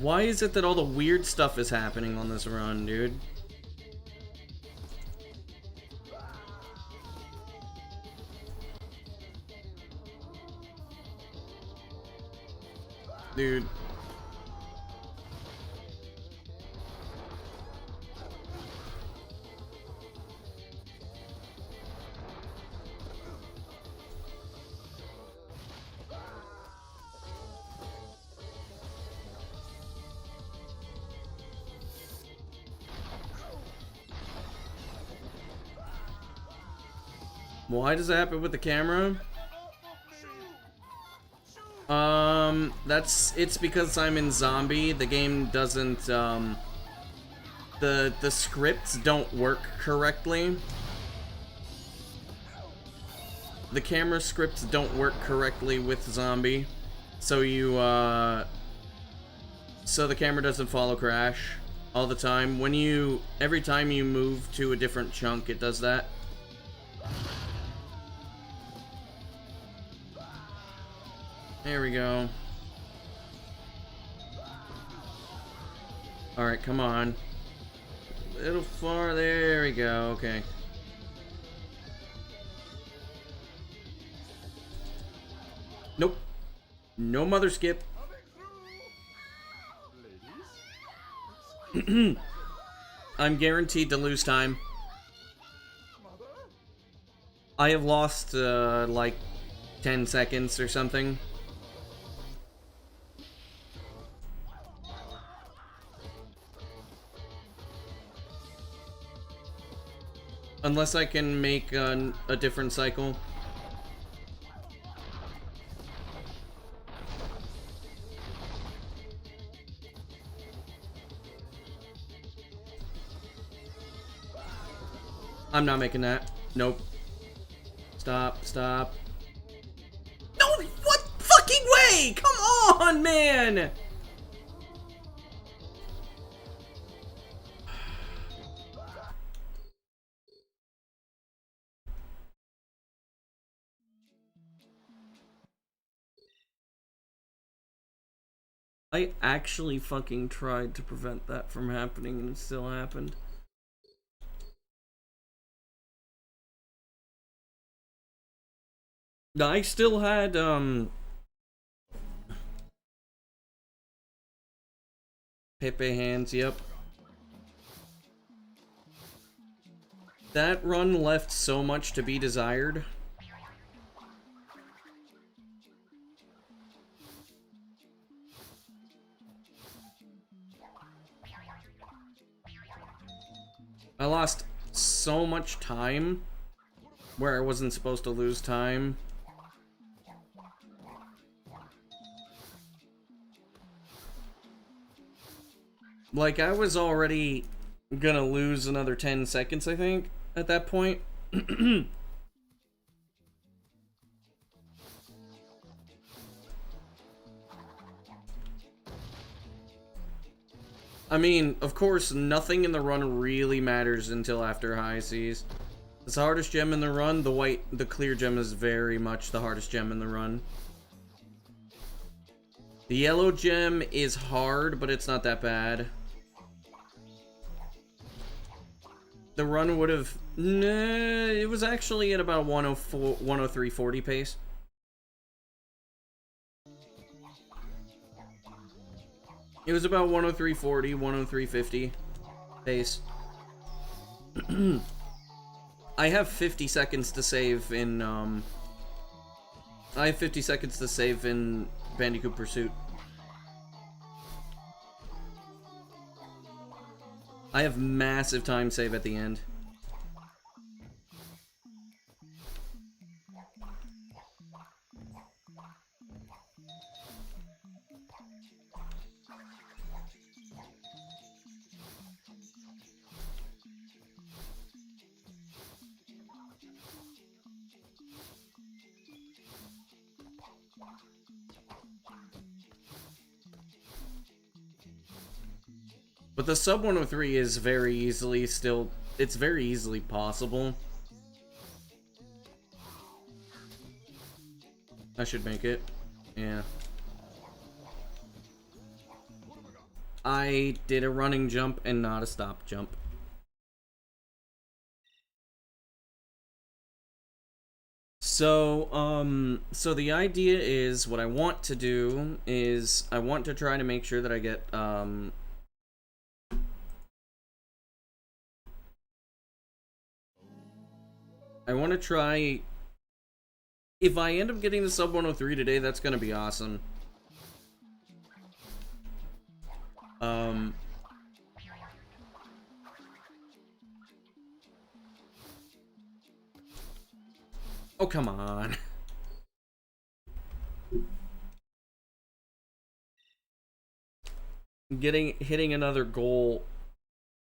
Why is it that all the weird stuff is happening on this run, dude? Dude. Why does it happen with the camera? It's because I'm in zombie. The game doesn't, the scripts don't work correctly. The camera scripts don't work correctly with zombie. So so the camera doesn't follow crash all the time. Every time you move to a different chunk, it does that. There we go. Alright, come on. A little far. There we go. Okay. Nope. No mother skip. I'm guaranteed to lose time. I have lost, like, 10 seconds or something. Unless I can make a different cycle. I'm not making that. Nope. Stop, stop. No, what fucking way? Come on, man! I actually fucking tried to prevent that from happening and it still happened. I still had, Pepe hands, yep. That run left so much to be desired. I lost so much time where I wasn't supposed to lose time. Like, I was already gonna lose another 10 seconds, I think, at that point. I mean, of course, nothing in the run really matters until after high seas. It's the hardest gem in the run. The clear gem is very much the hardest gem in the run. The yellow gem is hard, but it's not that bad. The run would have... Nah, it was actually at about 103.40 pace. It was about 103.40, 103.50 pace. I have 50 seconds to save in, I have 50 seconds to save in Bandicoot Pursuit. I have massive time save at the end. But the sub 103 is very easily it's very easily possible. I should make it. Yeah. I did a running jump and not a stop jump. So the idea is, what I want to do is, I want to try to make sure that I get, I want to try... If I end up getting the sub 103 today, that's gonna be awesome. Oh, come on. Hitting another goal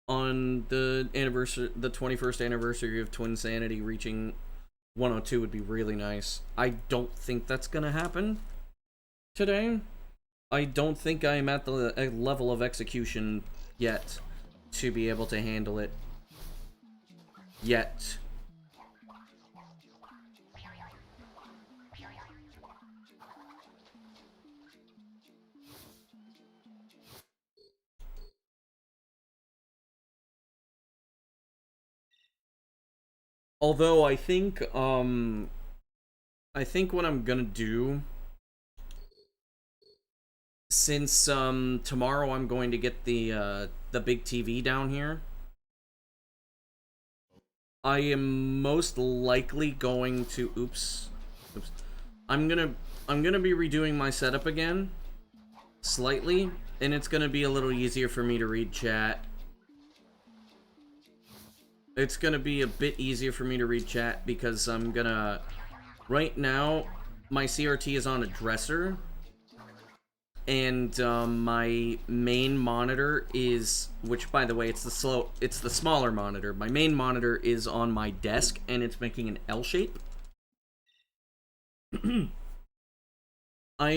on the 21st anniversary of Twinsanity reaching 102 would be really nice. I don't think that's gonna happen today. I don't think I'm at the level of execution yet to be able to handle it. Yet. Although I think what I'm gonna do, since tomorrow I'm going to get the big TV down here, I am most likely going to oops. I'm gonna be redoing my setup again slightly, and it's gonna be a little easier for me to read chat. It's gonna be a bit easier for me to read chat because I'm gonna... Right now, my CRT is on a dresser, and my main monitor is... Which, by the way, it's the smaller monitor. My main monitor is on my desk, and it's making an L shape. When I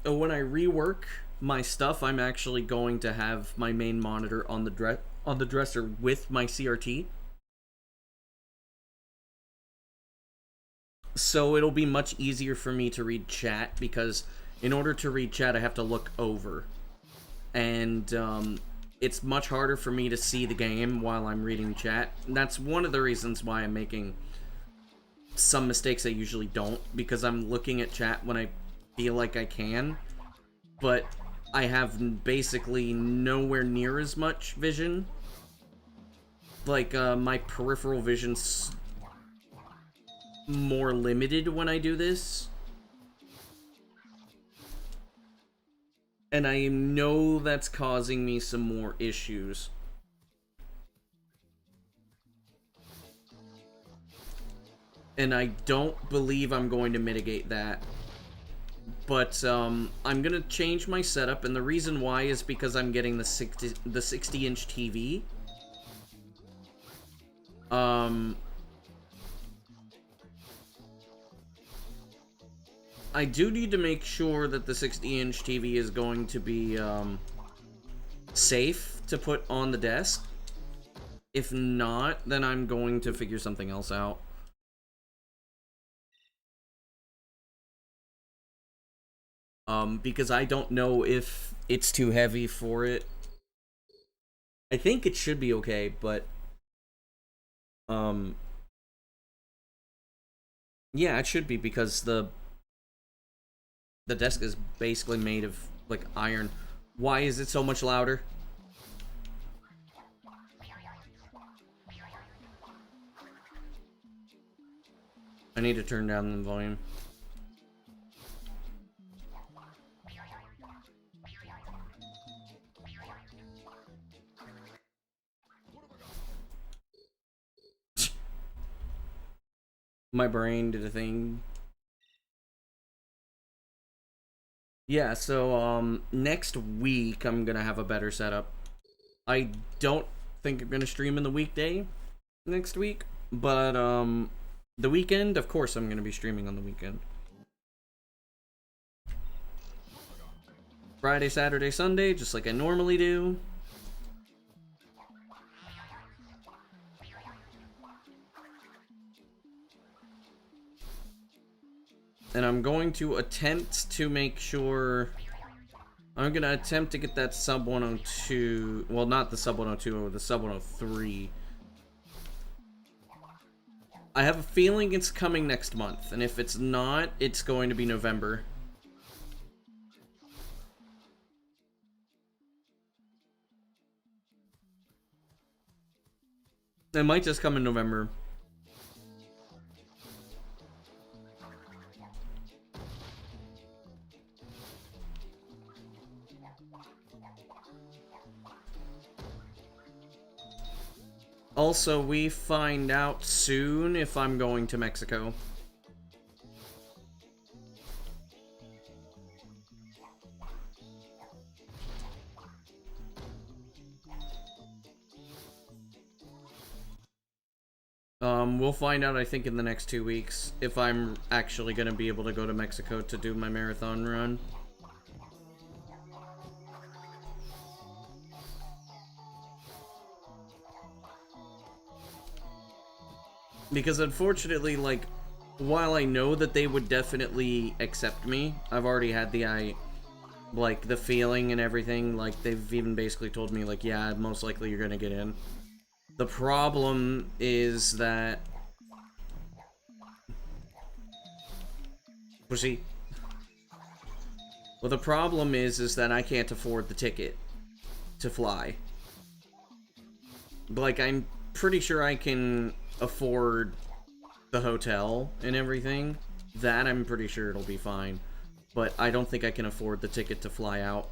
rework my stuff, I'm actually going to have my main monitor on the dresser with my CRT. So it'll be much easier for me to read chat, because in order to read chat I have to look over. And it's much harder for me to see the game while I'm reading chat. And that's one of the reasons why I'm making some mistakes I usually don't, because I'm looking at chat when I feel like I can. But I have basically nowhere near as much vision. Like, my peripheral vision's more limited when I do this. And I know that's causing me some more issues. And I don't believe I'm going to mitigate that. But I'm gonna change my setup, and the reason why is because I'm getting the 60-inch TV. I do need to make sure that the 60-inch TV is going to be safe to put on the desk. If not, then I'm going to figure something else out. Because I don't know if it's too heavy for it. I think it should be okay, but yeah, it should be because the desk is basically made of like iron. Why is it so much louder? I need to turn down the volume. My brain did a thing. Yeah, so next week I'm gonna have a better setup. I don't think I'm gonna stream in the weekday next week, but the weekend, of course I'm gonna be streaming on the weekend. Friday, Saturday, Sunday, just like I normally do. And I'm going to attempt to make sure... I'm going to attempt to get that sub 102... Well, not the sub 102, the sub 103. I have a feeling it's coming next month. And if it's not, it's going to be November. It might just come in November. Also, we find out soon if I'm going to Mexico. We'll find out, I think, in the next 2 weeks if I'm actually going to be able to go to Mexico to do my marathon run. Because unfortunately, like, while I know that they would definitely accept me, I've already had the feeling and everything. Like, they've even basically told me, like, yeah, most likely you're gonna get in. The problem is that... Pussy. Well, the problem is that I can't afford the ticket to fly. But, like, I'm pretty sure I can afford the hotel and everything. That I'm pretty sure it'll be fine. But I don't think I can afford the ticket to fly out.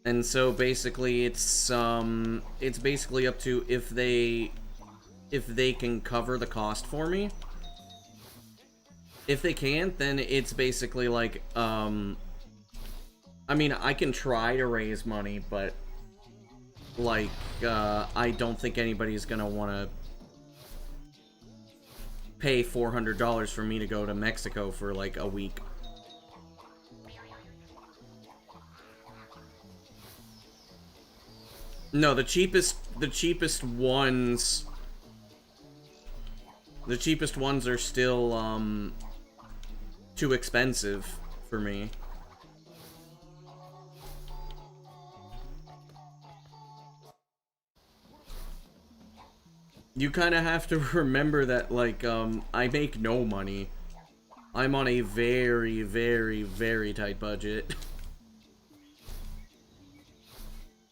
And so basically it's basically up to if they can cover the cost for me. If they can't, then it's basically like I mean, I can try to raise money, but like I don't think anybody's gonna want to pay $400 for me to go to Mexico for like a week. No, the cheapest ones are still too expensive for me. You kind of have to remember that, like, I make no money. I'm on a very, very, very tight budget.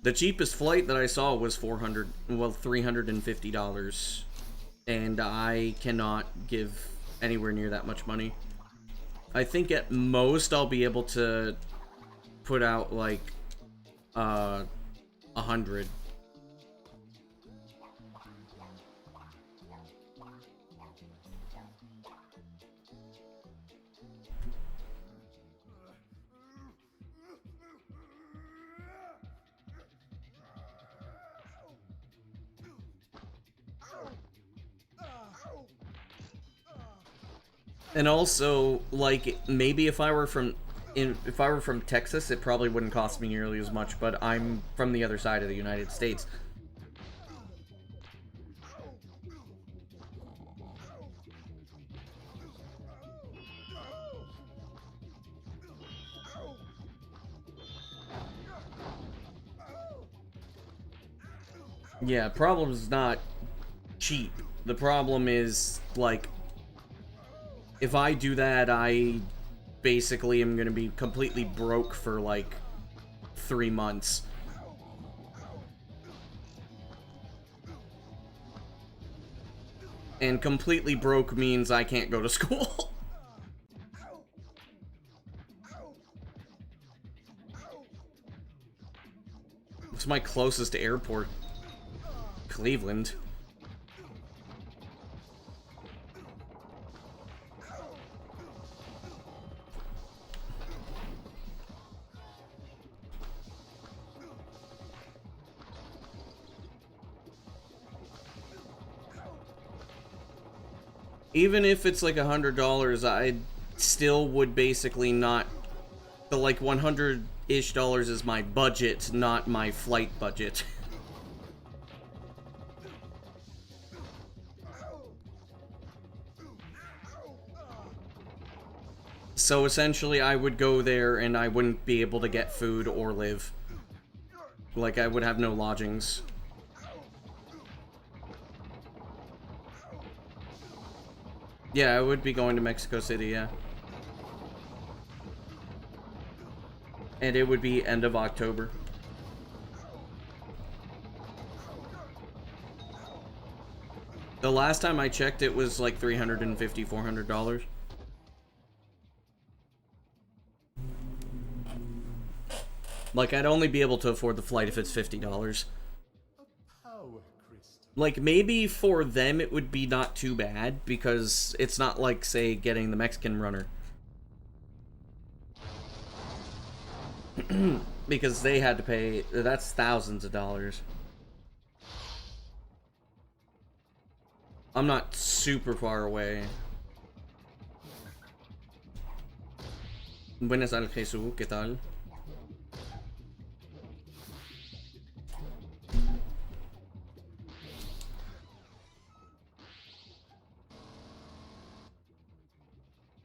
The cheapest flight that I saw was $350. And I cannot give anywhere near that much money. I think at most I'll be able to put out, like, 100. And also, like, maybe if I were from Texas, it probably wouldn't cost me nearly as much, but I'm from the other side of the United States. Yeah, problem's not cheap. The problem is, like, if I do that, I basically am gonna be completely broke for, like, 3 months. And completely broke means I can't go to school. It's my closest airport. Cleveland. Even if it's like $100, I still would basically not. The like $100-ish is my budget, not my flight budget. So essentially, I would go there and I wouldn't be able to get food or live. Like, I would have no lodgings. Yeah, I would be going to Mexico City, yeah. And it would be end of October. The last time I checked, it was like $350, $400. Like, I'd only be able to afford the flight if it's $50. Like, maybe for them it would be not too bad, because it's not like, say, getting the Mexican runner. Because they had to pay, that's thousands of dollars. I'm not super far away. Buenas al Jesús, ¿qué tal?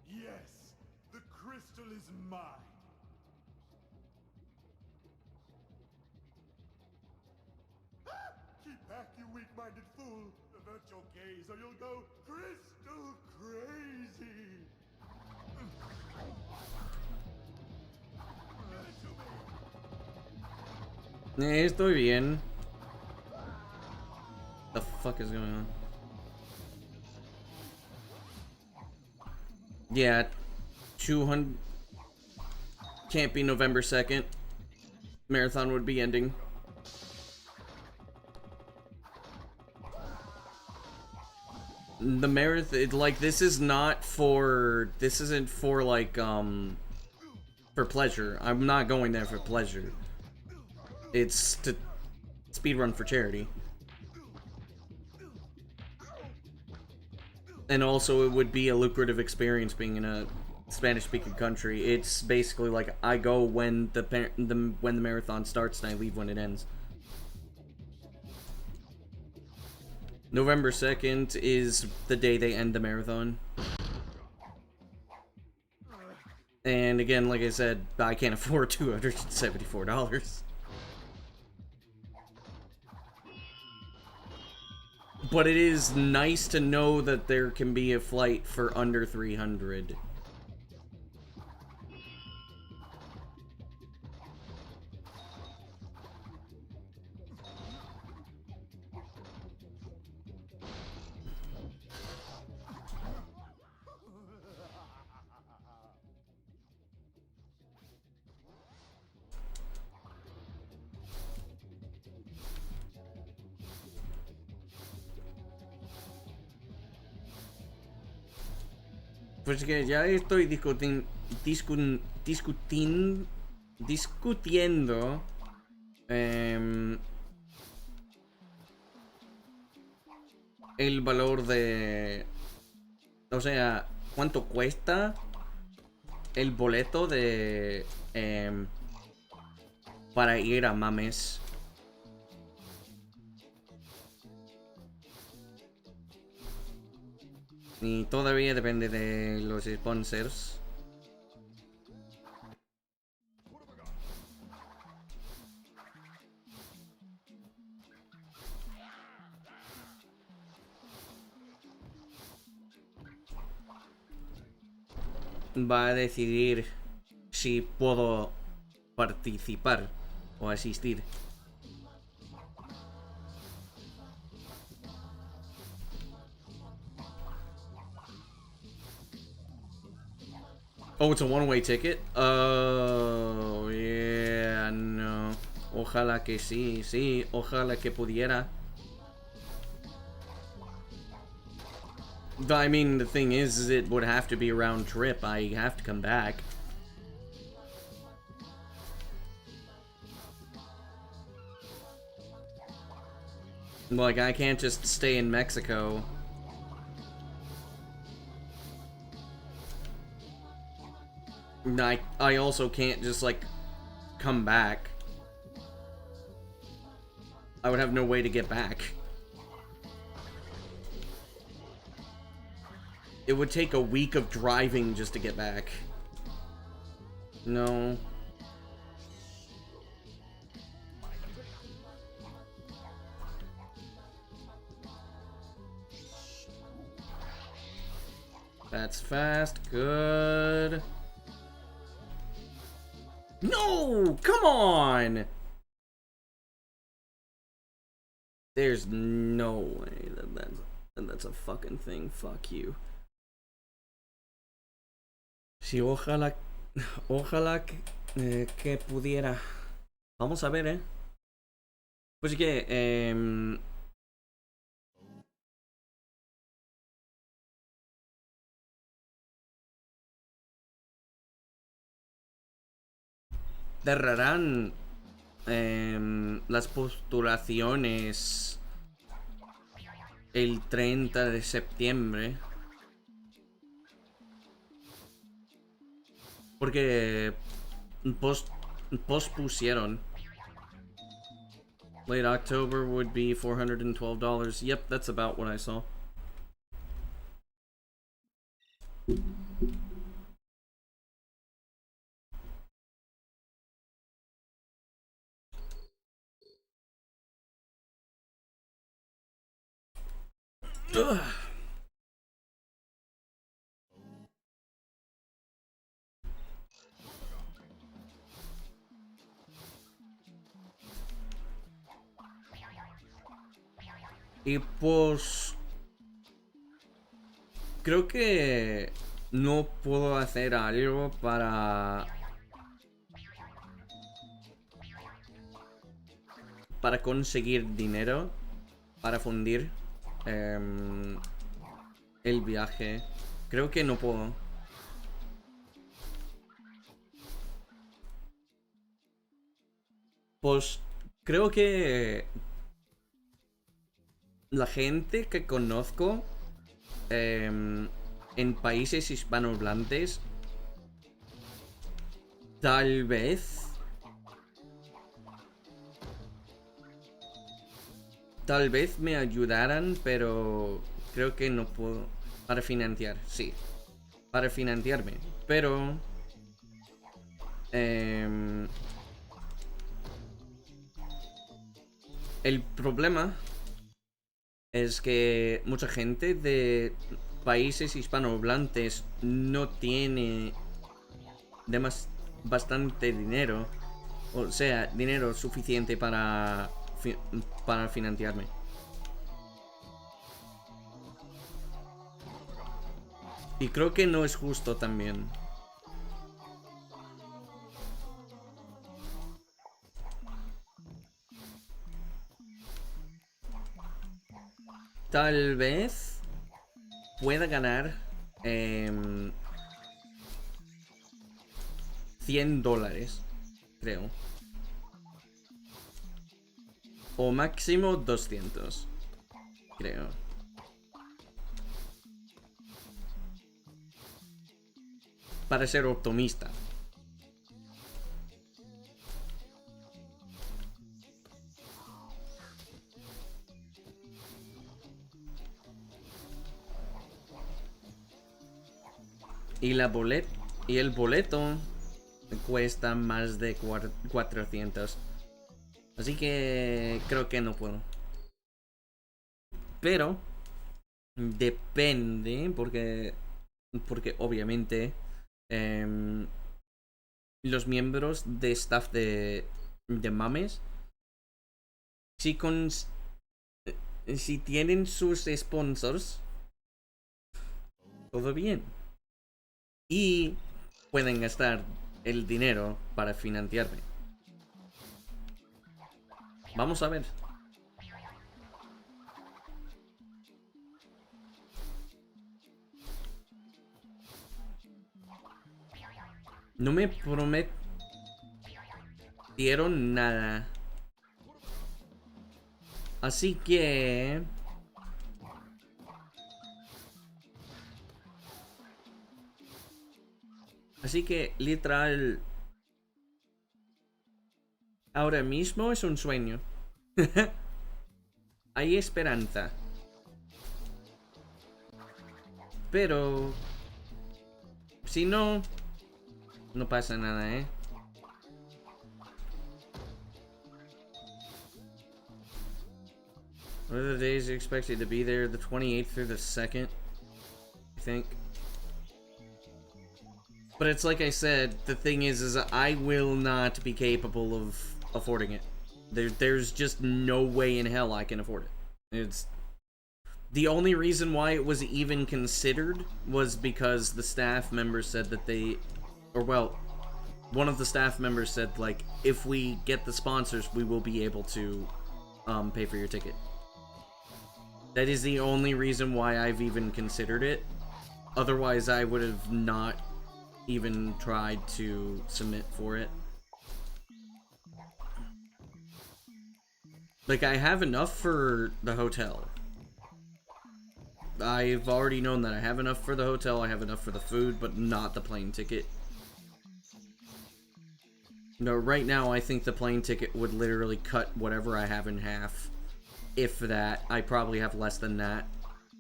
Yes, the crystal is mine. Keep back, you weak-minded fool. Avert your gaze or you'll go crystal crazy. Estoy bien. The fuck is going on? Yeah, 200. Can't be November 2nd. Marathon would be ending. The marathon, like, this is not for. This isn't for, like, for pleasure. I'm not going there for pleasure. It's to speedrun for charity. And also, it would be a lucrative experience being in a Spanish-speaking country. It's basically like I go when the marathon starts and I leave when it ends. November 2nd is the day they end the marathon. And again, like I said, I can't afford $274. But it is nice to know that there can be a flight for under 300. Pues que ya estoy discutiendo el valor de... O sea, cuánto cuesta el boleto de para ir a Mames. Y todavía depende de los sponsors. Va a decidir si puedo participar o asistir. Oh, it's a one-way ticket? Oh, yeah, no. Ojalá que sí, sí, ojalá que pudiera. I mean, the thing is it would have to be a round trip. I have to come back. Like, I can't just stay in Mexico. I also can't just, like, come back. I would have no way to get back. It would take a week of driving just to get back. No. That's fast. Good. No! Come on! There's no way that's a fucking thing. Fuck you. Sí, ojalá que pudiera. Vamos a ver, Pues que, cerrarán las postulaciones el 30 de septiembre. Porque pospusieron. Late October would be $412. Yep, that's about what I saw. Ugh. Y pues creo que no puedo hacer algo para conseguir dinero para fundir el viaje. Creo que no puedo. Pues creo que la gente que conozco en países hispanohablantes tal vez me ayudaran, pero creo que no puedo. Para financiar, sí. Para financiarme. Pero el problema es que mucha gente de países hispanohablantes no tiene bastante dinero. O sea, dinero suficiente para financiarme. Y creo que no es justo también. Tal vez pueda ganar $100, creo. O máximo 200, creo. para ser optimista. Y el boleto cuesta más de 400. Así que creo que no puedo. Pero depende, porque obviamente los miembros de staff de Mames, si tienen sus sponsors, todo bien. Y pueden gastar el dinero para financiarme. Vamos a ver. No me prometieron nada. Así que... literal... ahora mismo es un sueño. Hay esperanza. Pero... si no... no pasa nada, ¿eh? What are the days you expected to be there? The 28th through the 2nd, I think. But it's like I said, the thing is I will not be capable of affording it. There's just no way in hell I can afford it. It's... the only reason why it was even considered was because the staff members said that they... or well, one of the staff members said, like, if we get the sponsors, we will be able to pay for your ticket. That is the only reason why I've even considered it. Otherwise, I would have not even tried to submit for it. Like, I have enough for the hotel. I've already known that I have enough for the hotel, I have enough for the food, but not the plane ticket. No, right now I think the plane ticket would literally cut whatever I have in half. If that. I probably have less than that.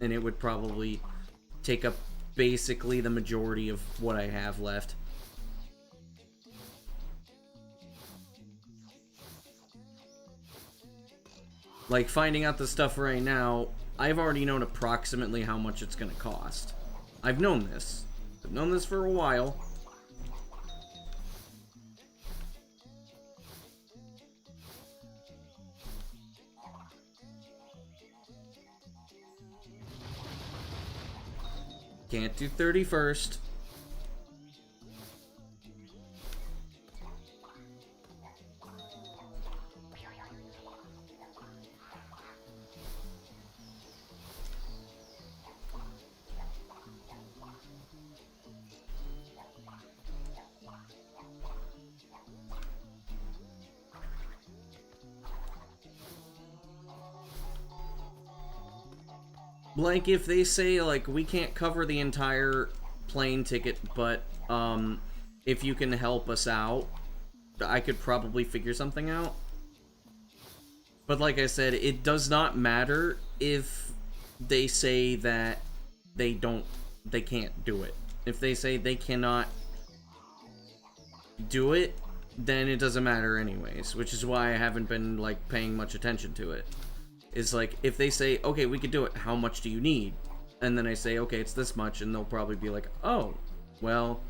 And it would probably take up basically the majority of what I have left. Like, finding out the stuff right now, I've already known approximately how much it's gonna cost. I've known this. I've known this for a while. Can't do 31st. Like, if they say, like, we can't cover the entire plane ticket, but, if you can help us out, I could probably figure something out. But like I said, it does not matter if they say that they can't do it. If they say they cannot do it, then it doesn't matter anyways, which is why I haven't been, like, paying much attention to it. Is like, if they say, okay, we could do it, how much do you need? And then I say, okay, it's this much, and they'll probably be like, oh, well,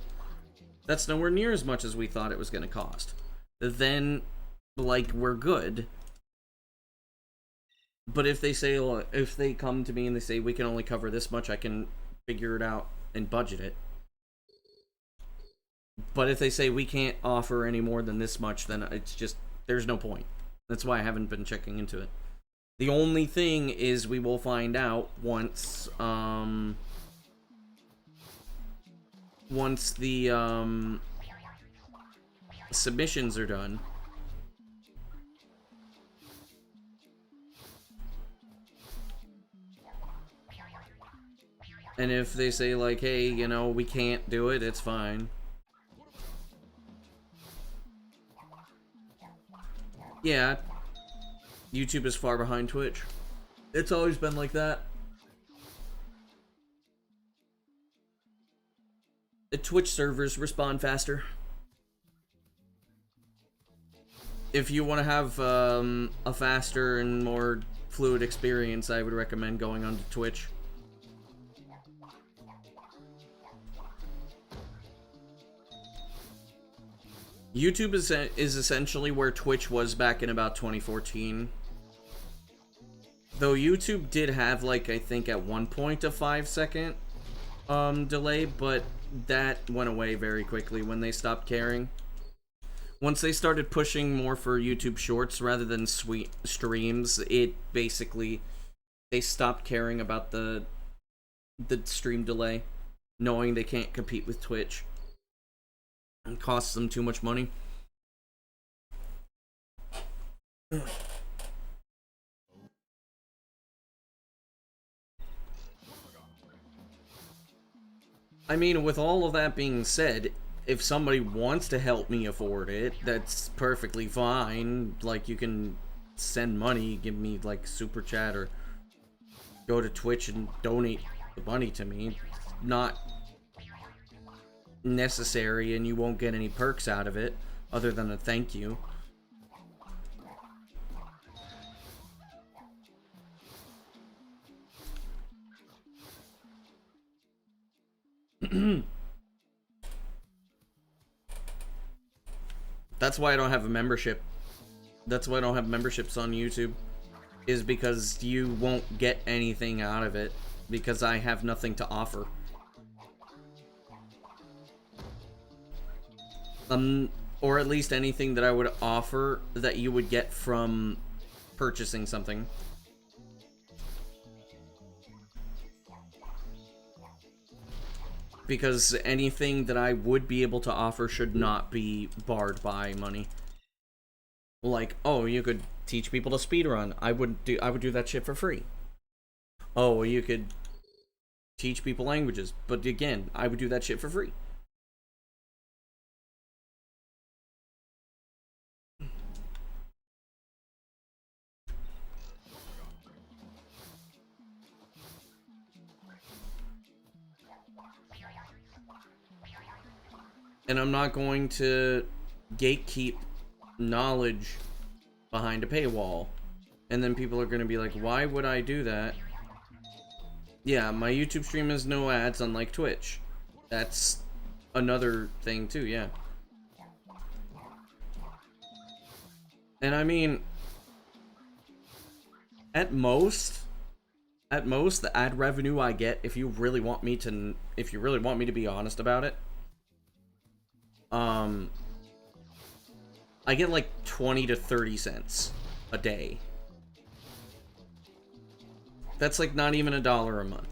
that's nowhere near as much as we thought it was going to cost. Then, like, we're good. But if they say, if they come to me and they say, we can only cover this much, I can figure it out and budget it. But if they say we can't offer any more than this much, then it's just, there's no point. That's why I haven't been checking into it. The only thing is we will find out once the submissions are done. And if they say like, hey, you know, we can't do it, it's fine. Yeah, YouTube is far behind Twitch. It's always been like that. The Twitch servers respond faster. If you want to have a faster and more fluid experience, I would recommend going onto Twitch. YouTube is essentially where Twitch was back in about 2014. Though YouTube did have, like, I think at one point a 5-second delay, but that went away very quickly when they stopped caring. Once they started pushing more for YouTube Shorts rather than streams, it basically, they stopped caring about the stream delay, knowing they can't compete with Twitch. It costs them too much money. I mean, with all of that being said, if somebody wants to help me afford it, that's perfectly fine. Like, you can send money, give me, like, super chat, or go to Twitch and donate the money to me. Not necessary, and you won't get any perks out of it, other than a thank you. That's why I don't have a membership. That's why I don't have memberships on YouTube. Is because you won't get anything out of it. Because I have nothing to offer. Or at least anything that I would offer that you would get from purchasing something. Because anything that I would be able to offer should not be barred by money. Like, oh, you could teach people to speedrun. I would do that shit for free. Oh, you could teach people languages. But again, I would do that shit for free. And I'm not going to gatekeep knowledge behind a paywall. And then people are going to be like, why would I do that? Yeah, my YouTube stream has no ads, unlike Twitch. That's another thing too, yeah. And I mean, at most the ad revenue I get, if you really want me to be honest about it, I get like 20 to 30 cents a day. That's like not even $1 a month.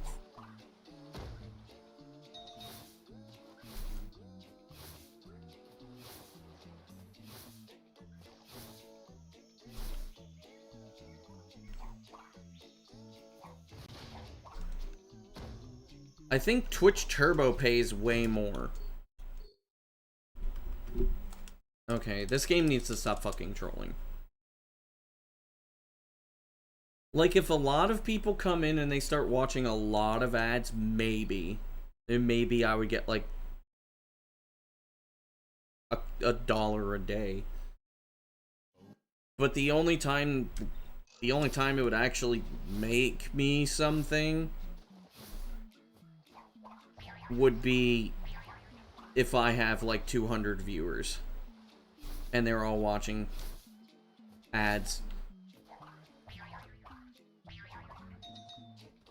I think Twitch Turbo pays way more. Okay, this game needs to stop fucking trolling. Like, if a lot of people come in and they start watching a lot of ads, maybe I would get like $1 a day. But the only time it would actually make me something would be if I have like 200 viewers and they're all watching ads.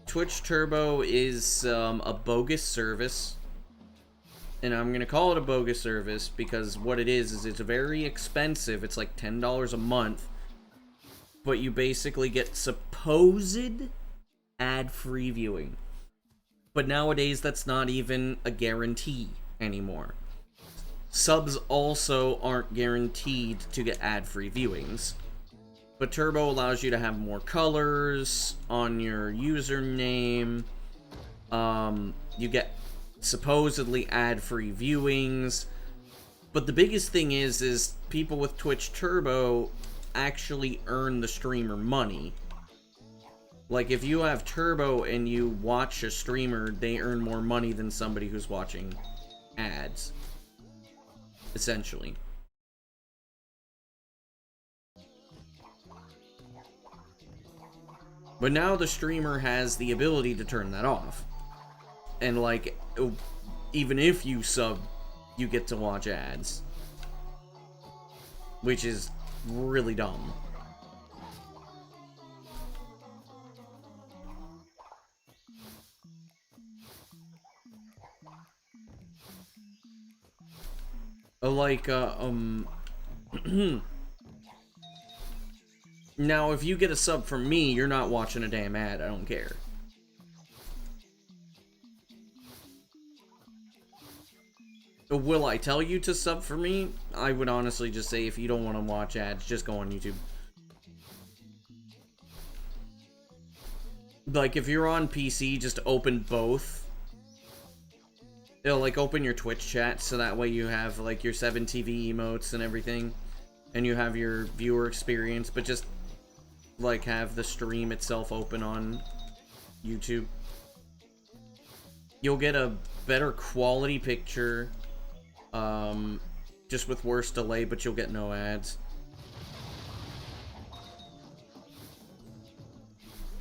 Twitch Turbo is a bogus service, and I'm gonna call it a bogus service because what it is it's very expensive. It's like $10 a month, but you basically get supposed ad-free viewing. But nowadays that's not even a guarantee anymore. Subs also aren't guaranteed to get ad-free viewings. But Turbo allows you to have more colors on your username. You get supposedly ad-free viewings. But the biggest thing is people with Twitch Turbo actually earn the streamer money. Like, if you have Turbo and you watch a streamer, they earn more money than somebody who's watching ads. Essentially. But now the streamer has the ability to turn that off. And, like, even if you sub, you get to watch ads. Which is really dumb. Like, now, if you get a sub from me, you're not watching a damn ad. I don't care. Will I tell you to sub for me? I would honestly just say if you don't want to watch ads, just go on YouTube. Like, if you're on PC, just open both. It'll, like, open your Twitch chat, so that way you have, like, your 7TV emotes and everything. And you have your viewer experience, but just, like, have the stream itself open on YouTube. You'll get a better quality picture, just with worse delay, but you'll get no ads.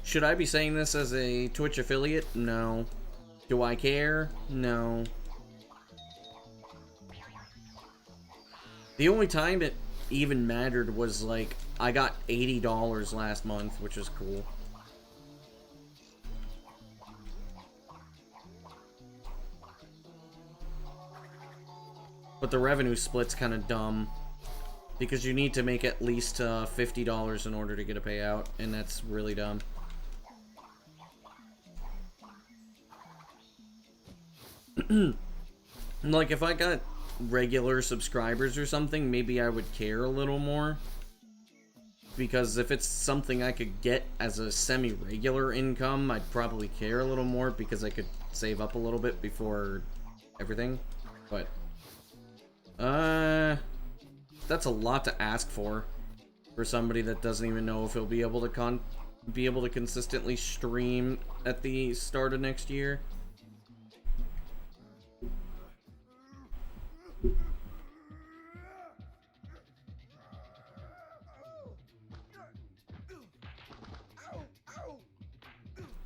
Should I be saying this as a Twitch affiliate? No. Do I care? No. The only time it even mattered was, like, I got $80 last month, which is cool. But the revenue split's kind of dumb. Because you need to make at least $50 in order to get a payout, and that's really dumb. Like, if I got regular subscribers or something, maybe I would care a little more. Because if it's something I could get as a semi-regular income, I'd probably care a little more because I could save up a little bit before everything. But, that's a lot to ask for somebody that doesn't even know if he'll be able to consistently stream at the start of next year.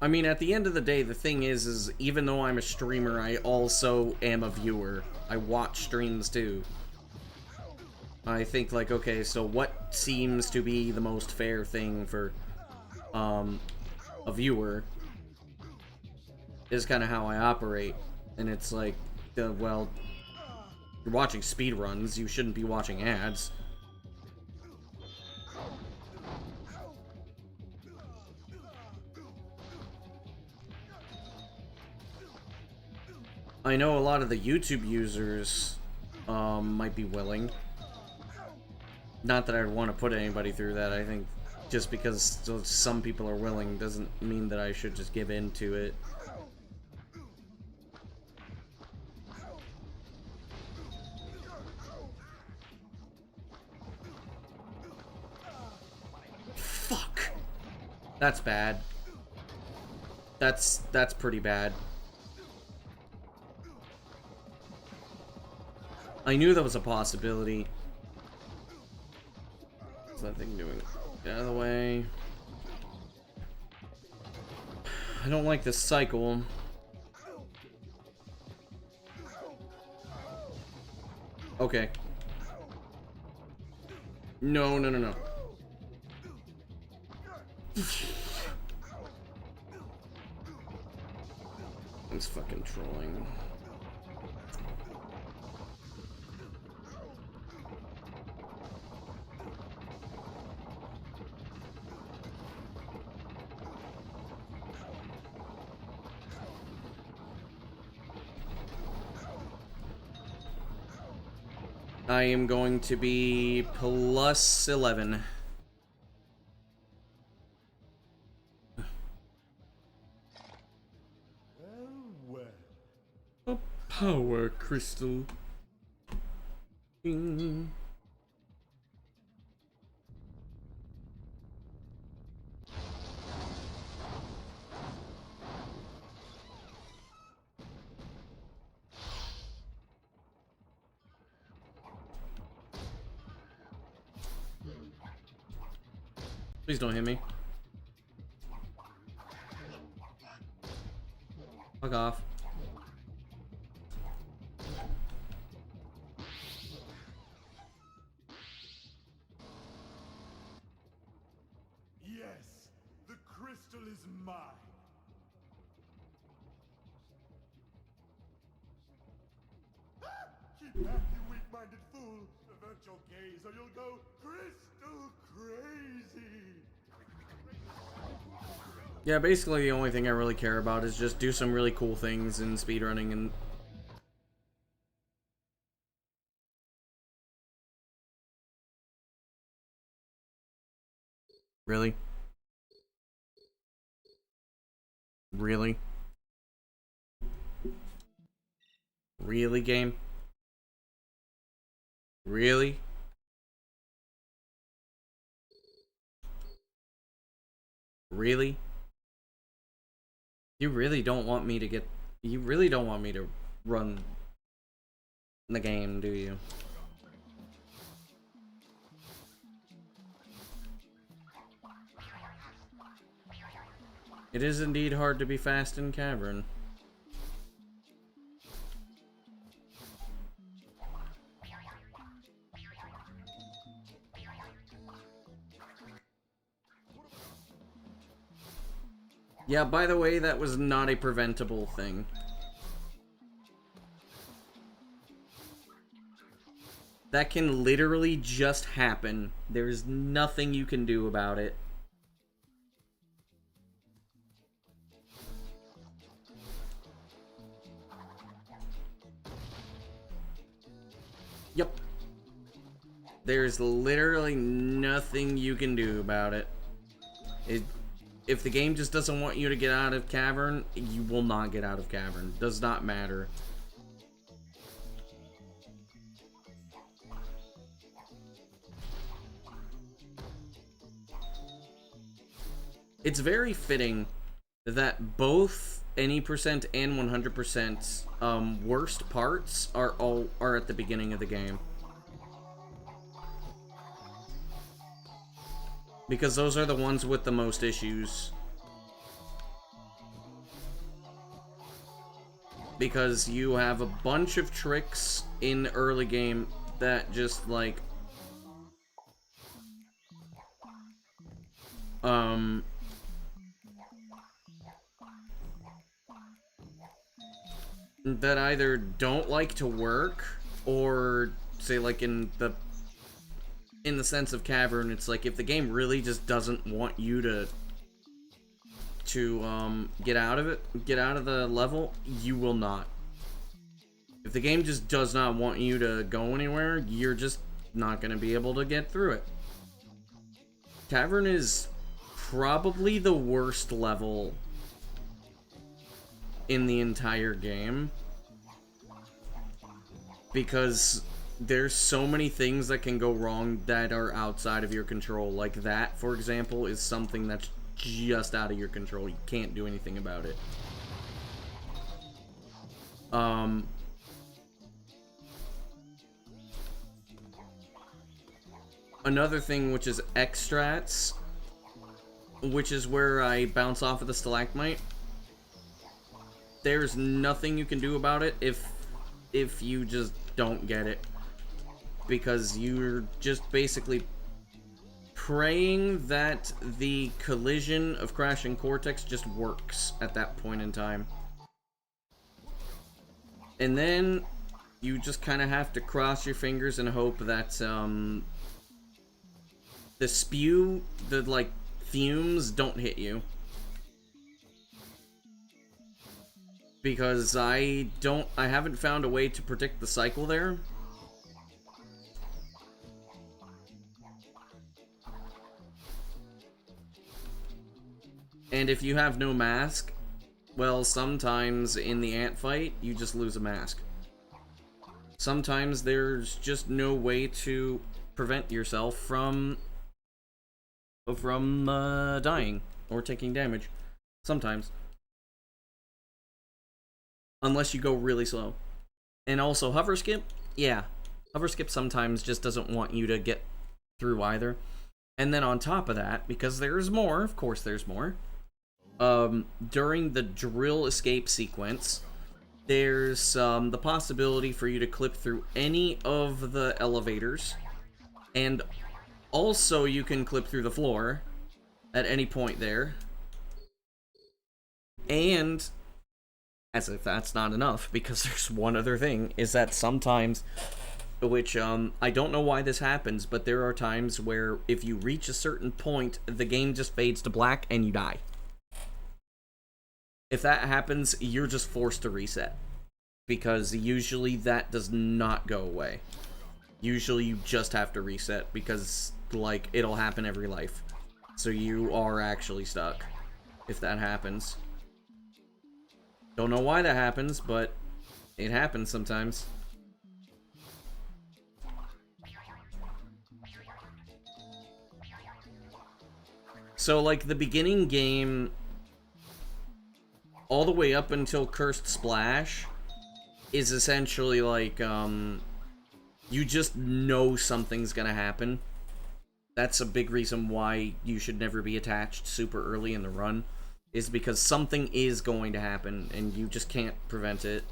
I mean, at the end of the day, the thing is even though I'm a streamer, I also am a viewer. I watch streams too. I think, like, okay, so what seems to be the most fair thing for a viewer is kind of how I operate. And it's like, well, you're watching speedruns, you shouldn't be watching ads. I know a lot of the YouTube users might be willing. Not that I'd want to put anybody through that. I think just because some people are willing doesn't mean that I should just give in to it. Fuck. That's bad. That's pretty bad. I knew that was a possibility. What's that thing doing? Get out of the way. I don't like this cycle. Okay. No, no, no, no. It's fucking trolling. I am going to be plus 11. Well, power crystal. Ding. Please don't hit me. Fuck off. Yes, the crystal is mine. Ah! Keep back, you weak-minded fool. Avert your gaze or you'll go crystal crazy. Yeah, basically the only thing I really care about is just do some really cool things in speedrunning and... Really? Really? Really, game? Really? Really? You really don't want me to get... You really don't want me to run the game, do you? It is indeed hard to be fast in Cavern. Yeah, by the way, that was not a preventable thing. That can literally just happen. There's nothing you can do about it. Yep. There's literally nothing you can do about it. If the game just doesn't want you to get out of Cavern, you will not get out of Cavern. Does not matter. It's very fitting that both any percent and 100% worst parts are at the beginning of the game. Because those are the ones with the most issues. Because you have a bunch of tricks in early game that just like that either don't like to work, or say like in the sense of Cavern, it's like if the game really just doesn't want you to get out of it, get out of the level, you will not. If the game just does not want you to go anywhere, you're just not going to be able to get through it. Cavern is probably the worst level in the entire game, because there's so many things that can go wrong that are outside of your control. Like that, for example, is something that's just out of your control. You can't do anything about it. Another thing, which is extracts, which is where I bounce off of the stalagmite. There's nothing you can do about it if you just don't get it. Because you're just basically praying that the collision of Crashing Cortex just works at that point in time. And then you just kind of have to cross your fingers and hope that the spew, the like fumes don't hit you. Because I haven't found a way to predict the cycle there. And if you have no mask, well, sometimes in the ant fight, you just lose a mask. Sometimes there's just no way to prevent yourself from dying or taking damage. Sometimes. Unless you go really slow. And also, hover skip, yeah. Hover skip sometimes just doesn't want you to get through either. And then on top of that, because there's more, of course there's more, during the drill escape sequence, there's the possibility for you to clip through any of the elevators, and also you can clip through the floor at any point there. And, as if that's not enough, because there's one other thing, is that sometimes, which, I don't know why this happens, but there are times where if you reach a certain point, the game just fades to black and you die. If that happens, you're just forced to reset. Because usually that does not go away. Usually you just have to reset because, like, it'll happen every life. So you are actually stuck if that happens. Don't know why that happens, but it happens sometimes. So, like, the beginning game, all the way up until Cursed Splash, is essentially like, you just know something's gonna happen. That's a big reason why you should never be attached super early in the run, is because something is going to happen, and you just can't prevent it.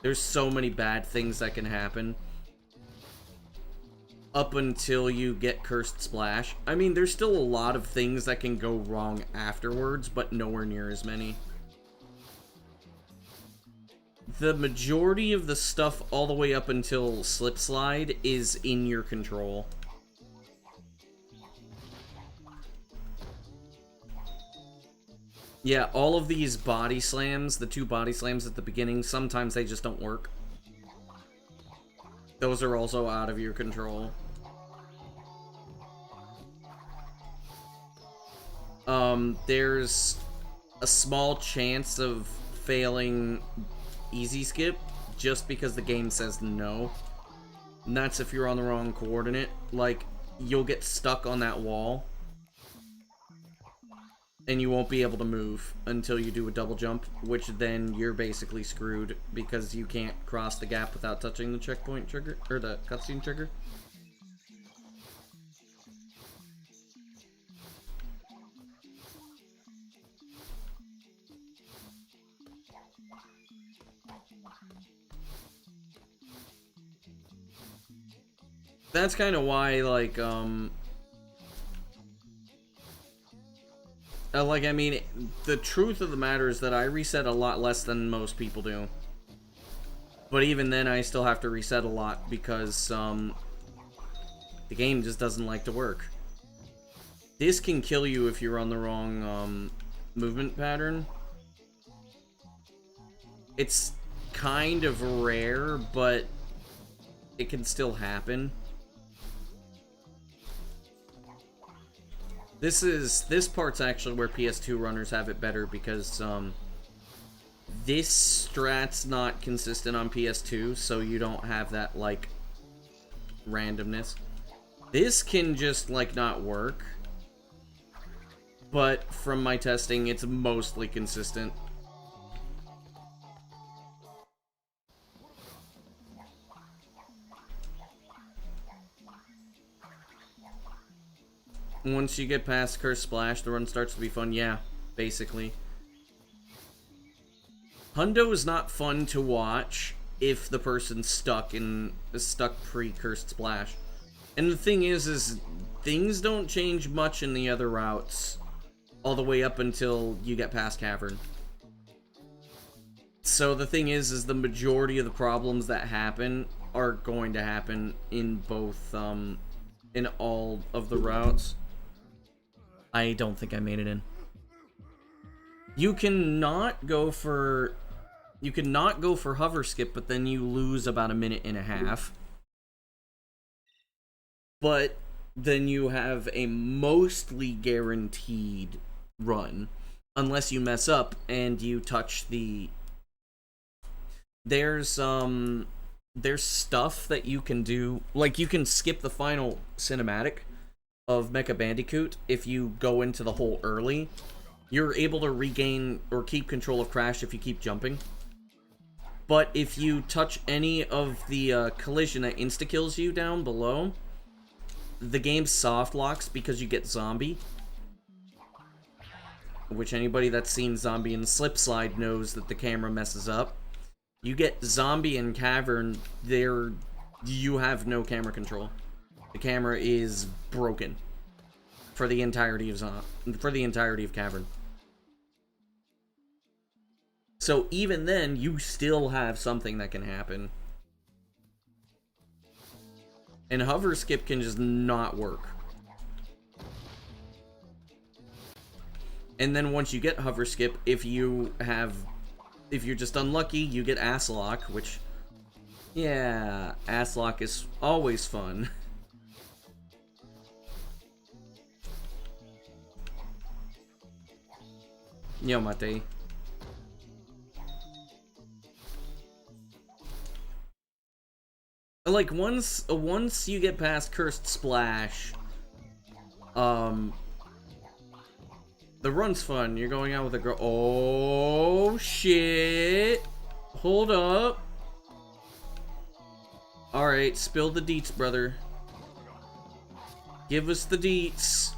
There's so many bad things that can happen. Up until you get Cursed Splash. I mean, there's still a lot of things that can go wrong afterwards, but nowhere near as many. The majority of the stuff all the way up until Slip Slide is in your control. Yeah, all of these body slams, the 2 body slams at the beginning, sometimes they just don't work. Those are also out of your control. There's a small chance of failing easy skip just because the game says no. And that's if you're on the wrong coordinate. Like, you'll get stuck on that wall and you won't be able to move until you do a double jump, which then you're basically screwed because you can't cross the gap without touching the checkpoint trigger, or the cutscene trigger. That's kind of why, like, I mean, the truth of the matter is that I reset a lot less than most people do. But even then, I still have to reset a lot because, the game just doesn't like to work. This can kill you if you're on the wrong, movement pattern. It's kind of rare, but it can still happen. This part's actually where PS2 runners have it better because, this strat's not consistent on PS2, so you don't have that, like, randomness. This can just, like, not work. But from my testing, it's mostly consistent. Once you get past Cursed Splash, the run starts to be fun. Yeah, basically. Hundo is not fun to watch if the person's stuck pre-Cursed Splash. And the thing is things don't change much in the other routes all the way up until you get past Cavern. So the thing is the majority of the problems that happen are going to happen in both, in all of the routes. I don't think I made it in. You cannot go for hover skip, but then you lose about a minute and a half. But then you have a mostly guaranteed run, unless you mess up and you touch the... There's there's stuff that you can do, like you can skip the final cinematic of Mecha Bandicoot if you go into the hole early. You're able to regain or keep control of Crash if you keep jumping. But if you touch any of the collision that insta-kills you down below, the game soft locks because you get zombie. Which anybody that's seen Zombie and Slip Slide knows that the camera messes up. You get zombie in Cavern, you have no camera control. The camera is broken for the entirety of Cavern. So even then, you still have something that can happen. And hover skip can just not work. And then once you get hover skip, if you're just unlucky, you get ass lock, which, yeah, ass lock is always fun. Yo, mate. Like, once you get past Cursed Splash, the run's fun. You're going out with a girl. Oh, shit. Hold up. Alright, spill the deets, brother. Give us the deets.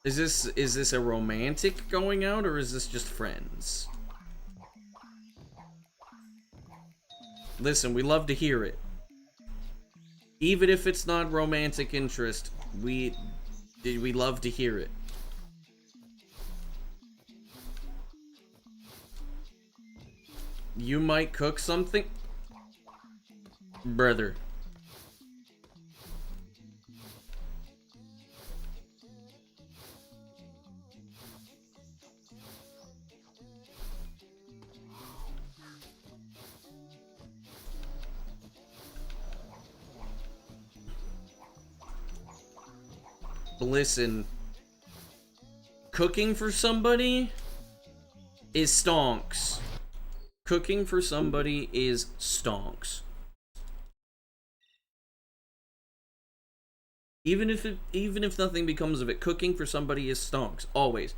Is this a romantic going out, or is this just friends? Listen, we love to hear it. Even if it's not romantic interest, we love to hear it. You might cook something? Brother. Listen, cooking for somebody is stonks. Cooking for somebody is stonks. Even if nothing becomes of it, cooking for somebody is stonks. Always.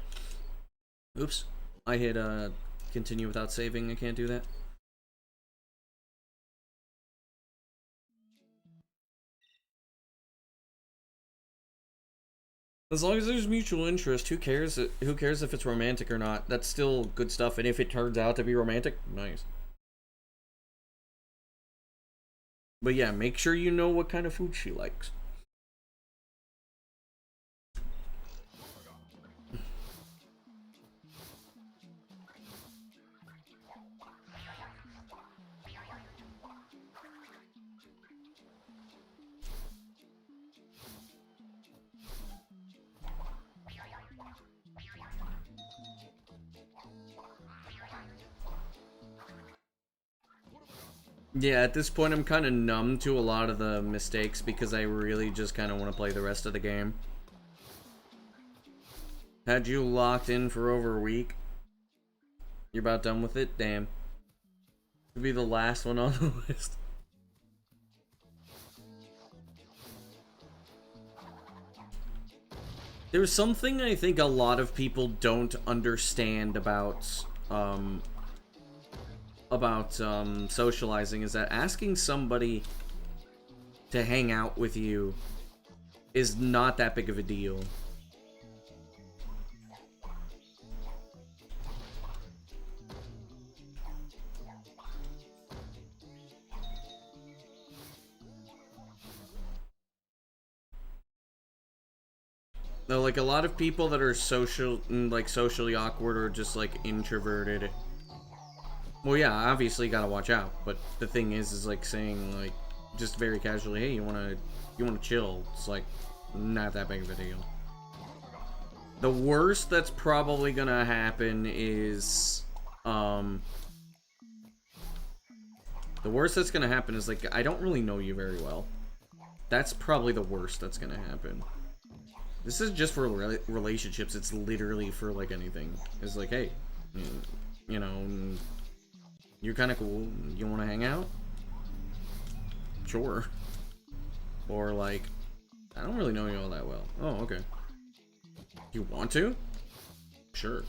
Oops. I hit continue without saving. I can't do that. As long as there's mutual interest, who cares? Who cares if it's romantic or not? That's still good stuff. And if it turns out to be romantic, nice. But yeah, make sure you know what kind of food she likes. Yeah, at this point I'm kind of numb to a lot of the mistakes because I really just kind of want to play the rest of the game. Had you locked in for over a week? You're about done with it? Damn. Could be the last one on the list. There's something I think a lot of people don't understand about socializing, is that asking somebody to hang out with you is not that big of a deal. No, like a lot of people that are socially awkward or just like introverted. Well, yeah, obviously you gotta watch out. But the thing is like saying like just very casually, hey, you wanna chill? It's like not that big of a deal. The worst that's probably gonna happen is the worst that's gonna happen is like I don't really know you very well. That's probably the worst that's gonna happen. This is just for relationships. It's literally for like anything. It's like, hey, you know, you're kind of cool. You want to hang out? Sure. Or like, I don't really know you all that well. Oh, okay. You want to? Sure.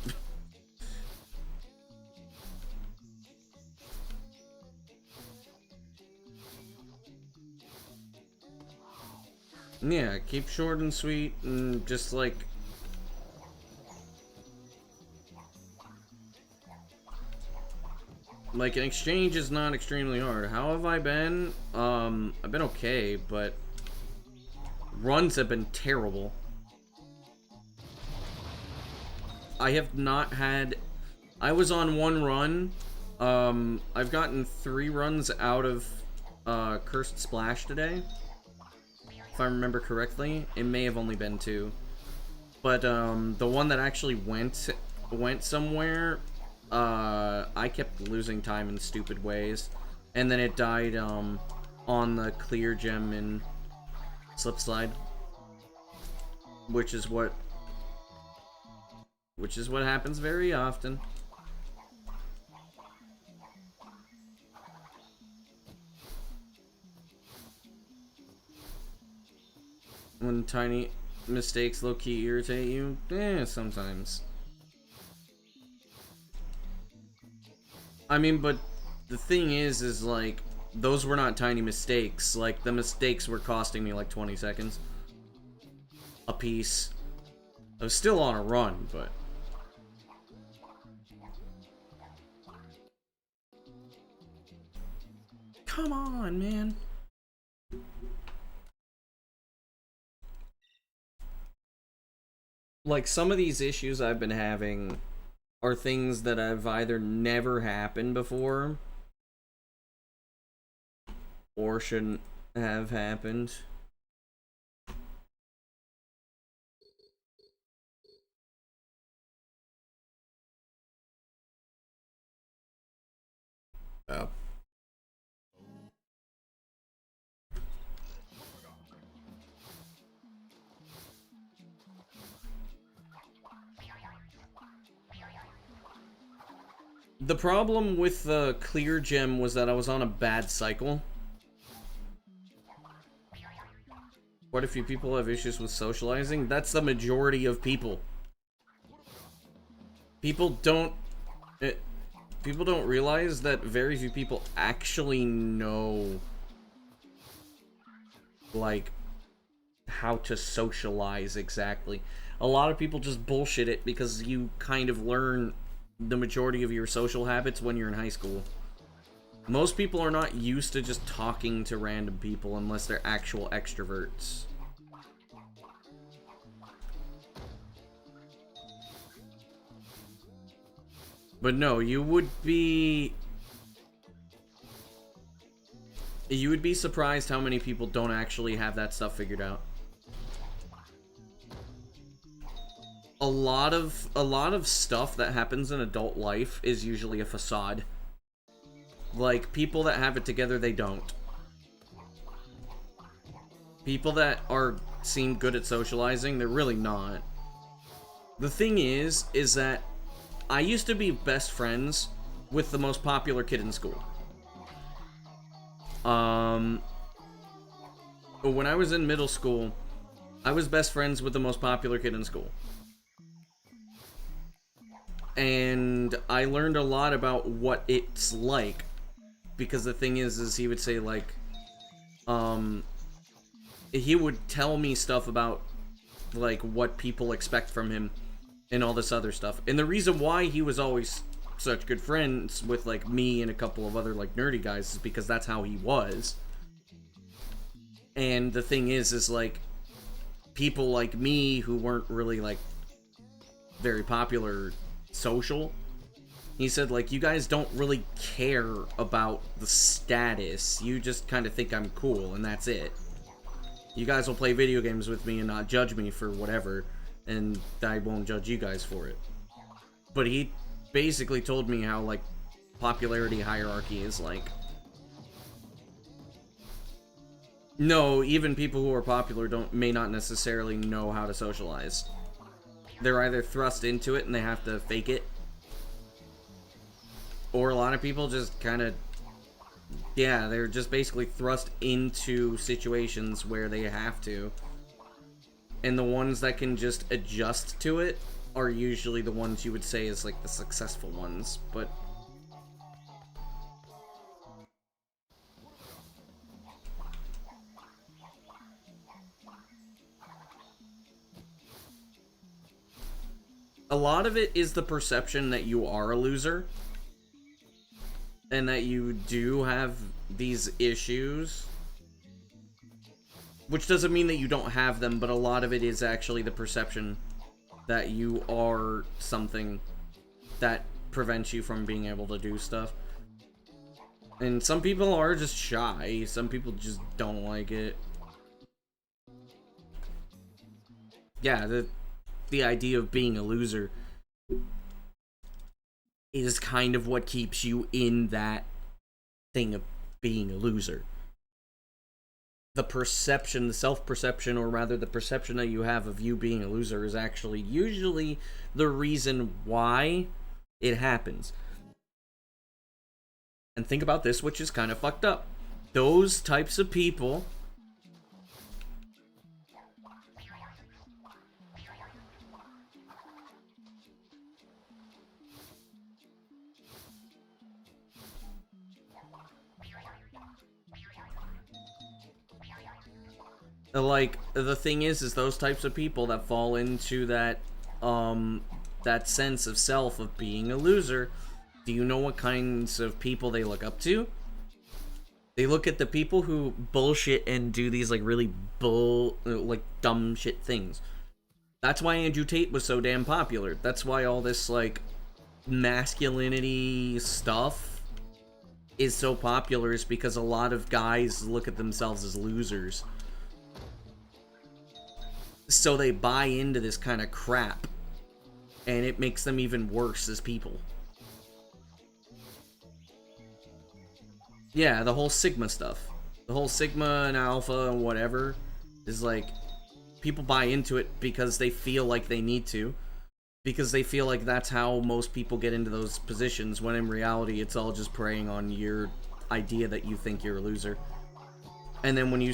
Yeah, keep short and sweet and just like... Like, an exchange is not extremely hard. How have I been? I've been okay, but runs have been terrible. I have not had... I was on one run. I've gotten 3 runs out of Cursed Splash today. If I remember correctly. It may have only been 2. But the one that actually went somewhere, I kept losing time in stupid ways. And then it died on the clear gem in Slipslide. Which is what happens very often. When tiny mistakes low-key irritate you? Sometimes. I mean, but the thing is like, those were not tiny mistakes. Like, the mistakes were costing me like 20 seconds a piece. I was still on a run, but... Come on, man. Like, some of these issues I've been having are things that have either never happened before or shouldn't have happened. Oh. The problem with the clear gem was that I was on a bad cycle. Quite a few people have issues with socializing. That's the majority of people. People don't realize that very few people actually know, like, how to socialize exactly. A lot of people just bullshit it because you kind of learn the majority of your social habits when you're in high school. Most people are not used to just talking to random people unless they're actual extroverts. But no, you would be surprised how many people don't actually have that stuff figured out. A lot of stuff that happens in adult life is usually a facade. Like, people that have it together, they don't. People that seem good at socializing, they're really not. The thing is that I used to be best friends with the most popular kid in school. When I was in middle school, I was best friends with the most popular kid in school. And I learned a lot about what it's like. Because the thing is he would say, like, he would tell me stuff about, like, what people expect from him and all this other stuff. And the reason why he was always such good friends with, like, me and a couple of other, like, nerdy guys is because that's how he was. And the thing is like, people like me who weren't really, like, very popular social, he said, like, you guys don't really care about the status. You just kind of think I'm cool, and that's it. You guys will play video games with me and not judge me for whatever, and I won't judge you guys for it. But he basically told me how, like, popularity hierarchy is like. No, even people who are popular may not necessarily know how to socialize. They're either thrust into it and they have to fake it, Or a lot of people just kind of, yeah, they're just basically thrust into situations where they have to. And the ones that can just adjust to it are usually the ones you would say is like the successful ones, but a lot of it is the perception that you are a loser and that you do have these issues, which doesn't mean that you don't have them, but a lot of it is actually the perception that you are something that prevents you from being able to do stuff. And some people are just shy, some people just don't like it. Yeah, the idea of being a loser is kind of what keeps you in that thing of being a loser. The perception, the self-perception, or rather the perception that you have of you being a loser is actually usually the reason why it happens. And think about this, which is kind of fucked up. Those types of people like, the thing is those types of people that fall into that that sense of self of being a loser, do you know what kinds of people they look up to? They look at the people who bullshit and do these like really dumb shit things. That's why Andrew Tate was so damn popular. That's why all this like masculinity stuff is so popular, is because a lot of guys look at themselves as losers. So they buy into this kind of crap, and it makes them even worse as people. Yeah, the whole Sigma stuff. The whole Sigma and Alpha and whatever is like, people buy into it because they feel like they need to. Because they feel like that's how most people get into those positions, when in reality it's all just preying on your idea that you think you're a loser. And then when you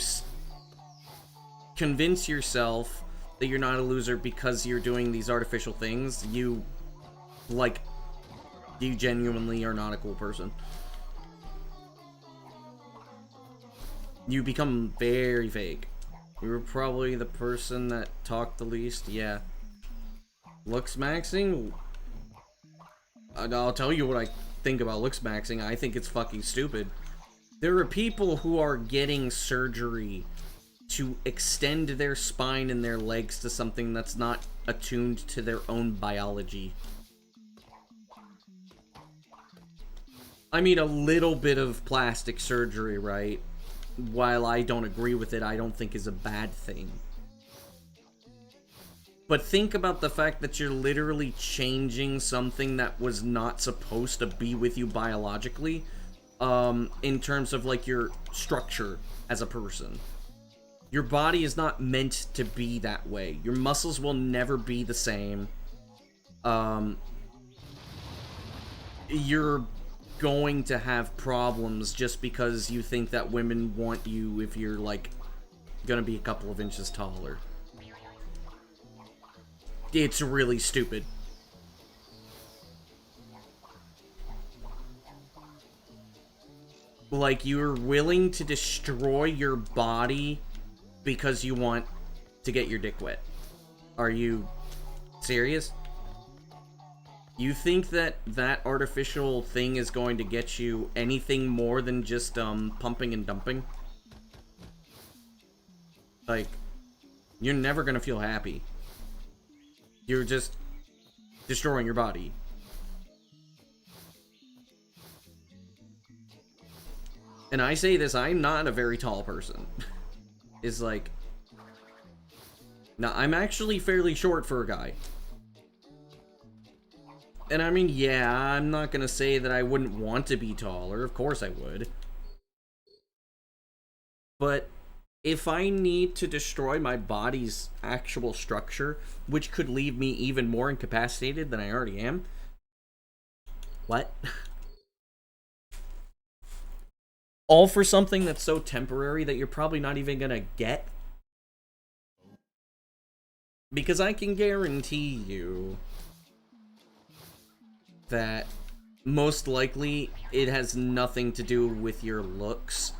convince yourself that you're not a loser because you're doing these artificial things, you genuinely are not a cool person. You become very fake. You were probably the person that talked the least, yeah. Looks maxing? I'll tell you what I think about looks maxing. I think it's fucking stupid. There are people who are getting surgery to extend their spine and their legs to something that's not attuned to their own biology. I mean, a little bit of plastic surgery, right? While I don't agree with it, I don't think is a bad thing. But think about the fact that you're literally changing something that was not supposed to be with you biologically, in terms of like your structure as a person. Your body is not meant to be that way. Your muscles will never be the same. You're going to have problems just because you think that women want you if you're like gonna be a couple of inches taller. It's really stupid. Like, you're willing to destroy your body because you want to get your dick wet. Are you serious? You think that that artificial thing is going to get you anything more than just pumping and dumping? Like, you're never gonna feel happy. You're just destroying your body. And I say this, I'm not a very tall person. Is like, now I'm actually fairly short for a guy. And I mean, yeah, I'm not gonna say that I wouldn't want to be taller. Of course I would. But if I need to destroy my body's actual structure, which could leave me even more incapacitated than I already am, what? All for something that's so temporary that you're probably not even gonna get. Because I can guarantee you that most likely it has nothing to do with your looks.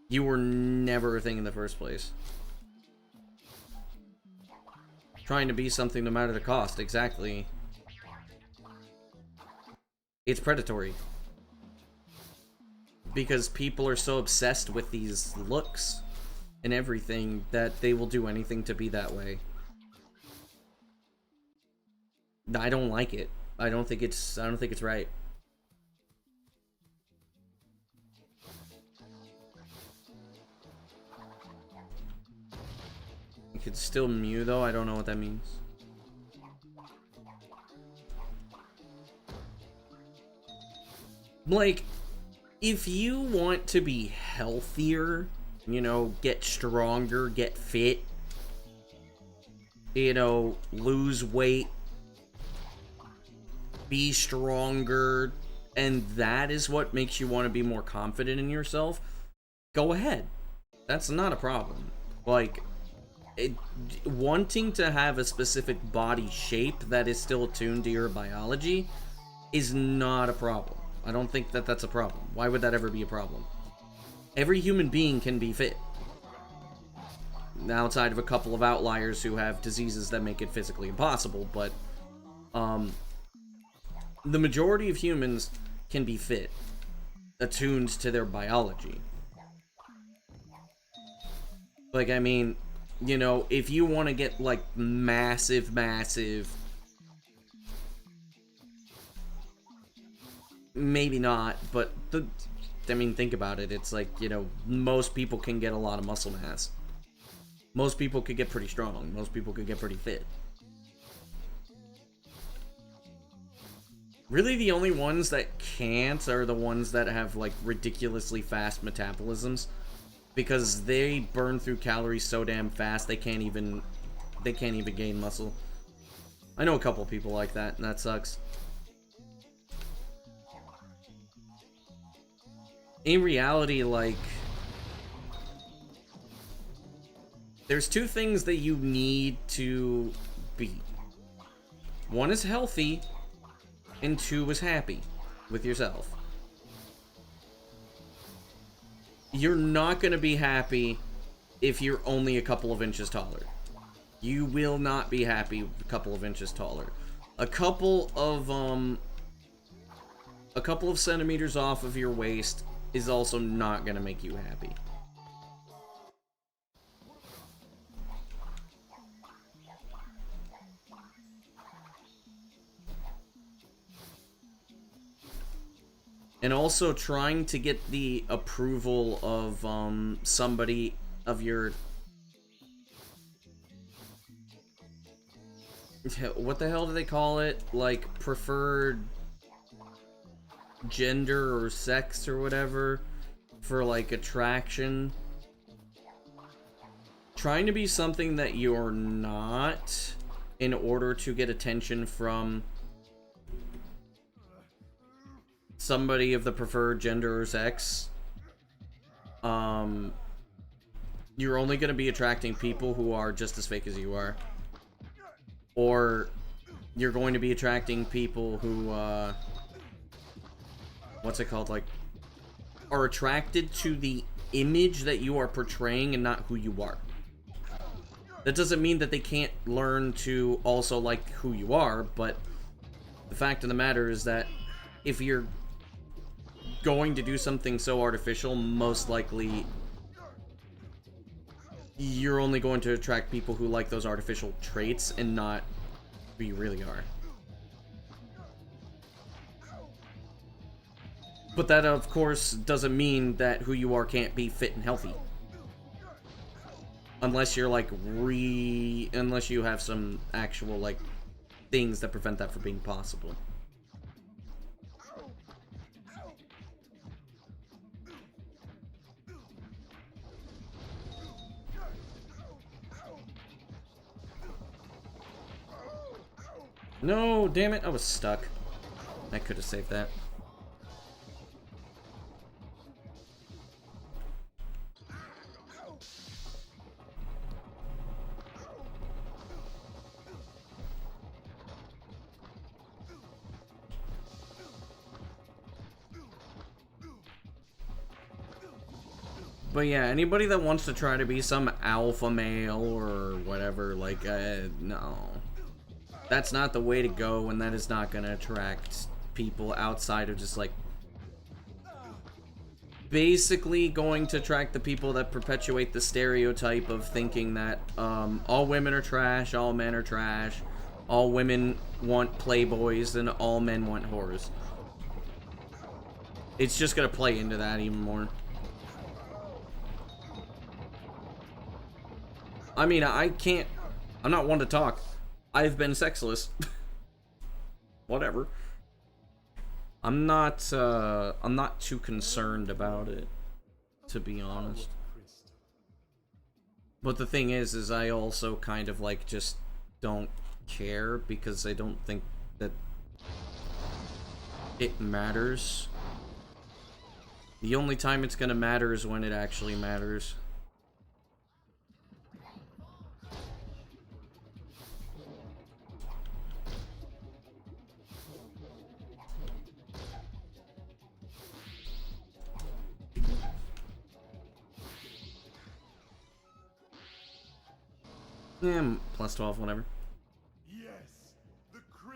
You were never a thing in the first place. Trying to be something no matter the cost, exactly. It's predatory. Because people are so obsessed with these looks and everything that they will do anything to be that way. I don't like it. I don't think it's right. You could still mew though, I don't know what that means. Like, if you want to be healthier, you know, get stronger, get fit, you know, lose weight, be stronger, and that is what makes you want to be more confident in yourself, go ahead. That's not a problem. Like, wanting to have a specific body shape that is still attuned to your biology is not a problem. I don't think that that's a problem. Why would that ever be a problem? Every human being can be fit. Outside of a couple of outliers who have diseases that make it physically impossible, but the majority of humans can be fit, attuned to their biology. Like, I mean, you know, if you want to get, like, massive, maybe not, but, I mean, think about it. It's like, you know, most people can get a lot of muscle mass. Most people could get pretty strong. Most people could get pretty fit. Really, the only ones that can't are the ones that have, like, ridiculously fast metabolisms. Because they burn through calories so damn fast, they can't even gain muscle. I know a couple of people like that, and that sucks. In reality, like, there's two things that you need to be. One is healthy, and two is happy with yourself. You're not going to be happy if you're only a couple of inches taller. You will not be happy a couple of inches taller. A couple of centimeters off of your waist is also not going to make you happy. And also trying to get the approval of somebody of your... What the hell do they call it? Like, preferred gender or sex or whatever for, like, attraction. Trying to be something that you're not in order to get attention from somebody of the preferred gender or sex. You're only going to be attracting people who are just as fake as you are. Or you're going to be attracting people who, what's it called? Like, are attracted to the image that you are portraying and not who you are. That doesn't mean that they can't learn to also like who you are, but the fact of the matter is that if you're going to do something so artificial, most likely you're only going to attract people who like those artificial traits and not who you really are. But that, of course, doesn't mean that who you are can't be fit and healthy. Unless you're like unless you have some actual like things that prevent that from being possible. No, damn it, I was stuck. I could have saved that. But yeah, anybody that wants to try to be some alpha male or whatever, like, no. That's not the way to go, and that is not gonna attract people outside of just, like, basically going to attract the people that perpetuate the stereotype of thinking that, all women are trash, all men are trash, all women want playboys, and all men want whores. It's just gonna play into that even more. I mean, I'm not one to talk. I've been sexless. Whatever. I'm not too concerned about it, to be honest. But the thing is I also kind of, like, just don't care, because I don't think that it matters. The only time it's gonna matter is when it actually matters. Yeah, plus 12, whatever.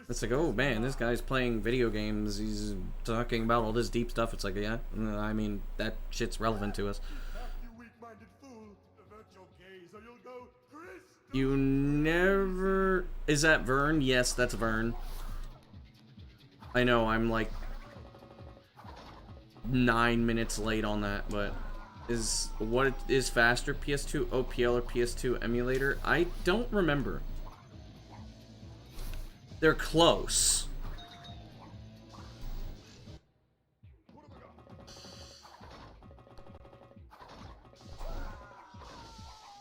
It's like, oh man, this guy's playing video games, he's talking about all this deep stuff. It's like, yeah, I mean, that shit's relevant to us. You never... Is that Vern? Yes, that's Vern. I know, I'm like 9 minutes late on that, but... What is faster, PS2 OPL or PS2 emulator? I don't remember. They're close.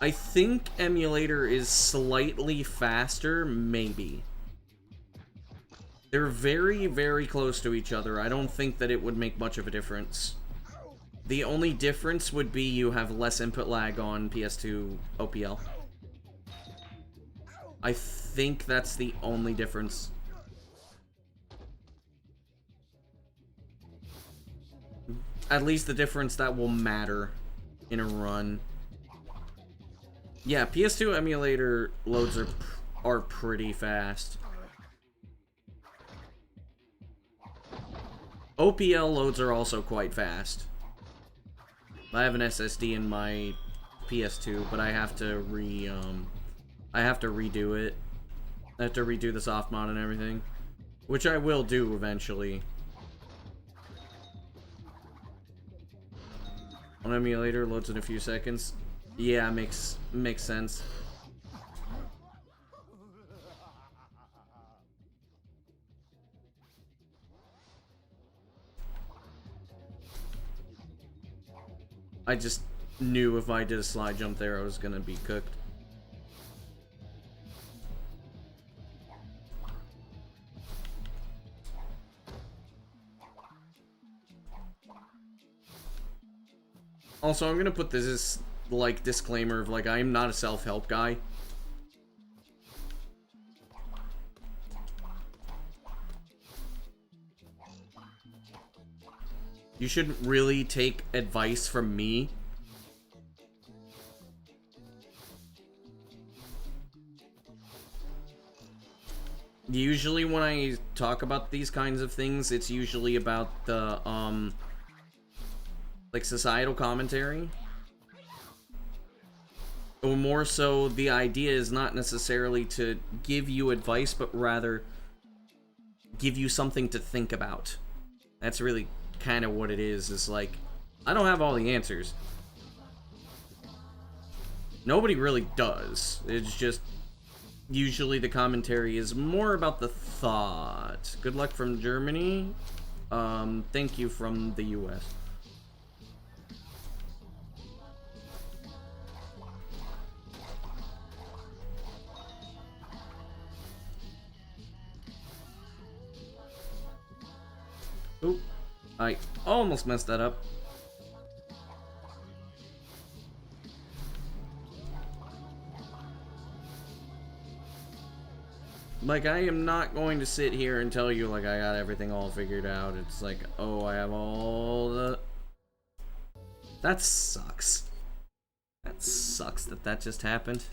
I think emulator is slightly faster, maybe. They're very, very close to each other. I don't think that it would make much of a difference. The only difference would be you have less input lag on PS2 OPL. I think that's the only difference. At least the difference that will matter in a run. Yeah, PS2 emulator loads are pretty fast. OPL loads are also quite fast. I have an SSD in my PS2, but I have to redo it. I have to redo the soft mod and everything, which I will do eventually. On emulator, loads in a few seconds. Yeah, makes sense. I just knew if I did a slide jump there, I was gonna be cooked. Also, I'm gonna put this as, like, disclaimer of, like, I am not a self-help guy. You shouldn't really take advice from me. Usually when I talk about these kinds of things, it's usually about the, like, societal commentary. Or more so, the idea is not necessarily to give you advice, but rather give you something to think about. That's really kind of what it is like, I don't have all the answers. Nobody really does. It's just, usually the commentary is more about the thought. Good luck from Germany. Thank you from the US. Oop. I almost messed that up. Like, I am not going to sit here and tell you, like, I got everything all figured out. It's like, oh, I have all the That sucks. That sucks that that just happened.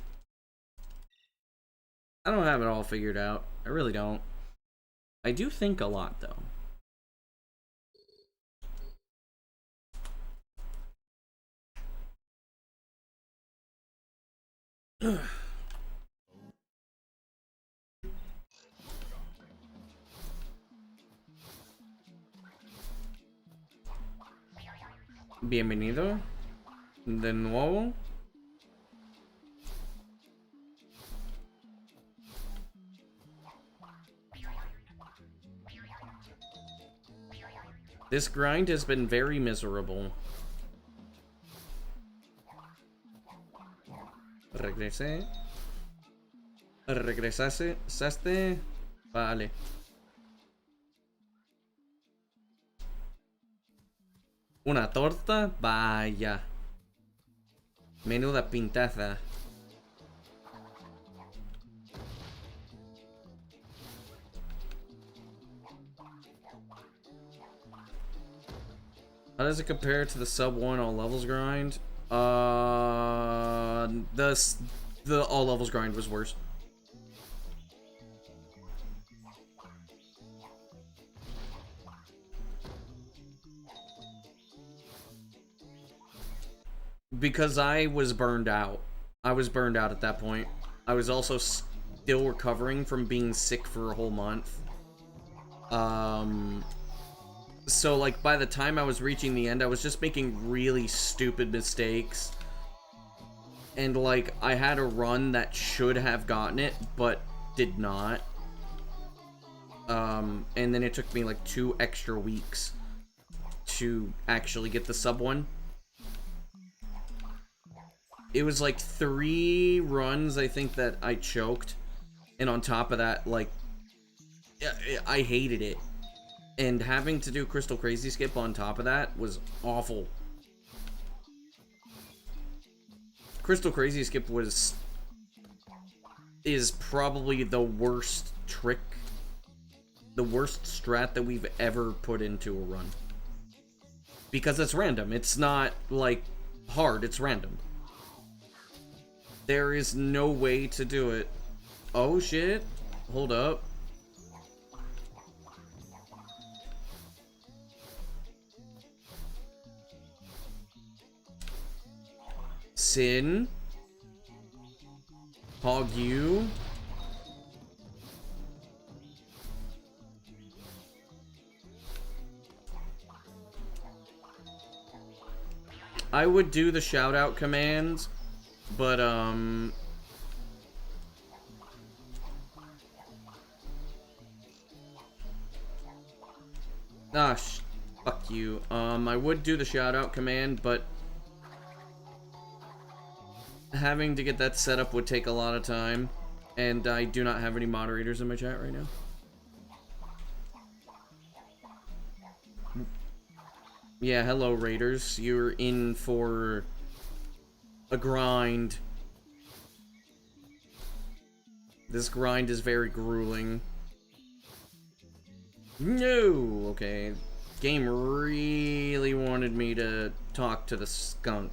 I don't have it all figured out. I really don't. I do think a lot, though. Bienvenido. De nuevo. This grind has been very miserable. Regresé. Regresaste. Vale. Una torta, vaya. Menuda pintaza. How does it compare to the sub 1 all levels grind? The all levels grind was worse. Because I was burned out. I was burned out at that point. I was also still recovering from being sick for a whole month. So, like, by the time I was reaching the end, I was just making really stupid mistakes. And, like, I had a run that should have gotten it, but did not. And then it took me, like, 2 extra weeks to actually get the sub 1. It was, like, 3 runs, I think, that I choked. And on top of that, like, I hated it. And having to do Crystal Crazy Skip on top of that was awful. Crystal Crazy Skip is probably the worst trick, the worst strat that we've ever put into a run. Because it's random. It's not, like, hard. It's random. There is no way to do it. Oh, shit. Hold up. Sin. Hog you. I would do the shout out commands, but fuck you. I would do the shout out command, but having to get that set up would take a lot of time, and I do not have any moderators in my chat right now. Yeah, hello Raiders. You're in for a grind. This grind is very grueling. No! Okay. Game really wanted me to talk to the skunk.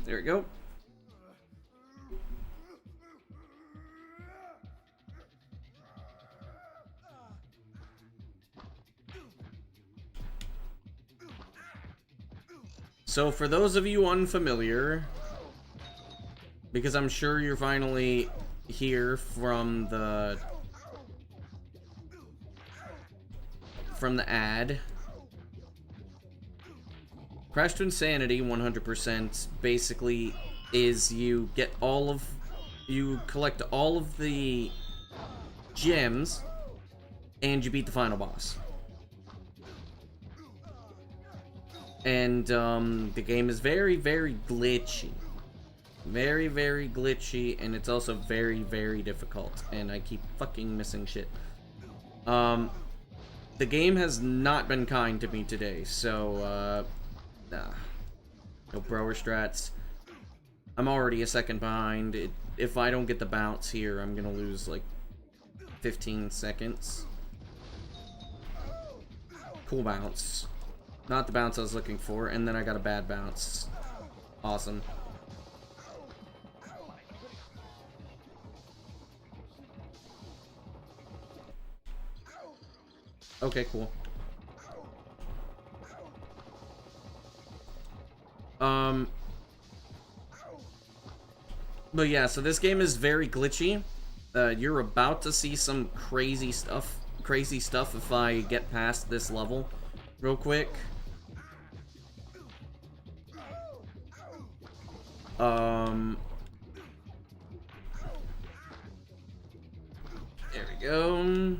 There we go. So for those of you unfamiliar, because I'm sure you're finally here from the ad, Crash Twinsanity 100% basically is you collect all of the gems and you beat the final boss. And the game is very, very glitchy. Very, very glitchy, and it's also very, very difficult. And I keep fucking missing shit. The game has not been kind to me today, so no brower strats. I'm already a second behind. If I don't get the bounce here, I'm gonna lose like 15 seconds. Cool bounce. Not the bounce I was looking for, and then I got a bad bounce. Awesome. Okay, cool. But yeah, so this game is very glitchy. You're about to see some crazy stuff if I get past this level real quick. There we go.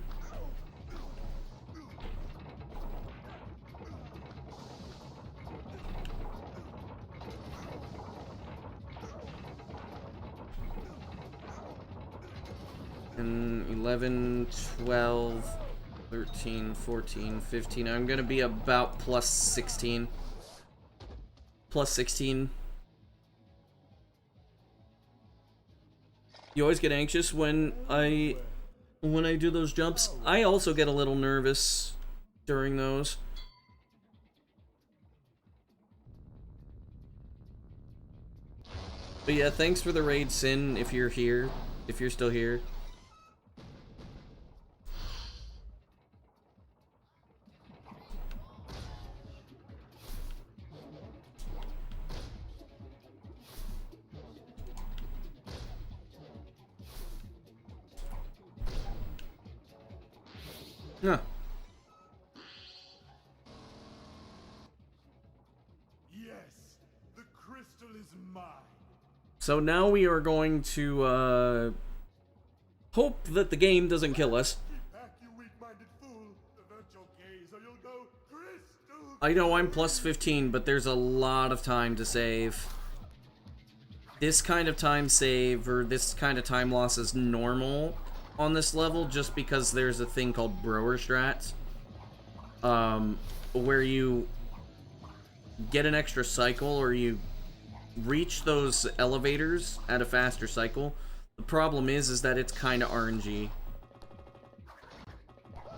And 11, 12, 13, 14, 15. I'm gonna be about plus 16. Plus 16. You always get anxious when I do those jumps. I also get a little nervous during those. But yeah, thanks for the raid, Sin, if you're here. If you're still here. Huh. Yes, the crystal is mine. So now we are going to hope that the game doesn't kill us. Back, you weak-minded fool. Avert your gaze or you'll go crystal. I know I'm plus 15, but there's a lot of time to save. This kind of time save, or this kind of time loss is normal on this level, just because there's a thing called Brower Strats. Where you get an extra cycle, or you reach those elevators at a faster cycle. The problem is that it's kind of RNG.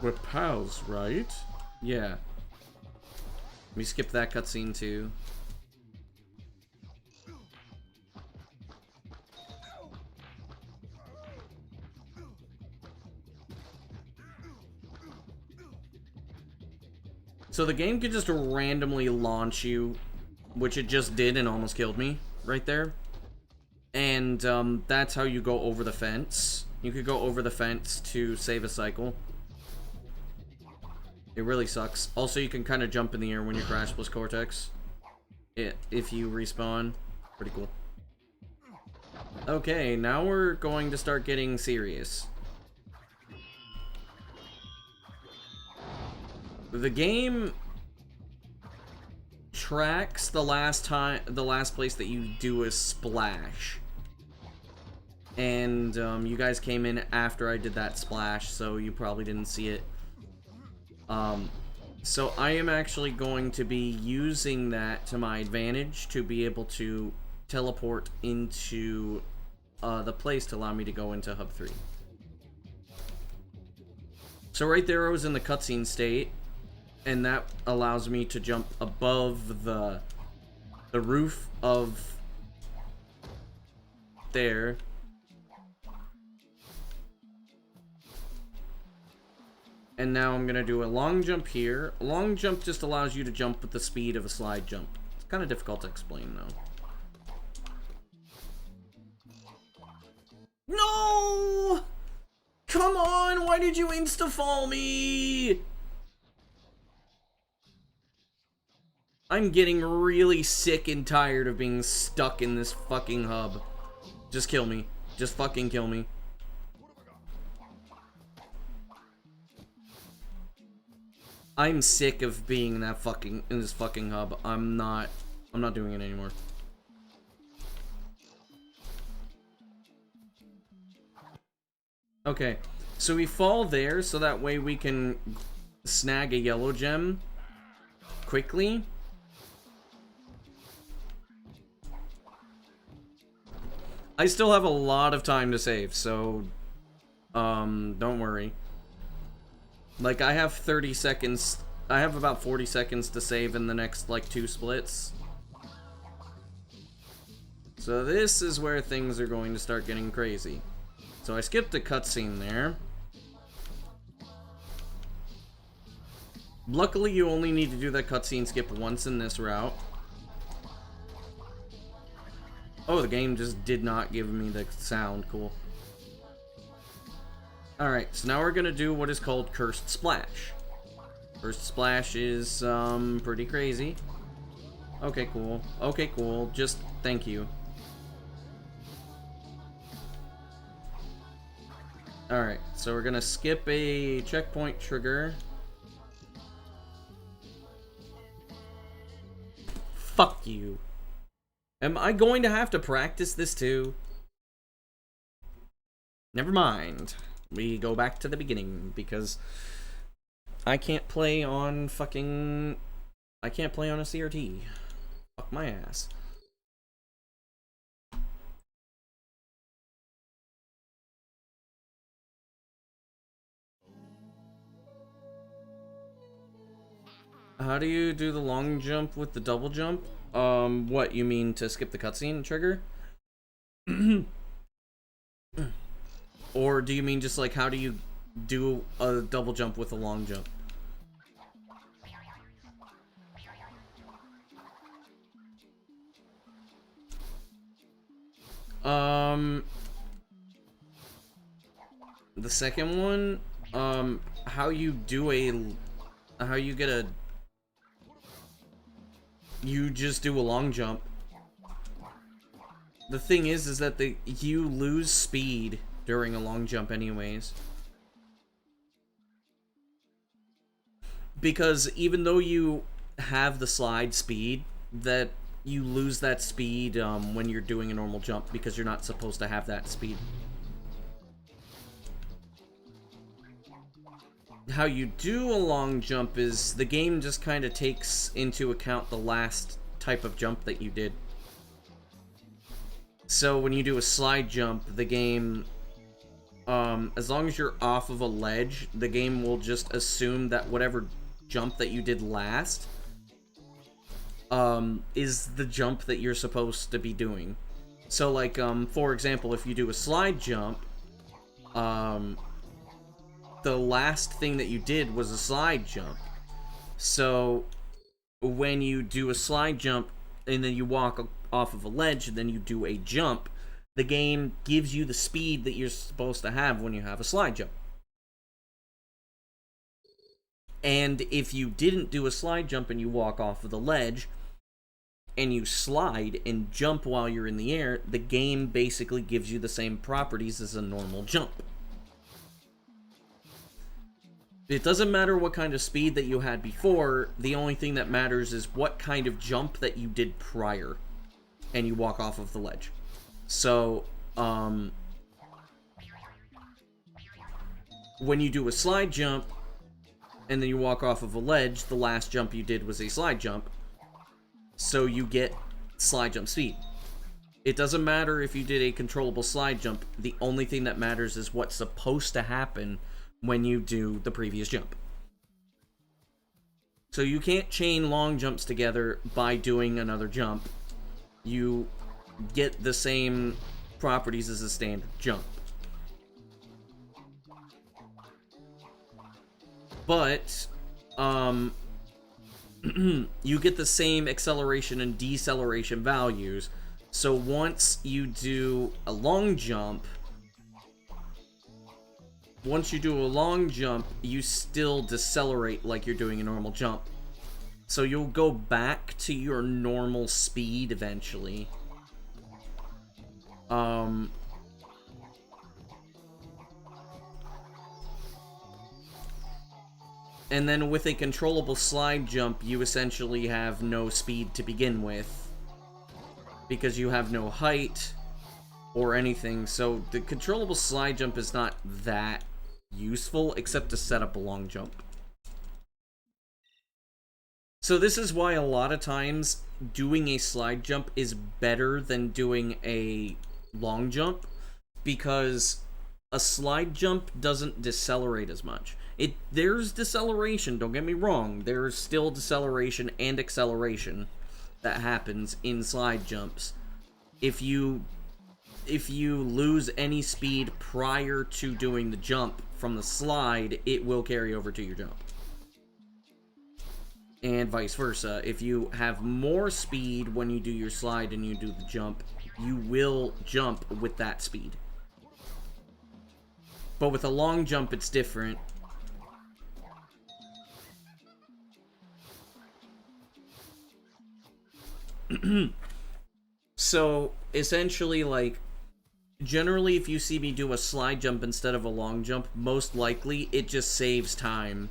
We're pals, right? Yeah. Let me skip that cutscene too. So the game could just randomly launch you, which it just did and almost killed me right there. And that's how you go over the fence. You could go over the fence to save a cycle. It really sucks. Also, you can kind of jump in the air when you crash plus Cortex. If you respawn. Pretty cool. Okay, now we're going to start getting serious. The game tracks the last place that you do a splash. And you guys came in after I did that splash, so you probably didn't see it. So I am actually going to be using that to my advantage to be able to teleport into the place to allow me to go into Hub 3. So right there I was in the cutscene state, and that allows me to jump above the roof of there. And now I'm gonna do a long jump here. A long jump just allows you to jump with the speed of a slide jump. It's kind of difficult to explain though. No! Come on, why did you insta-fall me? I'm getting really sick and tired of being stuck in this fucking hub. Just kill me. Just fucking kill me. I'm sick of being in this fucking hub. I'm not doing it anymore. Okay, so we fall there so that way we can snag a yellow gem quickly. I still have a lot of time to save, so don't worry. Like, I have 30 seconds. I have about 40 seconds to save in the next, like, 2 splits. So this is where things are going to start getting crazy. So I skipped a cutscene there. Luckily, you only need to do that cutscene skip once in this route. Oh, the game just did not give me the sound. Cool. Alright, so now we're gonna do what is called Cursed Splash. Cursed Splash is, pretty crazy. Okay, cool. Okay, cool. Just thank you. Alright, so we're gonna skip a checkpoint trigger. Fuck you. Am I going to have to practice this too? Never mind. We go back to the beginning, because I can't play on fucking... I can't play on a CRT. Fuck my ass. How do you do the long jump with the double jump? What, you mean to skip the cutscene trigger? Or do you mean just like, how do you do a double jump with a long jump? The second one, how you do how you get a, you just do a long jump. The thing is that you lose speed during a long jump anyways. Because even though you have the slide speed, that you lose that speed when you're doing a normal jump, because you're not supposed to have that speed. How you do a long jump is the game just kind of takes into account the last type of jump that you did. So when you do a slide jump, the game, as long as you're off of a ledge, the game will just assume that whatever jump that you did last is the jump that you're supposed to be doing. So like, for example, if you do a slide jump, the last thing that you did was a slide jump. So when you do a slide jump and then you walk off of a ledge and then you do a jump, the game gives you the speed that you're supposed to have when you have a slide jump. And if you didn't do a slide jump and you walk off of the ledge and you slide and jump while you're in the air, the game basically gives you the same properties as a normal jump. It doesn't matter what kind of speed that you had before, the only thing that matters is what kind of jump that you did prior, and you walk off of the ledge. So, when you do a slide jump, and then you walk off of a ledge, the last jump you did was a slide jump, so you get slide jump speed. It doesn't matter if you did a controllable slide jump, the only thing that matters is what's supposed to happen when you do the previous jump. So you can't chain long jumps together by doing another jump. You get the same properties as a standard jump. But, you get the same acceleration and deceleration values. So once you do a long jump, you still decelerate like you're doing a normal jump. So you'll go back to your normal speed eventually. And then with a controllable slide jump, you essentially have no speed to begin with, because you have no height or anything. So the controllable slide jump is not that useful, except to set up a long jump. So this is why a lot of times doing a slide jump is better than doing a long jump, because a slide jump doesn't decelerate as much. There's deceleration, don't get me wrong. There's still deceleration and acceleration that happens in slide jumps. If you lose any speed prior to doing the jump from the slide, it will carry over to your jump. And vice versa. If you have more speed when you do your slide and you do the jump, you will jump with that speed. But with a long jump, it's different. So, essentially, like, generally, if you see me do a slide jump instead of a long jump, most likely it just saves time.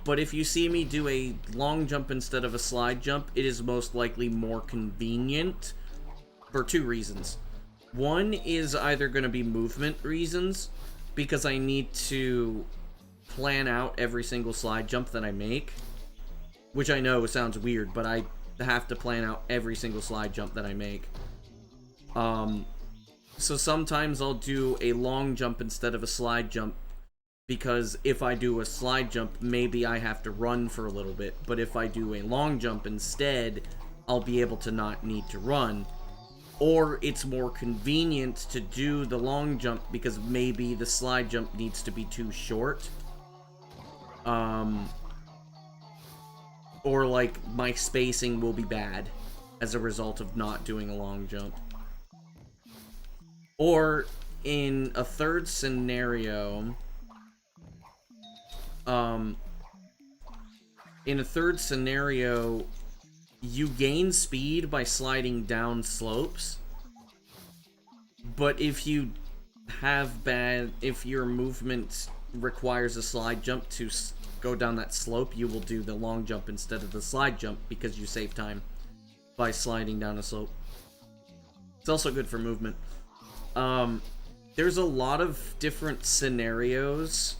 But if you see me do a long jump instead of a slide jump, it is most likely more convenient for two reasons. One is either going to be movement reasons, because I need to plan out every single slide jump that I make. Which I know sounds weird, but I have to plan out every single slide jump that I make. So sometimes I'll do a long jump instead of a slide jump, because if I do a slide jump, maybe I have to run for a little bit. But if I do a long jump instead, I'll be able to not need to run. Or it's more convenient to do the long jump because maybe the slide jump needs to be too short. Or like my spacing will be bad as a result of not doing a long jump. Or in a third scenario, you gain speed by sliding down slopes, but if your movement requires a slide jump to go down that slope, you will do the long jump instead of the slide jump because you save time by sliding down a slope. It's also good for movement. There's a lot of different scenarios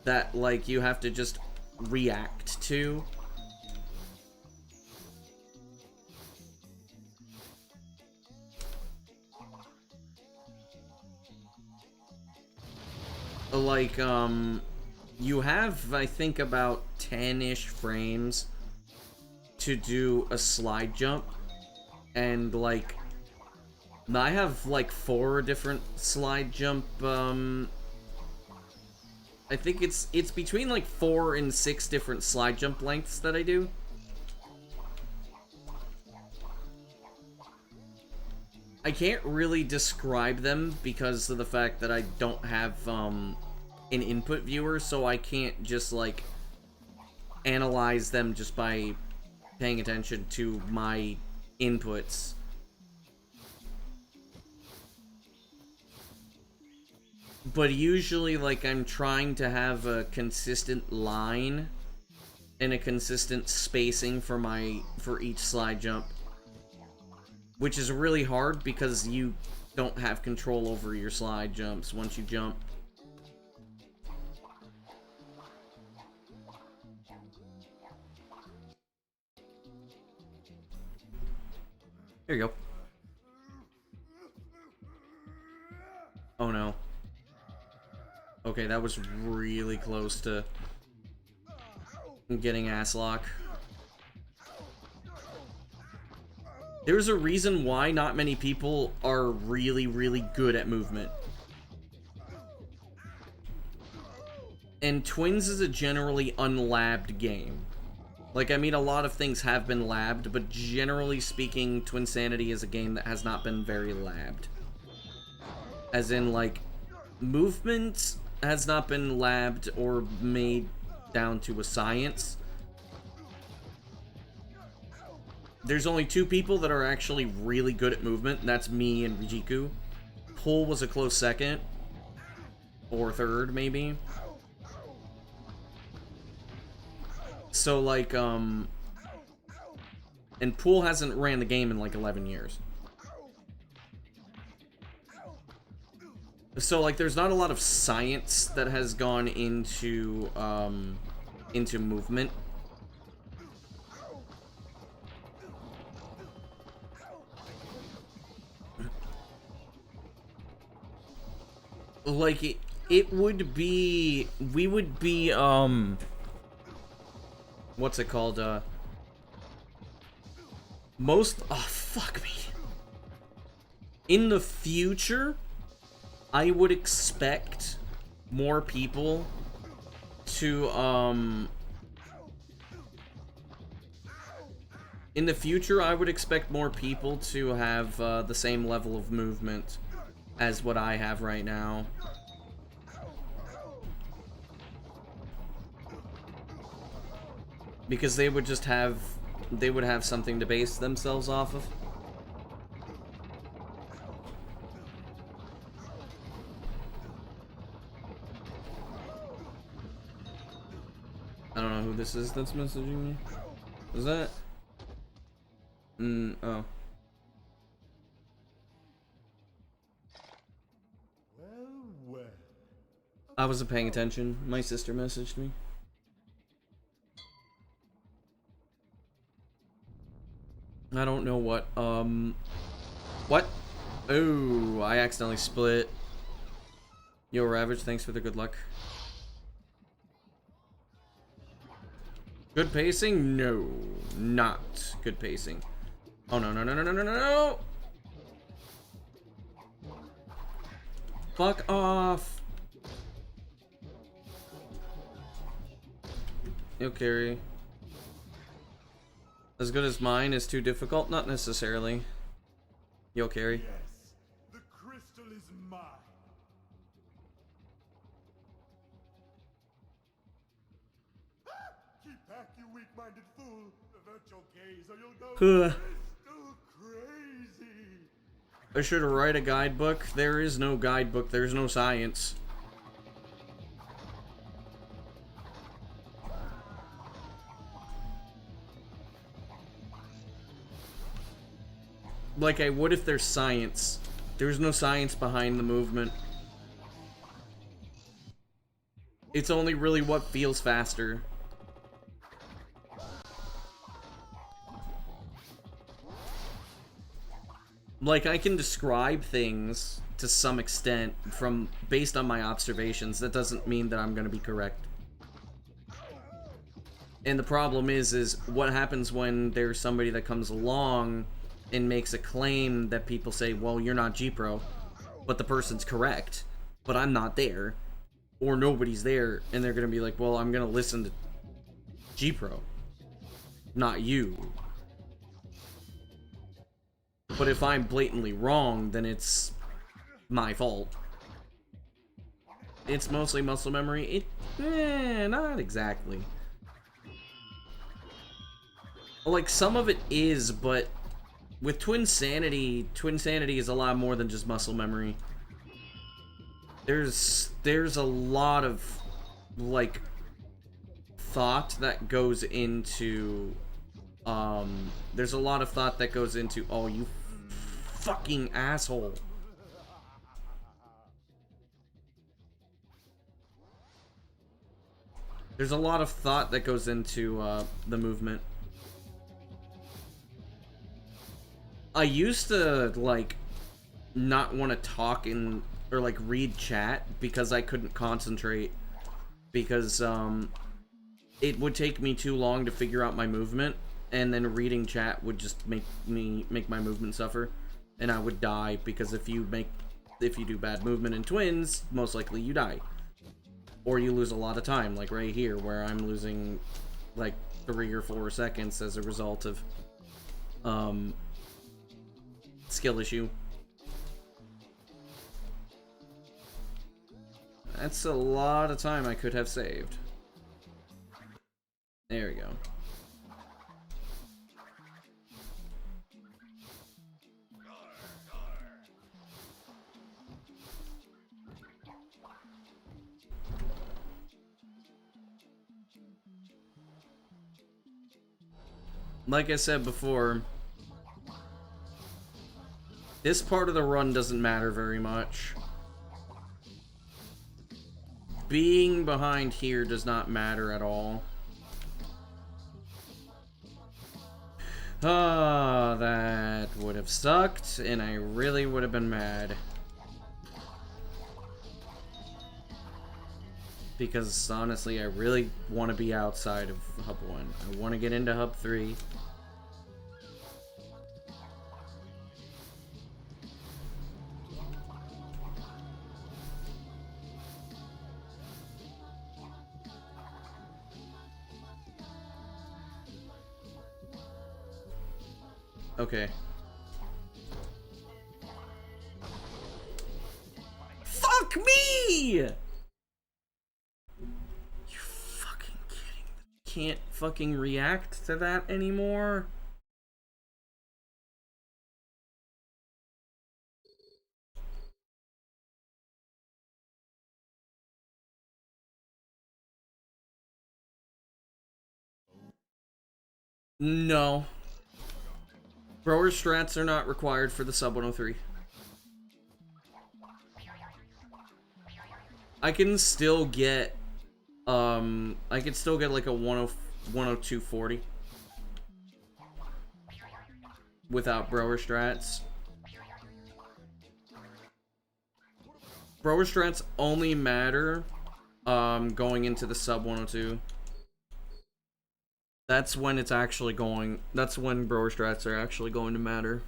that, like, you have to just react to. Like, you have, I think, about 10-ish frames to do a slide jump, and, like, I have, like, 4 different slide jump, I think it's between, like, 4 and 6 different slide jump lengths that I do. I can't really describe them because of the fact that I don't have, an input viewer, so I can't just, like, analyze them just by paying attention to my inputs. But usually, like, I'm trying to have a consistent line and a consistent spacing for each slide jump. Which is really hard because you don't have control over your slide jumps once you jump. There you go. Oh no. Okay, that was really close to getting ass lock. There's a reason why not many people are really, really good at movement. And Twins is a generally unlabbed game. Like, I mean, a lot of things have been labbed, but generally speaking, Twinsanity is a game that has not been very labbed. As in, like, movement has not been labbed or made down to a science. There's only 2 people that are actually really good at movement, and that's me and Rijiku. Pull was a close second. Or third, maybe. So, like, and Pool hasn't ran the game in, like, 11 years. So, like, there's not a lot of science that has gone into movement. like it would be, we would be, what's it called, oh, fuck me. In the future, I would expect more people to, in the future, I would expect more people to have, the same level of movement as what I have right now. Because they would just have, they would have something to base themselves off of. I don't know who this is that's messaging me. Is that? Oh. Well. I wasn't paying attention. My sister messaged me. I don't know what, what? Oh, I accidentally split. Yo, Ravage, thanks for the good luck. Good pacing? No, not good pacing. Oh, no, no, no, no, no, no, no, no! Fuck off! Yo, carry. As good as mine is too difficult? Not necessarily. Yo, carry. Yes, the crystal is mine. Keep back, you weak-minded fool. Avert your gaze or you'll go crystal crazy. I should write a guidebook. There is no guidebook. There's no science. Like I would if there's science. There's no science behind the movement. It's only really what feels faster. Like I can describe things to some extent from based on my observations. That doesn't mean that I'm going to be correct. And the problem is what happens when there's somebody that comes along and makes a claim that people say, well, you're not G-Pro, but the person's correct, but I'm not there, or nobody's there, and they're gonna be like, well, I'm gonna listen to G-Pro, not you. But if I'm blatantly wrong, then it's my fault. It's mostly muscle memory. Not exactly. Like, some of it is, but with Twinsanity is a lot more than just muscle memory. There's a lot of, like, thought that goes into, there's a lot of thought that goes into, oh, you fucking asshole. There's a lot of thought that goes into, the movement. I used to, like, not want to talk in, or, like, read chat because I couldn't concentrate. Because, it would take me too long to figure out my movement, and then reading chat would just make my movement suffer. And I would die, because if you do bad movement in Twins, most likely you die. Or you lose a lot of time, like right here, where I'm losing, like, 3 or 4 seconds as a result of, skill issue. That's a lot of time I could have saved. There we go. Like I said before, this part of the run doesn't matter very much. Being behind here does not matter at all. Ah, that would have sucked, and I really would have been mad. Because honestly, I really want to be outside of Hub 1. I want to get into Hub 3. Okay. Fuck me! You're fucking kidding me. Can't fucking react to that anymore? No. Brower strats are not required for the sub 103. I can still get I can still get like a 102.40 without Brower strats. Brower strats only matter going into the sub 102. That's when it's actually going, that's when Brower strats are actually going to matter.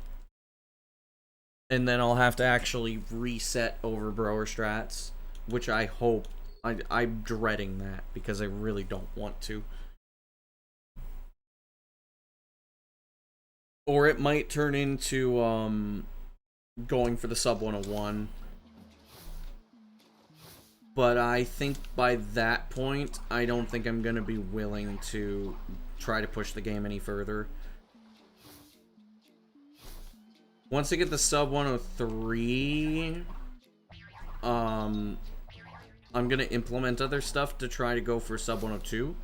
And then I'll have to actually reset over Brower strats, which I hope, I'm dreading that because I really don't want to. Or it might turn into going for the sub 101. But I think by that point, I don't think I'm going to be willing to try to push the game any further. Once I get the sub 103, I'm going to implement other stuff to try to go for sub 102.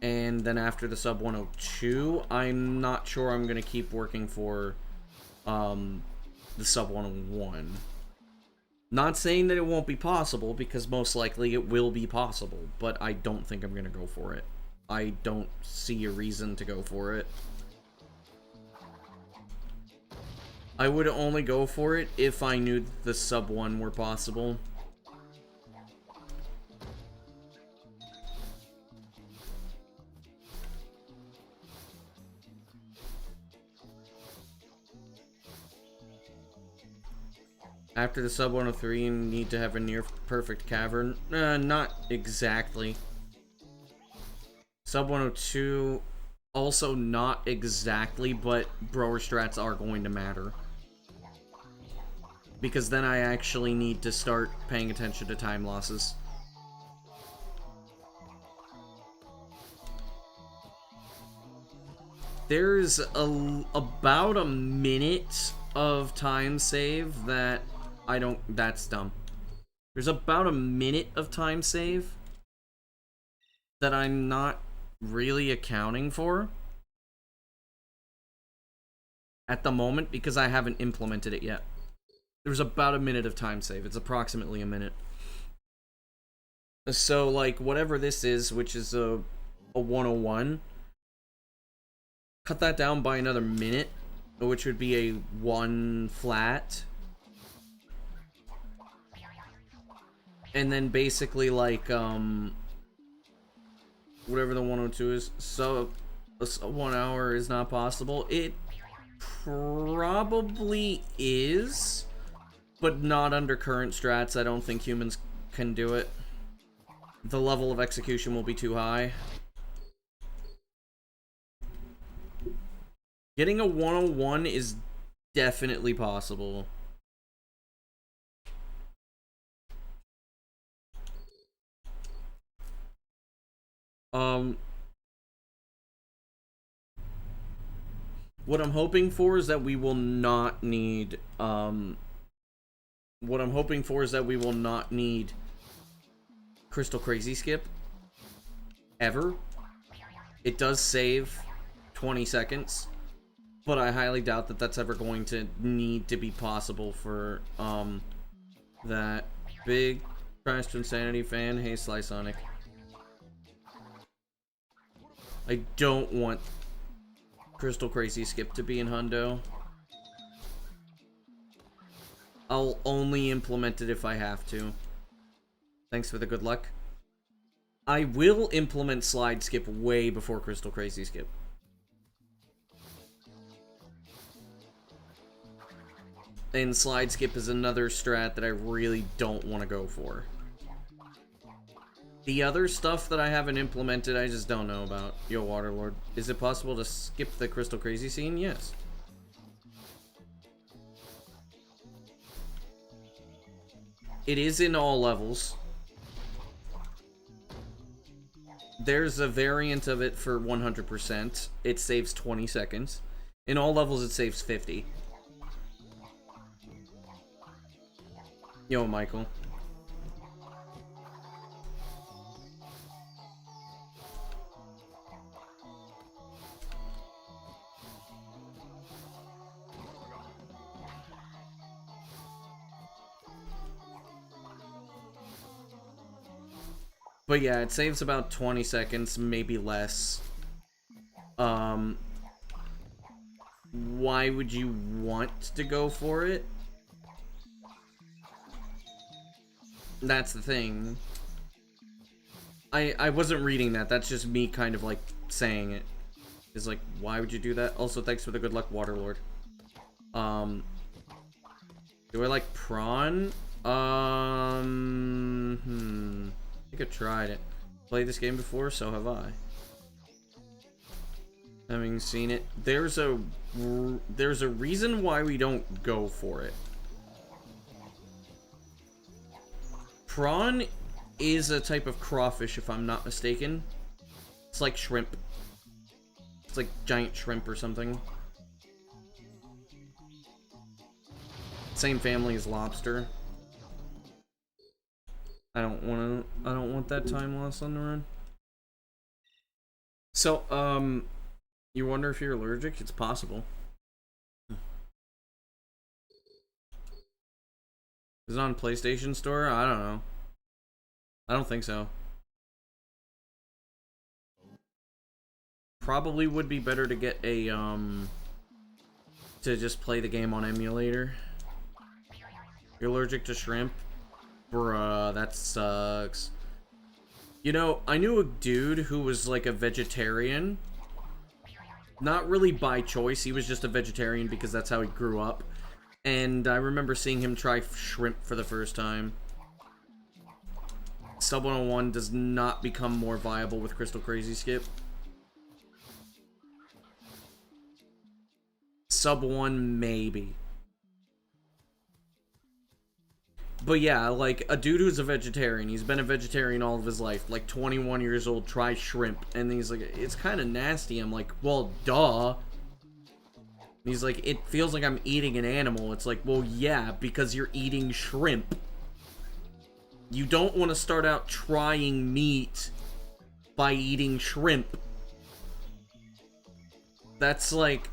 And then after the sub 102, I'm not sure I'm going to keep working for the sub 101. Not saying that it won't be possible, because most likely it will be possible, but I don't think I'm going to go for it. I don't see a reason to go for it. I would only go for it if I knew the sub 1 were possible. After the sub 103, you need to have a near perfect cavern. Not exactly. Sub 102, also not exactly, but Brower strats are going to matter. Because then I actually need to start paying attention to time losses. There's about a minute of time save that I don't, that's dumb. There's about a minute of time save that I'm not really accounting for at the moment because I haven't implemented it yet. There's about a minute of time save. It's approximately a minute. So, like, whatever this is, which is a 101, cut that down by another minute, which would be a 1 flat. And then basically, like, whatever the 102 is, so 1 hour is not possible. It probably is, but not under current strats. I don't think humans can do it. The level of execution will be too high. Getting a 101 is definitely possible. What I'm hoping for is that we will not need, Crystal Crazy Skip. Ever. It does save 20 seconds, but I highly doubt that that's ever going to need to be possible for, that. Big Twinsanity fan. Hey, Sly Sonic. I don't want Crystal Crazy Skip to be in Hundo. I'll only implement it if I have to. Thanks for the good luck. I will implement Slide Skip way before Crystal Crazy Skip. And Slide Skip is another strat that I really don't want to go for. The other stuff that I haven't implemented, I just don't know about. Yo, Waterlord. Is it possible to skip the Crystal Crazy scene? Yes. It is in all levels. There's a variant of it for 100%. It saves 20 seconds. In all levels, it saves 50. Yo, Michael. But yeah, it saves about 20 seconds, maybe less. Why would you want to go for it? That's the thing. I wasn't reading that. That's just me kind of like saying it. It's like, why would you do that? Also, thanks for the good luck, Waterlord. Do I like prawn? I think I tried it. Played this game before, so have I. Having seen it, there's a reason why we don't go for it. Prawn is a type of crawfish, if I'm not mistaken. It's like shrimp. It's like giant shrimp or something. Same family as lobster. I don't want that time lost on the run. So, you wonder if you're allergic? It's possible. Is it on PlayStation Store? I don't know. I don't think so. Probably would be better to get a, to just play the game on emulator. You're allergic to shrimp? Bruh, that sucks. You know, I knew a dude who was like a vegetarian. Not really by choice, he was just a vegetarian because that's how he grew up. And I remember seeing him try shrimp for the first time. Sub 101 does not become more viable with Crystal Crazy Skip. Sub 1, maybe. But yeah, like, a dude who's a vegetarian, he's been a vegetarian all of his life, like 21 years old, tries shrimp, and he's like, it's kind of nasty. I'm like, well, duh. He's like, it feels like I'm eating an animal. It's like, well, yeah, because you're eating shrimp. You don't want to start out trying meat by eating shrimp. That's like,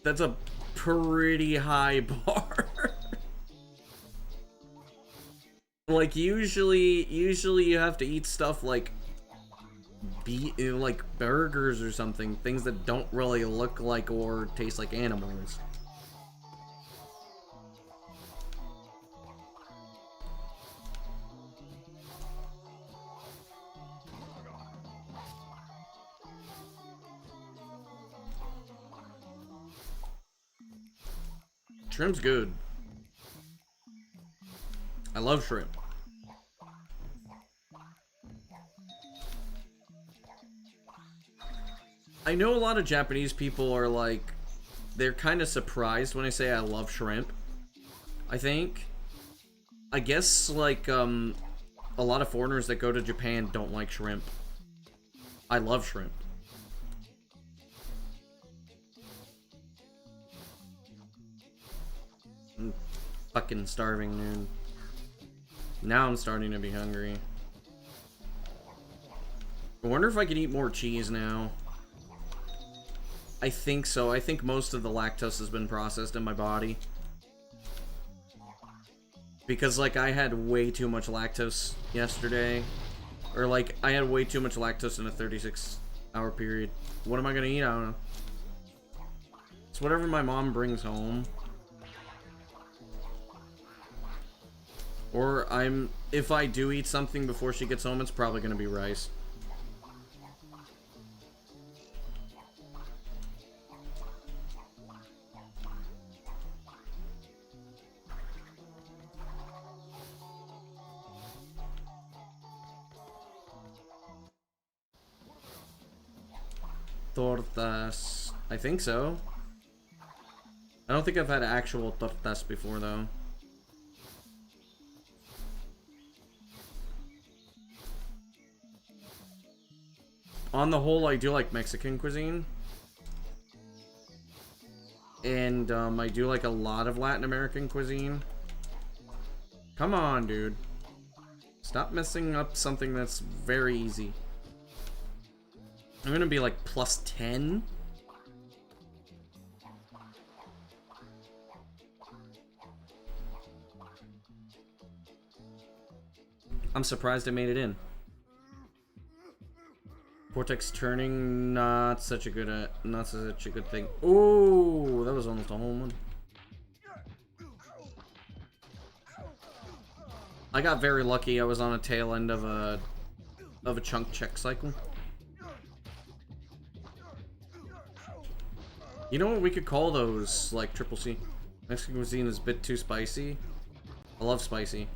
that's a pretty high bar. Like, usually you have to eat stuff like like burgers or something, things that don't really look like or taste like animals. Shrimp's good. I love shrimp. I know a lot of Japanese people are like, they're kind of surprised when I say I love shrimp. I think. I guess, like, a lot of foreigners that go to Japan don't like shrimp. I love shrimp. I'm fucking starving, dude. Now I'm starting to be hungry. I wonder if I can eat more cheese now. I think so. I think most of the lactose has been processed in my body. Because, like, I had way too much lactose yesterday. Or, like, I had way too much lactose in a 36-hour period. What am I gonna eat? I don't know. It's whatever my mom brings home. Or if I do eat something before she gets home, it's probably gonna be rice. Tortas. I think so. I don't think I've had actual tortas before, though. On the whole, I do like Mexican cuisine. And, I do like a lot of Latin American cuisine. Come on, dude. Stop messing up something that's very easy. I'm gonna be like plus 10. I'm surprised I made it in. Cortex turning, not such a good thing. Ooh, that was almost a home run. I got very lucky. I was on a tail end of a chunk check cycle. You know what we could call those, like, triple C? Mexican cuisine is a bit too spicy. I love spicy.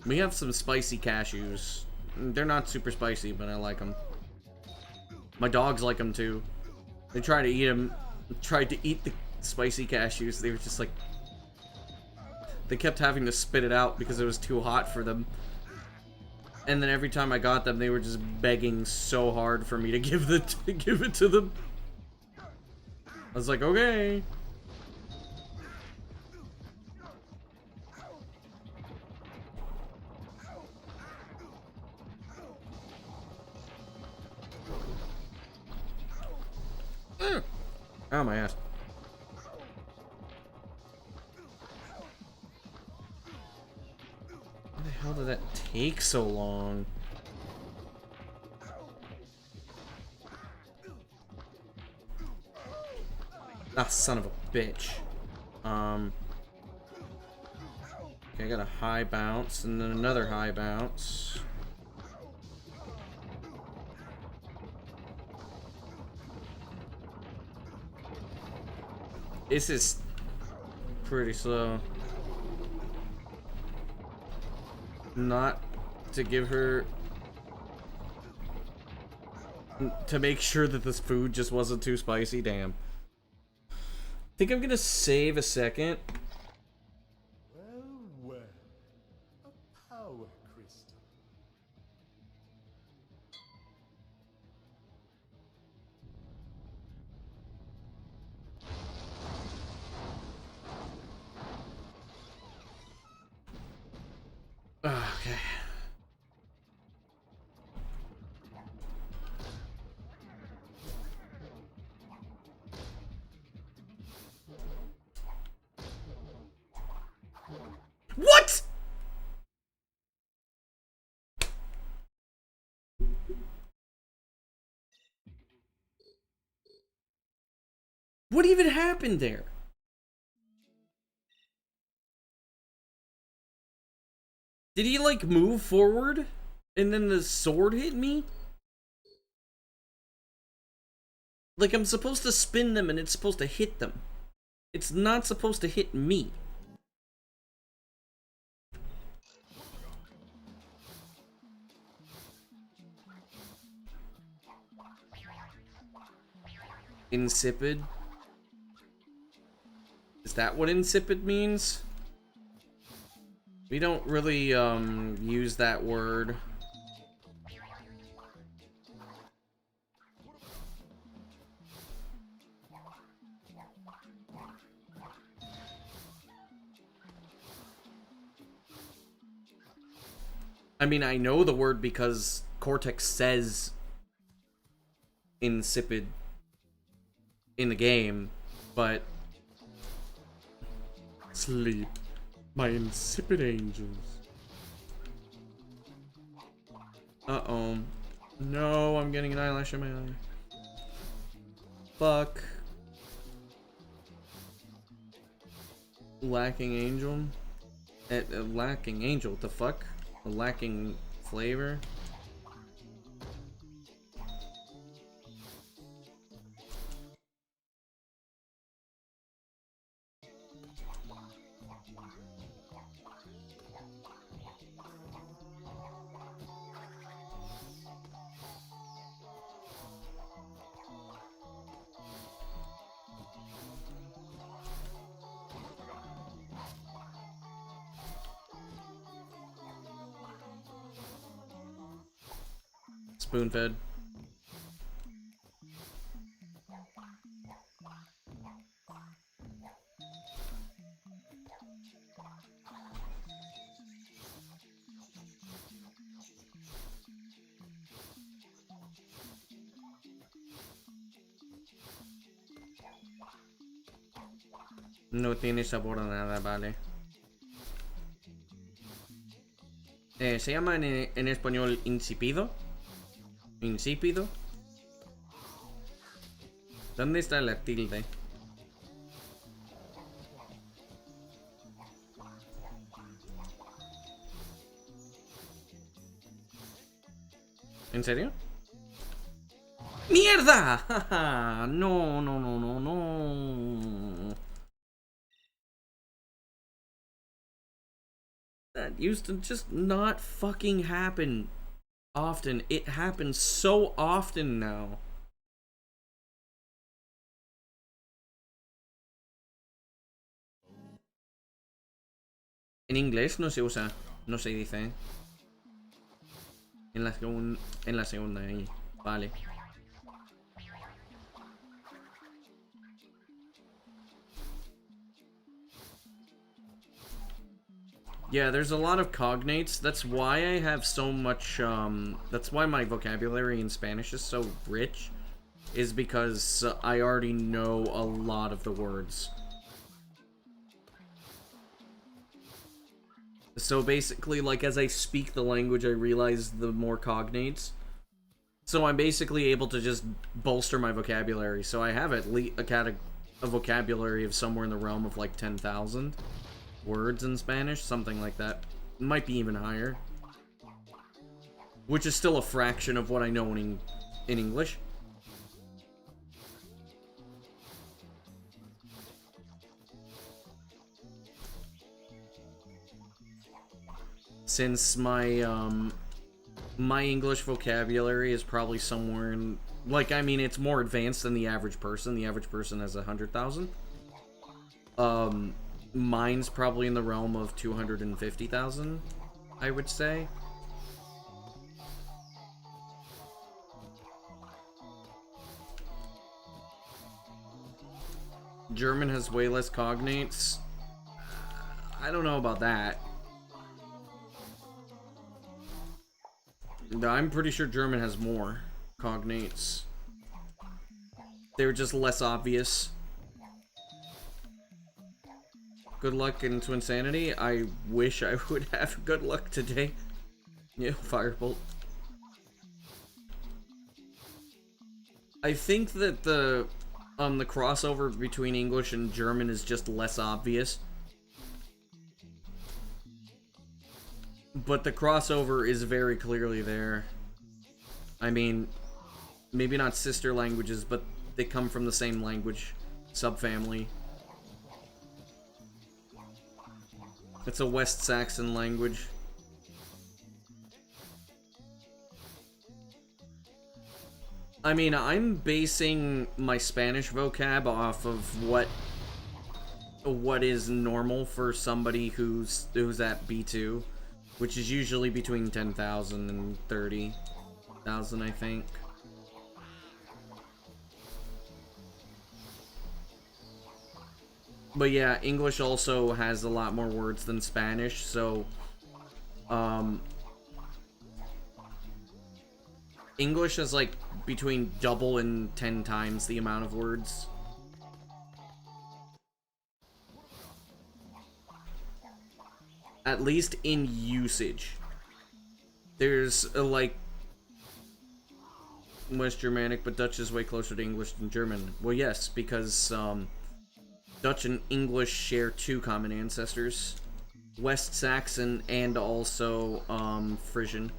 We have some spicy cashews. They're not super spicy, but I like them. My dogs like them too. They try to eat them. Tried to eat the spicy cashews. They were just like... They kept having to spit it out because it was too hot for them. And then every time I got them, they were just begging so hard for me to give it to them. I was like, okay. Oh, my ass. Why the hell did that take so long? Ah, son of a bitch. Okay, I got a high bounce and then another high bounce. This is pretty slow. Not to give her... To make sure that this food just wasn't too spicy, damn. I think I'm gonna save a second. Well, well. A power crystal. Okay. What? What even happened there? Did he, like, move forward? And then the sword hit me? Like, I'm supposed to spin them and it's supposed to hit them. It's not supposed to hit me. Insipid? Is that what insipid means? We don't really, use that word. I mean, I know the word because Cortex says insipid in the game, but... Sleep, my insipid angels. Uh-oh. No, I'm getting an eyelash in my eye. Fuck. Lacking angel? Lacking angel, what the fuck? Lacking flavor? Spoon fed. No tiene sabor a nada, vale. Se llama en español insípido. Insípido. ¿Dónde está la tilde? ¿En serio? ¡Mierda! No, no, no, no, no. That used to just not fucking happen often. It happens so often now. En inglés no se usa, no se dice. En la segunda ahí, vale. Yeah, there's a lot of cognates. That's why I have so much, that's why my vocabulary in Spanish is so rich. Is because I already know a lot of the words. So basically, like, as I speak the language, I realize the more cognates. So I'm basically able to just bolster my vocabulary. So I have at least a vocabulary of somewhere in the realm of, like, 10,000 words in Spanish, something like that. Might be even higher. Which is still a fraction of what I know in English. Since my my English vocabulary is probably somewhere in, like, I mean, it's more advanced than the average person. The average person has 100,000. Mine's probably in the realm of 250,000, I would say. German has way less cognates. I don't know about that. I'm pretty sure German has more cognates. They're just less obvious. Good luck in Twinsanity. I wish I would have good luck today. Yeah, Firebolt. I think that the crossover between English and German is just less obvious. But the crossover is very clearly there. I mean, maybe not sister languages, but they come from the same language subfamily. It's a West Saxon language. I mean, I'm basing my Spanish vocab off of what is normal for somebody who's at B2, which is usually between 10,000 and 30,000, I think. But yeah, English also has a lot more words than Spanish, so English has like between double and 10 times the amount of words. At least in usage. There's like West Germanic, but Dutch is way closer to English than German. Well, yes, because Dutch and English share two common ancestors. West Saxon and also Frisian.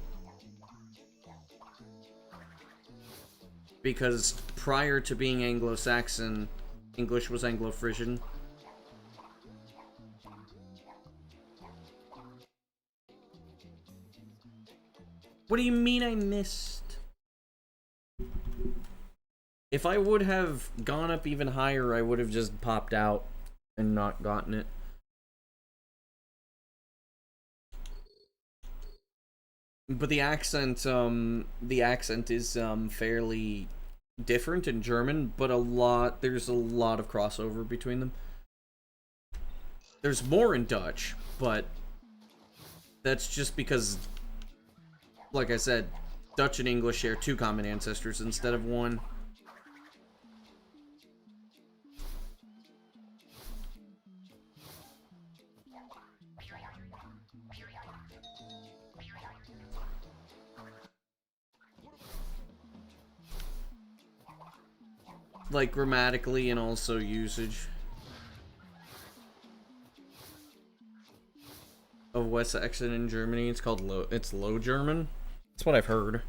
Because prior to being Anglo-Saxon, English was Anglo-Frisian. What do you mean I missed? If I would have gone up even higher, I would have just popped out and not gotten it. But the accent is fairly different in German, but there's a lot of crossover between them. There's more in Dutch, but that's just because, like I said, Dutch and English share two common ancestors instead of one. Like grammatically and also usage of West Saxon in Germany. It's called Low German. That's what I've heard.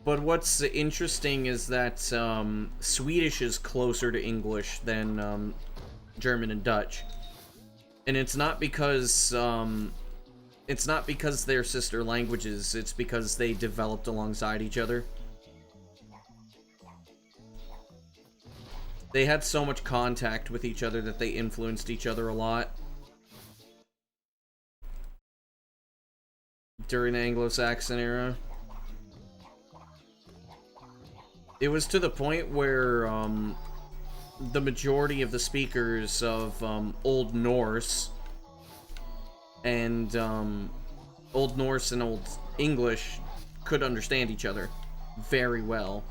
But what's interesting is that Swedish is closer to English than German and Dutch, and it's not because they're sister languages, it's because they developed alongside each other. They had so much contact with each other that they influenced each other a lot. During the Anglo-Saxon era. It was to the point where the majority of the speakers of Old Norse and Old English could understand each other very well.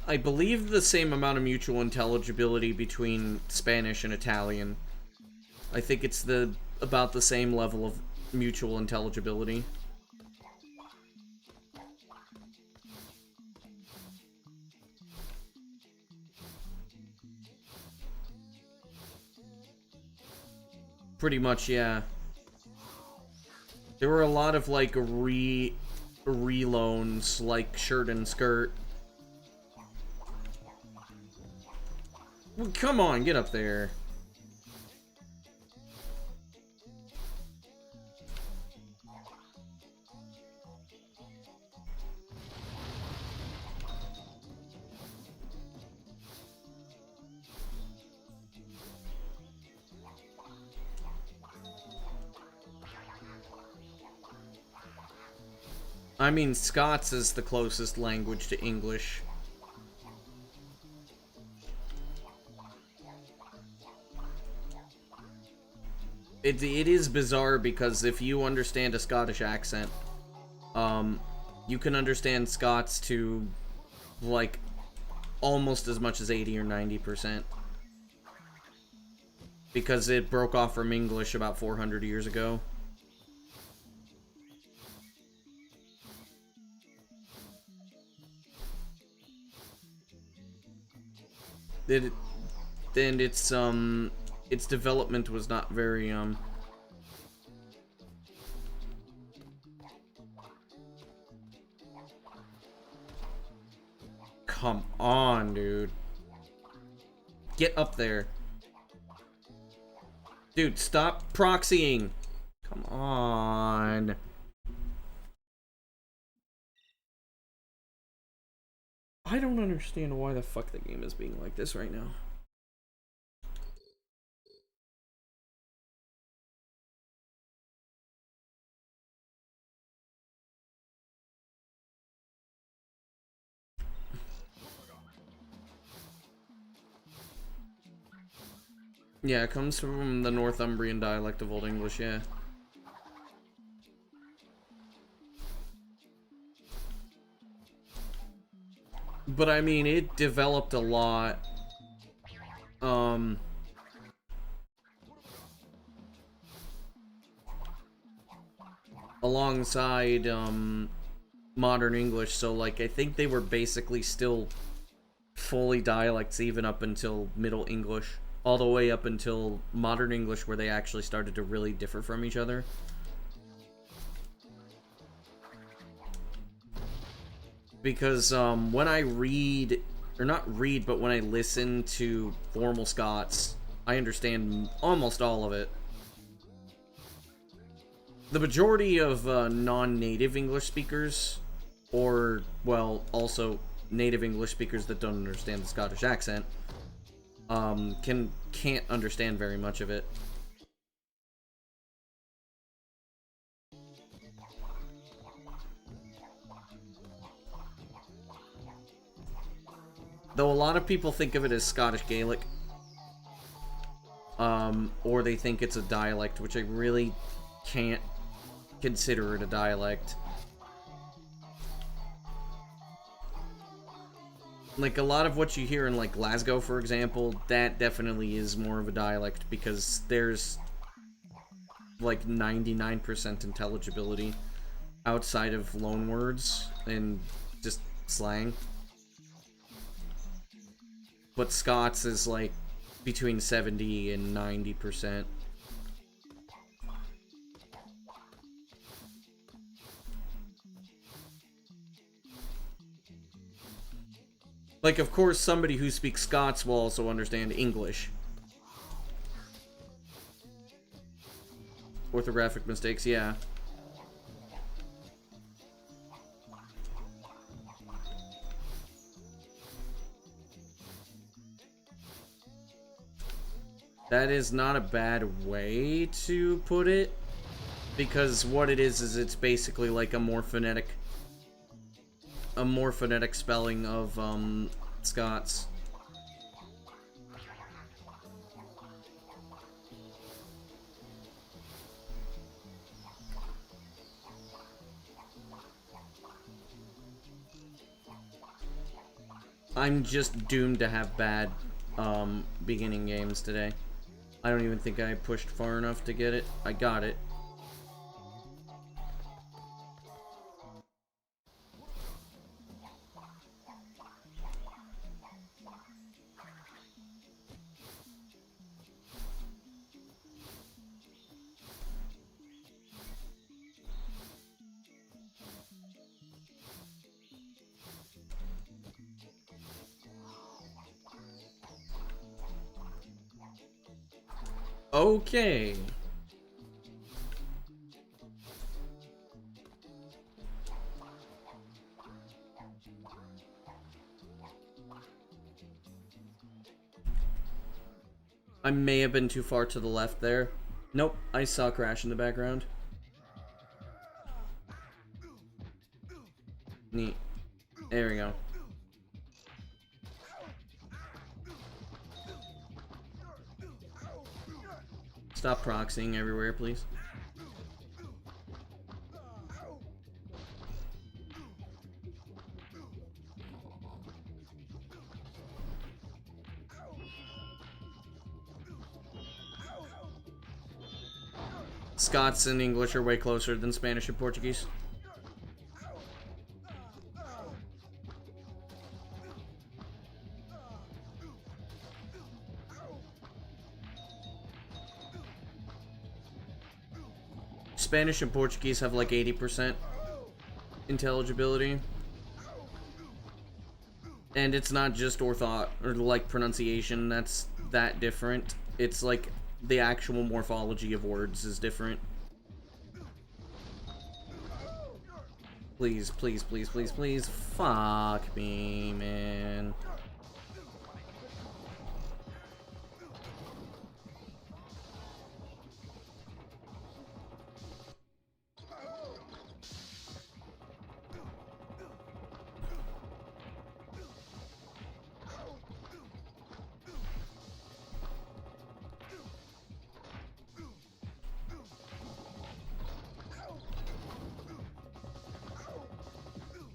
I believe the same amount of mutual intelligibility between Spanish and Italian. I think it's about the same level of mutual intelligibility. Pretty much, yeah. There were a lot of, like, reloans, like shirt and skirt. Well, come on, get up there. I mean, Scots is the closest language to English. It is bizarre because if you understand a Scottish accent, you can understand Scots to, like, almost as much as 80 or 90%. Because it broke off from English about 400 years ago. And its development was not very Come on, dude. Get up there. Dude, stop proxying. Come on. I don't understand why the fuck the game is being like this right now. Yeah, it comes from the Northumbrian dialect of Old English, yeah. But I mean, it developed a lot. Alongside, modern English, so, like, I think they were basically still fully dialects even up until Middle English. All the way up until modern English, where they actually started to really differ from each other. Because, when I read, or not read, but when I listen to formal Scots, I understand almost all of it. The majority of non-native English speakers, or, well, also native English speakers that don't understand the Scottish accent, can't understand very much of it. Though a lot of people think of it as Scottish Gaelic, or they think it's a dialect, which I really can't consider it a dialect. Like, a lot of what you hear in, like, Glasgow, for example, that definitely is more of a dialect, because there's, like, 99% intelligibility outside of loanwords and just slang. But Scots is, like, between 70 and 90%. Like, of course, somebody who speaks Scots will also understand English. Orthographic mistakes, yeah. That is not a bad way to put it, because what it is it's basically like a more phonetic spelling of Scots. I'm just doomed to have bad beginning games today. I don't even think I pushed far enough to get it. I got it. Okay. I may have been too far to the left there. Nope, I saw Crash in the background. Neat. There we go. Stop proxying everywhere, please. Scots and English are way closer than Spanish and Portuguese. Spanish and Portuguese have like 80% intelligibility. And it's not just orthot or like pronunciation that's that different. It's like the actual morphology of words is different. Please, please, please, please, please. Fuck me, man.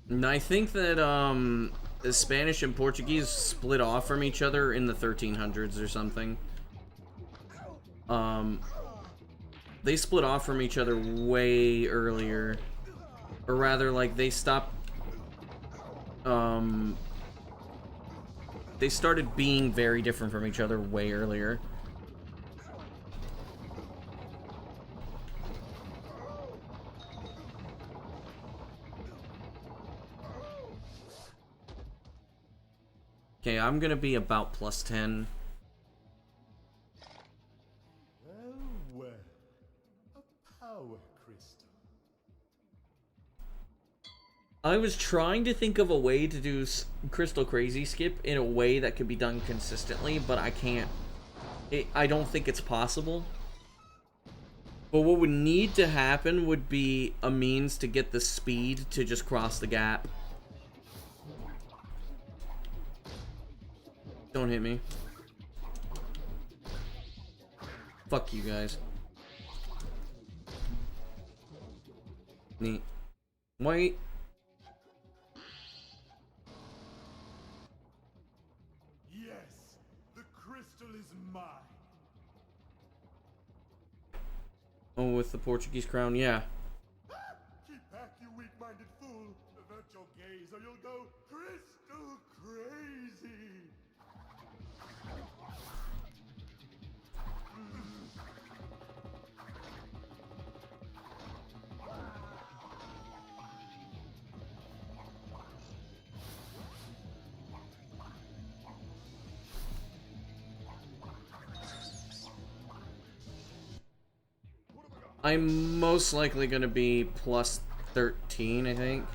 And I think that, the Spanish and Portuguese split off from each other in the 1300s or something. They split off from each other way earlier. Or rather, like, they stopped... They started being very different from each other way earlier. Okay, I'm gonna be about plus 10. Well, a power crystal. I was trying to think of a way to do Crystal Crazy Skip in a way that could be done consistently, but I can't. I don't think it's possible. But what would need to happen would be a means to get the speed to just cross the gap. Don't hit me. Fuck you guys. Neat. Wait. Yes, the crystal is mine. Oh, with the Portuguese crown, yeah. Keep back, you weak-minded fool. Avert your gaze or you'll go crystal crazy. I'm most likely gonna be plus 13, I think.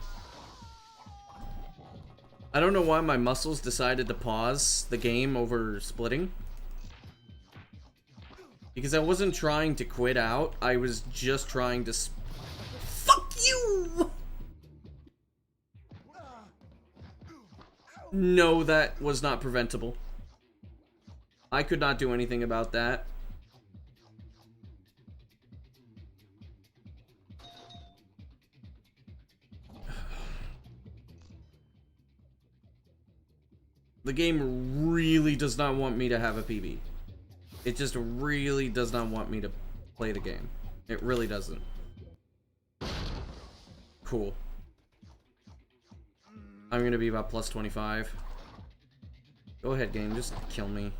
I don't know why my muscles decided to pause the game over splitting. Because I wasn't trying to quit out, I was just trying to fuck you! No, that was not preventable. I could not do anything about that. The game really does not want me to have a PB. It just really does not want me to play the game. It really doesn't. Cool. I'm gonna be about plus 25. Go ahead, game. Just kill me.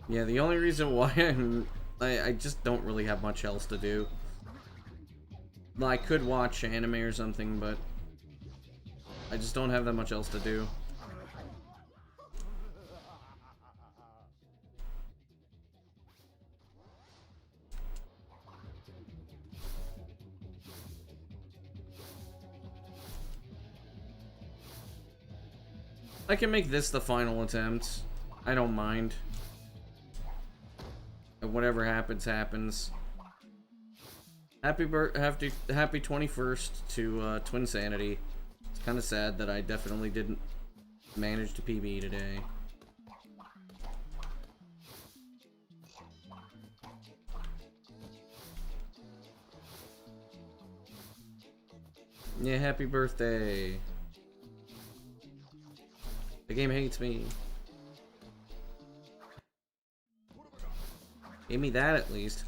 Yeah, the only reason why I just don't really have much else to do. I could watch anime or something, but I just don't have that much else to do. I can make this the final attempt. I don't mind. Whatever happens, happens. Happy 21st to Twinsanity. It's kind of sad that I definitely didn't manage to PB today. Yeah, happy birthday. The game hates me. Give me that at least.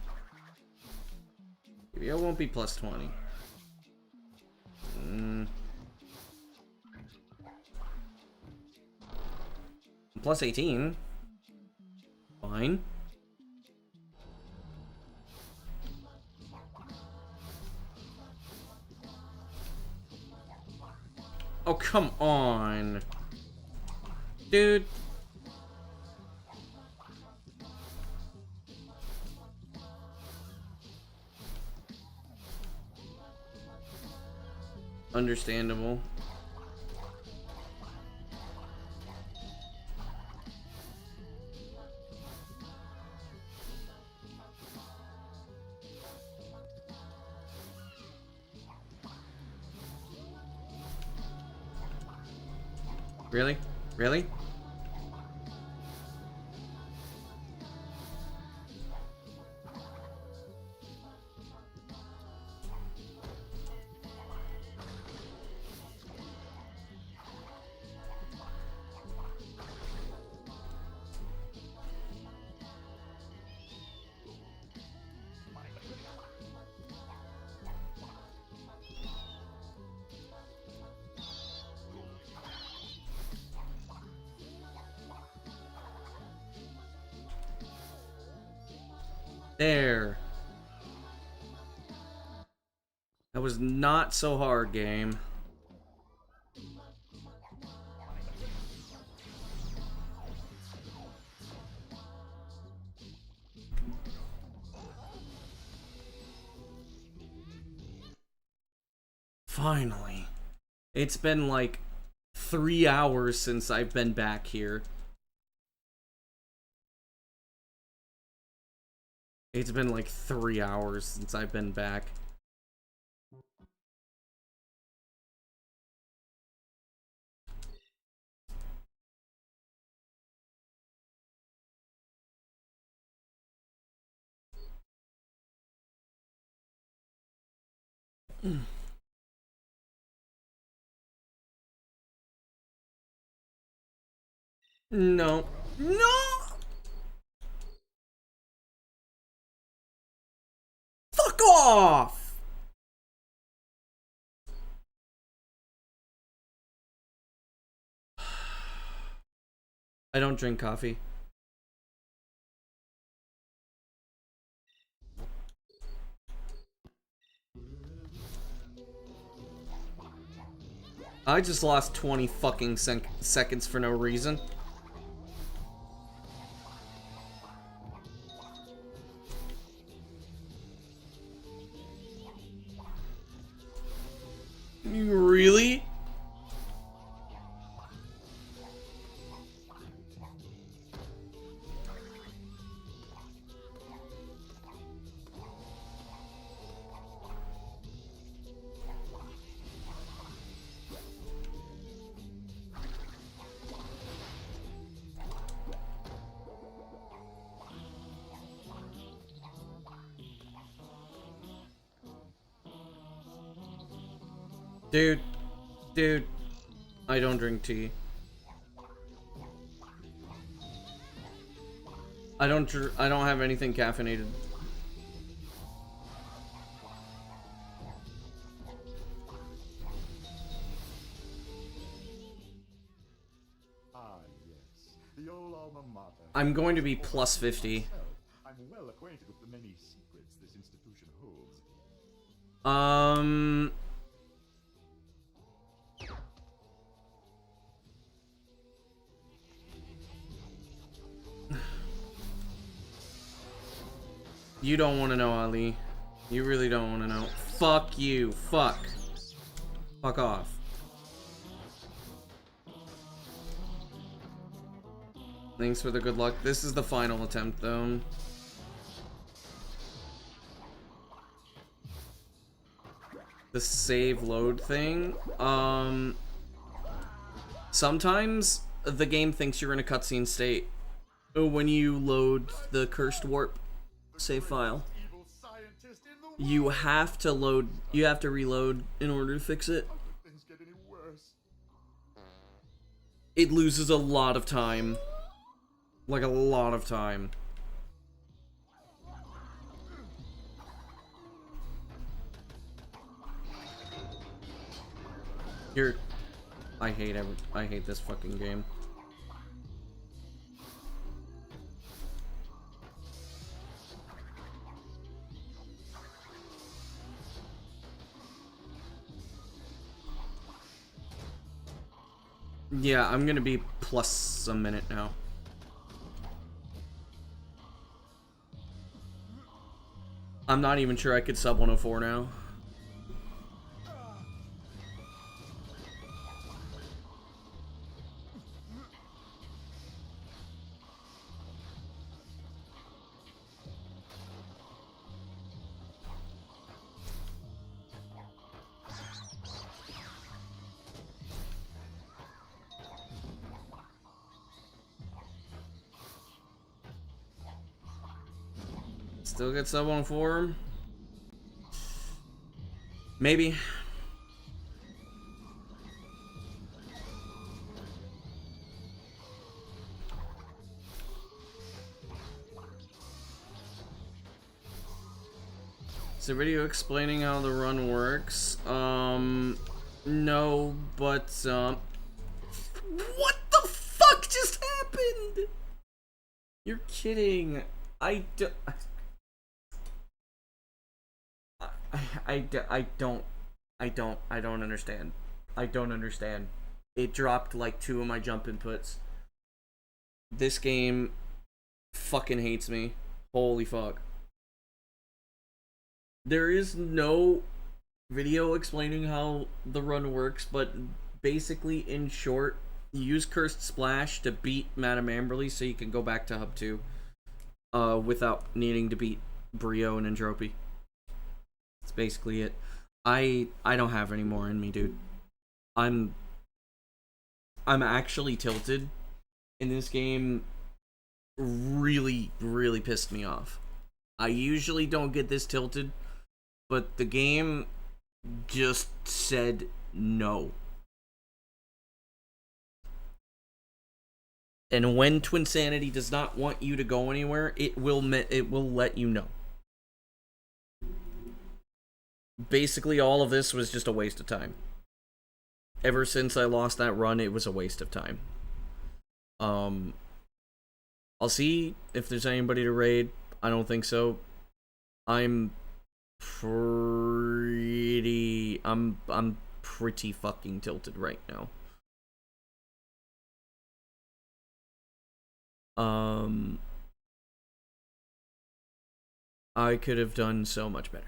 Maybe I won't be plus 20. Plus 18. Fine. Oh, come on. Dude. Understandable. Really? Really? There. That was not so hard, game. Finally. It's been like 3 hours since I've been back here. It's been like 3 hours since I've been back. No. No! Fuck off! I don't drink coffee. I just lost 20 fucking seconds for no reason. Really? Dude, I don't drink tea. I don't have anything caffeinated. Ah, yes. The old alma mater. I'm going to be plus 50. I'm well acquainted with the many secrets this institution holds. You don't want to know, Ali. You really don't want to know. Fuck you. Fuck. Fuck off. Thanks for the good luck. This is the final attempt, though. The save load thing. Sometimes the game thinks you're in a cutscene state when you load the cursed warp save file. Evil scientist in the You have to reload in order to fix it. things get any worse. It loses a lot of time. Like a lot of time. I hate this fucking game. Yeah, I'm gonna be plus a minute now. I'm not even sure I could sub 104 now. Still get sub 104? Maybe. Is the video explaining how the run works? No, but, what the fuck just happened? You're kidding. I don't understand. I don't understand. It dropped like 2 of my jump inputs. This game fucking hates me. Holy fuck. There is no video explaining how the run works, but basically, in short, you use Cursed Splash to beat Madame Amberly so you can go back to Hub 2 without needing to beat Brio and Entropy. That's basically it. I don't have any more in me, dude. I'm actually tilted, and this game really, really pissed me off. I usually don't get this tilted, but the game just said no. And when Twinsanity does not want you to go anywhere, it will let you know. Basically, all of this was just a waste of time. Ever since I lost that run, it was a waste of time. I'll see if there's anybody to raid. I don't think so. I'm pretty fucking tilted right now. I could have done so much better.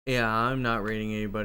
Yeah, I'm not rating anybody.